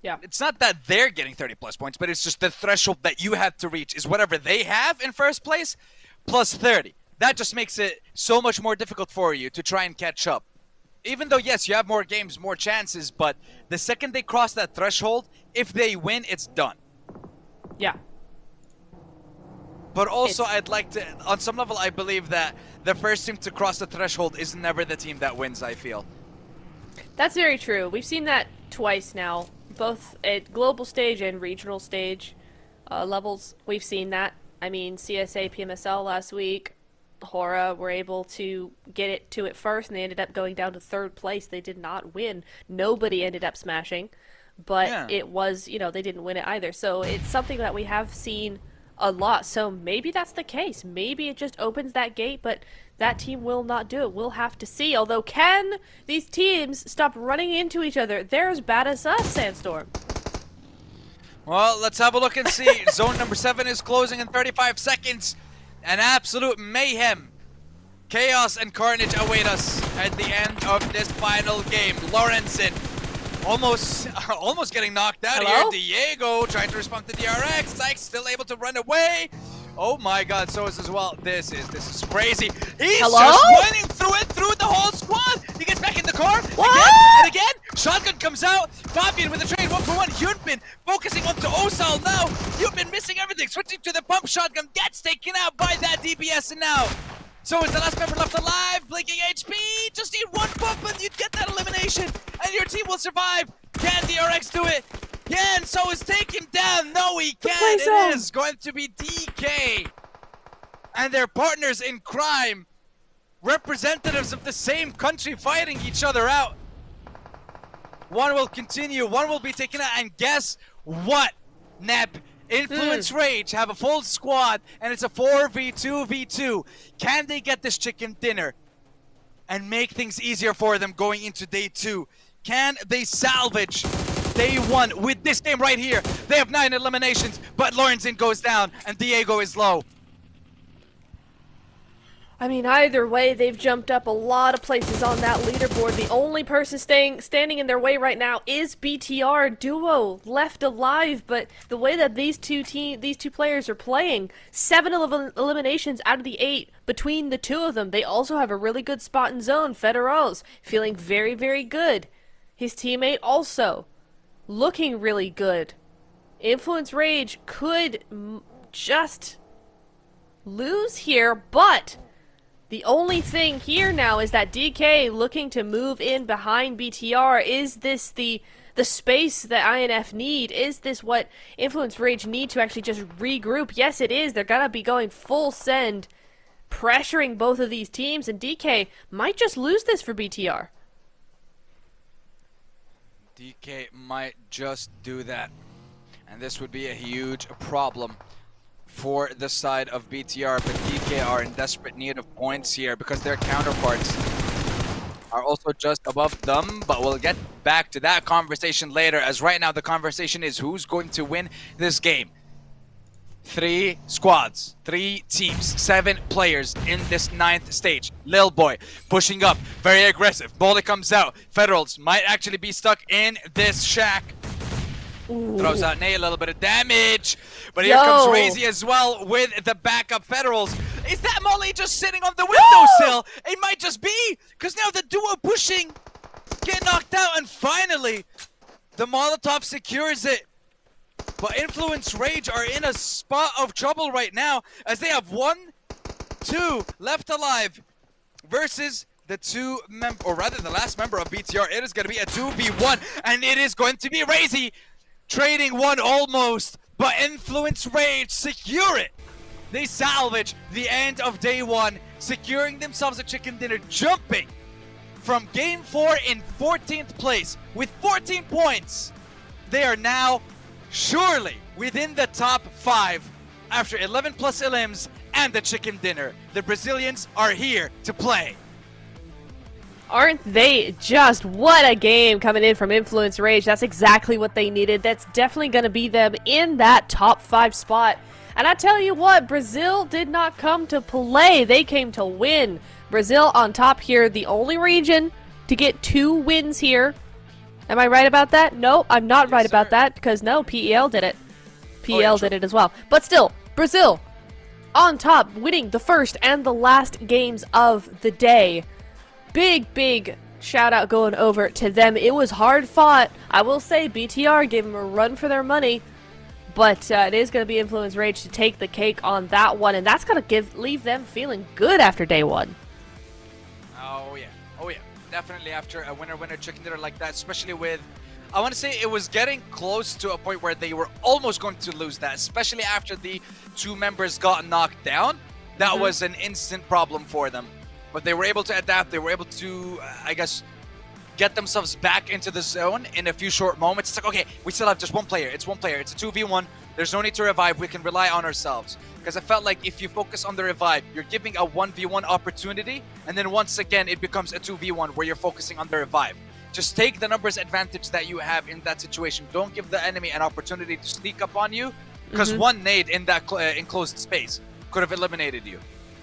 Yeah. It's not that they're getting 30 plus points, but it's just the threshold that you have to reach is whatever they have in first place plus 30. That just makes it so much more difficult for you to try and catch up. Even though, yes, you have more games, more chances, but the second they cross that threshold, if they win, it's done. Yeah. But also, I'd like to, on some level, I believe that the first team to cross the threshold is never the team that wins, I feel. That's very true. We've seen that twice now, both at global stage and regional stage levels. We've seen that. I mean, CSA, PMSL last week. Hora were able to get it to it first, and they ended up going down to 3rd place. They did not win. Nobody ended up smashing, but it was, they didn't win it either. So it's something that we have seen a lot. So maybe that's the case. Maybe it just opens that gate, but that team will not do it. We'll have to see. Although, can these teams stop running into each other? They're as bad as us, Sandstorm. Well, let's have a look and see. Zone number 7 is closing in 35 seconds. An absolute mayhem. Chaos and carnage await us at the end of this final game. Lorenzen almost getting knocked out here. Diego trying to respond to DRX. Sykes still able to run away. Oh my god, so is as well. This is crazy. He's just running through the whole squad. He gets back in the car again and again. Shotgun comes out. Fabian with the trade 1-for-1. Hyunbin focusing onto Osal now. Hyunbin missing everything. Switching to the pump shotgun. Gets taken out by that DPS, and now so is the last member left alive. Blinking HP. Just need one pump and you'd get that elimination, and your team will survive. Can DRX do it? Yeah, and so is take him down. No, he can't. It is going to be DK and their partners in crime, representatives of the same country, fighting each other out. One will continue, one will be taken out, and guess what, Neb? Influence Rage have a full squad, and it's a 4v2v2. Can they get this chicken dinner and make things easier for them going into day 2? Can they salvage day 1 with this game right here? They have 9 eliminations, but Lorenzen goes down and Diego is low. I mean, either way, they've jumped up a lot of places on that leaderboard. The only person standing in their way right now is BTR Duo, left alive. But the way that these two players are playing, 7 eliminations out of the 8 between the two of them. They also have a really good spot in zone. Federals feeling very, very good. His teammate also looking really good. Influence Rage could just lose here, but the only thing here now is that DK looking to move in behind BTR. Is this the space that INF need? Is this what Influence Rage need to actually just regroup? Yes, it is. They're gonna be going full send, pressuring both of these teams, and DK might just lose this for BTR. DK might just do that, and this would be a huge problem for the side of BTR, but DK are in desperate need of points here because their counterparts are also just above them, but we'll get back to that conversation later, as right now the conversation is who's going to win this game. 3 squads, 3 teams, 7 players in this 9th stage. Lil Boy pushing up, very aggressive. Bullet comes out. Federals might actually be stuck in this shack. Ooh. Throws out Ney, a little bit of damage. But here comes Razy as well with the backup Federals. Is that Molly just sitting on the windowsill? It might just be, because now the duo pushing get knocked out, and finally the Molotov secures it. But Influence Rage are in a spot of trouble right now, as they have 1, 2 left alive versus the the last member of BTR. It is going to be a 2v1, and it is going to be Razy trading 1 almost, but Influence Rage secure it. They salvage the end of day 1, securing themselves a chicken dinner, jumping from game 4 in 14th place with 14 points. They are now surely within the top 5 after 11 plus elims and the chicken dinner. The Brazilians are here to play. Aren't they just, what a game coming in from Influence Rage. That's exactly what they needed. That's definitely going to be them in that top 5 spot. And I tell you what, Brazil did not come to play. They came to win. Brazil on top here, the only region to get 2 wins here. Am I right about that? No, I'm not right about that, because no, PEL did it. PEL did it as well. But still, Brazil on top, winning the first and the last games of the day. Big shout out going over to them. It was hard fought. I will say BTR gave them a run for their money, but it is going to be Influence Rage to take the cake on that one, and that's going to leave them feeling good after day 1. Oh yeah, definitely after a winner chicken dinner like that, especially with, I want to say it was getting close to a point where they were almost going to lose that, especially after the 2 members got knocked down. that was an instant problem for them. But they were able to adapt. They were able to, I guess, get themselves back into the zone in a few short moments. It's like, okay, we still have just one player. It's one player. It's a 2v1. There's no need to revive. We can rely on ourselves. Because I felt like if you focus on the revive, you're giving a 1v1 opportunity. And then once again, it becomes a 2v1 where you're focusing on the revive. Just take the numbers advantage that you have in that situation. Don't give the enemy an opportunity to sneak up on you. Because one nade in that enclosed space could have eliminated you.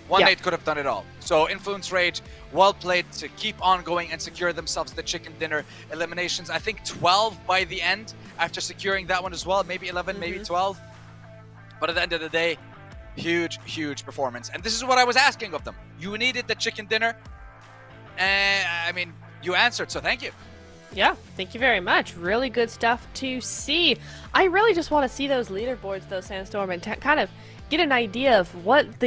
One nade could have done it all. So Influence Rage, well played to keep on going and secure themselves the chicken dinner eliminations. I think 12 by the end after securing that one as well. Maybe 11, maybe 12. But at the end of the day, huge, huge performance. And this is what I was asking of them. You needed the chicken dinner. And I mean, you answered, so thank you. Yeah, thank you very much. Really good stuff to see. I really just want to see those leaderboards, though, Sandstorm, and kind of get an idea of what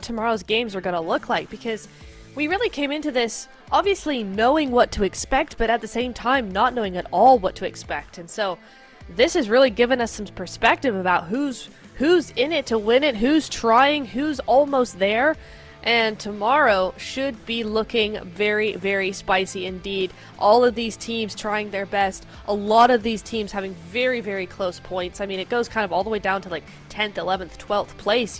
tomorrow's games are going to look like, because we really came into this obviously knowing what to expect, but at the same time not knowing at all what to expect. And so this has really given us some perspective about who's in it to win it, who's trying, who's almost there. And tomorrow should be looking very, very spicy indeed. All of these teams trying their best. A lot of these teams having very, very close points. I mean, it goes kind of all the way down to like 10th, 11th, 12th place,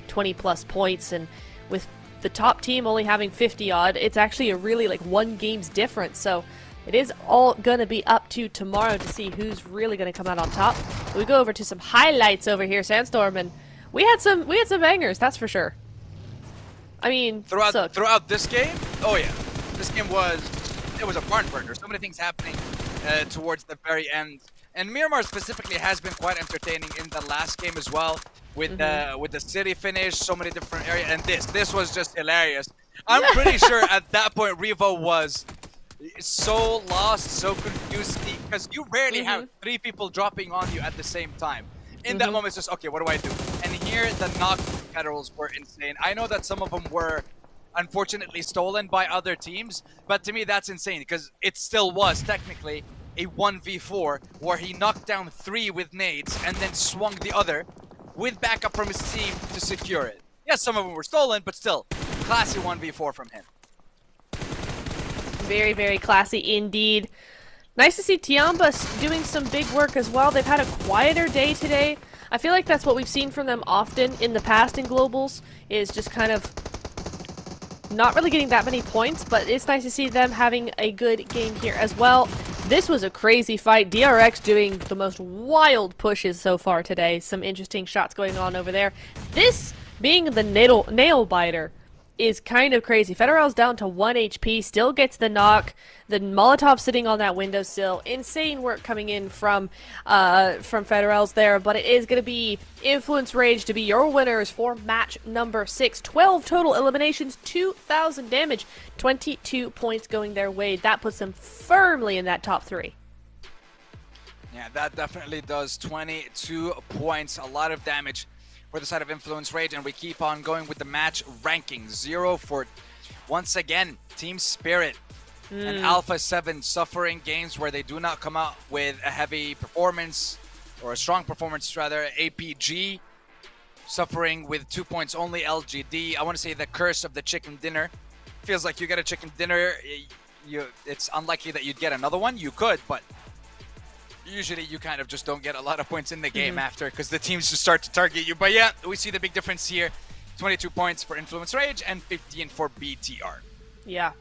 20 plus points. And with the top team only having 50 odd, it's actually a really like one game's difference. So it is all going to be up to tomorrow to see who's really going to come out on top. We go over to some highlights over here, Sandstorm, and we had some bangers, that's for sure. I mean, throughout this game, oh yeah, this game was a barn burner. So many things happening towards the very end, and Miramar specifically has been quite entertaining in the last game as well, with the city finish, so many different areas, and this was just hilarious. I'm pretty sure at that point Revo was so lost, so confused, because you rarely have 3 people dropping on you at the same time. In that moment, it's just, okay, what do I do? And here, the knock federals were insane. I know that some of them were, unfortunately, stolen by other teams, but to me, that's insane, because it still was, technically, a 1v4, where he knocked down 3 with nades, and then swung the other, with backup from his team to secure it. Yes, some of them were stolen, but still, classy 1v4 from him. Very, very classy indeed. Nice to see Tianba doing some big work as well. They've had a quieter day today. I feel like that's what we've seen from them often in the past in Globals, is just kind of not really getting that many points, but it's nice to see them having a good game here as well. This was a crazy fight. DRX doing the most wild pushes so far today. Some interesting shots going on over there. This being the nail biter is kind of crazy. Federal's down to 1 HP, still gets the knock. The Molotov sitting on that windowsill. Insane work coming in from Federal's there, but it is going to be Influence Rage to be your winners for match number 6. 12 total eliminations, 2,000 damage, 22 points going their way. That puts them firmly in that top 3. Yeah, that definitely does. 22 points, a lot of damage for the side of Influence Rage, and we keep on going with the match ranking. 0 for, once again, Team Spirit and Alpha 7 suffering games where they do not come out with a heavy performance, or a strong performance rather. APG suffering with 2 points only. LGD, I want to say the curse of the chicken dinner. Feels like you get a chicken dinner, it's unlikely that you'd get another one. You could, but usually you kind of just don't get a lot of points in the game after, because the teams just start to target you. But yeah, we see the big difference here. 22 points for Influence Rage and 15 for BTR. Yeah,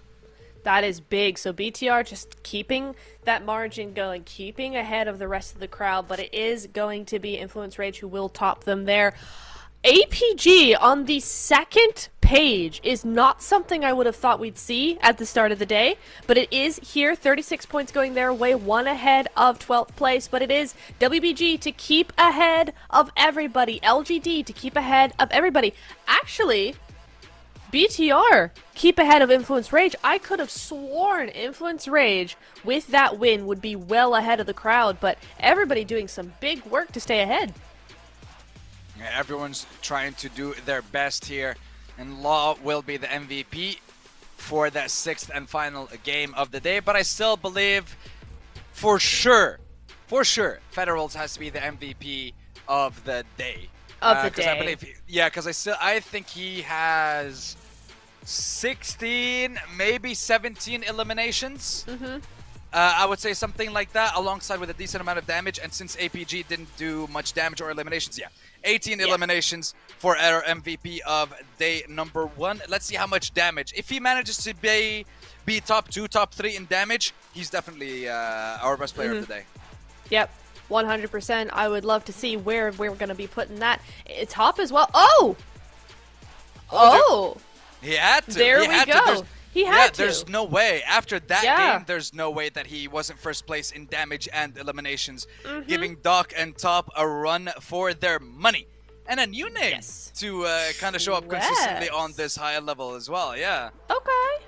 that is big. So BTR just keeping that margin going, keeping ahead of the rest of the crowd, but it is going to be Influence Rage who will top them there. APG on the second page is not something I would have thought we'd see at the start of the day, but it is here. 36 points going their way, 1 ahead of 12th place, but it is WBG to keep ahead of everybody, LGD to keep ahead of everybody. Actually, BTR keep ahead of Influence Rage. I could have sworn Influence Rage with that win would be well ahead of the crowd, but everybody doing some big work to stay ahead. Yeah, everyone's trying to do their best here, and Law will be the MVP for that 6th and final game of the day. But I still believe, for sure, Federals has to be the MVP of the day. Of the 'cause day. I believe I think he has 16, maybe 17 eliminations. I would say something like that, alongside with a decent amount of damage. And since APG didn't do much damage or eliminations, 18 eliminations for our MVP of day number 1. Let's see how much damage. If he manages to be top 2, top 3 in damage, he's definitely our best player of the day. Yep, 100%. I would love to see where we're going to be putting that. Top as well. Oh! Oh! He had to. There we go. He had to. There's no way. After that game, there's no way that he wasn't first place in damage and eliminations, giving Doc and Top a run for their money. And a new name to kind of show up consistently on this high level as well, Okay.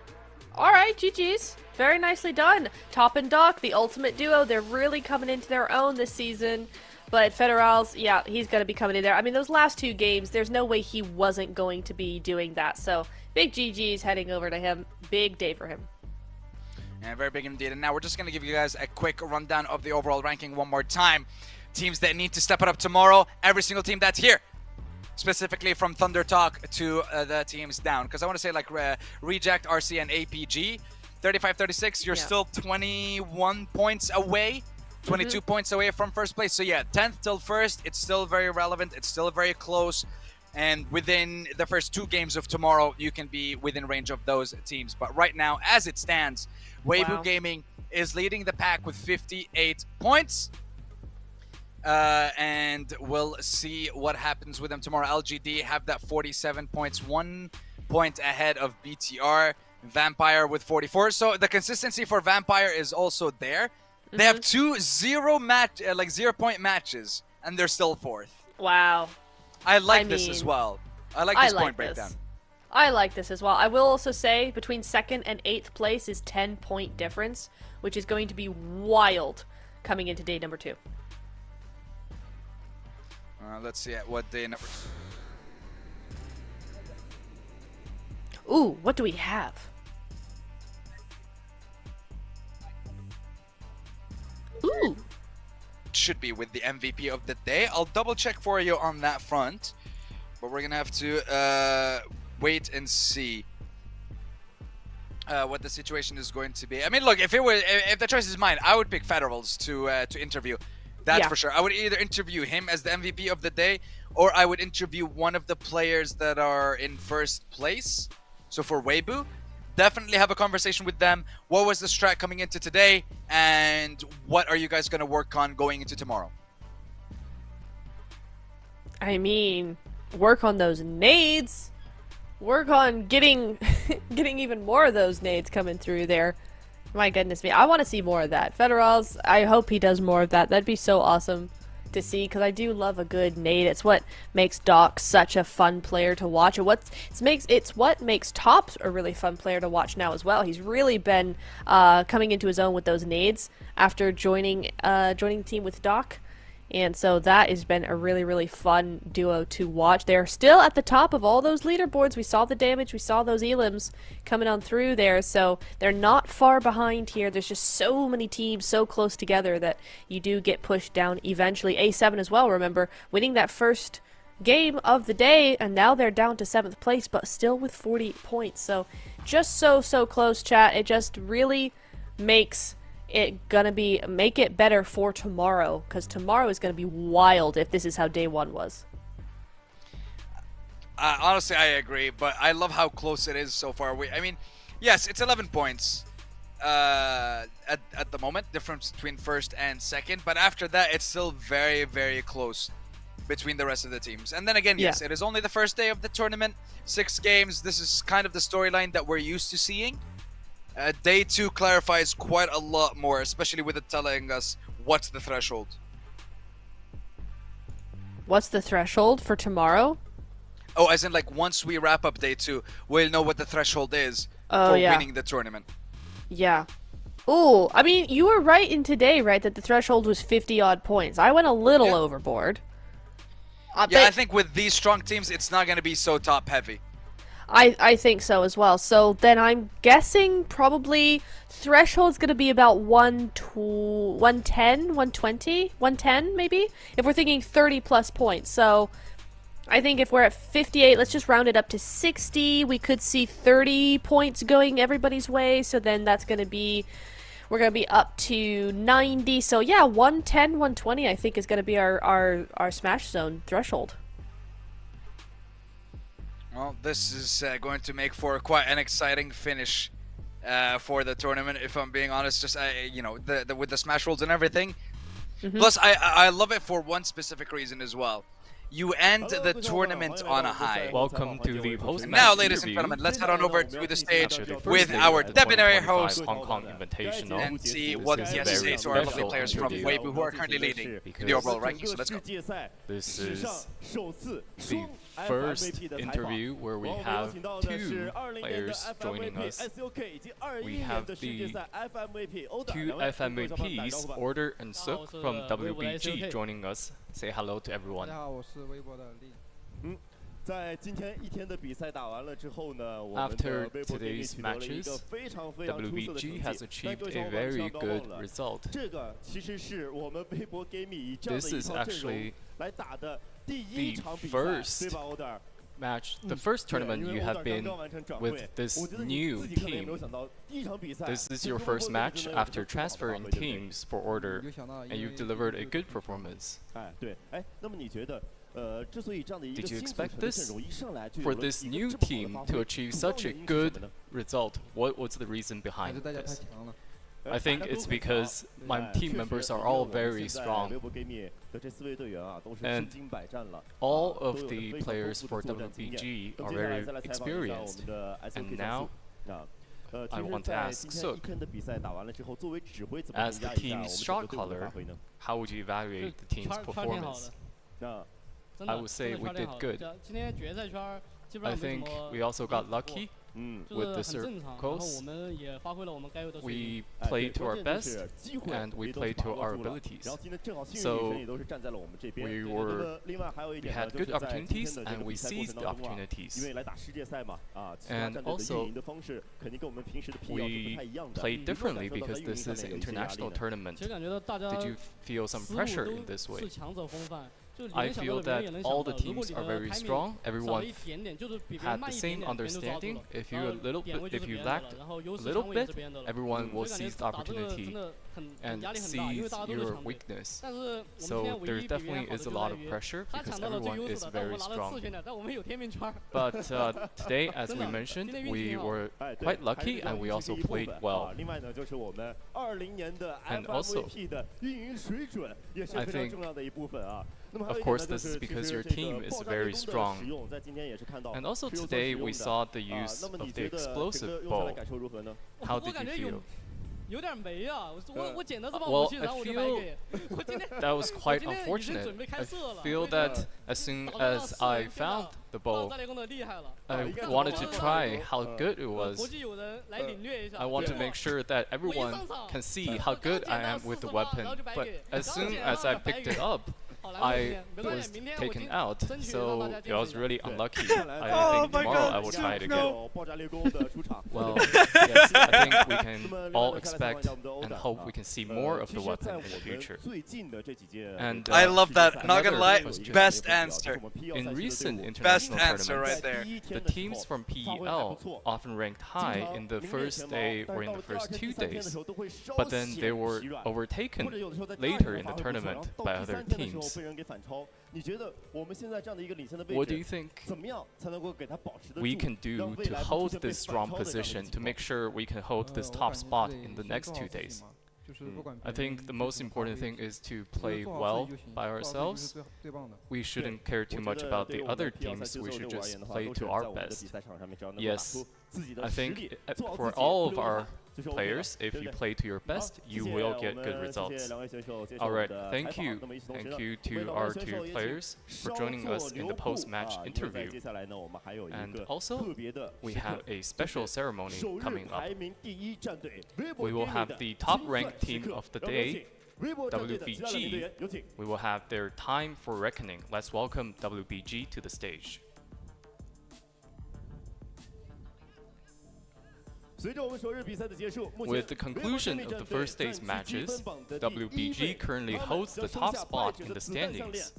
All right, GG's. Very nicely done. Top and Doc, the ultimate duo, they're really coming into their own this season. But Federals, he's going to be coming in there. I mean, those last 2 games, there's no way he wasn't going to be doing that. So, big GG's heading over to him. Big day for him. Yeah, very big indeed. And now we're just going to give you guys a quick rundown of the overall ranking one more time. Teams that need to step it up tomorrow. Every single team that's here. Specifically from Thunder Talk to the teams down. Because I want to say like Reject, RC, and APG. 35-36, you're still 21 points away. 22 points away from first place. So 10th till first, it's still very relevant. It's still very close. And within the first 2 games of tomorrow, you can be within range of those teams. But right now, as it stands, Weibo Gaming is leading the pack with 58 points. And we'll see what happens with them tomorrow. LGD have that 47 points, 1 point ahead of BTR. Vampire with 44. So the consistency for Vampire is also there. They have 2 0-point matches, and they're still 4th. Wow. I like this as well. I like this point breakdown. I like this as well. I will also say between 2nd and 8th place is 10-point difference, which is going to be wild coming into day number 2. Let's see what day number. Ooh, what do we have? Ooh. Should be with the MVP of the day. I'll double check for you on that front, but we're gonna have to wait and see what the situation is going to be. I mean, look, if the choice is mine, I would pick Federals to interview. That's for sure. I would either interview him as the MVP of the day, or I would interview one of the players that are in first place. So for Weibo, definitely have a conversation with them. What was the strat coming into today, and what are you guys going to work on going into tomorrow? I mean, work on those nades. Work on getting even more of those nades coming through there. My goodness me, I want to see more of that. Federals, I hope he does more of that. That'd be so awesome to see, because I do love a good nade. It's what makes Doc such a fun player to watch. And it's what makes Tops a really fun player to watch now as well. He's really been coming into his own with those nades after joining the team with Doc. And so that has been a really, really fun duo to watch. They're still at the top of all those leaderboards. We saw the damage. We saw those elims coming on through there. So they're not far behind here. There's just so many teams so close together that you do get pushed down eventually. A7 as well, remember, winning that first game of the day. And now they're down to 7th place, but still with 40 points. So just so close, chat. It just really makes make it better for tomorrow, because tomorrow is gonna be wild if this is how day 1 was. Honestly, I agree, but I love how close it is so far. I mean, yes, it's 11 points at the moment, difference between first and second, but after that, it's still very, very close between the rest of the teams. And then again, yes, it is only the first day of the tournament, 6 games. This is kind of the storyline that we're used to seeing. Day 2 clarifies quite a lot more, especially with it telling us what's the threshold. What's the threshold for tomorrow? Oh, as in like once we wrap up day 2, we'll know what the threshold is for winning the tournament. Yeah. Ooh, I mean, you were right in today, right, that the threshold was 50-odd points. I went a little overboard. I think with these strong teams, it's not going to be so top-heavy. I think so as well. So then I'm guessing probably threshold's going to be about 110, 120, 110 maybe? If we're thinking 30 plus points. So I think if we're at 58, let's just round it up to 60. We could see 30 points going everybody's way. So then that's going to be, we're going to be up to 90. So yeah, 110, 120 I think is going to be our Smash Zone threshold. Well, this is going to make for quite an exciting finish for the tournament, if I'm being honest. Just you know, with the Smash rolls and everything. Plus, I love it for one specific reason as well. You end the tournament on a high. Welcome to the post-match Now, ladies and interview gentlemen, let's head on over to the stage after the first with day our of the deputy 2025 host Hong Kong Invitational. and see This what is he a has to very say to our lovely special players from interview Weibo who are currently leading the overall ranking. So let's go. This is the first interview where we have two players joining us. We have the two FMVPs, Order and Sook from WBG, joining us. Say hello to everyone. 大家好，我是微博的丽。在今天一天的比赛打完了之后呢，我们的 After 微博给你 today's 取得了一个 matches, 非常非常出色的成 WBG 绩。 has 但 achieved 各位 a 小伙伴 very 不要 good 忘了， result. 这个其实是我们微博给你以这样的 This 一 is 套阵容 actually 来打的第一场比赛， first 对吧，Order？ Match, the first tournament you have been with this new team. This is your first match after transferring teams for Order, and you've delivered a good performance. 哎，对，哎，那么你觉得，之所以这样的一个 Did you 新组 expect 成的 this? 阵容一上来就有 For 了 this 一个 new 这么好的 team 发 to 挥， achieve 那么 such 主 a 要原因是什 good 么呢？ result, what was the reason 还 behind 是大家太 this? 强了。 I think it's because my team members are all very strong. And all of the players for WBG are very experienced. And now, I want to ask Sook, as the team's shot caller, how would you evaluate the team's performance? I would say we did good. I think we also got lucky with the circles. We played to our best and we played to our abilities. So we had good opportunities and we seized the opportunities. And also we played differently because this is an international tournament. Did you feel some pressure in this way? I feel that all the teams are very strong. Everyone had the same understanding. If you lacked a little bit, everyone will seize the opportunity and seize your weakness. So there definitely is a lot of pressure because everyone is very strong. But today, as we mentioned, we were quite lucky and we also played well. And also, I think, of course, this is because your team is very strong. And also today, we saw the use of the explosive ball. How did you feel? Well, I feel that was quite unfortunate. I feel that as soon as I found the ball, I wanted to try how good it was. I want to make sure that everyone can see how good I am with the weapon. But as soon as I picked it up, I was taken out, so I was really unlucky. I think tomorrow I will try it again. Well, yes, I think we can all expect and hope we can see more of the weapon in the future. And I love that. Not gonna lie, question. best answer. In recent Best international answer tournaments, right there. the teams from PEL often ranked high in the first day or in the first 2 days, but then they were overtaken later in the tournament by other teams. What do you think we can do to hold this strong position to make sure we can hold this top spot in the next 2 days? I think the most important thing is to play well by ourselves. We shouldn't care too much about the other teams, we should just play to our best. Yes, I think for all of our players, if you play to your best, you will get good results. Alright, thank you. Thank you to our two players for joining us in the post-match interview. And also, we have a special ceremony coming up. We will have the top-ranked team of the day, WBG. We will have their time for reckoning. Let's welcome WBG to the stage. With the conclusion of the first day's matches, WBG currently holds the top spot in the standings.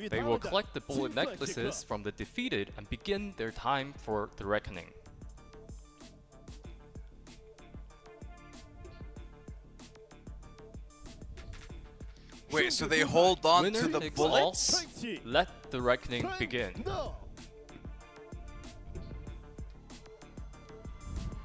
They will collect the bullet necklaces from the defeated and begin their time for the reckoning. Wait, so they hold on Winner to the takes bullets? all. Let the reckoning begin.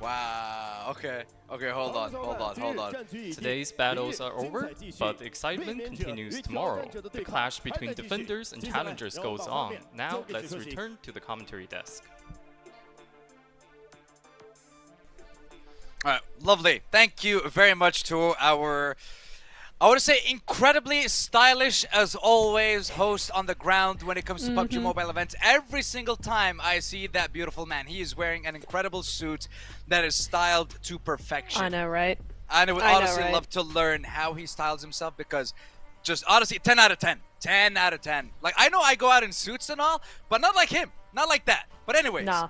Wow, okay. Okay, hold on. Today's battles are over, but the excitement continues tomorrow. The clash between defenders and challengers goes on. Now, let's return to the commentary desk. Alright, lovely. Thank you very much to our, I want to say, incredibly stylish, as always, host on the ground when it comes to PUBG Mobile events. Every single time I see that beautiful man, he is wearing an incredible suit that is styled to perfection. I know, right? And I would honestly love to learn how he styles himself, because just honestly, 10 out of 10. 10 out of 10. Like, I know I go out in suits and all, but not like him. Not like that. But anyways, Nah.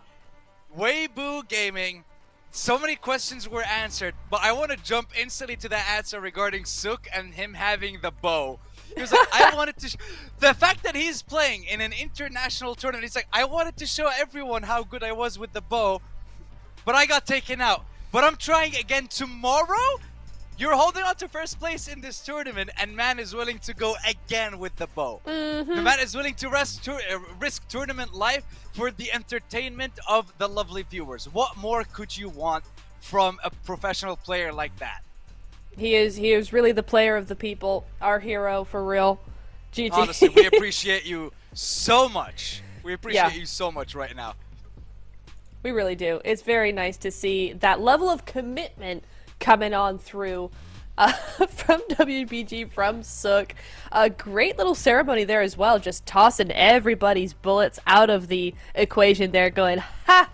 Weibo Gaming. So many questions were answered, but I want to jump instantly to that answer regarding Sook and him having the bow. He was like, I wanted to... The fact that he's playing in an international tournament, he's like, I wanted to show everyone how good I was with the bow, but I got taken out. But I'm trying again tomorrow? You're holding on to first place in this tournament, and man is willing to go again with the bow. The man is willing to risk tournament life for the entertainment of the lovely viewers. What more could you want from a professional player like that? He is really the player of the people, our hero for real. GG. Honestly, we appreciate you so much. We appreciate you so much right now. We really do. It's very nice to see that level of commitment coming on through from WBG, from Sook. A great little ceremony there as well, just tossing everybody's bullets out of the equation there, going, ha!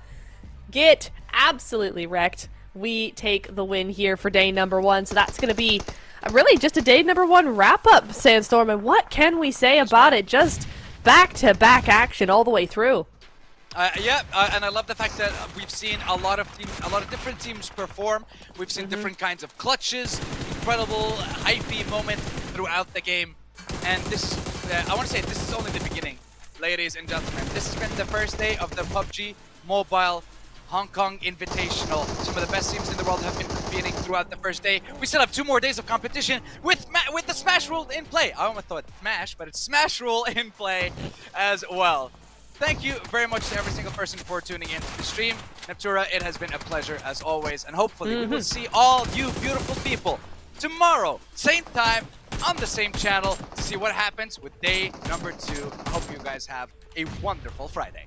Get absolutely wrecked. We take the win here for day number 1, so that's going to be really just a day number 1 wrap-up, Sandstorm, and what can we say about it? Just back-to-back action all the way through. And I love the fact that we've seen a lot of different teams perform. We've seen different kinds of clutches, incredible hypey moments throughout the game. And this, I want to say, this is only the beginning, ladies and gentlemen. This has been the first day of the PUBG Mobile Hong Kong Invitational. Some of the best teams in the world have been competing throughout the first day. We still have 2 more days of competition with the Smash rule in play. I almost thought Smash, but it's Smash rule in play as well. Thank you very much to every single person for tuning in to the stream. Neptura, it has been a pleasure as always, and hopefully we will see all you beautiful people tomorrow, same time, on the same channel, to see what happens with day number 2. I hope you guys have a wonderful Friday.